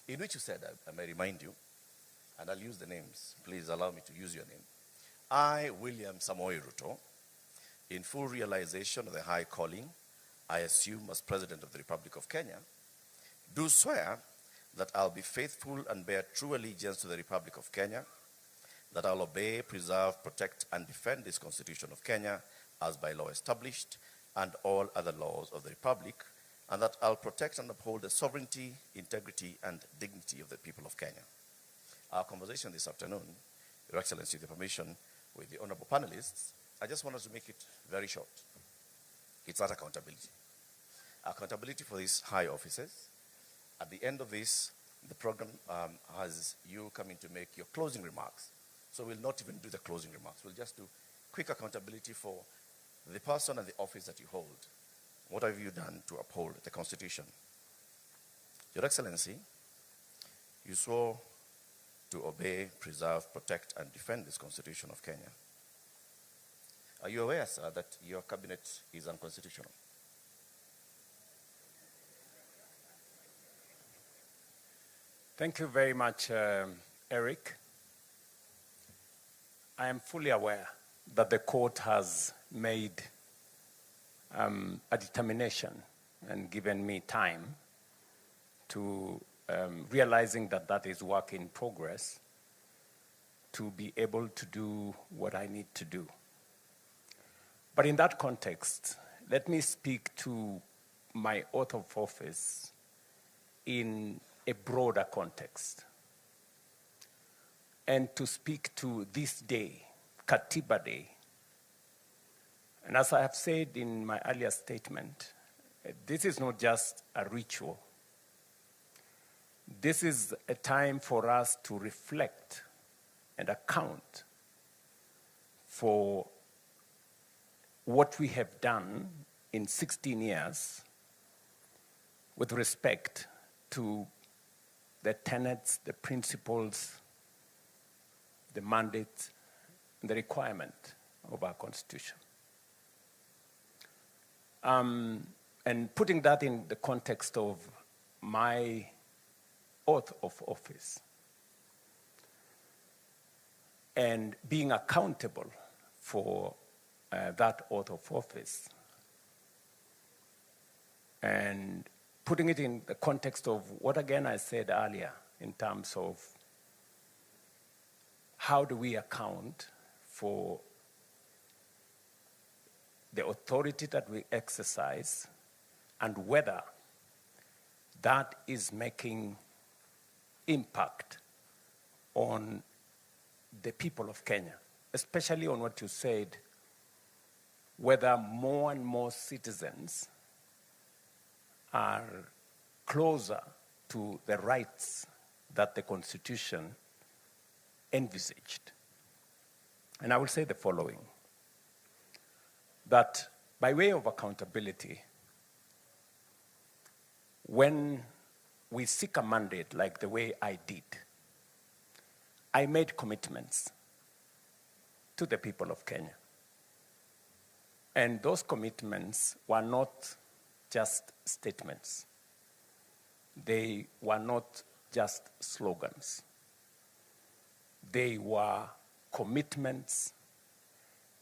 in which you said, I may remind you, and I'll use the names. Please allow me to use your name. I, William Samoei Ruto, in full realization of the high calling I assume as President of the Republic of Kenya, do swear that I'll be faithful and bear true allegiance to the Republic of Kenya, that I'll obey, preserve, protect, and defend this Constitution of Kenya as by law established, and all other laws of the Republic, and that I'll protect and uphold the sovereignty, integrity, and dignity of the people of Kenya. Our conversation this afternoon, Your Excellency, with the permission with the honorable panelists, I just want us to make it very short. It's not accountability. Accountability for these high offices. At the end of this, the program has you coming to make your closing remarks. So we'll not even do the closing remarks. We'll just do quick accountability for the person and the office that you hold. What have you done to uphold the Constitution? Your Excellency, you swore to obey, preserve, protect, and defend this Constitution of Kenya. Are you aware, sir, that your cabinet is unconstitutional? Thank you very much, Eric. I am fully aware that the court has made a determination and given me time to realizing that that is work in progress to be able to do what I need to do. But in that context, let me speak to my oath of office in a broader context, and to speak to this day, Katiba Day. And as I have said in my earlier statement, this is not just a ritual. this is a time for us to reflect and account for what we have done in 16 years with respect to the tenets, the principles, the mandate, and the requirement of our Constitution. And putting that in the context of my oath of office and being accountable for that oath of office, and putting it in the context of what, again, I said earlier in terms of how do we account for the authority that we exercise and whether that is making impact on the people of Kenya, especially on what you said, whether more and more citizens are closer to the rights that the Constitution envisaged. And I will say the following, that by way of accountability, when we seek a mandate like the way I did, I made commitments to the people of Kenya. And those commitments were not just statements. They were not just slogans. They were commitments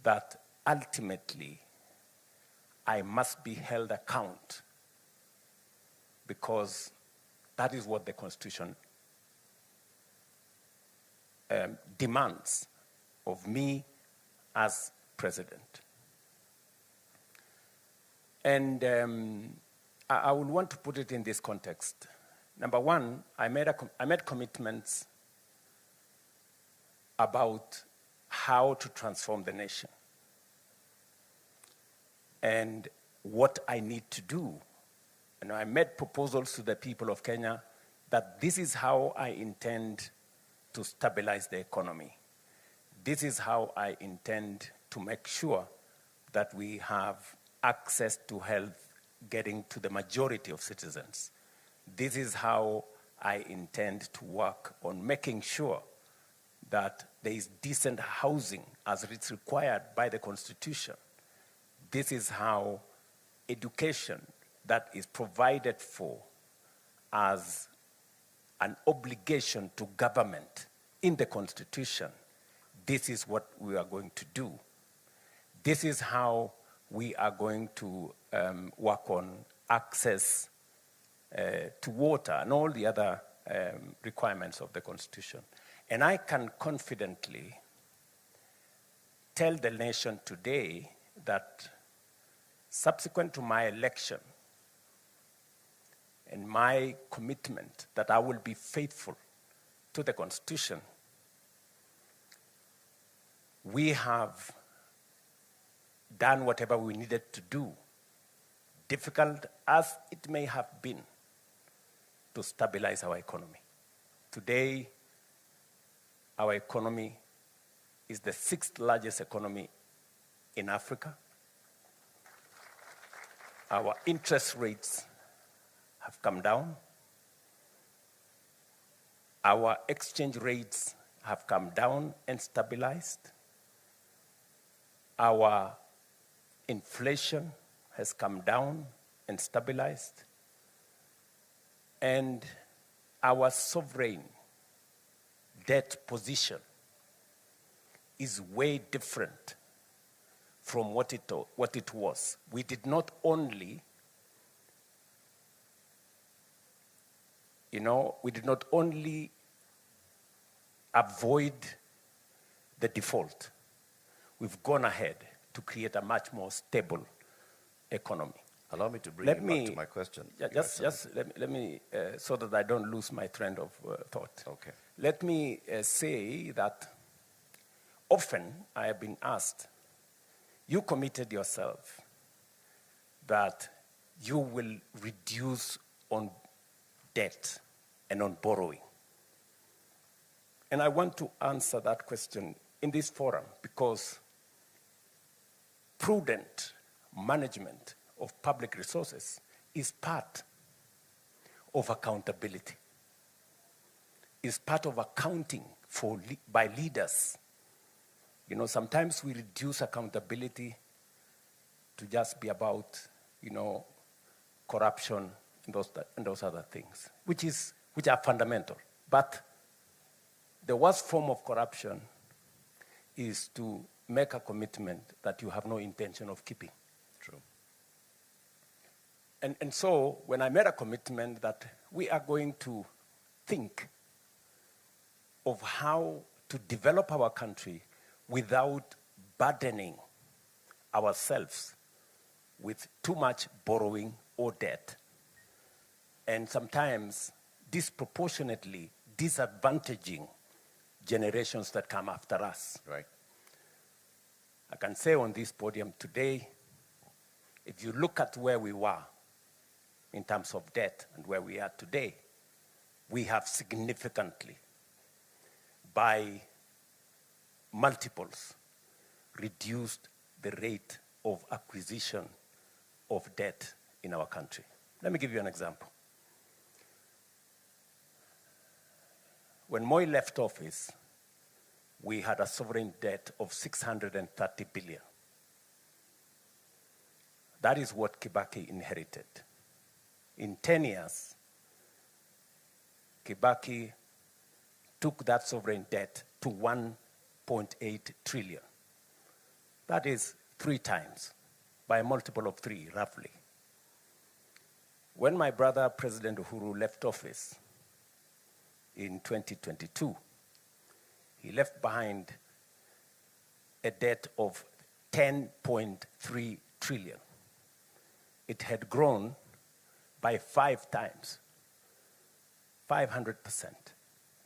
that ultimately I must be held account, because that is what the Constitution demands of me as president. And I would want to put it in this context. Number one, I made commitments about how to transform the nation and what I need to do. And I made proposals to the people of Kenya that this is how I intend to stabilize the economy. This is how I intend to make sure that we have access to health getting to the majority of citizens. This is how I intend to work on making sure that there is decent housing as it's required by the Constitution. This is how education that is provided for as an obligation to government in the Constitution, this is what we are going to do. This is how we are going to work on access to water and all the other requirements of the Constitution. And I can confidently tell the nation today that subsequent to my election and my commitment that I will be faithful to the Constitution, we have done whatever we needed to do, difficult as it may have been, to stabilize our economy. Today, our economy is the 6th largest economy in Africa. Our interest rates have come down. Our exchange rates have come down and stabilized. Our inflation has come down and stabilized. And our sovereign debt position is way different from what it was. We did not only, avoid the default. We've gone ahead to create a much more stable economy. Allow me to bring you back to my question. Let me, so that I don't lose my train of thought. Okay. Let me say that often I have been asked, you committed yourself that you will reduce on debt and on borrowing. And I want to answer that question in this forum because prudent management of public resources is part of accountability, is part of accounting by leaders. You know, sometimes we reduce accountability to just be about, you know, corruption and those other things, which are fundamental. But the worst form of corruption is to make a commitment that you have no intention of keeping. True. And so when I made a commitment that we are going to think of how to develop our country without burdening ourselves with too much borrowing or debt, and sometimes disproportionately disadvantaging generations that come after us. Right. I can say on this podium today, if you look at where we were in terms of debt and where we are today, we have significantly, by multiples, reduced the rate of acquisition of debt in our country. Let me give you an example. When Moi left office, we had a sovereign debt of 630 billion. That is what Kibaki inherited. In 10 years, Kibaki took that sovereign debt to 1.8 trillion. That is 3 times, by a multiple of 3, roughly. When my brother, President Uhuru, left office in 2022, he left behind a debt of 10.3 trillion. It had grown by 5 times, 500%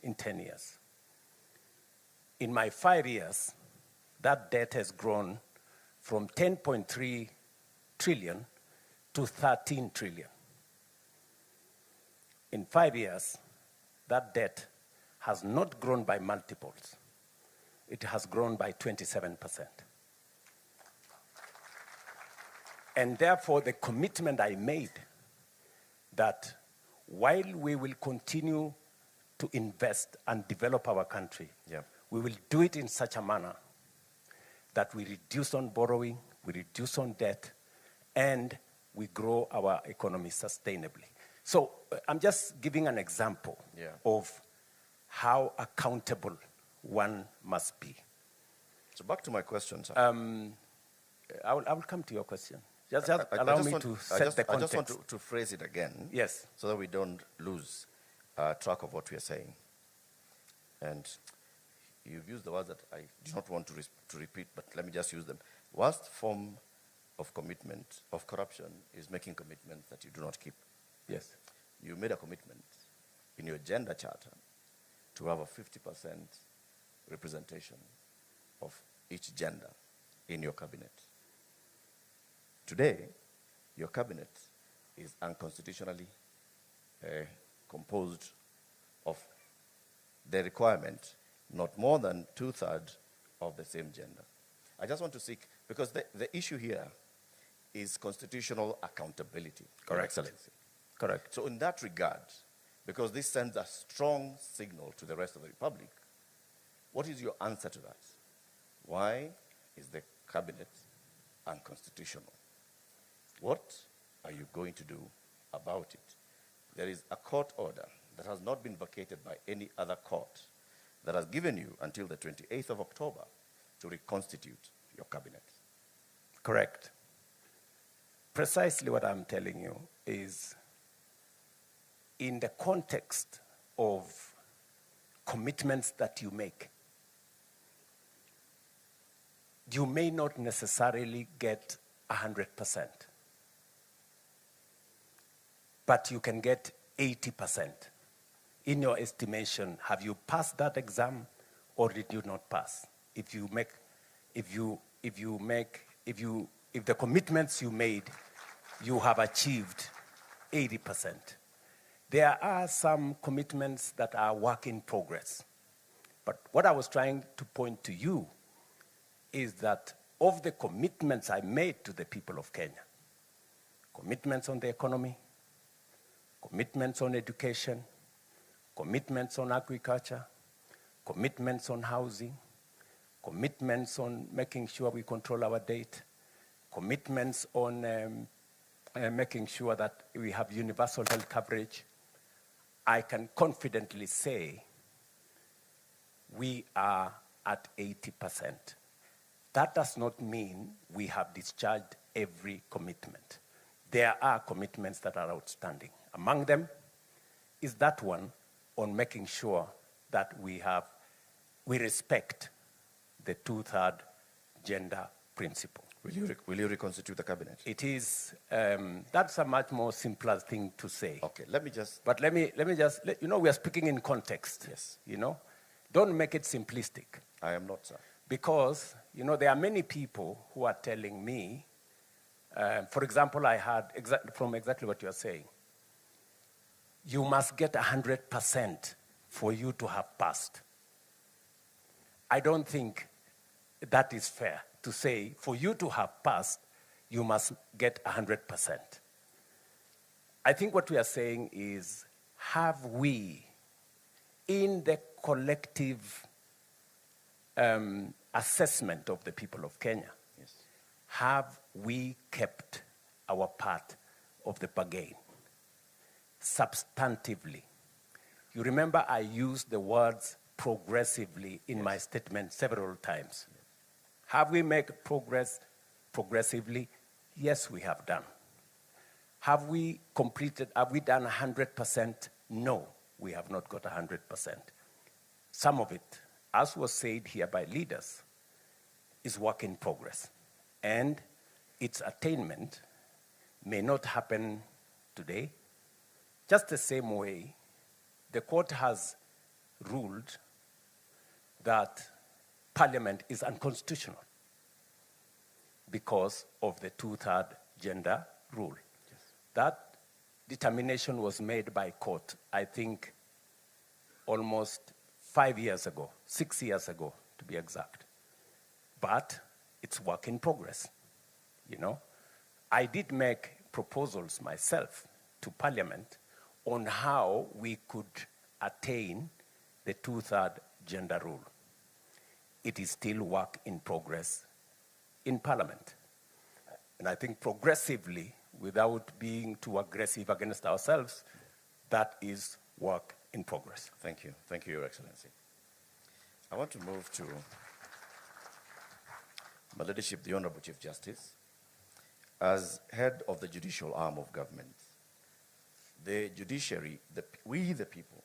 in 10 years. In my 5 years, that debt has grown from 10.3 trillion to 13 trillion. In 5 years, that debt has not grown by multiples. It has grown by 27%. And therefore, the commitment I made that while we will continue to invest and develop our country, we will do it in such a manner that we reduce on borrowing, we reduce on debt, and we grow our economy sustainably. So I'm just giving an example of how accountable one must be. So back to my question, sir. I will come to your question. Just allow me to set the context. I just want to phrase it again. Yes. So that we don't lose track of what we are saying. And you've used the words that I do not want to repeat, but let me just use them. Worst form of commitment, of corruption, is making commitments that you do not keep. Yes. You made a commitment in your gender charter to have a 50% representation of each gender in your cabinet. Today, your cabinet is unconstitutionally composed of the requirement not more than 2/3 of the same gender. I just want to seek, because the issue here is constitutional accountability. Correct. Excellency. Correct. So in that regard, because this sends a strong signal to the rest of the Republic, what is your answer to that? Why is the cabinet unconstitutional? What are you going to do about it? There is a court order that has not been vacated by any other court that has given you until the 28th of October to reconstitute your cabinet. Correct. Precisely what I'm telling you is, in the context of commitments that you make, you may not necessarily get 100%, but you can get 80%. In your estimation, have you passed that exam or did you not pass? If the commitments you made, you have achieved 80%. There are some commitments that are work in progress. But what I was trying to point to you is that of the commitments I made to the people of Kenya, commitments on the economy, commitments on education, commitments on agriculture, commitments on housing, commitments on making sure we control our debt, commitments on making sure that we have universal health coverage, I can confidently say we are at 80%. That does not mean we have discharged every commitment. There are commitments that are outstanding. Among them is that one on making sure that we respect the two-thirds gender principle. Will you reconstitute the cabinet? It is, that's a much more simpler thing to say. Okay, let me just... But let me just, you know, we are speaking in context. Yes. You know, don't make it simplistic. I am not, sir. Because, you know, there are many people who are telling me, for example, I heard from exactly what you are saying, you must get 100% for you to have passed. I don't think that is fair to say, for you to have passed, you must get 100%. I think what we are saying is, have we, in the collective assessment of the people of Kenya, yes, have we kept our part of the bargain substantively? You remember I used the words progressively in my statement several times. Have we made progress progressively? Yes, we have done. Have we done 100%? No, we have not got 100%. Some of it, as was said here by leaders, is work in progress. And its attainment may not happen today. Just the same way, the court has ruled that Parliament is unconstitutional because of the two-thirds gender rule. Yes. That determination was made by court, I think, almost 5 years ago, 6 years ago, to be exact. But it's work in progress, you know. I did make proposals myself to Parliament on how we could attain the two-thirds gender rule. It is still work in progress in Parliament. And I think progressively, without being too aggressive against ourselves, that is work in progress. Thank you. Thank you, Your Excellency. I want to move to my leadership, the Honorable Chief Justice. As head of the judicial arm of government, the judiciary, we the people,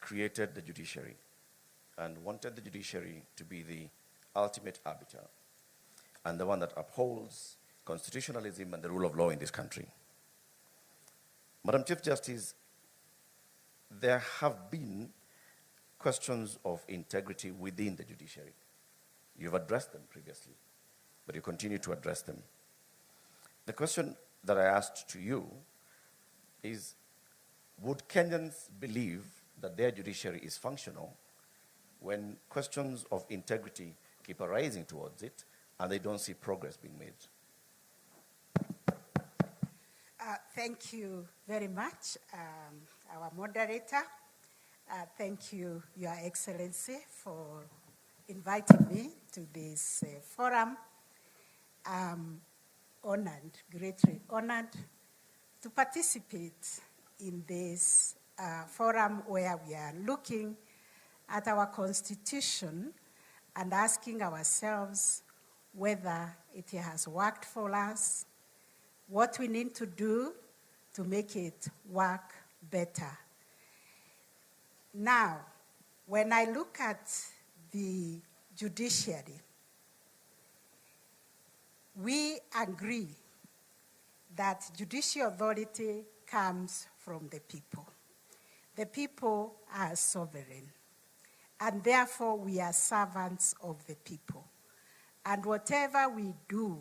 created the judiciary and wanted the judiciary to be the ultimate arbiter and the one that upholds constitutionalism and the rule of law in this country. Madam Chief Justice, there have been questions of integrity within the judiciary. You've addressed them previously, but you continue to address them. The question that I asked to you is, would Kenyans believe that their judiciary is functional when questions of integrity keep arising towards it and they don't see progress being made? Thank you very much, our moderator. Thank you, Your Excellency, for inviting me to this forum. I'm honored, greatly honored, to participate in this forum where we are looking at our Constitution and asking ourselves whether it has worked for us, what we need to do to make it work better. Now, when I look at the judiciary, we agree that judicial authority comes from the people. The people are sovereign, and therefore we are servants of the people. And whatever we do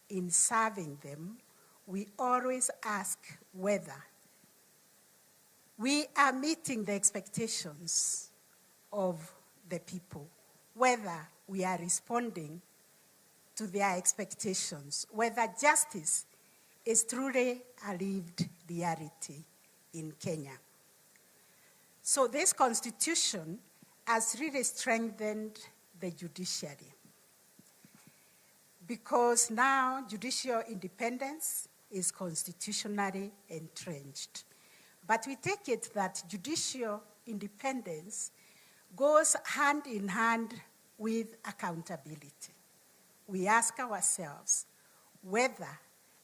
in serving them, we always ask whether we are meeting the expectations of the people, whether we are responding to their expectations, whether justice is truly a lived reality in Kenya. So this constitution has really strengthened the judiciary, because now judicial independence is constitutionally entrenched. But we take it that judicial independence goes hand in hand with accountability. We ask ourselves whether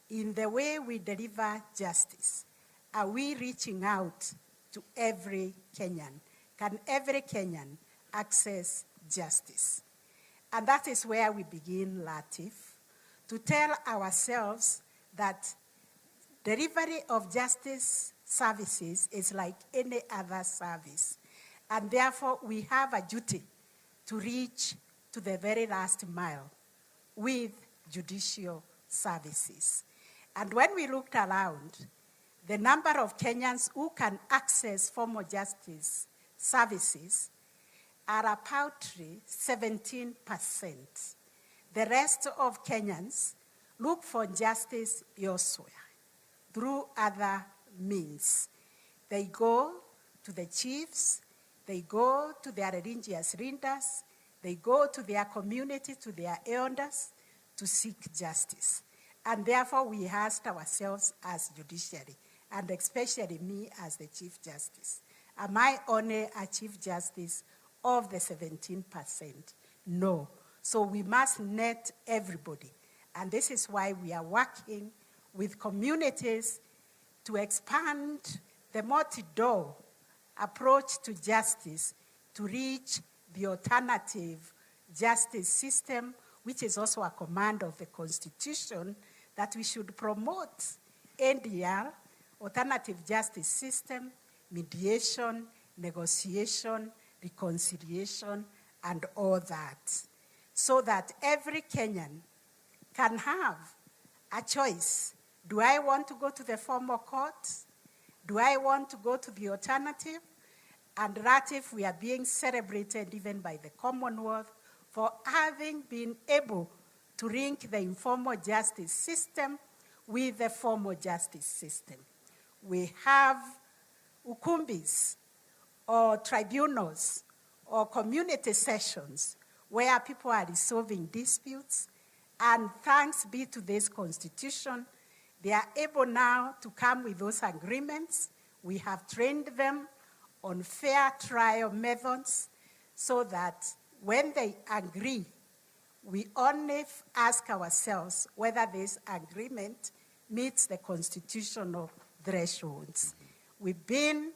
in the way we deliver justice, are we reaching out to every Kenyan? Can every Kenyan access justice? And that is where we begin, Latif, to tell ourselves that delivery of justice services is like any other service. And therefore, we have a duty to reach to the very last mile with judicial services. And when we looked around, the number of Kenyans who can access formal justice services are a paltry 17%. The rest of Kenyans look for justice elsewhere through other means. They go to the chiefs, they go to their religious leaders, they go to their community, to their elders to seek justice. And therefore we asked ourselves as judiciary, and especially me as the Chief Justice, am I only a Chief Justice of the 17%? No. So we must net everybody. And this is why we are working with communities to expand the multi-door approach to justice to reach the alternative justice system, which is also a command of the Constitution, that we should promote NDR, alternative justice system, mediation, negotiation, reconciliation, and all that, so that every Kenyan can have a choice. Do I want to go to the formal court? Do I want to go to the alternative? And that if we are being celebrated even by the Commonwealth for having been able to link the informal justice system with the formal justice system. We have ukumbis or tribunals or community sessions where people are resolving disputes, and thanks be to this constitution, they are able now to come with those agreements. We have trained them on fair trial methods so that when they agree, we only ask ourselves whether this agreement meets the constitutional thresholds. We've been,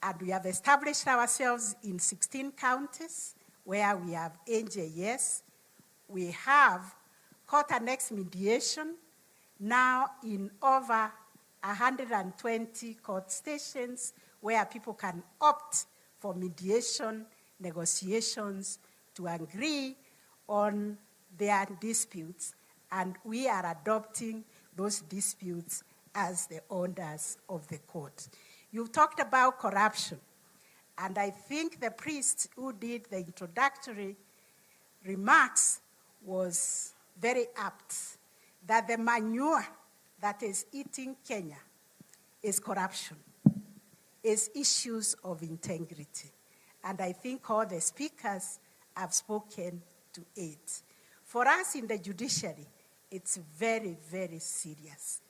and we have established ourselves in 16 counties where we have NJS. We have court-annexed mediation now in over 120 court stations where people can opt for mediation, negotiations, to agree on their disputes, and we are adopting those disputes as the orders of the court. You talked about corruption, and I think the priest who did the introductory remarks was very apt, that the manure that is eating Kenya is corruption, is issues of integrity. And I think all the speakers have spoken to it. For us in the judiciary, it's very, very serious.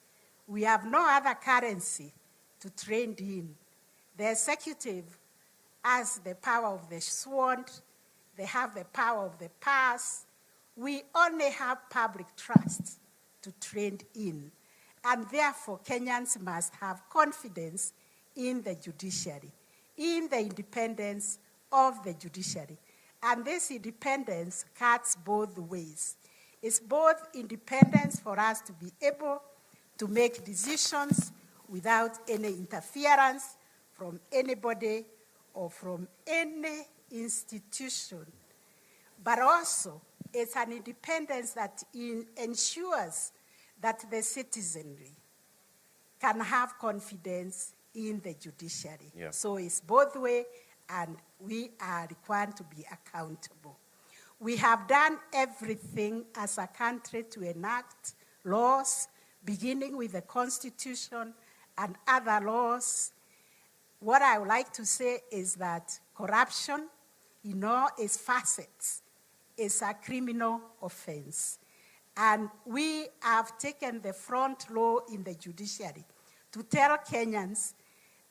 We have no other currency to trade in. The executive has the power of the sword, they have the power of the purse. We only have public trust to trade in. And therefore, Kenyans must have confidence in the judiciary, in the independence of the judiciary. And this independence cuts both ways. It's both independence for us to be able to make decisions without any interference from anybody or from any institution, but also it's an independence that ensures that the citizenry can have confidence in the judiciary. Yeah. So it's both way, and we are required to be accountable. We have done everything as a country to enact laws, beginning with the Constitution and other laws. What I would like to say is that corruption, in all its facets, is a criminal offense. And we have taken the front row in the judiciary to tell Kenyans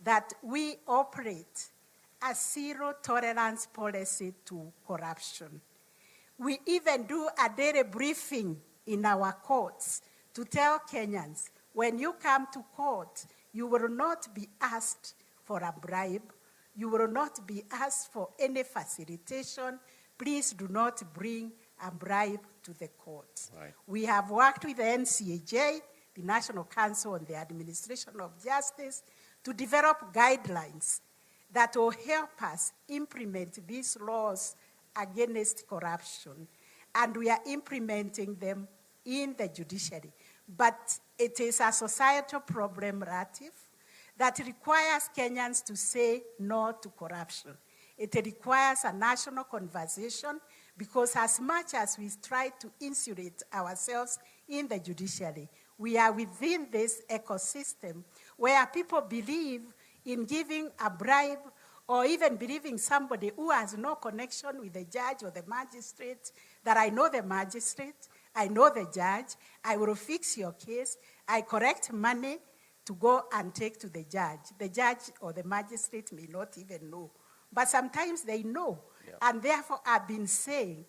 that we operate a zero tolerance policy to corruption. We even do a daily briefing in our courts to tell Kenyans, when you come to court, you will not be asked for a bribe. You will not be asked for any facilitation. Please do not bring a bribe to the court. Right. We have worked with the NCAJ, the National Council on the Administration of Justice, to develop guidelines that will help us implement these laws against corruption. And we are implementing them in the judiciary. But it is a societal problem, Ratif, that requires Kenyans to say no to corruption. It requires a national conversation, because as much as we try to insulate ourselves in the judiciary, we are within this ecosystem where people believe in giving a bribe, or even believing somebody who has no connection with the judge or the magistrate, that I know the magistrate, I know the judge, I will fix your case, I collect money to go and take to the judge. The judge or the magistrate may not even know, but sometimes they know. Yep. And therefore, I've been saying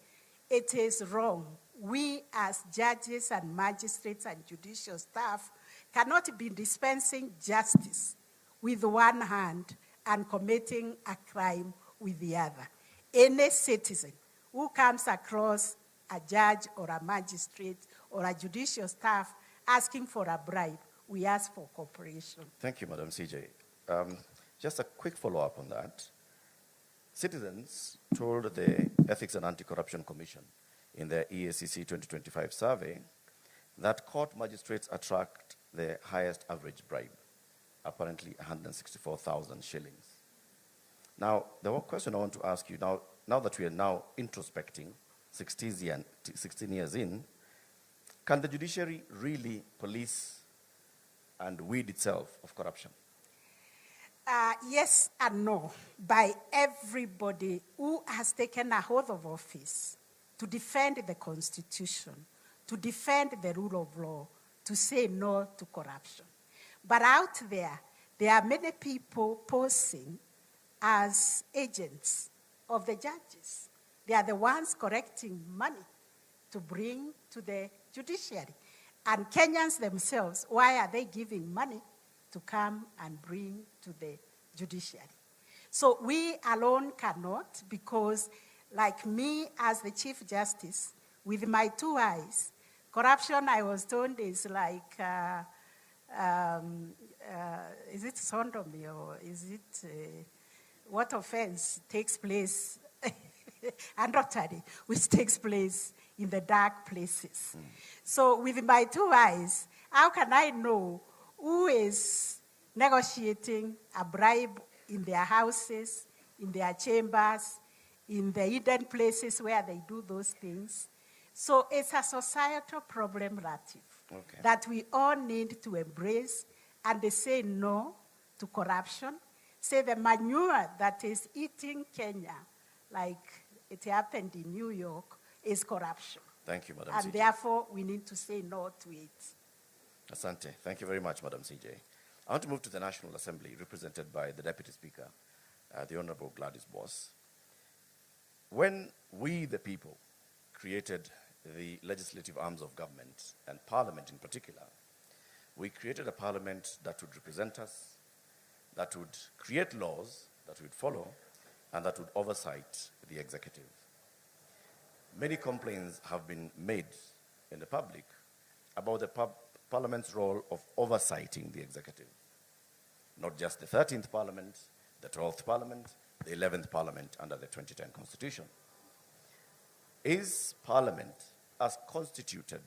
it is wrong. We as judges and magistrates and judicial staff cannot be dispensing justice with one hand and committing a crime with the other. Any citizen who comes across a judge or a magistrate or a judicial staff asking for a bribe, we ask for cooperation. Thank you, Madam CJ. Just a quick follow-up on that. Citizens told the Ethics and Anti-Corruption Commission in their EACC 2025 survey that court magistrates attract the highest average bribe, apparently 164,000 shillings. Now, the one question I want to ask you, now that we are now introspecting 16 years in, can the judiciary really police and weed itself of corruption? Yes and no, by everybody who has taken a hold of office to defend the Constitution, to defend the rule of law, to say no to corruption. But out there are many people posing as agents of the judges. They are the ones collecting money to bring to the judiciary. And Kenyans themselves, why are they giving money to come and bring to the judiciary? So we alone cannot, because like me as the Chief Justice, with my 2 eyes, corruption, I was told, is like, is it sodomy, or is it, what offense takes place, adultery, which takes place in the dark places. So with my 2 eyes, how can I know who is negotiating a bribe in their houses, in their chambers, in the hidden places where they do those things? So it's a societal problem, Ratif, that we all need to embrace and say no to corruption. Say the manure that is eating Kenya, like it happened in New York, is corruption. Thank you, Madam And CJ. therefore, we need to say no to it. Asante. Thank you very much, Madam CJ. I want to move to the National Assembly, represented by the Deputy Speaker, the Honorable Gladys Boss. When we, the people, created the legislative arms of government, and Parliament in particular, we created a Parliament that would represent us, that would create laws that we would follow, and that would oversight the executive. Many complaints have been made in the public about the Parliament's role of oversighting the executive. Not just the 13th Parliament, the 12th Parliament, the 11th Parliament under the 2010 Constitution. Is Parliament, as constituted,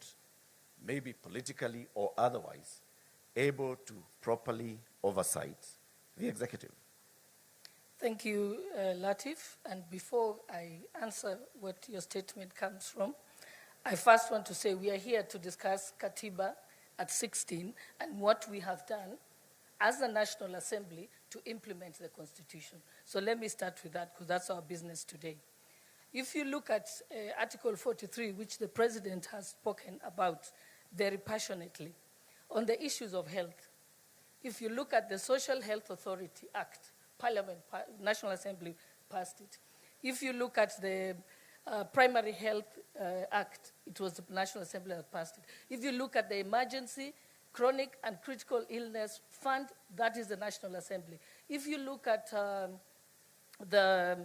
maybe politically or otherwise, able to properly oversight the executive. Thank you, Latif. And before I answer what your statement comes from, I first want to say we are here to discuss Katiba at 16 and what we have done as the National Assembly to implement the Constitution. So let me start with that because that's our business today. If you look at Article 43, which the President has spoken about very passionately, on the issues of health, if you look at the Social Health Authority Act, Parliament, National Assembly passed it. If you look at the Primary Health Act, it was the National Assembly that passed it. If you look at the Emergency, Chronic and Critical Illness Fund, that is the National Assembly. If you look at the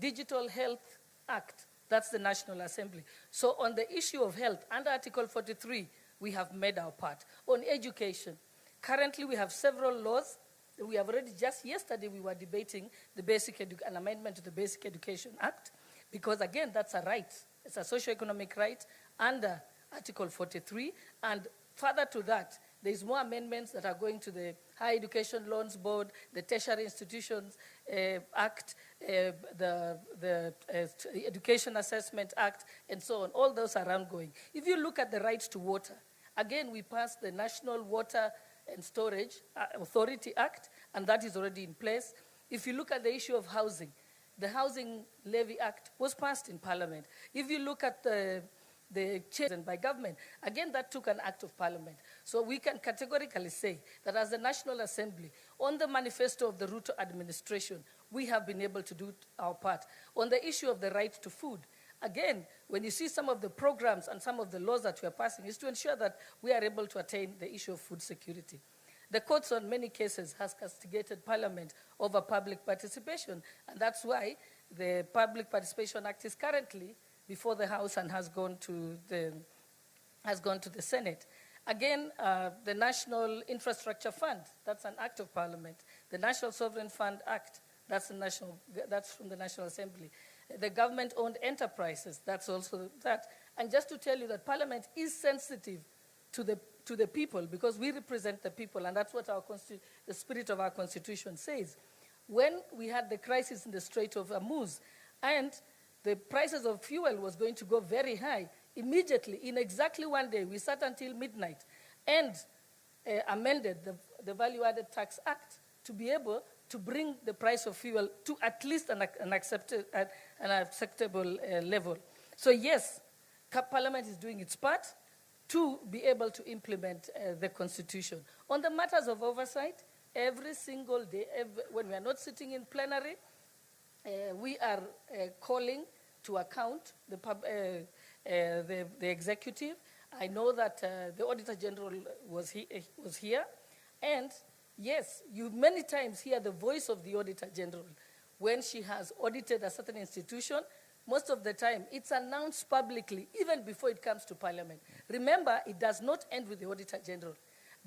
Digital Health Act, that's the National Assembly. So on the issue of health, under Article 43, we have made our part. On education, currently we have several laws. We have already, just yesterday, we were debating an amendment to the Basic Education Act, because again, that's a right. It's a socioeconomic right under Article 43. And further to that, there's more amendments that are going to the Higher Education Loans Board, the Tertiary Institutions Act, the Education Assessment Act, and so on. All those are ongoing. If you look at the rights to water, again, we passed the National Water and Storage Authority Act, and that is already in place. If you look at the issue of housing, the Housing Levy Act was passed in Parliament. If you look at the change by government, again, that took an act of Parliament. So we can categorically say that as the National Assembly, on the manifesto of the Ruto administration, we have been able to do our part. On the issue of the right to food, again, when you see some of the programs and some of the laws that we are passing, is to ensure that we are able to attain the issue of food security. The courts, on many cases, has castigated Parliament over public participation, and that's why the Public Participation Act is currently before the House and has gone to the Senate. Again, the National Infrastructure Fund, that's an act of Parliament. The National Sovereign Fund Act, that's from the National Assembly. The government-owned enterprises, that's also that. And just to tell you that Parliament is sensitive to the people because we represent the people, and that's what the spirit of our Constitution says. When we had the crisis in the Strait of Hormuz, and the prices of fuel was going to go very high, immediately, in exactly 1 day, we sat until midnight and amended the Value-Added Tax Act to be able to bring the price of fuel to at least an acceptable level. So yes, Parliament is doing its part to be able to implement the Constitution. On the matters of oversight, every single day, when we are not sitting in plenary, we are calling to account the executive. I know that the Auditor General was here, and yes, you many times hear the voice of the Auditor General when she has audited a certain institution. Most of the time, it's announced publicly, even before it comes to Parliament. Remember, it does not end with the Auditor General.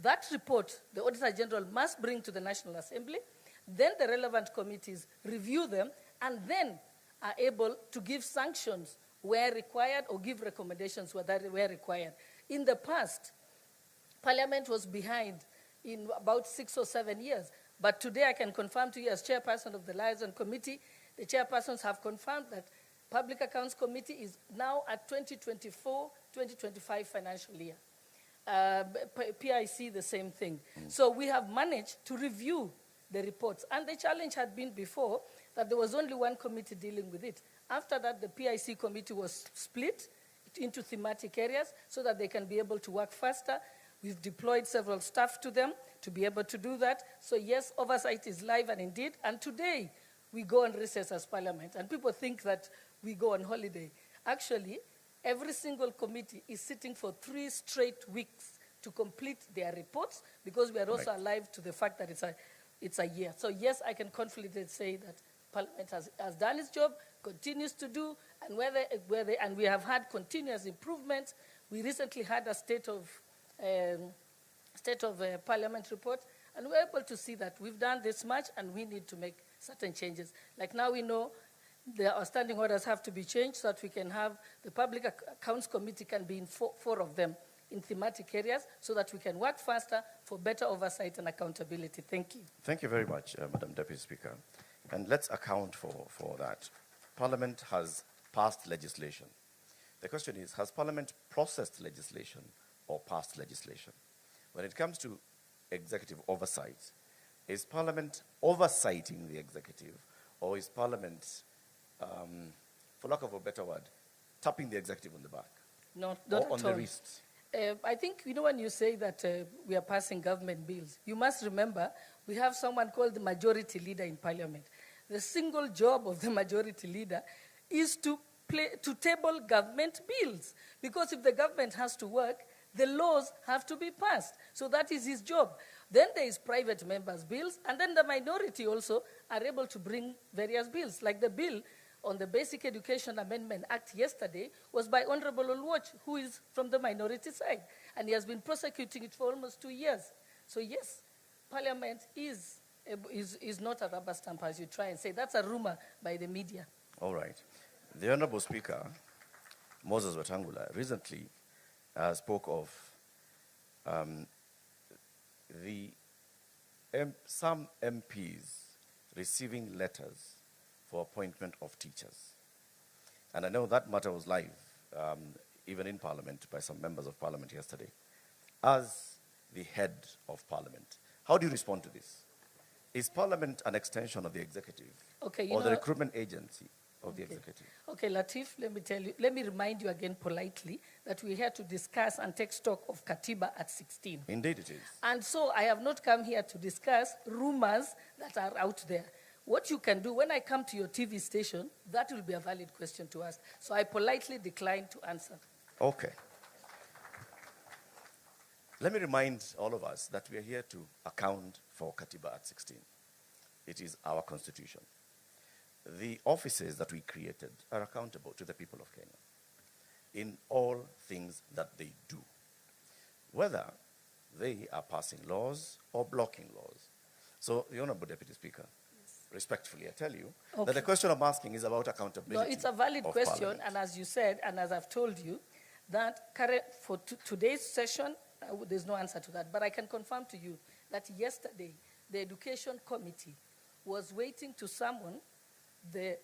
That report, the Auditor General must bring to the National Assembly, then the relevant committees review them, and then are able to give sanctions where required or give recommendations where required. In the past, Parliament was behind in about 6 or 7 years. But today I can confirm to you as chairperson of the Liaison Committee, the chairpersons have confirmed that Public Accounts Committee is now at 2024-2025 financial year. PIC, the same thing. So we have managed to review the reports. And the challenge had been before that there was only one committee dealing with it. After that, the PIC committee was split into thematic areas so that they can be able to work faster. We've deployed several staff to them to be able to do that. So yes, oversight is live and indeed. And today, we go on recess as Parliament. And people think that we go on holiday. Actually, every single committee is sitting for 3 straight weeks to complete their reports because we are also alive to the fact that it's a year. So yes, I can confidently say that Parliament has done its job, continues to do, and we have had continuous improvements. We recently had a state of Parliament report, and we're able to see that we've done this much and we need to make certain changes. Like now we know the outstanding orders have to be changed so that we can have the Public Accounts Committee can be in 4 of them in thematic areas so that we can work faster, for better oversight and accountability. Thank you. Thank you very much, Madam Deputy Speaker. And let's account for that. Parliament has passed legislation. The question is, has Parliament processed legislation or passed legislation? When it comes to executive oversight, is Parliament oversighting the executive, or is Parliament, for lack of a better word, tapping the executive on the back? Not or on at the all. wrist? I think, when you say that we are passing government bills, you must remember we have someone called the majority leader in Parliament. The single job of the majority leader is to table government bills. Because if the government has to work, the laws have to be passed. So that is his job. Then there is private members' bills, and then the minority also are able to bring various bills. Like the bill on the Basic Education Amendment Act yesterday was by Honorable Olwoch, who is from the minority side. And he has been prosecuting it for almost 2 years. So yes, Parliament is not a rubber stamp, as you try and say. That's a rumor by the media. All right. The Honorable Speaker, Moses Wetangula, recently spoke of some MPs receiving letters for appointment of teachers. And I know that matter was live, even in Parliament, by some members of Parliament yesterday. As the head of Parliament, how do you respond to this? Is Parliament an extension of the executive, or the recruitment agency of the executive? Okay, Latif, let me remind you again politely that we're here to discuss and take stock of Katiba at 16. Indeed it is. And so I have not come here to discuss rumors that are out there. What you can do, when I come to your TV station, that will be a valid question to ask. So I politely decline to answer. Okay. Let me remind all of us that we are here to account for Katiba at 16. It is our constitution. The offices that we created are accountable to the people of Kenya in all things that they do, whether they are passing laws or blocking laws. So, the Honorable Deputy Speaker, respectfully, I tell you that the question I'm asking is about accountability. No, it's a valid question, Parliament. and as you said, and as I've told you, that for today's session, there's no answer to that. But I can confirm to you that yesterday, the Education Committee was waiting to summon the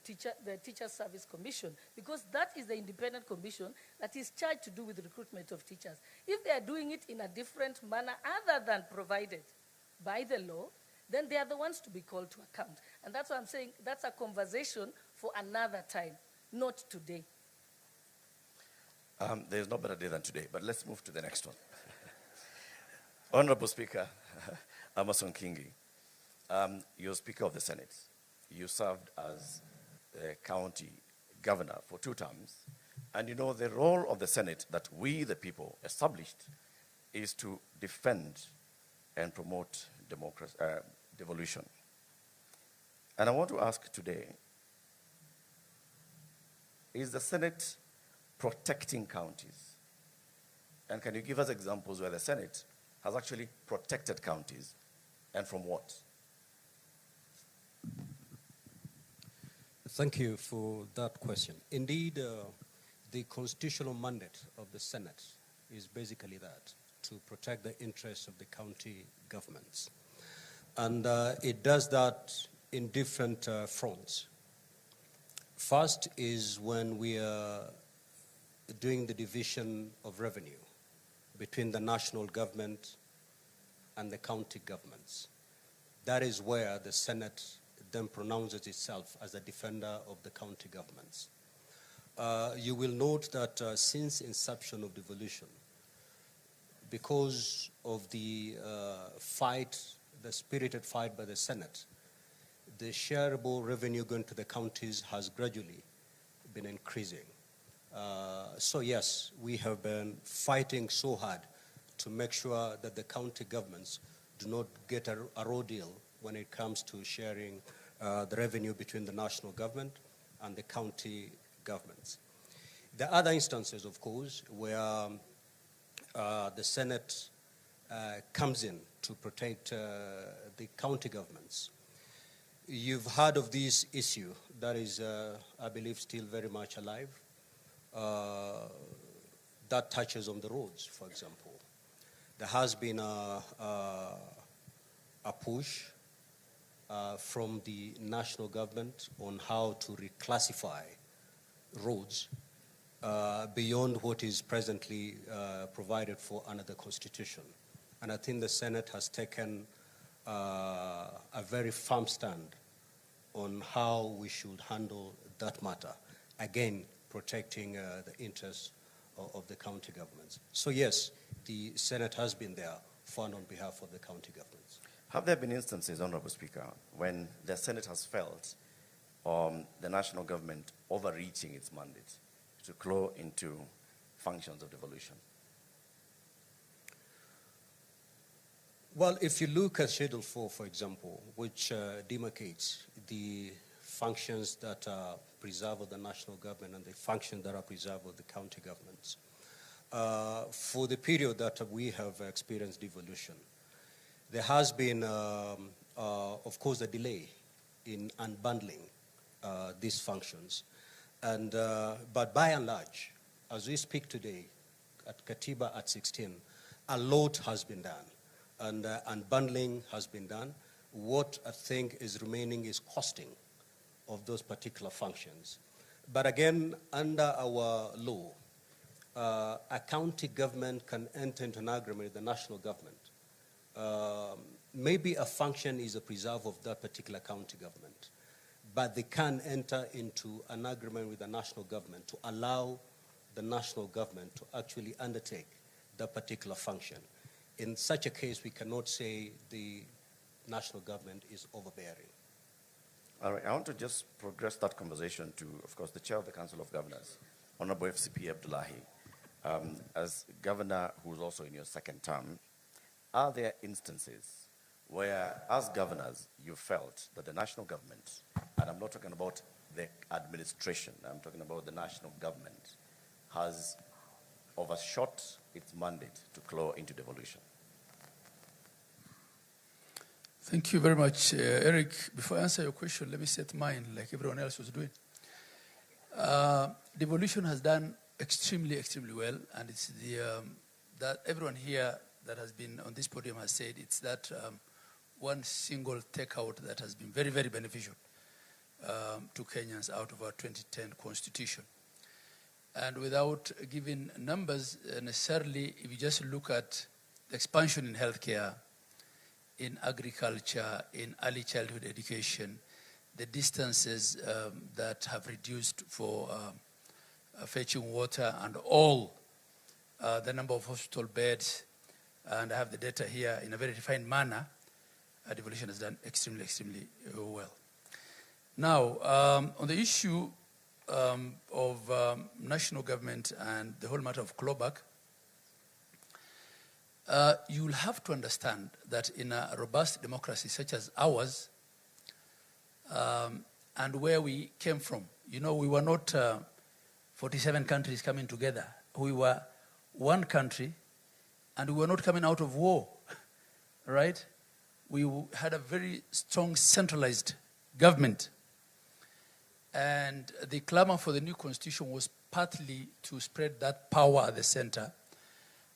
Teacher Service Commission, because that is the independent commission that is charged to do with recruitment of teachers. If they are doing it in a different manner other than provided by the law, then they are the ones to be called to account. And that's what I'm saying, that's a conversation for another time, not today. There's no better day than today, but let's move to the next one. Honorable Speaker, Amason Kingi, you're Speaker of the Senate. You served as the county governor for 2 terms, and you know the role of the Senate that we, the people, established is to defend and promote democracy, devolution. And I want to ask today, is the Senate protecting counties? And can you give us examples where the Senate has actually protected counties, and from what? Thank you for that question. Indeed, the constitutional mandate of the Senate is basically that, to protect the interests of the county governments. And it does that in different fronts. First is when we are doing the division of revenue between the national government and the county governments. That is where the Senate then pronounces itself as a defender of the county governments. You will note that since inception of devolution, because of the the spirited fight by the Senate, the shareable revenue going to the counties has gradually been increasing. So yes, we have been fighting so hard to make sure that the county governments do not get a raw deal when it comes to sharing the revenue between the national government and the county governments. There are other instances, of course, where the Senate comes in to protect the county governments. You've heard of this issue that is, I believe, still very much alive. That touches on the roads, for example. There has been a push from the national government on how to reclassify roads beyond what is presently provided for under the Constitution. And I think the Senate has taken a very firm stand on how we should handle that matter, again, protecting the interests of the county governments. So yes, the Senate has been there fought on behalf of the county governments. Have there been instances, Honorable Speaker, when the Senate has felt the national government overreaching its mandate to claw into functions of devolution? Well, if you look at Schedule 4, for example, which demarcates the functions that are preserved of the national government and the functions that are preserved of the county governments, for the period that we have experienced devolution, there has been, of course, a delay in unbundling these functions. And, but by and large, as we speak today, at Katiba at 16, a lot has been done. And unbundling has been done. What I think is remaining is costing of those particular functions. But again, under our law, a county government can enter into an agreement with the national government. Maybe a function is a preserve of that particular county government, but they can enter into an agreement with the national government to allow the national government to actually undertake that particular function. In such a case, we cannot say the national government is overbearing. All right, I want to just progress that conversation to, of course, the Chair of the Council of Governors, Honorable FCP Abdullahi. As governor who's also in your second term, are there instances where, as governors, you felt that the national government, and I'm not talking about the administration, I'm talking about the national government, has overshot its mandate to claw into devolution? Thank you very much, Eric. Before I answer your question, let me set mine like everyone else was doing. Devolution has done extremely well, and it's that everyone here that has been on this podium has said it's that one single takeout that has been very beneficial to Kenyans out of our 2010 constitution. And without giving numbers necessarily, if you just look at the expansion in healthcare, in agriculture, in early childhood education, the distances that have reduced for fetching water, and all the number of hospital beds, and I have the data here in a very refined manner, devolution has done extremely well. Now, on the issue of national government and the whole matter of clawback, you'll have to understand that in a robust democracy such as ours, and where we came from, you know, we were not 47 countries coming together. We were one country, and we were not coming out of war, right? We had a very strong centralized government. And the clamor for the new constitution was partly to spread that power at the center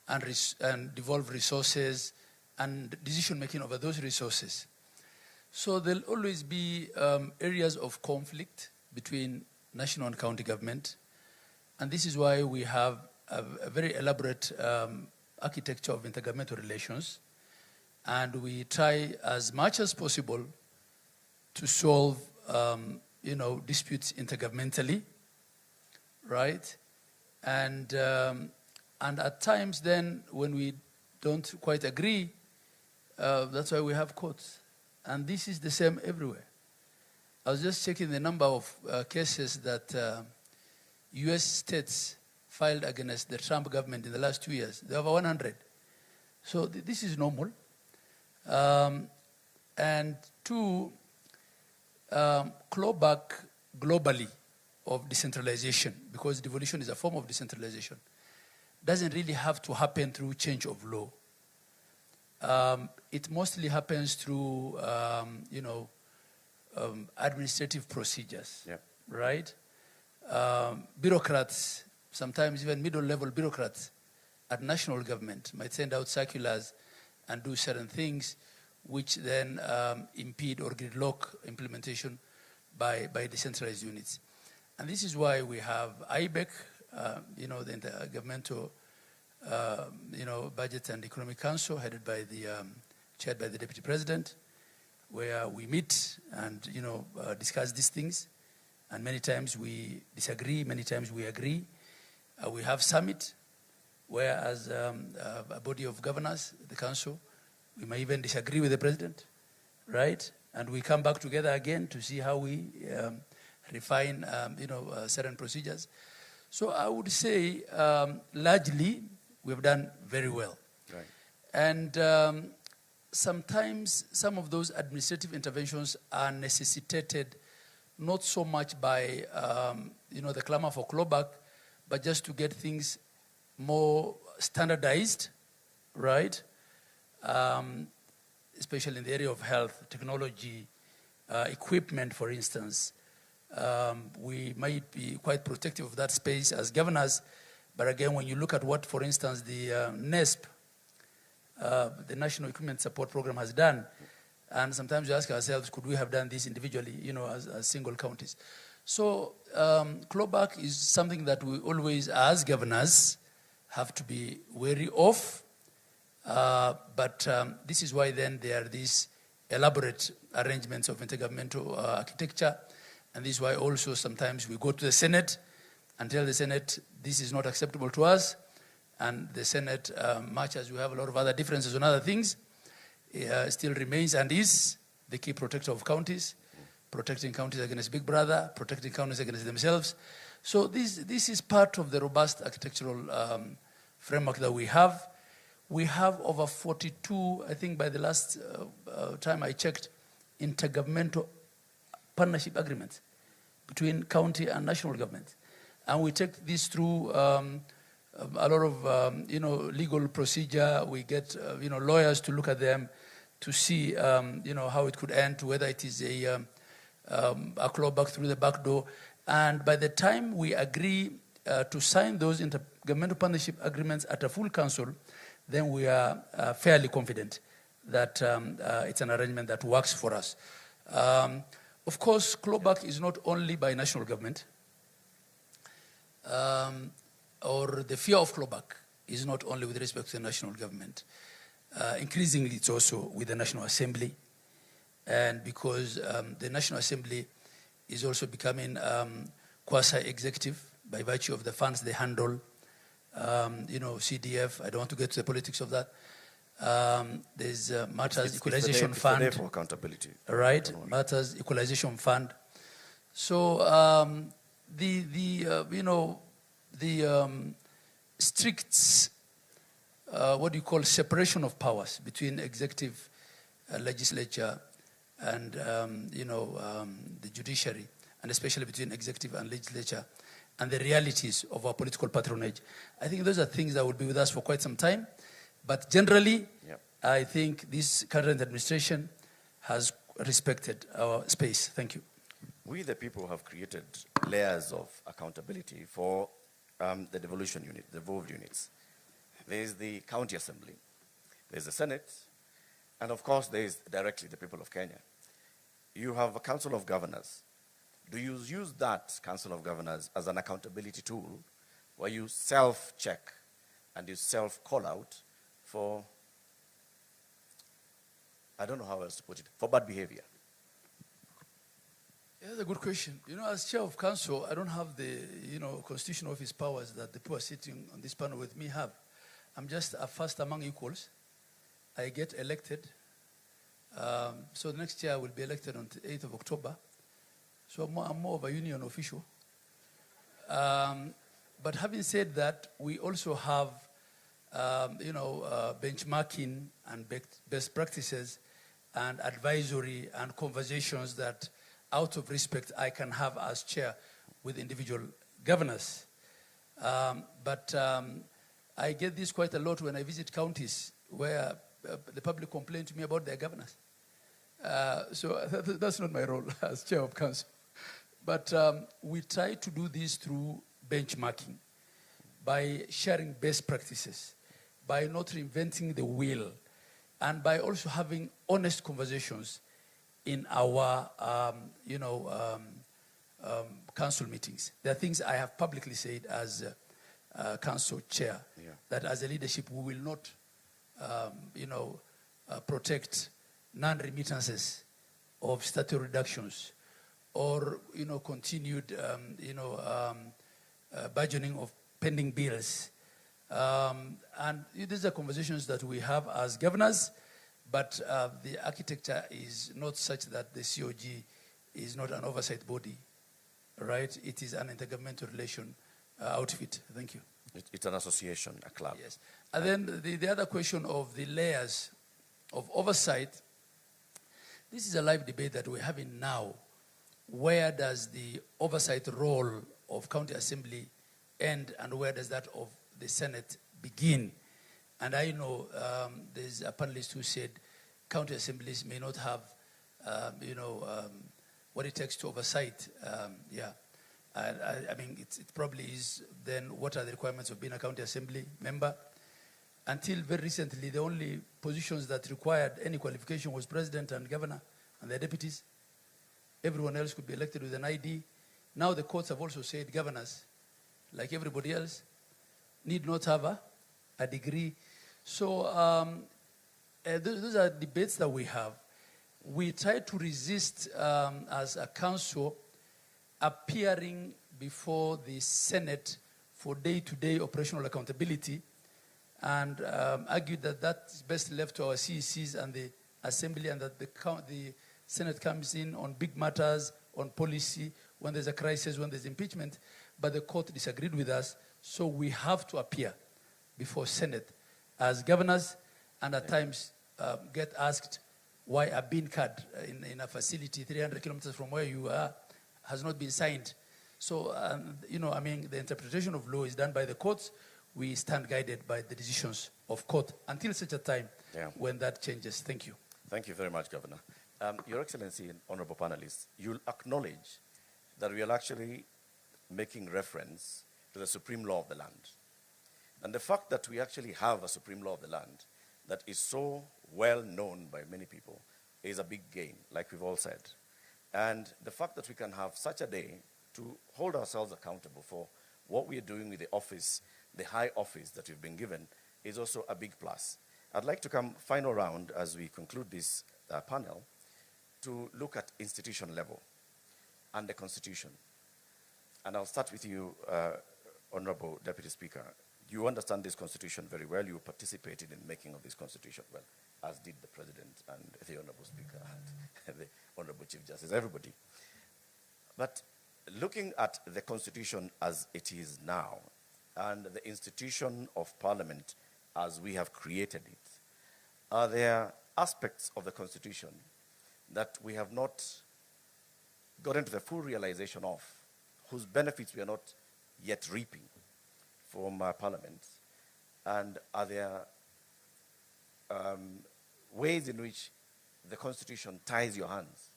and devolve resources and decision-making over those resources. So there'll always be areas of conflict between national and county government. And this is why we have a very elaborate architecture of intergovernmental relations. And we try as much as possible to solve disputes intergovernmentally, right? And at times then, when we don't quite agree, that's why we have courts. And this is the same everywhere. I was just checking the number of cases that US states filed against the Trump government in the last 2 years. There are over 100. So this is normal. And two, clawback globally of decentralization, because devolution is a form of decentralization, doesn't really have to happen through change of law. It mostly happens through, administrative procedures, right? Bureaucrats, sometimes even middle-level bureaucrats, at national government might send out circulars and do certain things which then impede or gridlock implementation by decentralized units. And this is why we have IBEC, the Intergovernmental Budget and Economic Council, headed by chaired by the Deputy President, where we meet and discuss these things. And many times we disagree, many times we agree. We have summit, where as a body of governors, the council, we may even disagree with the president, right? And we come back together again to see how we refine, certain procedures. So I would say, largely, we've done very well. Right. And sometimes some of those administrative interventions are necessitated not so much by, the clamor for clawback, but just to get things more standardized, right? Especially in the area of health, technology, equipment, for instance. We might be quite protective of that space as governors, but again, when you look at what, for instance, the NESP, the National Equipment Support Program, has done, and sometimes we ask ourselves, could we have done this individually, as single counties? So clawback is something that we always, as governors, have to be wary of. But this is why then there are these elaborate arrangements of intergovernmental architecture. And this is why also sometimes we go to the Senate and tell the Senate, this is not acceptable to us. And the Senate, much as we have a lot of other differences on other things, still remains and is the key protector of counties, protecting counties against Big Brother, protecting counties against themselves. So this is part of the robust architectural framework that we have. We have over 42, I think by the last time I checked, intergovernmental partnership agreements between county and national government. And we take this through a lot of, legal procedure. We get, lawyers to look at them to see, how it could end, whether it is a clawback through the back door. And by the time we agree to sign those intergovernmental partnership agreements at a full council, then we are fairly confident that it's an arrangement that works for us. Of course, clawback is not only by national government, or the fear of clawback is not only with respect to the national government. Increasingly, it's also with the National Assembly. And because the National Assembly is also becoming quasi-executive by virtue of the funds they handle, CDF, I don't want to get to the politics of that. There's Matters Equalization Fund. It's for accountability. Right, Matters Equalization Fund. So the strict, separation of powers between executive, legislature, and the judiciary, and especially between executive and legislature, and the realities of our political patronage. I think those are things that will be with us for quite some time. But generally, I think this current administration has respected our space. Thank you. We, the people, have created layers of accountability for the devolution unit, the devolved units. There's the county assembly, there's the Senate, and of course, there's directly the people of Kenya. You have a council of governors. Do you use that council of governors as an accountability tool where you self-check and you self-call out for, I don't know how else to put it, for bad behavior? Yeah, that's a good question. As chair of council, I don't have the, constitutional office powers that the people sitting on this panel with me have. I'm just a first among equals. I get elected. So the next year I will be elected on the 8th of October. So I'm more of a union official. But having said that, we also have, benchmarking and best practices and advisory and conversations that, out of respect, I can have as chair with individual governors. But I get this quite a lot when I visit counties where the public complain to me about their governors. So that's not my role as chair of council. But we try to do this through benchmarking by sharing best practices. by not reinventing the wheel, and by also having honest conversations in our, council meetings. There are things I have publicly said as council chair, that as a leadership we will not, protect non-remittances of statutory reductions, or continued budgeting of pending bills. And these are conversations that we have as governors, but the architecture is not such that the COG is not an oversight body, right? It is an intergovernmental relation outfit. Thank you. It's an association, a club. Yes. And then the other question of the layers of oversight, this is a live debate that we're having now. Where does the oversight role of county assembly end, and where does that of the Senate begin? And I know there's a panelist who said county assemblies may not have, what it takes to oversight. I mean, it probably is. Then what are the requirements of being a county assembly member? Until very recently, the only positions that required any qualification was president and governor and their deputies. Everyone else could be elected with an ID. Now the courts have also said governors, like everybody else, need not have a degree. So those are debates that we have. We try to resist, as a council, appearing before the Senate for day-to-day operational accountability, and argued that that is best left to our CECs and the Assembly, and that the Senate comes in on big matters, on policy, when there's a crisis, when there's impeachment. But the court disagreed with us, so we have to appear before Senate as governors, and at times get asked why a bean card in a facility 300 kilometers from where you are has not been signed. So, the interpretation of law is done by the courts. We stand guided by the decisions of court until such a time when that changes. Thank you. Thank you very much, Governor. Your Excellency and honorable panelists, you'll acknowledge that we are actually making reference to the supreme law of the land. And the fact that we actually have a supreme law of the land that is so well known by many people is a big gain, like we've all said. And the fact that we can have such a day to hold ourselves accountable for what we are doing with the office, the high office that we've been given, is also a big plus. I'd like to come final round as we conclude this panel to look at institution level and the Constitution. And I'll start with you, Honorable Deputy Speaker. You understand this Constitution very well. You participated in making of this Constitution well, as did the President and the Honorable Speaker and the Honorable Chief Justice, everybody. But looking at the Constitution as it is now, and the institution of Parliament as we have created it, are there aspects of the Constitution that we have not gotten to the full realization of, whose benefits we are not yet reaping from Parliament? And are there ways in which the Constitution ties your hands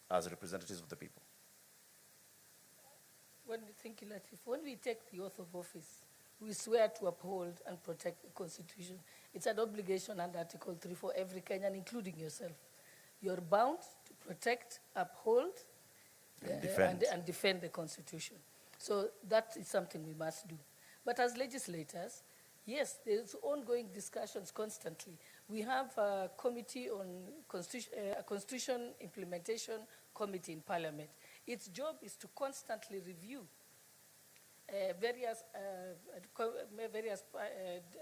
as representatives of the people? When we take the oath of office, we swear to uphold and protect the Constitution. It's an obligation under Article 3 for every Kenyan, including yourself. You're bound to protect, uphold, and defend the Constitution. So that is something we must do. But as legislators, yes, there's ongoing discussions constantly. We have a committee on a Constitution Implementation Committee in Parliament. Its job is to constantly review various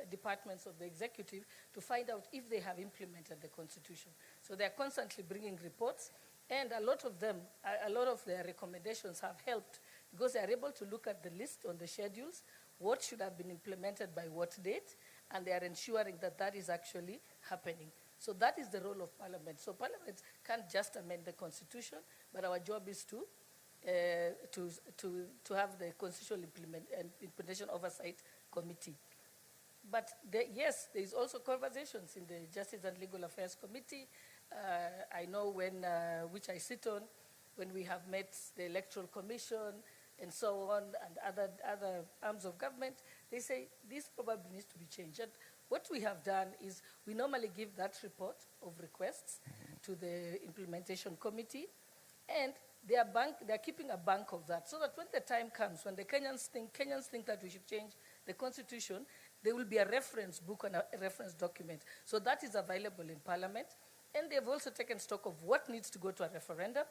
departments of the executive to find out if they have implemented the Constitution. So they're constantly bringing reports, and a lot of them, a lot of their recommendations have helped because they are able to look at the list on the schedules, what should have been implemented by what date, and they are ensuring that that is actually happening. So that is the role of Parliament. So Parliament can't just amend the Constitution, but our job is to have the Constitutional Implementation Oversight Committee. But yes, there is also conversations in the Justice and Legal Affairs Committee. I know which I sit on, when we have met the Electoral Commission and so on, and other arms of government, they say this probably needs to be changed. And What we have done is we normally give that report of requests to the implementation committee, and they're keeping a bank of that, so that when the time comes, when the Kenyans think that we should change the constitution, there will be a reference book and a reference document. So that is available in Parliament. And they've also taken stock of what needs to go to a referendum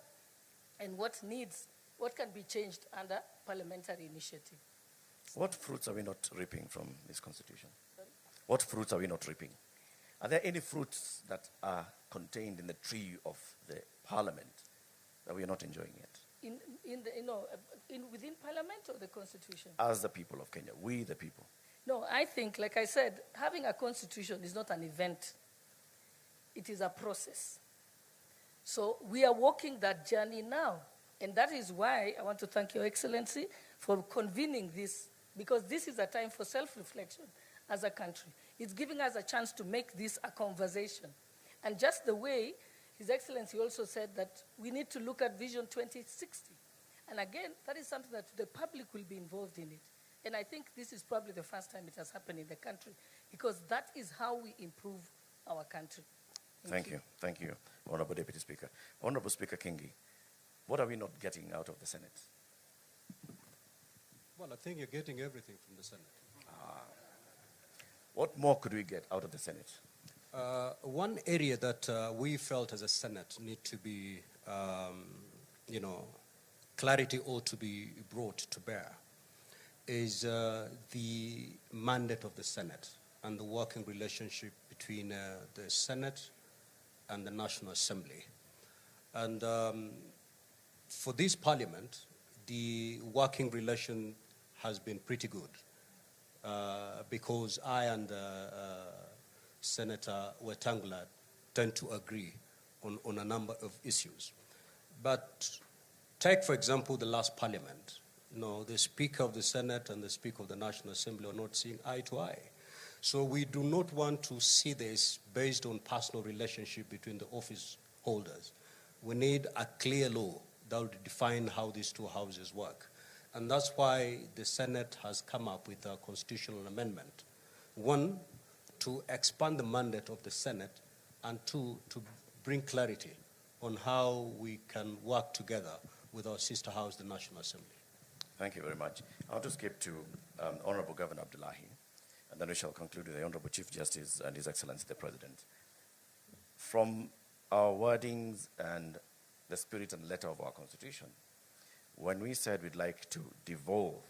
and what can be changed under parliamentary initiative. What fruits are we not reaping from this constitution? Sorry? What fruits are we not reaping? Are there any fruits that are contained in the tree of the Parliament that we are not enjoying yet? Within Parliament or the Constitution? As the people of Kenya, we the people. No, I think, like I said, having a constitution is not an event. It is a process. So we are walking that journey now. And that is why I want to thank Your Excellency for convening this, because this is a time for self-reflection as a country. It's giving us a chance to make this a conversation. And just the way His Excellency also said that we need to look at Vision 2060. And again, that is something that the public will be involved in it. And I think this is probably the first time it has happened in the country, because that is how we improve our country. Thank you. Thank you, Honorable Deputy Speaker. Honorable Speaker Kingi, what are we not getting out of the Senate? Well, I think you're getting everything from the Senate. What more could we get out of the Senate? One area that we felt as a Senate need to be, clarity ought to be brought to bear is the mandate of the Senate and the working relationship between the Senate and the National Assembly. And for this Parliament, the working relation has been pretty good because I and Senator Wetangula tend to agree on a number of issues. But take, for example, the last Parliament. The Speaker of the Senate and the Speaker of the National Assembly are not seeing eye to eye. So we do not want to see this based on personal relationship between the office holders. We need a clear law that would define how these two houses work. And that's why the Senate has come up with a constitutional amendment. One, to expand the mandate of the Senate, and two, to bring clarity on how we can work together with our sister house, the National Assembly. Thank you very much. I want to skip to Honorable Governor Abdullahi, and then we shall conclude with the Honorable Chief Justice and His Excellency the President. From our wordings and the spirit and letter of our Constitution, when we said we'd like to devolve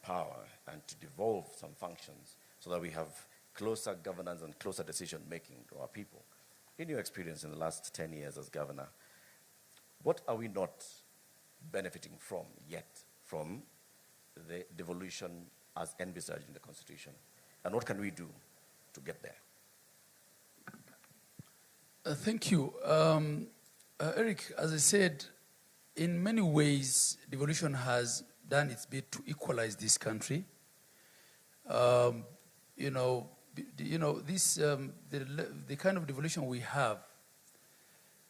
power and to devolve some functions so that we have closer governance and closer decision-making to our people, in your experience in the last 10 years as governor, what are we not benefiting from yet from the devolution as envisaged in the Constitution? And what can we do to get there? Thank you. Eric, as I said, in many ways, devolution has done its bit to equalize this country. The kind of devolution we have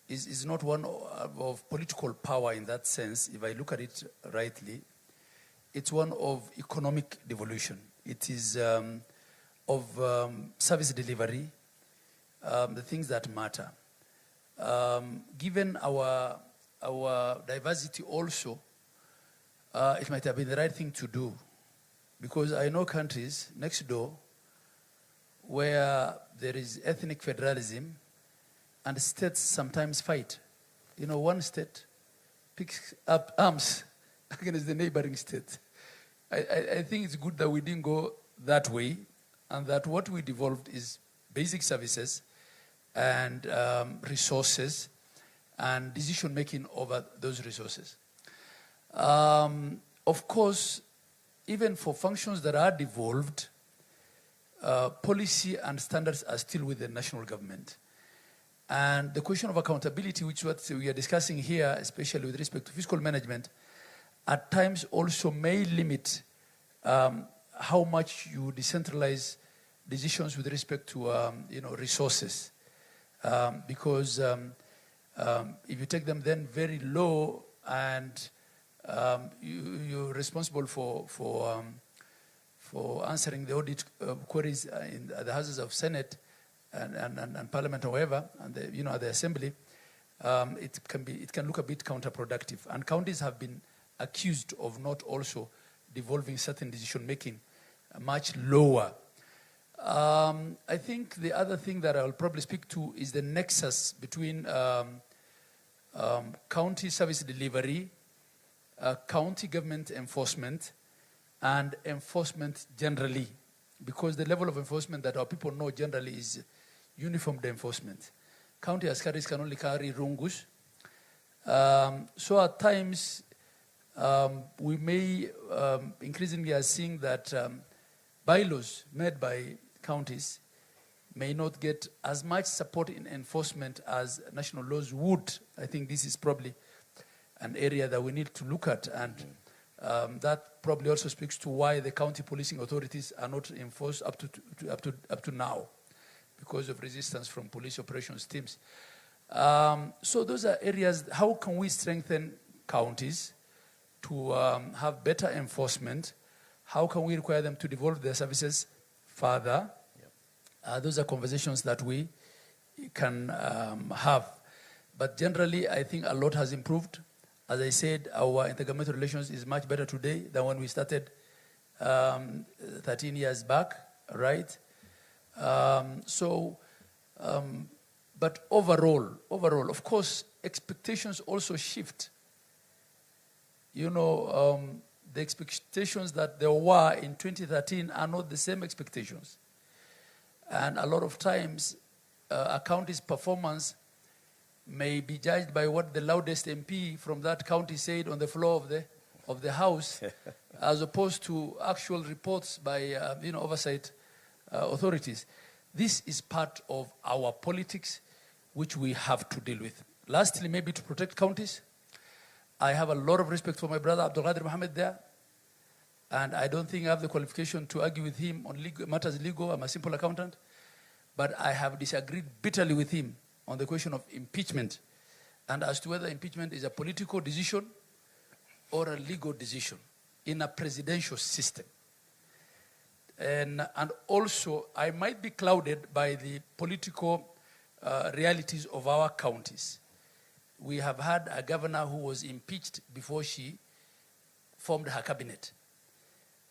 is not one of political power in that sense, if I look at it rightly. It's one of economic devolution. It is of service delivery, the things that matter. Given our diversity also, it might have been the right thing to do, because I know countries next door where there is ethnic federalism and states sometimes fight. One state picks up arms against the neighboring state. I think it's good that we didn't go that way, and that what we devolved is basic services and resources and decision-making over those resources. Of course, even for functions that are devolved, policy and standards are still with the national government. And the question of accountability, which is what we are discussing here, especially with respect to fiscal management, at times also may limit how much you decentralize decisions with respect to resources. Because if you take them then very low and you're responsible for for answering the audit queries in the houses of Senate and Parliament, however, and the Assembly, it can look a bit counterproductive. And counties have been accused of not also devolving certain decision making much lower. I think the other thing that I will probably speak to is the nexus between county service delivery, county government enforcement, and enforcement generally, because the level of enforcement that our people know generally is uniformed enforcement. County askaris can only carry rungus. So at times, we may increasingly are seeing that bylaws made by counties may not get as much support in enforcement as national laws would. I think this is probably an area that we need to look at, and that probably also speaks to why the county policing authorities are not enforced up to now, because of resistance from police operations teams. So those are areas. How can we strengthen counties to have better enforcement? How can we require them to devolve their services further? Those are conversations that we can have. But generally, I think a lot has improved. As I said, our intergovernmental relations is much better today than when we started 13 years back, right? But overall, of course, expectations also shift. The expectations that there were in 2013 are not the same expectations. And a lot of times, a county's performance may be judged by what the loudest MP from that county said on the floor of the House, as opposed to actual reports by oversight authorities. This is part of our politics, which we have to deal with. Lastly, maybe to protect counties, I have a lot of respect for my brother Abdul Qadir Mohammed there, and I don't think I have the qualification to argue with him on matters legal. I'm a simple accountant, but I have disagreed bitterly with him on the question of impeachment, and as to whether impeachment is a political decision or a legal decision in a presidential system. And also, I might be clouded by the political realities of our counties. We have had a governor who was impeached before she formed her cabinet.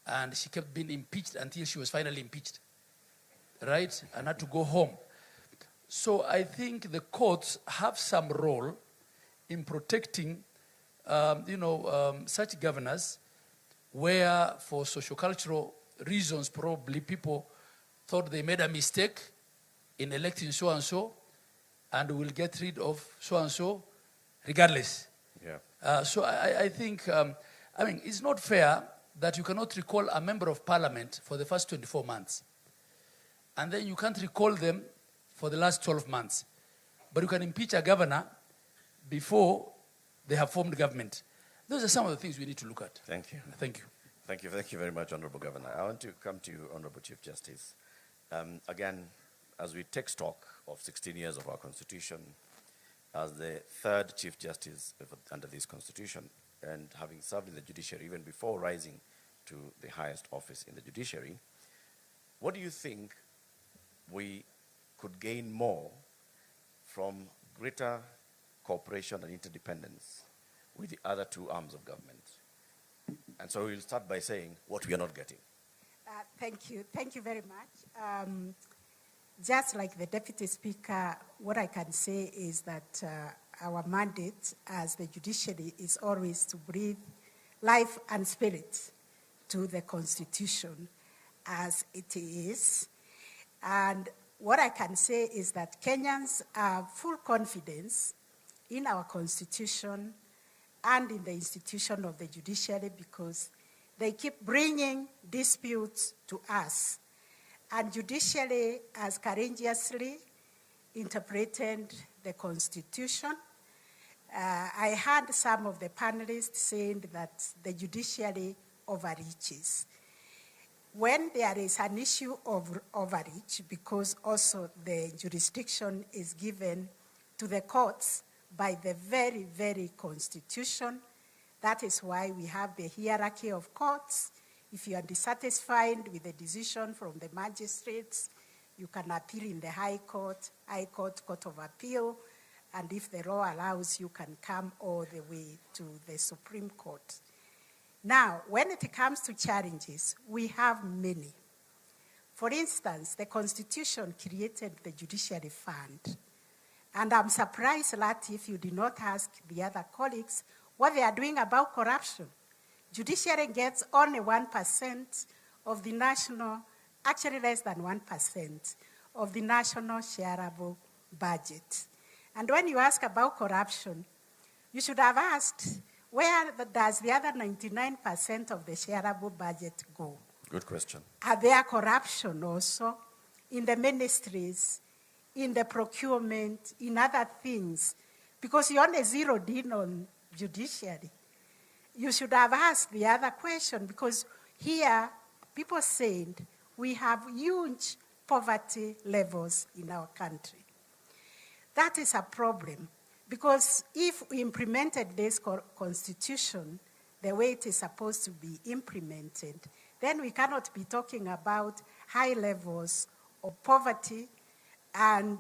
And she kept being impeached until she was finally impeached, right? And had to go home. So I think the courts have some role in protecting, such governors, where for sociocultural reasons probably people thought they made a mistake in electing so-and-so and will get rid of so-and-so regardless. Yeah. So I think, it's not fair that you cannot recall a member of parliament for the first 24 months. And then you can't recall them for the last 12 months. But you can impeach a governor before they have formed government. Those are some of the things we need to look at. Thank you. Thank you. Thank you very much, Honorable Governor. I want to come to you, Honorable Chief Justice. Again, as we take stock of 16 years of our Constitution, as the third Chief Justice under this Constitution, and having served in the judiciary even before rising to the highest office in the judiciary, what do you think we could gain more from greater cooperation and interdependence with the other two arms of government? And so we'll start by saying what we are not getting. Thank you. Thank you very much. Just like the Deputy Speaker, what I can say is that our mandate as the judiciary is always to breathe life and spirit to the Constitution as it is. And what I can say is that Kenyans have full confidence in our Constitution and in the institution of the judiciary, because they keep bringing disputes to us. And judiciary has courageously interpreted the Constitution. I heard some of the panelists saying that the judiciary overreaches. When there is an issue of overreach, because also the jurisdiction is given to the courts by the very, very Constitution, that is why we have the hierarchy of courts. If you are dissatisfied with the decision from the magistrates, you can appeal in the High Court, Court of Appeal, and if the law allows, you can come all the way to the Supreme Court. Now, when it comes to challenges, we have many. For instance, the Constitution created the Judiciary Fund. And I'm surprised that if you did not ask the other colleagues what they are doing about corruption. Judiciary gets only 1% of the national, actually less than 1% of the national shareable budget. And when you ask about corruption, you should have asked, where does the other 99% of the shareable budget go? Good question. Are there corruption also in the ministries, in the procurement, in other things? Because you only zeroed in on judiciary. You should have asked the other question, because here people said we have huge poverty levels in our country. That is a problem, because if we implemented this constitution the way it is supposed to be implemented, then we cannot be talking about high levels of poverty. And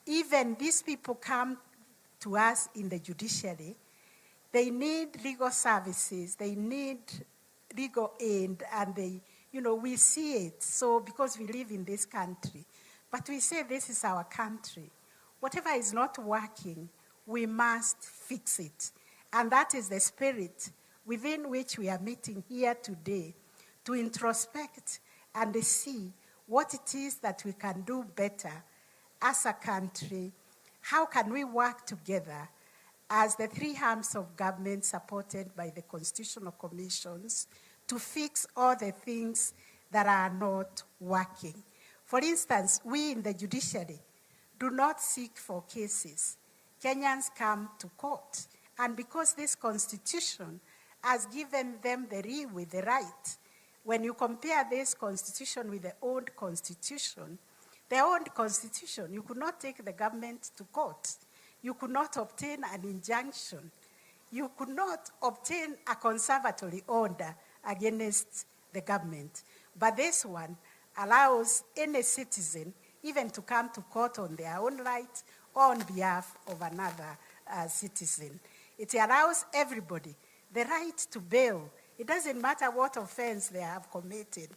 even these people come to us in the judiciary, they need legal services, they need legal aid, and we see it. So because we live in this country, but we say this is our country. Whatever is not working, we must fix it. And that is the spirit within which we are meeting here today, to introspect and see what it is that we can do better as a country. How can we work together as the three arms of government supported by the constitutional commissions to fix all the things that are not working? For instance, we in the judiciary do not seek for cases. Kenyans come to court. And because this constitution has given them the right, when you compare this constitution with the old constitution, you could not take the government to court. You could not obtain an injunction. You could not obtain a conservatory order against the government. But this one allows any citizen even to come to court on their own right or on behalf of another citizen. It allows everybody the right to bail. It doesn't matter what offense they have committed.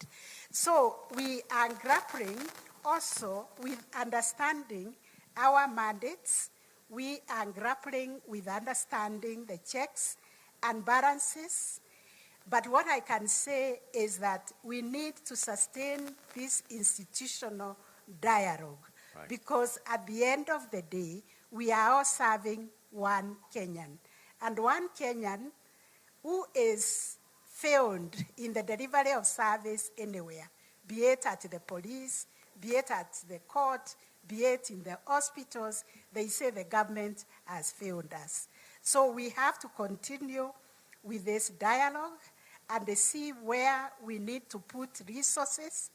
So we are grappling also with understanding our mandates. We are grappling with understanding the checks and balances. But what I can say is that we need to sustain this institutional dialogue, right, because at the end of the day, we are all serving one Kenyan. And one Kenyan who is failed in the delivery of service anywhere, be it at the police, be it at the court, be it in the hospitals, they say the government has failed us. So we have to continue with this dialogue and see where we need to put resources.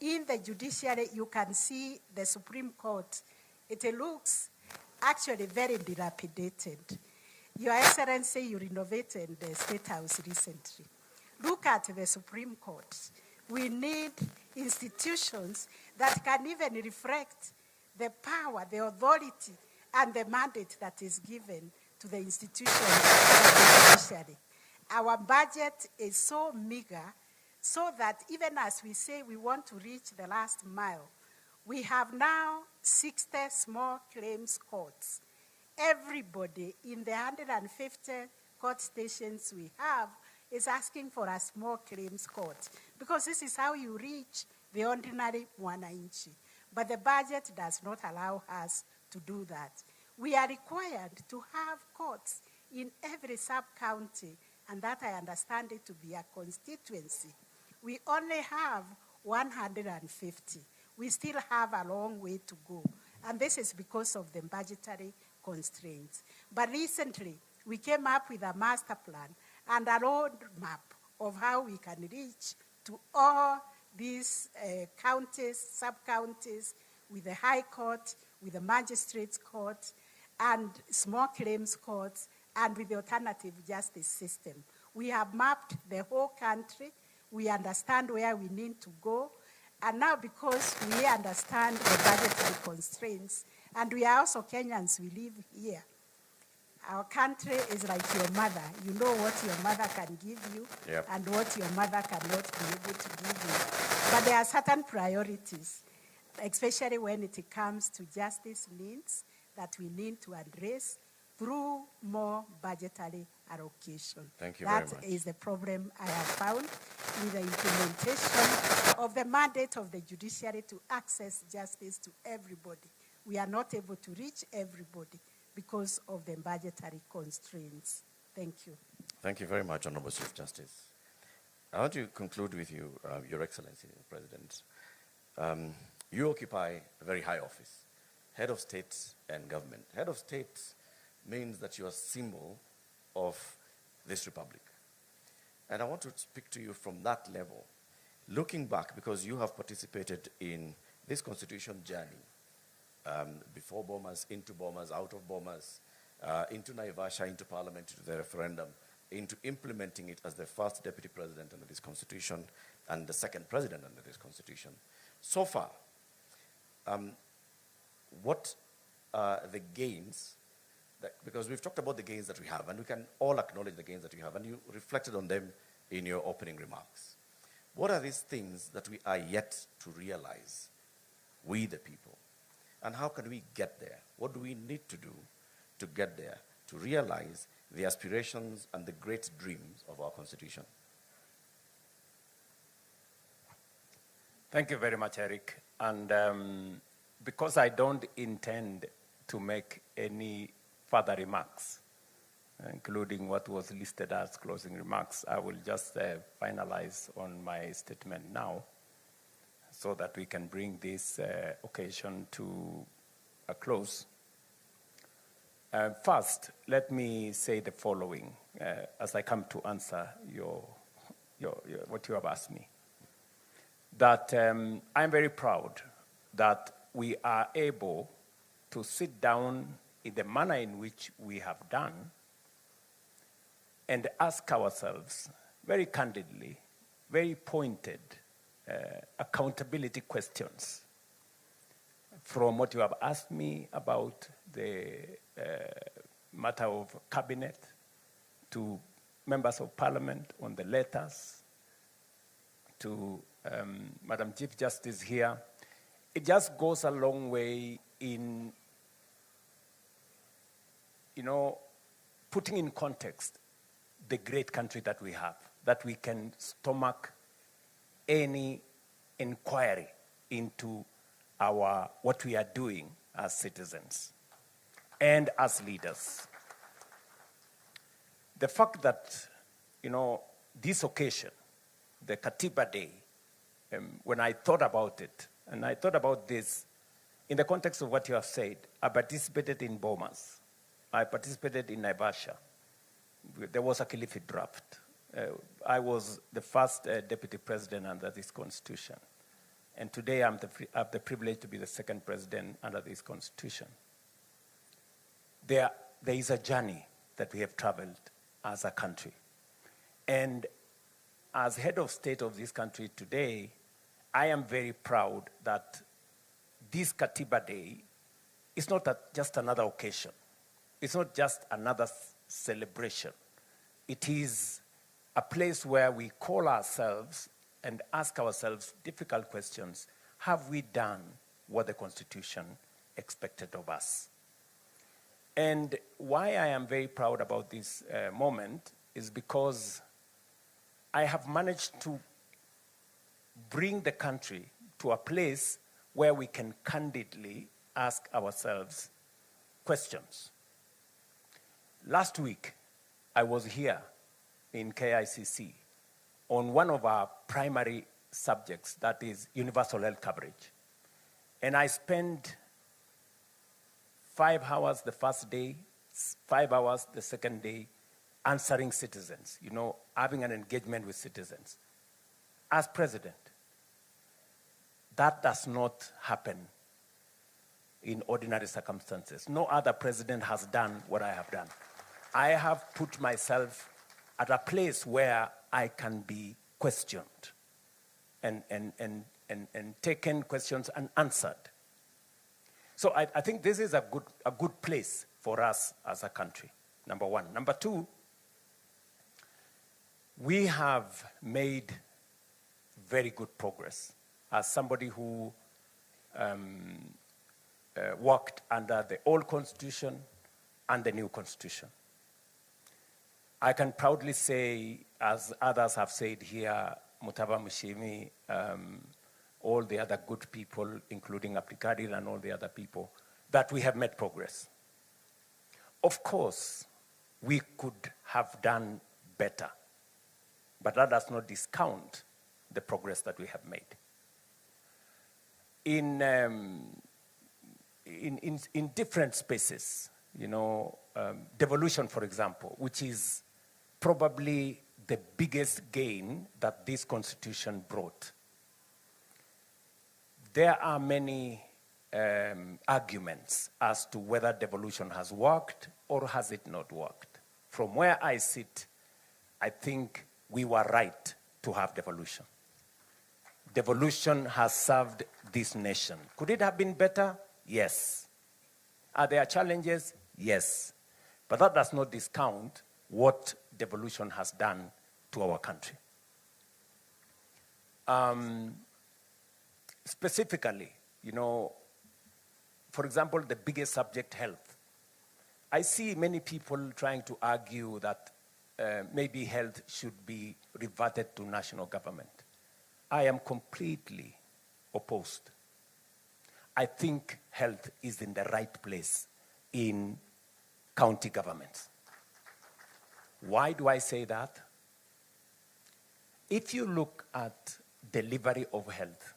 In the judiciary, you can see the Supreme Court. It looks actually very dilapidated. Your Excellency, you renovated the State House recently. Look at the Supreme Court. We need institutions that can even reflect the power, the authority, and the mandate that is given to the institution of the judiciary. Our budget is so meager, so that even as we say we want to reach the last mile, we have now 60 small claims courts. Everybody in the 150 court stations we have is asking for a small claims court, because this is how you reach the ordinary mwananchi. But the budget does not allow us to do that. We are required to have courts in every sub-county, and that I understand it to be a constituency. We only have 150. We still have a long way to go. And this is because of the budgetary constraints. But recently, we came up with a master plan and a roadmap of how we can reach to all these counties, sub-counties, with the High Court, with the Magistrates Court, and small claims courts, and with the alternative justice system. We have mapped the whole country. We understand where we need to go. And now because we understand the budgetary constraints, and we are also Kenyans, we live here. Our country is like your mother. You know what your mother can give you and what your mother cannot be able to give you. But there are certain priorities, especially when it comes to justice needs that we need to address through more budgetary allocation. Thank you very much. That is the problem I have found with the implementation of the mandate of the judiciary to access justice to everybody. We are not able to reach everybody because of the budgetary constraints. Thank you. Thank you very much, Honorable Chief Justice. I want to conclude with you, Your Excellency, President. You occupy a very high office, head of state and government. Head of state means that you are a symbol of this republic. And I want to speak to you from that level, looking back, because you have participated in this constitution journey, before Bomas, into Bomas, out of Bomas, into Naivasha, into parliament, into the referendum, into implementing it as the first deputy president under this constitution and the second president under this constitution. So far, what are the gains? Because we've talked about the gains that we have, and we can all acknowledge the gains that we have, and you reflected on them in your opening remarks. What are these things that we are yet to realize, we the people? And how can we get there? What do we need to do to get there, to realize the aspirations and the great dreams of our Constitution? Thank you very much, Eric. And because I don't intend to make any further remarks, including what was listed as closing remarks, I will just finalize on my statement now, so that we can bring this occasion to a close. First, let me say the following as I come to answer what you have asked me. That I'm very proud that we are able to sit down in the manner in which we have done and ask ourselves very candidly, very pointed, accountability questions from what you have asked me about the matter of cabinet, to members of parliament on the letters, to Madam Chief Justice here. It just goes a long way in, putting in context the great country that we have, that we can stomach any inquiry into what we are doing as citizens and as leaders. The fact that, this occasion, the Katiba Day, when I thought about it, and I thought about this in the context of what you have said, I participated in Bomas. I participated in Naivasha. There was a Kilifi draft. I was the first deputy president under this constitution. And today I have the privilege to be the second president under this constitution. There is a journey that we have traveled as a country. And as head of state of this country today, I am very proud that this Katiba Day is not just another occasion. It's not just another celebration. It is a place where we call ourselves and ask ourselves difficult questions. Have we done what the Constitution expected of us? And why I am very proud about this moment is because I have managed to bring the country to a place where we can candidly ask ourselves questions. Last week, I was here in KICC on one of our primary subjects, that is universal health coverage. And I spent 5 hours the first day, 5 hours the second day, answering citizens, having an engagement with citizens. As president, that does not happen in ordinary circumstances. No other president has done what I have done. I have put myself at a place where I can be questioned and taken questions and answered. So I think this is a good place for us as a country, number one. Number two, we have made very good progress. As somebody who worked under the old constitution and the new constitution, I can proudly say, as others have said here, Mutava Mushimi, all the other good people, including Abdikadir and all the other people, that we have made progress. Of course, we could have done better, but that does not discount the progress that we have made. In different spaces, devolution, for example, which is probably the biggest gain that this constitution brought. There are many arguments as to whether devolution has worked or has it not worked. From where I sit, I think we were right to have devolution. Devolution has served this nation. Could it have been better? Yes. Are there challenges? Yes. But that does not discount what devolution has done to our country. Specifically, for example, the biggest subject, health. I see many people trying to argue that maybe health should be reverted to national government. I am completely opposed. I think health is in the right place in county governments. Why do I say that? If you look at delivery of health,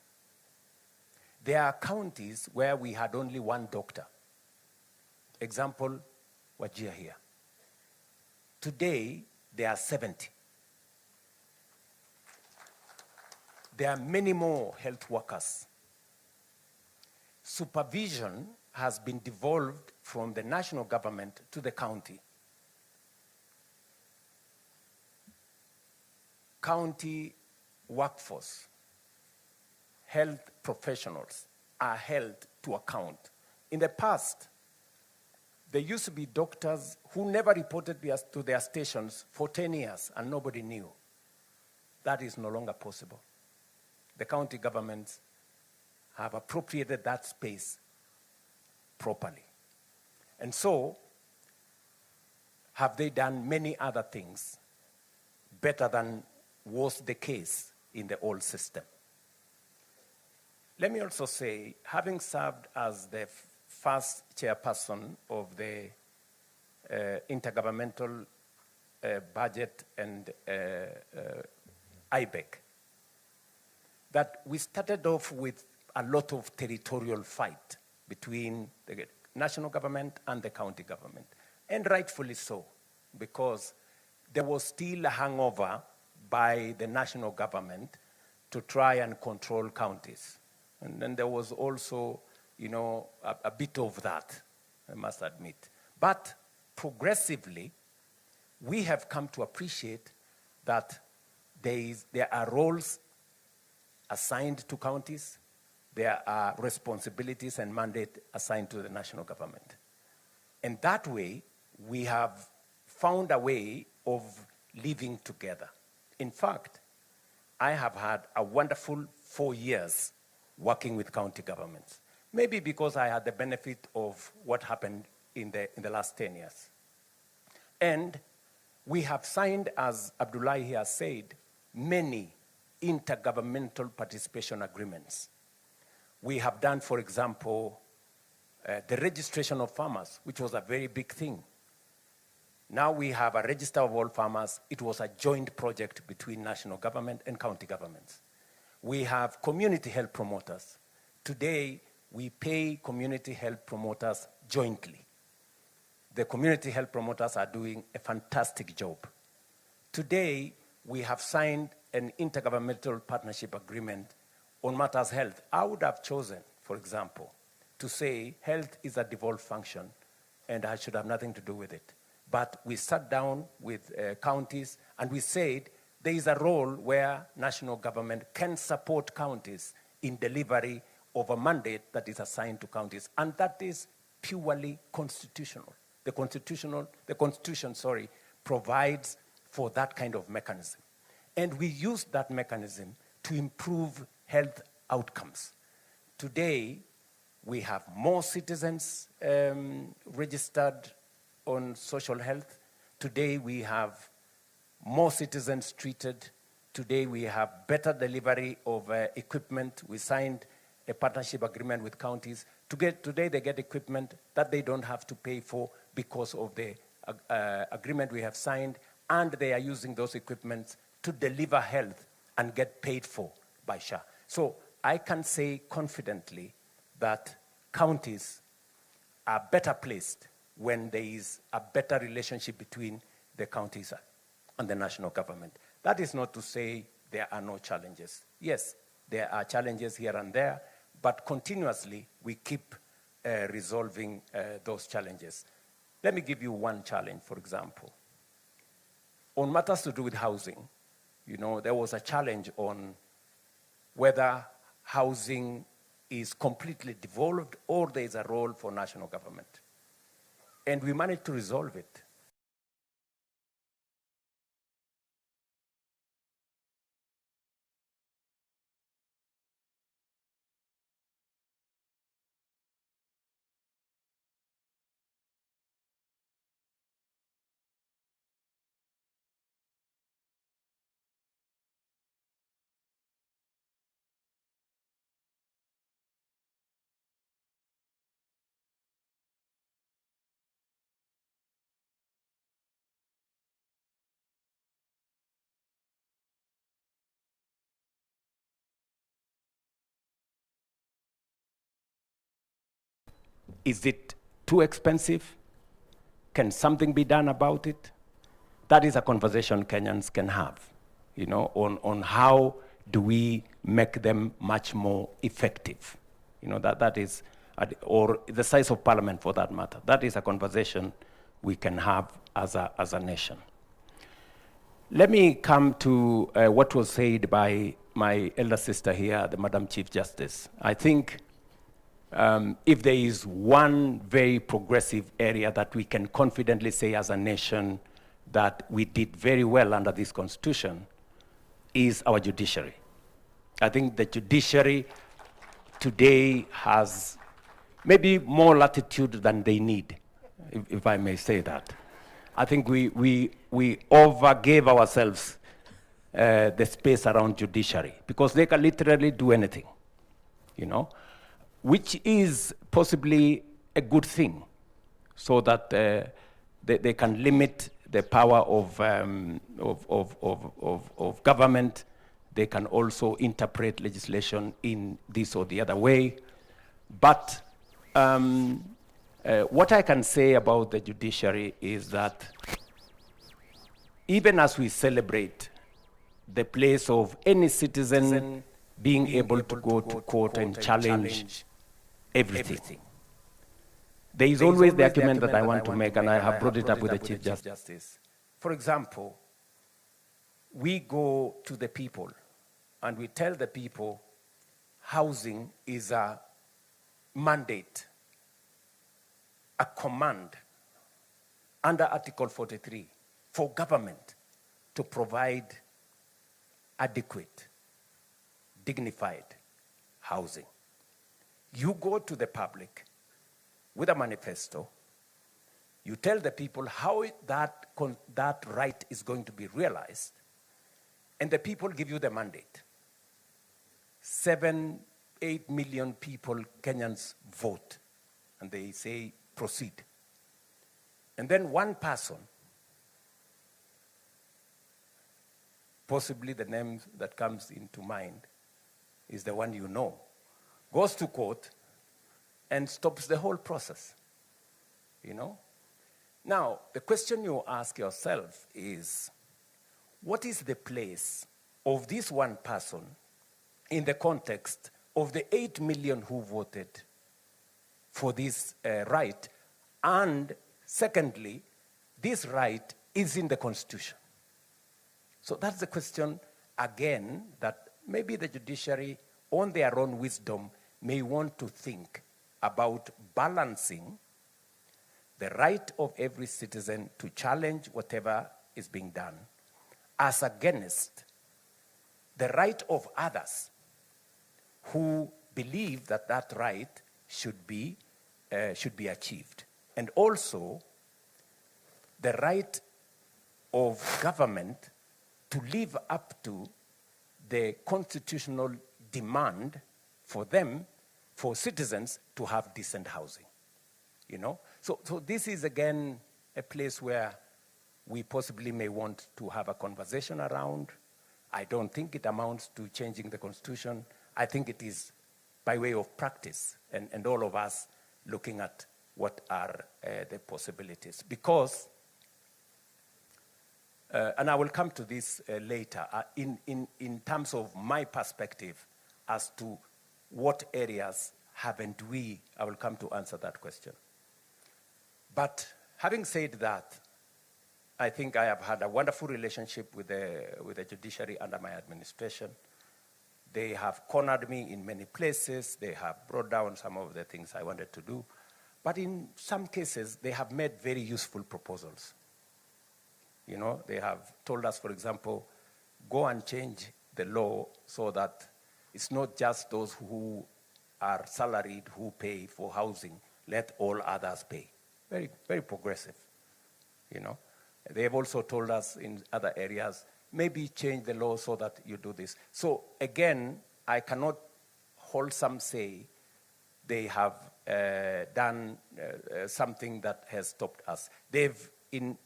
there are counties where we had only one doctor. Example, Wajir here. Today, there are 70. There are many more health workers. Supervision has been devolved from the national government to the county. County workforce, health professionals are held to account. In the past, there used to be doctors who never reported to their stations for 10 years and nobody knew. That is no longer possible. The county governments have appropriated that space properly. And so, have they done many other things better than was the case in the old system? Let me also say, having served as the first chairperson of the Intergovernmental Budget and IBEC, that we started off with a lot of territorial fight between the national government and the county government. And rightfully so, because there was still a hangover by the national government to try and control counties. And then there was also, a bit of that, I must admit. But progressively, we have come to appreciate that there are roles assigned to counties, there are responsibilities and mandate assigned to the national government. And that way, we have found a way of living together. In fact, I have had a wonderful 4 years working with county governments. Maybe because I had the benefit of what happened in the last 10 years. And we have signed, as Abdullahi has said, many intergovernmental participation agreements. We have done, for example, the registration of farmers, which was a very big thing. Now we have a register of all farmers. It was a joint project between national government and county governments. We have community health promoters. Today, we pay community health promoters jointly. The community health promoters are doing a fantastic job. Today, we have signed an intergovernmental partnership agreement on matters health. I would have chosen, for example, to say health is a devolved function and I should have nothing to do with it. But we sat down with counties and we said there is a role where national government can support counties in delivery of a mandate that is assigned to counties, and that is purely constitutional. The Constitution, provides for that kind of mechanism. And we use that mechanism to improve health outcomes. Today, we have more citizens registered on social health. Today, we have more citizens treated. Today, we have better delivery of equipment. We signed a partnership agreement with counties. Today, they get equipment that they don't have to pay for because of the agreement we have signed, and they are using those equipments to deliver health and get paid for by SHA. So I can say confidently that counties are better placed when there is a better relationship between the counties and the national government. That is not to say there are no challenges. Yes, there are challenges here and there, but continuously we keep resolving those challenges. Let me give you one challenge, for example. On matters to do with housing, there was a challenge on whether housing is completely devolved or there is a role for national government. And we managed to resolve it. Is it too expensive? Can something be done about it? That is a conversation Kenyans can have, on how do we make them much more effective. That is, or the size of parliament for that matter. That is a conversation we can have as a nation. Let me come to what was said by my elder sister here, the Madam Chief Justice. I think if there is one very progressive area that we can confidently say as a nation that we did very well under this constitution, is our judiciary. I think the judiciary today has maybe more latitude than they need, if I may say that. I think we overgave ourselves the space around judiciary because they can literally do anything, which is possibly a good thing, so that they can limit the power of government. They can also interpret legislation in this or the other way. But what I can say about the judiciary is that even as we celebrate the place of any citizen being able to go to court and challenge everything, there is always the argument that I want to make, and I have brought it up with the Chief Justice. For example, we go to the people and we tell the people housing is a mandate, a command under Article 43 for government to provide adequate, dignified housing. You go to the public with a manifesto, you tell the people how that right is going to be realized, and the people give you the mandate. 7-8 million people, Kenyans, vote, and they say, proceed. And then one person, possibly the name that comes into mind is the one you know, goes to court and stops the whole process, Now, the question you ask yourself is, what is the place of this one person in the context of the 8 million who voted for this right? And secondly, this right is in the Constitution. So that's the question, again, that maybe the judiciary, on their own wisdom, may want to think about balancing the right of every citizen to challenge whatever is being done as against the right of others who believe that that right should be achieved. And also the right of government to live up to the constitutional demand for them, for citizens, to have decent housing. You know? So this is, again, a place where we possibly may want to have a conversation around. I don't think it amounts to changing the Constitution. I think it is by way of practice, and all of us looking at what are the possibilities. Because, and I will come to this later, in terms of my perspective as to what areas haven't we, I will come to answer that question. But having said that, I think I have had a wonderful relationship with the judiciary under my administration. They have cornered me in many places. They have brought down some of the things I wanted to do. But in some cases, they have made very useful proposals. You know, they have told us, for example, go and change the law so that it's not just those who are salaried who pay for housing, let all others pay. Very, very progressive, you know. They have also told us in other areas, maybe change the law so that you do this. So again, I cannot wholesome say they have done something that has stopped us. They've, in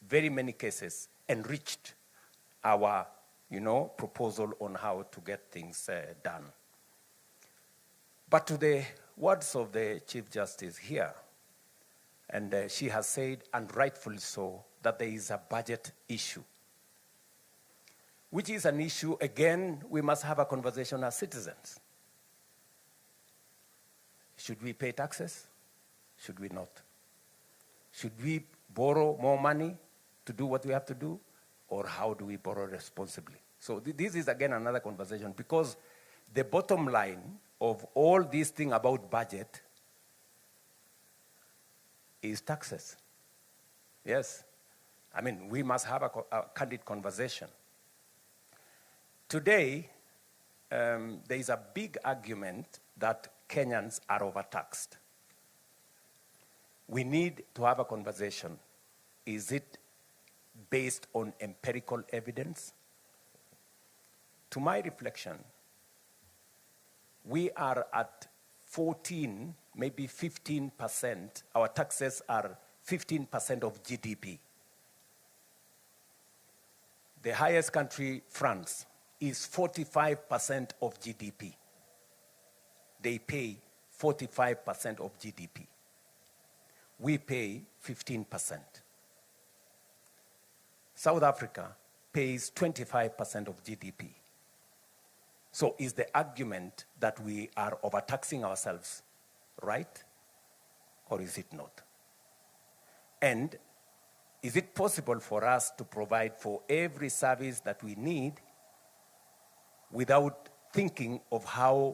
very many cases, enriched our, you know, proposal on how to get things done. But to the words of the Chief Justice here, and she has said, and rightfully so, that there is a budget issue, which is an issue, again, we must have a conversation as citizens. Should we pay taxes? Should we not? Should we borrow more money to do what we have to do? Or how do we borrow responsibly? So this is, again, another conversation, because the bottom line of all this thing about budget is taxes. Yes. I mean, we must have a candid conversation. Today, there is a big argument that Kenyans are overtaxed. We need to have a conversation. Is it based on empirical evidence? To my reflection, we are at 14, maybe 15%. Our taxes are 15% of GDP. The highest country, France, is 45% of GDP. They pay 45% of GDP. We pay 15%. South Africa pays 25% of GDP. So is the argument that we are overtaxing ourselves right, or is it not? And is it possible for us to provide for every service that we need without thinking of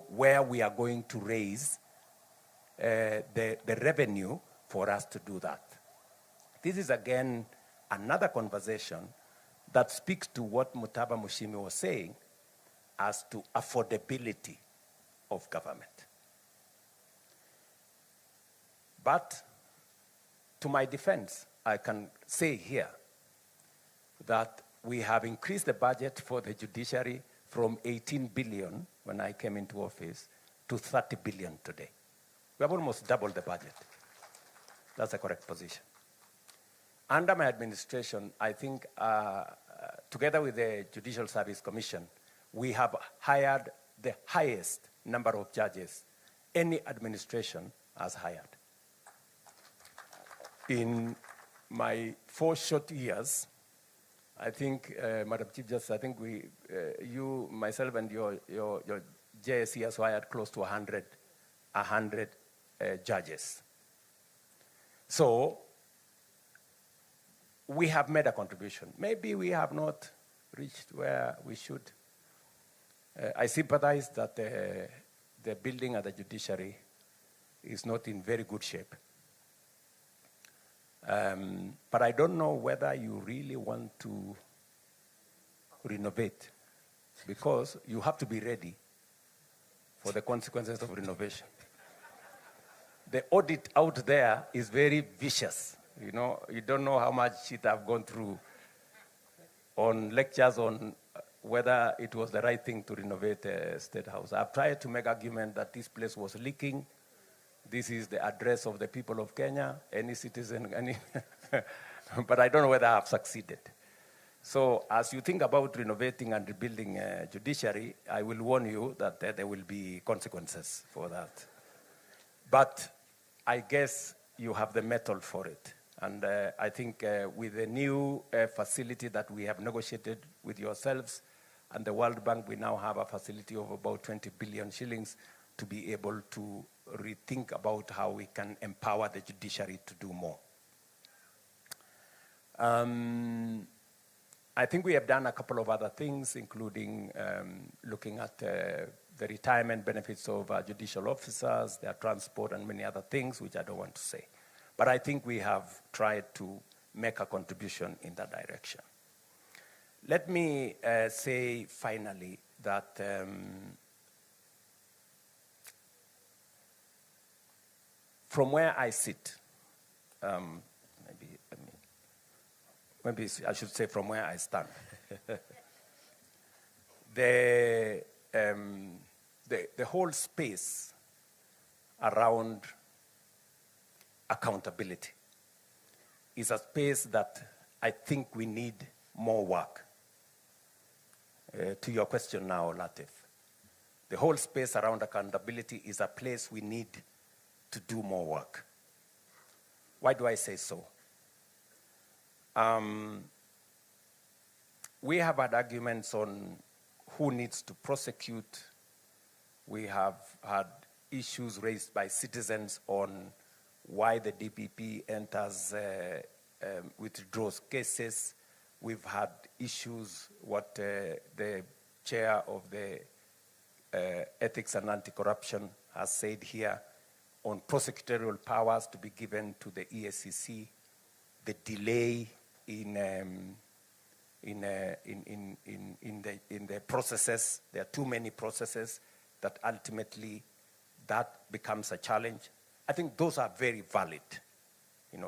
where we are going to raise the revenue for us to do that? This is, again, another conversation that speaks to what Mutaba Mushimi was saying as to affordability of government. But to my defense, I can say here that we have increased the budget for the judiciary from 18 billion when I came into office to 30 billion today. We have almost doubled the budget. That's the correct position. Under my administration, I think, together with the Judicial Service Commission, we have hired the highest number of judges any administration has hired. In my 4 short years, I think, Madam Chief Justice, I think you, myself, and your JSC has hired close to 100 judges. So we have made a contribution. Maybe we have not reached where we should. I sympathize that the building at the judiciary is not in very good shape. But I don't know whether you really want to renovate, because you have to be ready for the consequences of renovation. The audit out there is very vicious. You know, you don't know how much shit I've gone through on lectures on whether it was the right thing to renovate a State House. I've tried to make argument that this place was leaking. This is the address of the people of Kenya, any citizen, any but I don't know whether I've succeeded. So as you think about renovating and rebuilding a judiciary, I will warn you that there will be consequences for that. But I guess you have the mettle for it. And I think with the new facility that we have negotiated with yourselves and the World Bank, we now have a facility of about 20 billion shillings to be able to rethink about how we can empower the judiciary to do more. I think we have done a couple of other things, including looking at the retirement benefits of judicial officers, their transport, and many other things, which I don't want to say. But I think we have tried to make a contribution in that direction. Let me say finally that from where I sit, maybe I should say from where I stand, the whole space around accountability is a space that I think we need more work. To your question now, Latif, the whole space around accountability is a place we need to do more work. Why do I say so? We have had arguments on who needs to prosecute. We have had issues raised by citizens on why the DPP enters, withdraws cases. We've had issues, what the chair of the Ethics and Anti-Corruption has said here, on prosecutorial powers to be given to the EACC, the delay in the processes. There are too many processes that ultimately that becomes a challenge. I think those are very valid,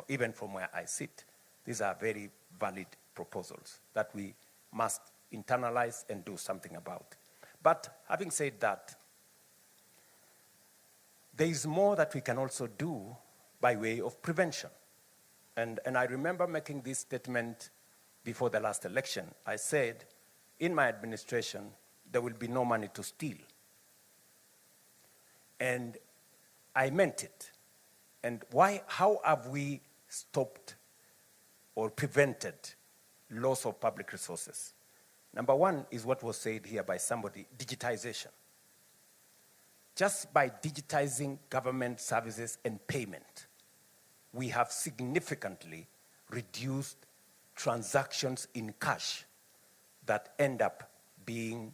even from where I sit. These are very valid proposals that we must internalize and do something about. But having said that, there is more that we can also do by way of prevention. And I remember making this statement before the last election. I said, in my administration, there will be no money to steal. And I meant it. And how have we stopped or prevented loss of public resources? Number one is what was said here by somebody, digitization. Just by digitizing government services and payment, we have significantly reduced transactions in cash that end up being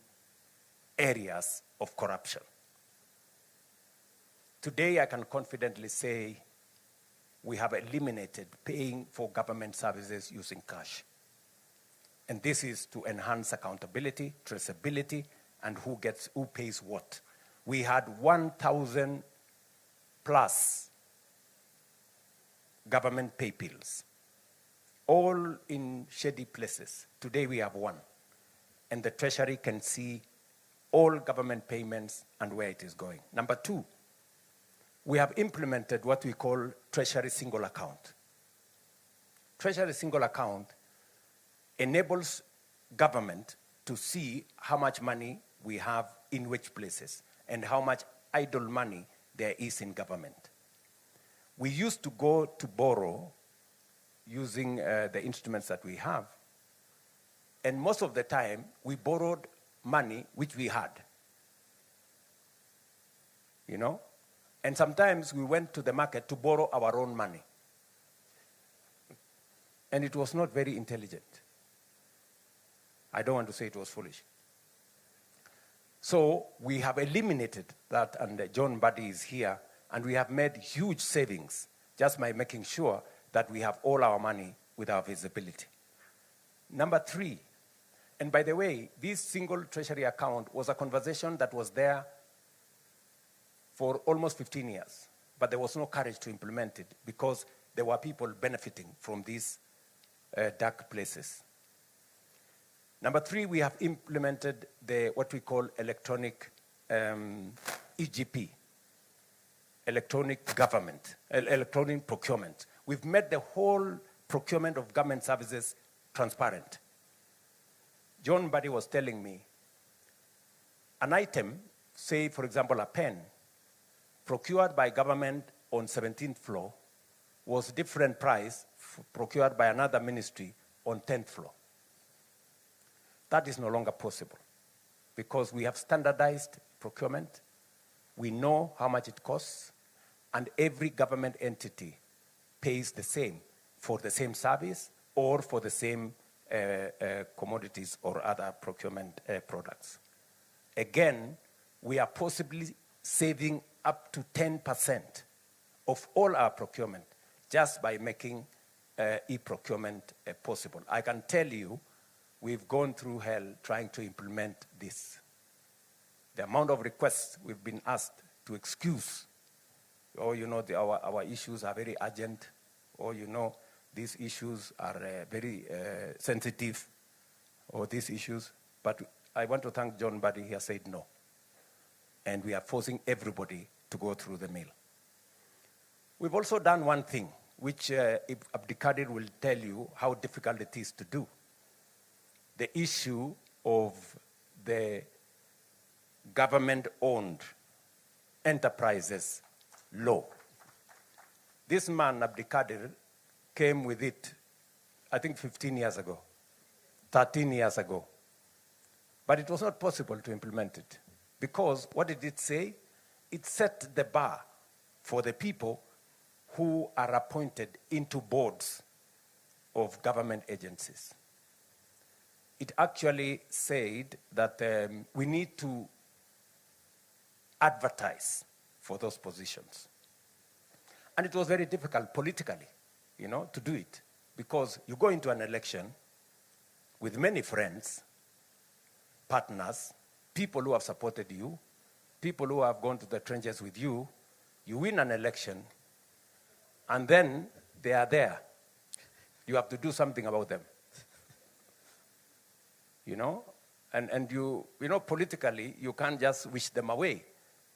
areas of corruption. Today, I can confidently say we have eliminated paying for government services using cash. And this is to enhance accountability, traceability, and who pays what. We had 1,000 plus government pay bills, all in shady places. Today we have one. And the Treasury can see all government payments and where it is going. Number two, we have implemented what we call Treasury Single Account. Treasury Single Account enables government to see how much money we have in which places and how much idle money there is in government. We used to go to borrow using the instruments that we have, and most of the time we borrowed money which we had, and sometimes we went to the market to borrow our own money, and it was not very intelligent. I don't want to say it was foolish. So we have eliminated that, and John Buddy is here, and we have made huge savings just by making sure that we have all our money with our visibility. Number 3, and by the way, this single treasury account was a conversation that was there for almost 15 years, but there was no courage to implement it because there were people benefiting from these dark places. Number 3, we have implemented what we call electronic EGP, electronic government, electronic procurement. We've made the whole procurement of government services transparent. John Buddy was telling me, an item, say for example a pen, procured by government on 17th floor was different price procured by another ministry on 10th floor. That is no longer possible because we have standardized procurement. We know how much it costs, and every government entity pays the same for the same service or for the same commodities or other procurement products. Again, we are possibly saving up to 10% of all our procurement just by making e-procurement possible. I can tell you, we've gone through hell trying to implement this. The amount of requests we've been asked to excuse, or our issues are very urgent, or these issues are very sensitive, or these issues. But I want to thank John Buddy, he has said no. And we are forcing everybody to go through the mill. We've also done one thing, which Abdikadir will tell you how difficult it is to do. The issue of the government-owned enterprises law. This man, Abdikadir, came with it, I think 15 years ago, 13 years ago. But it was not possible to implement it because what did it say? It set the bar for the people who are appointed into boards of government agencies. It actually said that we need to advertise for those positions. And it was very difficult politically, to do it because you go into an election with many friends, partners, people who have supported you, people who have gone to the trenches with you, you win an election, and then they are there. You have to do something about them. And politically, you can't just wish them away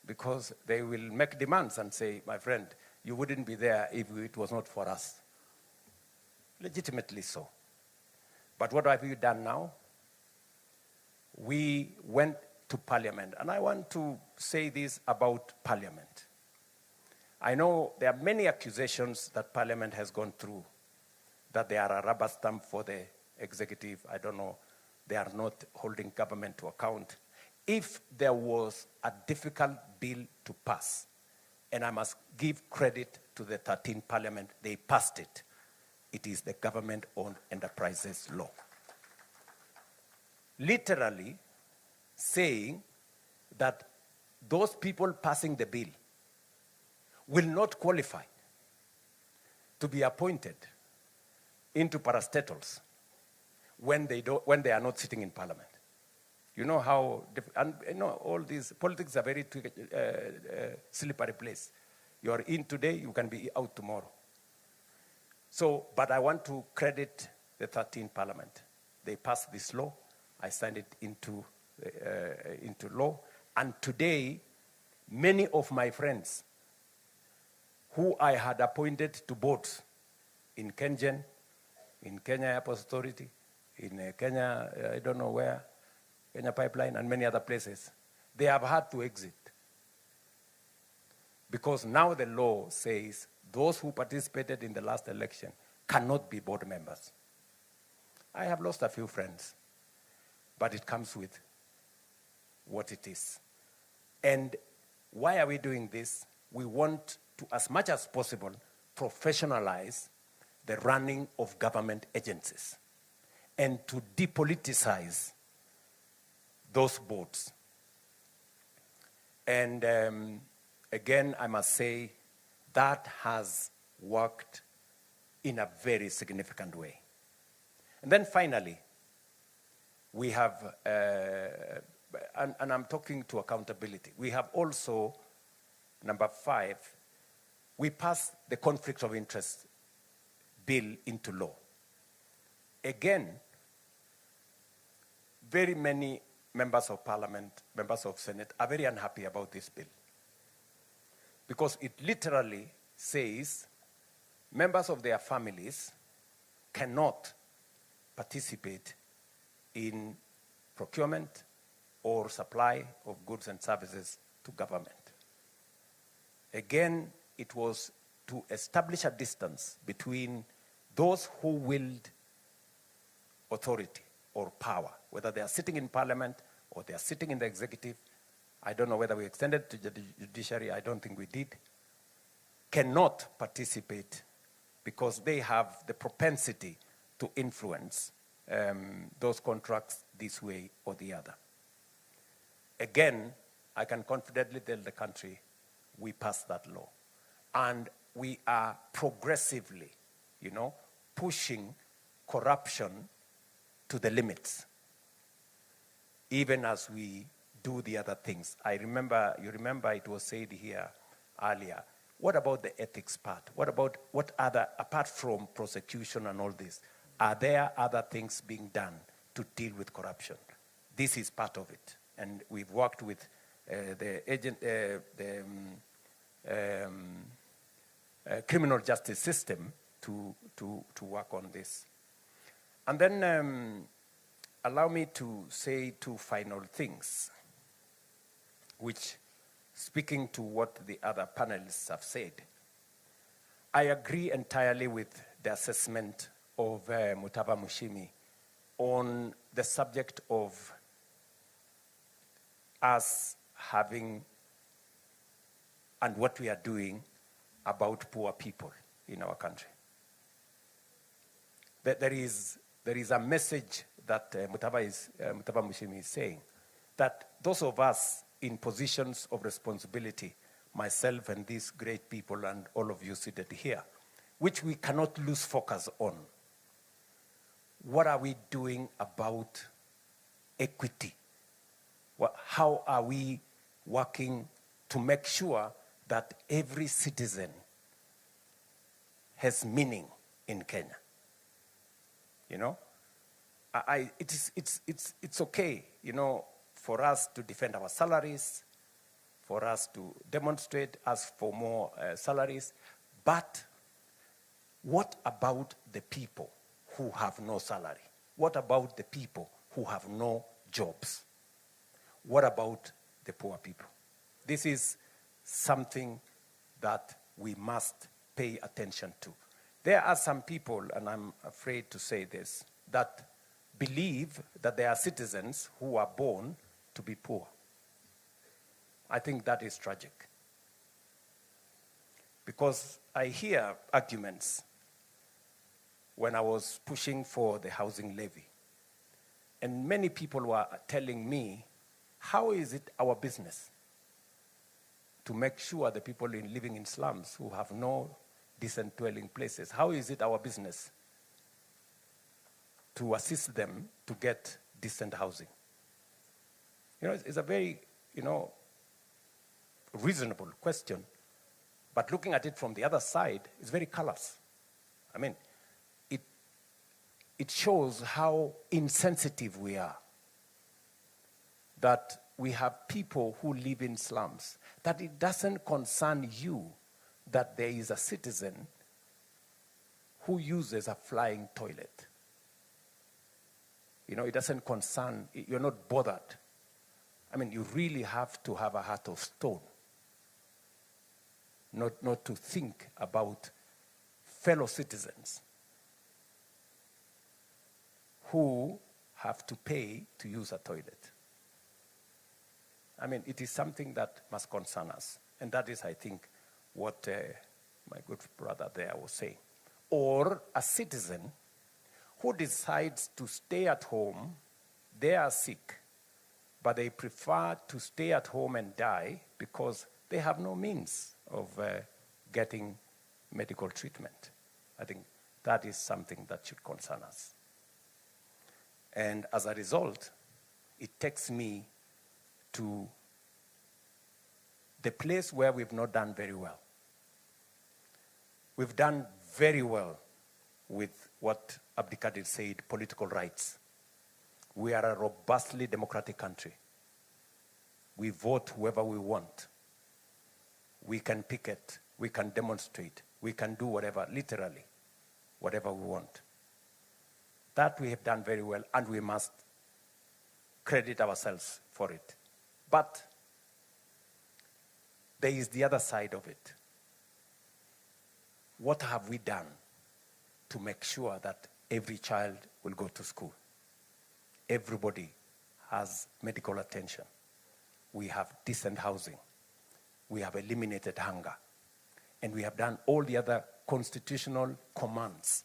because they will make demands and say, my friend, you wouldn't be there if it was not for us. Legitimately so. But what have you done now? We went to Parliament, and I want to say this about Parliament. I know there are many accusations that Parliament has gone through, that they are a rubber stamp for the executive. I don't know. They are not holding government to account. If there was a difficult bill to pass, and I must give credit to the 13th Parliament, they passed it. It is the government-owned enterprises law. Literally saying that those people passing the bill will not qualify to be appointed into parastatals when they are not sitting in Parliament. You know how, all these politics are very slippery place. You are in today, you can be out tomorrow. So, but I want to credit the 13th Parliament. They passed this law. I signed it into law. And today, many of my friends who I had appointed to boards in KenGen, in Kenya Airport Authority, in Kenya, I don't know where, Kenya Pipeline, and many other places, they have had to exit. Because now the law says those who participated in the last election cannot be board members. I have lost a few friends, but it comes with what it is. And why are we doing this? We want to, as much as possible, professionalize the running of government agencies. and to depoliticize those boards. And again, I must say that has worked in a very significant way. And then finally, we have, and I'm talking to accountability, we have also, number 5, we passed the conflict of interest bill into law. Again, very many members of parliament, members of Senate are very unhappy about this bill because it literally says members of their families cannot participate in procurement or supply of goods and services to government. Again, it was to establish a distance between those who wield authority or power, whether they are sitting in parliament or they are sitting in the executive. I don't know whether we extended to the judiciary, I don't think we did, cannot participate because they have the propensity to influence those contracts this way or the other. Again, I can confidently tell the country we passed that law. And we are progressively, pushing corruption to the limits, even as we do the other things. You remember it was said here earlier, what about the ethics part? What other, apart from prosecution and all this, are there other things being done to deal with corruption? This is part of it. And we've worked with the criminal justice system to work on this. And then allow me to say 2 final things, which, speaking to what the other panelists have said, I agree entirely with the assessment of Mutava Mushimi on the subject of us having and what we are doing about poor people in our country. There is a message that Mutava Mushimi is saying, that those of us in positions of responsibility, myself and these great people and all of you seated here, which we cannot lose focus on. What are we doing about equity? How are we working to make sure that every citizen has meaning in Kenya? It's okay, for us to defend our salaries, for us to demonstrate, ask for more salaries, but what about the people who have no salary? What about the people who have no jobs? What about the poor people? This is something that we must pay attention to. There are some people, and I'm afraid to say this, that believe that there are citizens who are born to be poor. I think that is tragic. Because I hear arguments when I was pushing for the housing levy. And many people were telling me, how is it our business to make sure the people living in slums who have no decent dwelling places, how is it our business to assist them to get decent housing? It's a very, reasonable question, but looking at it from the other side, it's very callous. I mean, it shows how insensitive we are, that we have people who live in slums, that it doesn't concern you that there is a citizen who uses a flying toilet. It doesn't concern, you're not bothered. I mean, you really have to have a heart of stone not to think about fellow citizens who have to pay to use a toilet. I mean, it is something that must concern us. And that is, I think, what my good brother there was saying. Or a citizen who decides to stay at home, they are sick, but they prefer to stay at home and die because they have no means of getting medical treatment. I think that is something that should concern us. And as a result, it takes me to the place where we've not done very well. We've done very well with what Abdikadir said, political rights. We are a robustly democratic country. We vote whoever we want. We can picket, we can demonstrate, we can do whatever, literally, whatever we want. That we have done very well, and we must credit ourselves for it. But there is the other side of it. What have we done to make sure that every child will go to school? Everybody has medical attention. We have decent housing. We have eliminated hunger. And we have done all the other constitutional commands.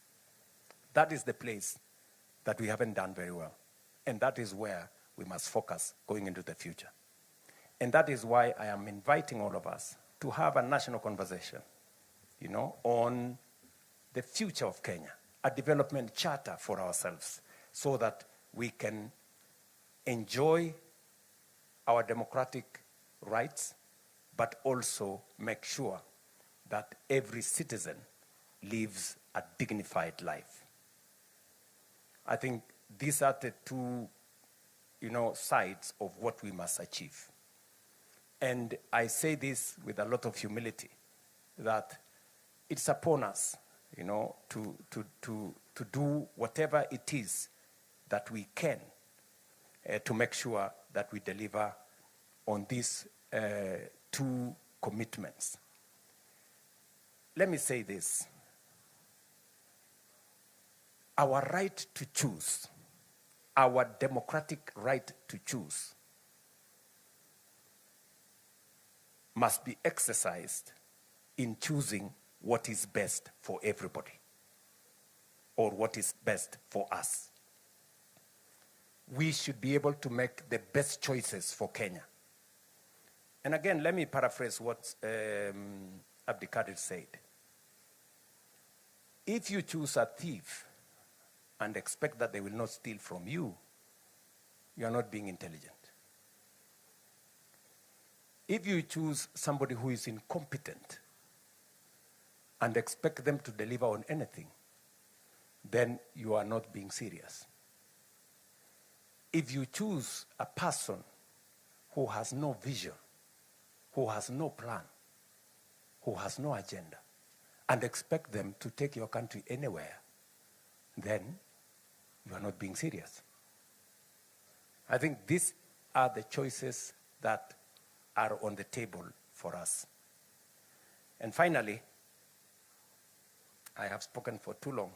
That is the place that we haven't done very well. And that is where we must focus going into the future. And that is why I am inviting all of us to have a national conversation, on the future of Kenya, a development charter for ourselves, so that we can enjoy our democratic rights, but also make sure that every citizen lives a dignified life. I think these are the two, sides of what we must achieve. And I say this with a lot of humility, that it's upon us, to do whatever it is that we can to make sure that we deliver on these two commitments. Let me say this. Our right to choose, our democratic right to choose, must be exercised in choosing what is best for everybody, or what is best for us. We should be able to make the best choices for Kenya. And again, let me paraphrase what Abdikadir said. If you choose a thief and expect that they will not steal from you, you are not being intelligent. If you choose somebody who is incompetent and expect them to deliver on anything, then you are not being serious. If you choose a person who has no vision, who has no plan, who has no agenda, and expect them to take your country anywhere, then you are not being serious. I think these are the choices that are on the table for us. And finally, I have spoken for too long.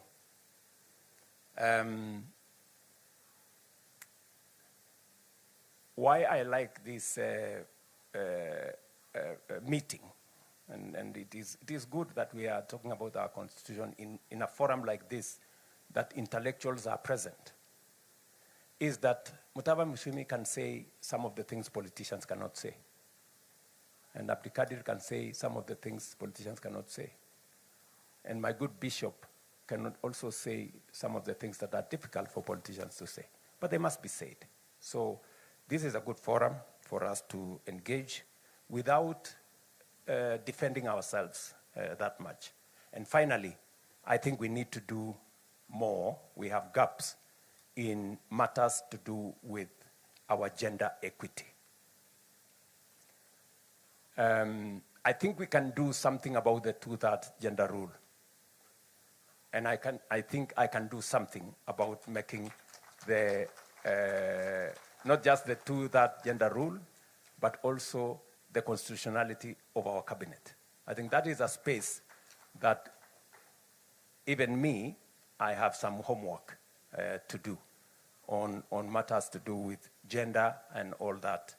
Why I like this meeting, and it is good that we are talking about our constitution in a forum like this, that intellectuals are present, is that Mutava Mushimi can say some of the things politicians cannot say. And Abdikadir can say some of the things politicians cannot say. And my good bishop can also say some of the things that are difficult for politicians to say. But they must be said. So this is a good forum for us to engage without defending ourselves that much. And finally, I think we need to do more. We have gaps in matters to do with our gender equity. I think we can do something about the 2/3 gender rule. And I think I can do something about making the, not just the 2/3 gender rule, but also the constitutionality of our cabinet. I think that is a space that even me, I have some homework to do on matters to do with gender and all that.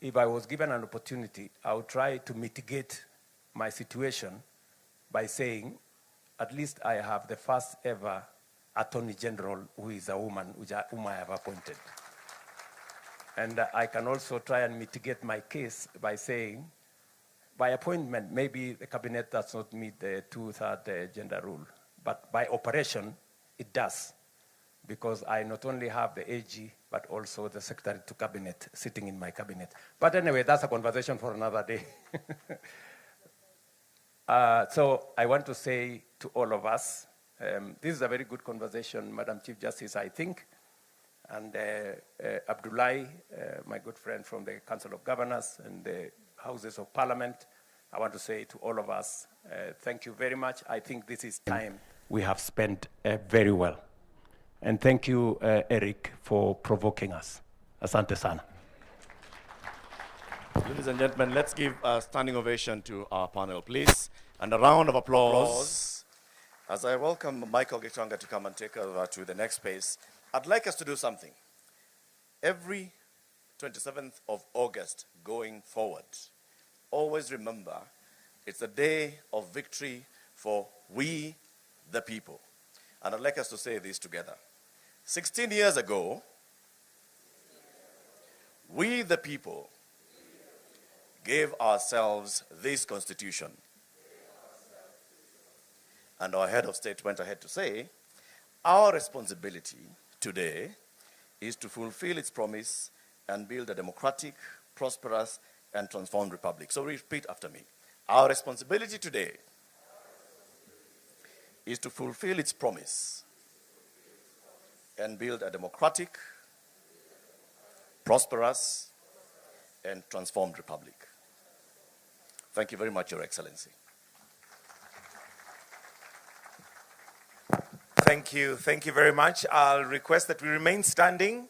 If I was given an opportunity, I would try to mitigate my situation by saying, at least I have the first ever Attorney General, who is a woman, whom I have appointed. And I can also try and mitigate my case by saying, by appointment, maybe the cabinet does not meet the 2/3 gender rule, but by operation, it does, because I not only have the AG, but also the Secretary to Cabinet sitting in my cabinet. But anyway, that's a conversation for another day. So I want to say to all of us, this is a very good conversation, Madam Chief Justice, I think. And Abdullahi, my good friend from the Council of Governors and the Houses of Parliament, I want to say to all of us, thank you very much. I think this is time we have spent very well. And thank you, Eric, for provoking us. Asante sana. Ladies and gentlemen, let's give a standing ovation to our panel, please. And a round of applause. As I welcome Michael Gitonga to come and take over to the next space, I'd like us to do something. Every 27th of August going forward, always remember it's a day of victory for we, the people. And I'd like us to say this together. 16 years ago, we, the people, gave ourselves this constitution. And our head of state went ahead to say, our responsibility today is to fulfill its promise and build a democratic, prosperous, and transformed republic. So repeat after me. Our responsibility today is to fulfill its promise and build a democratic, prosperous, and transformed republic. Thank you very much, Your Excellency. Thank you very much. I'll request that we remain standing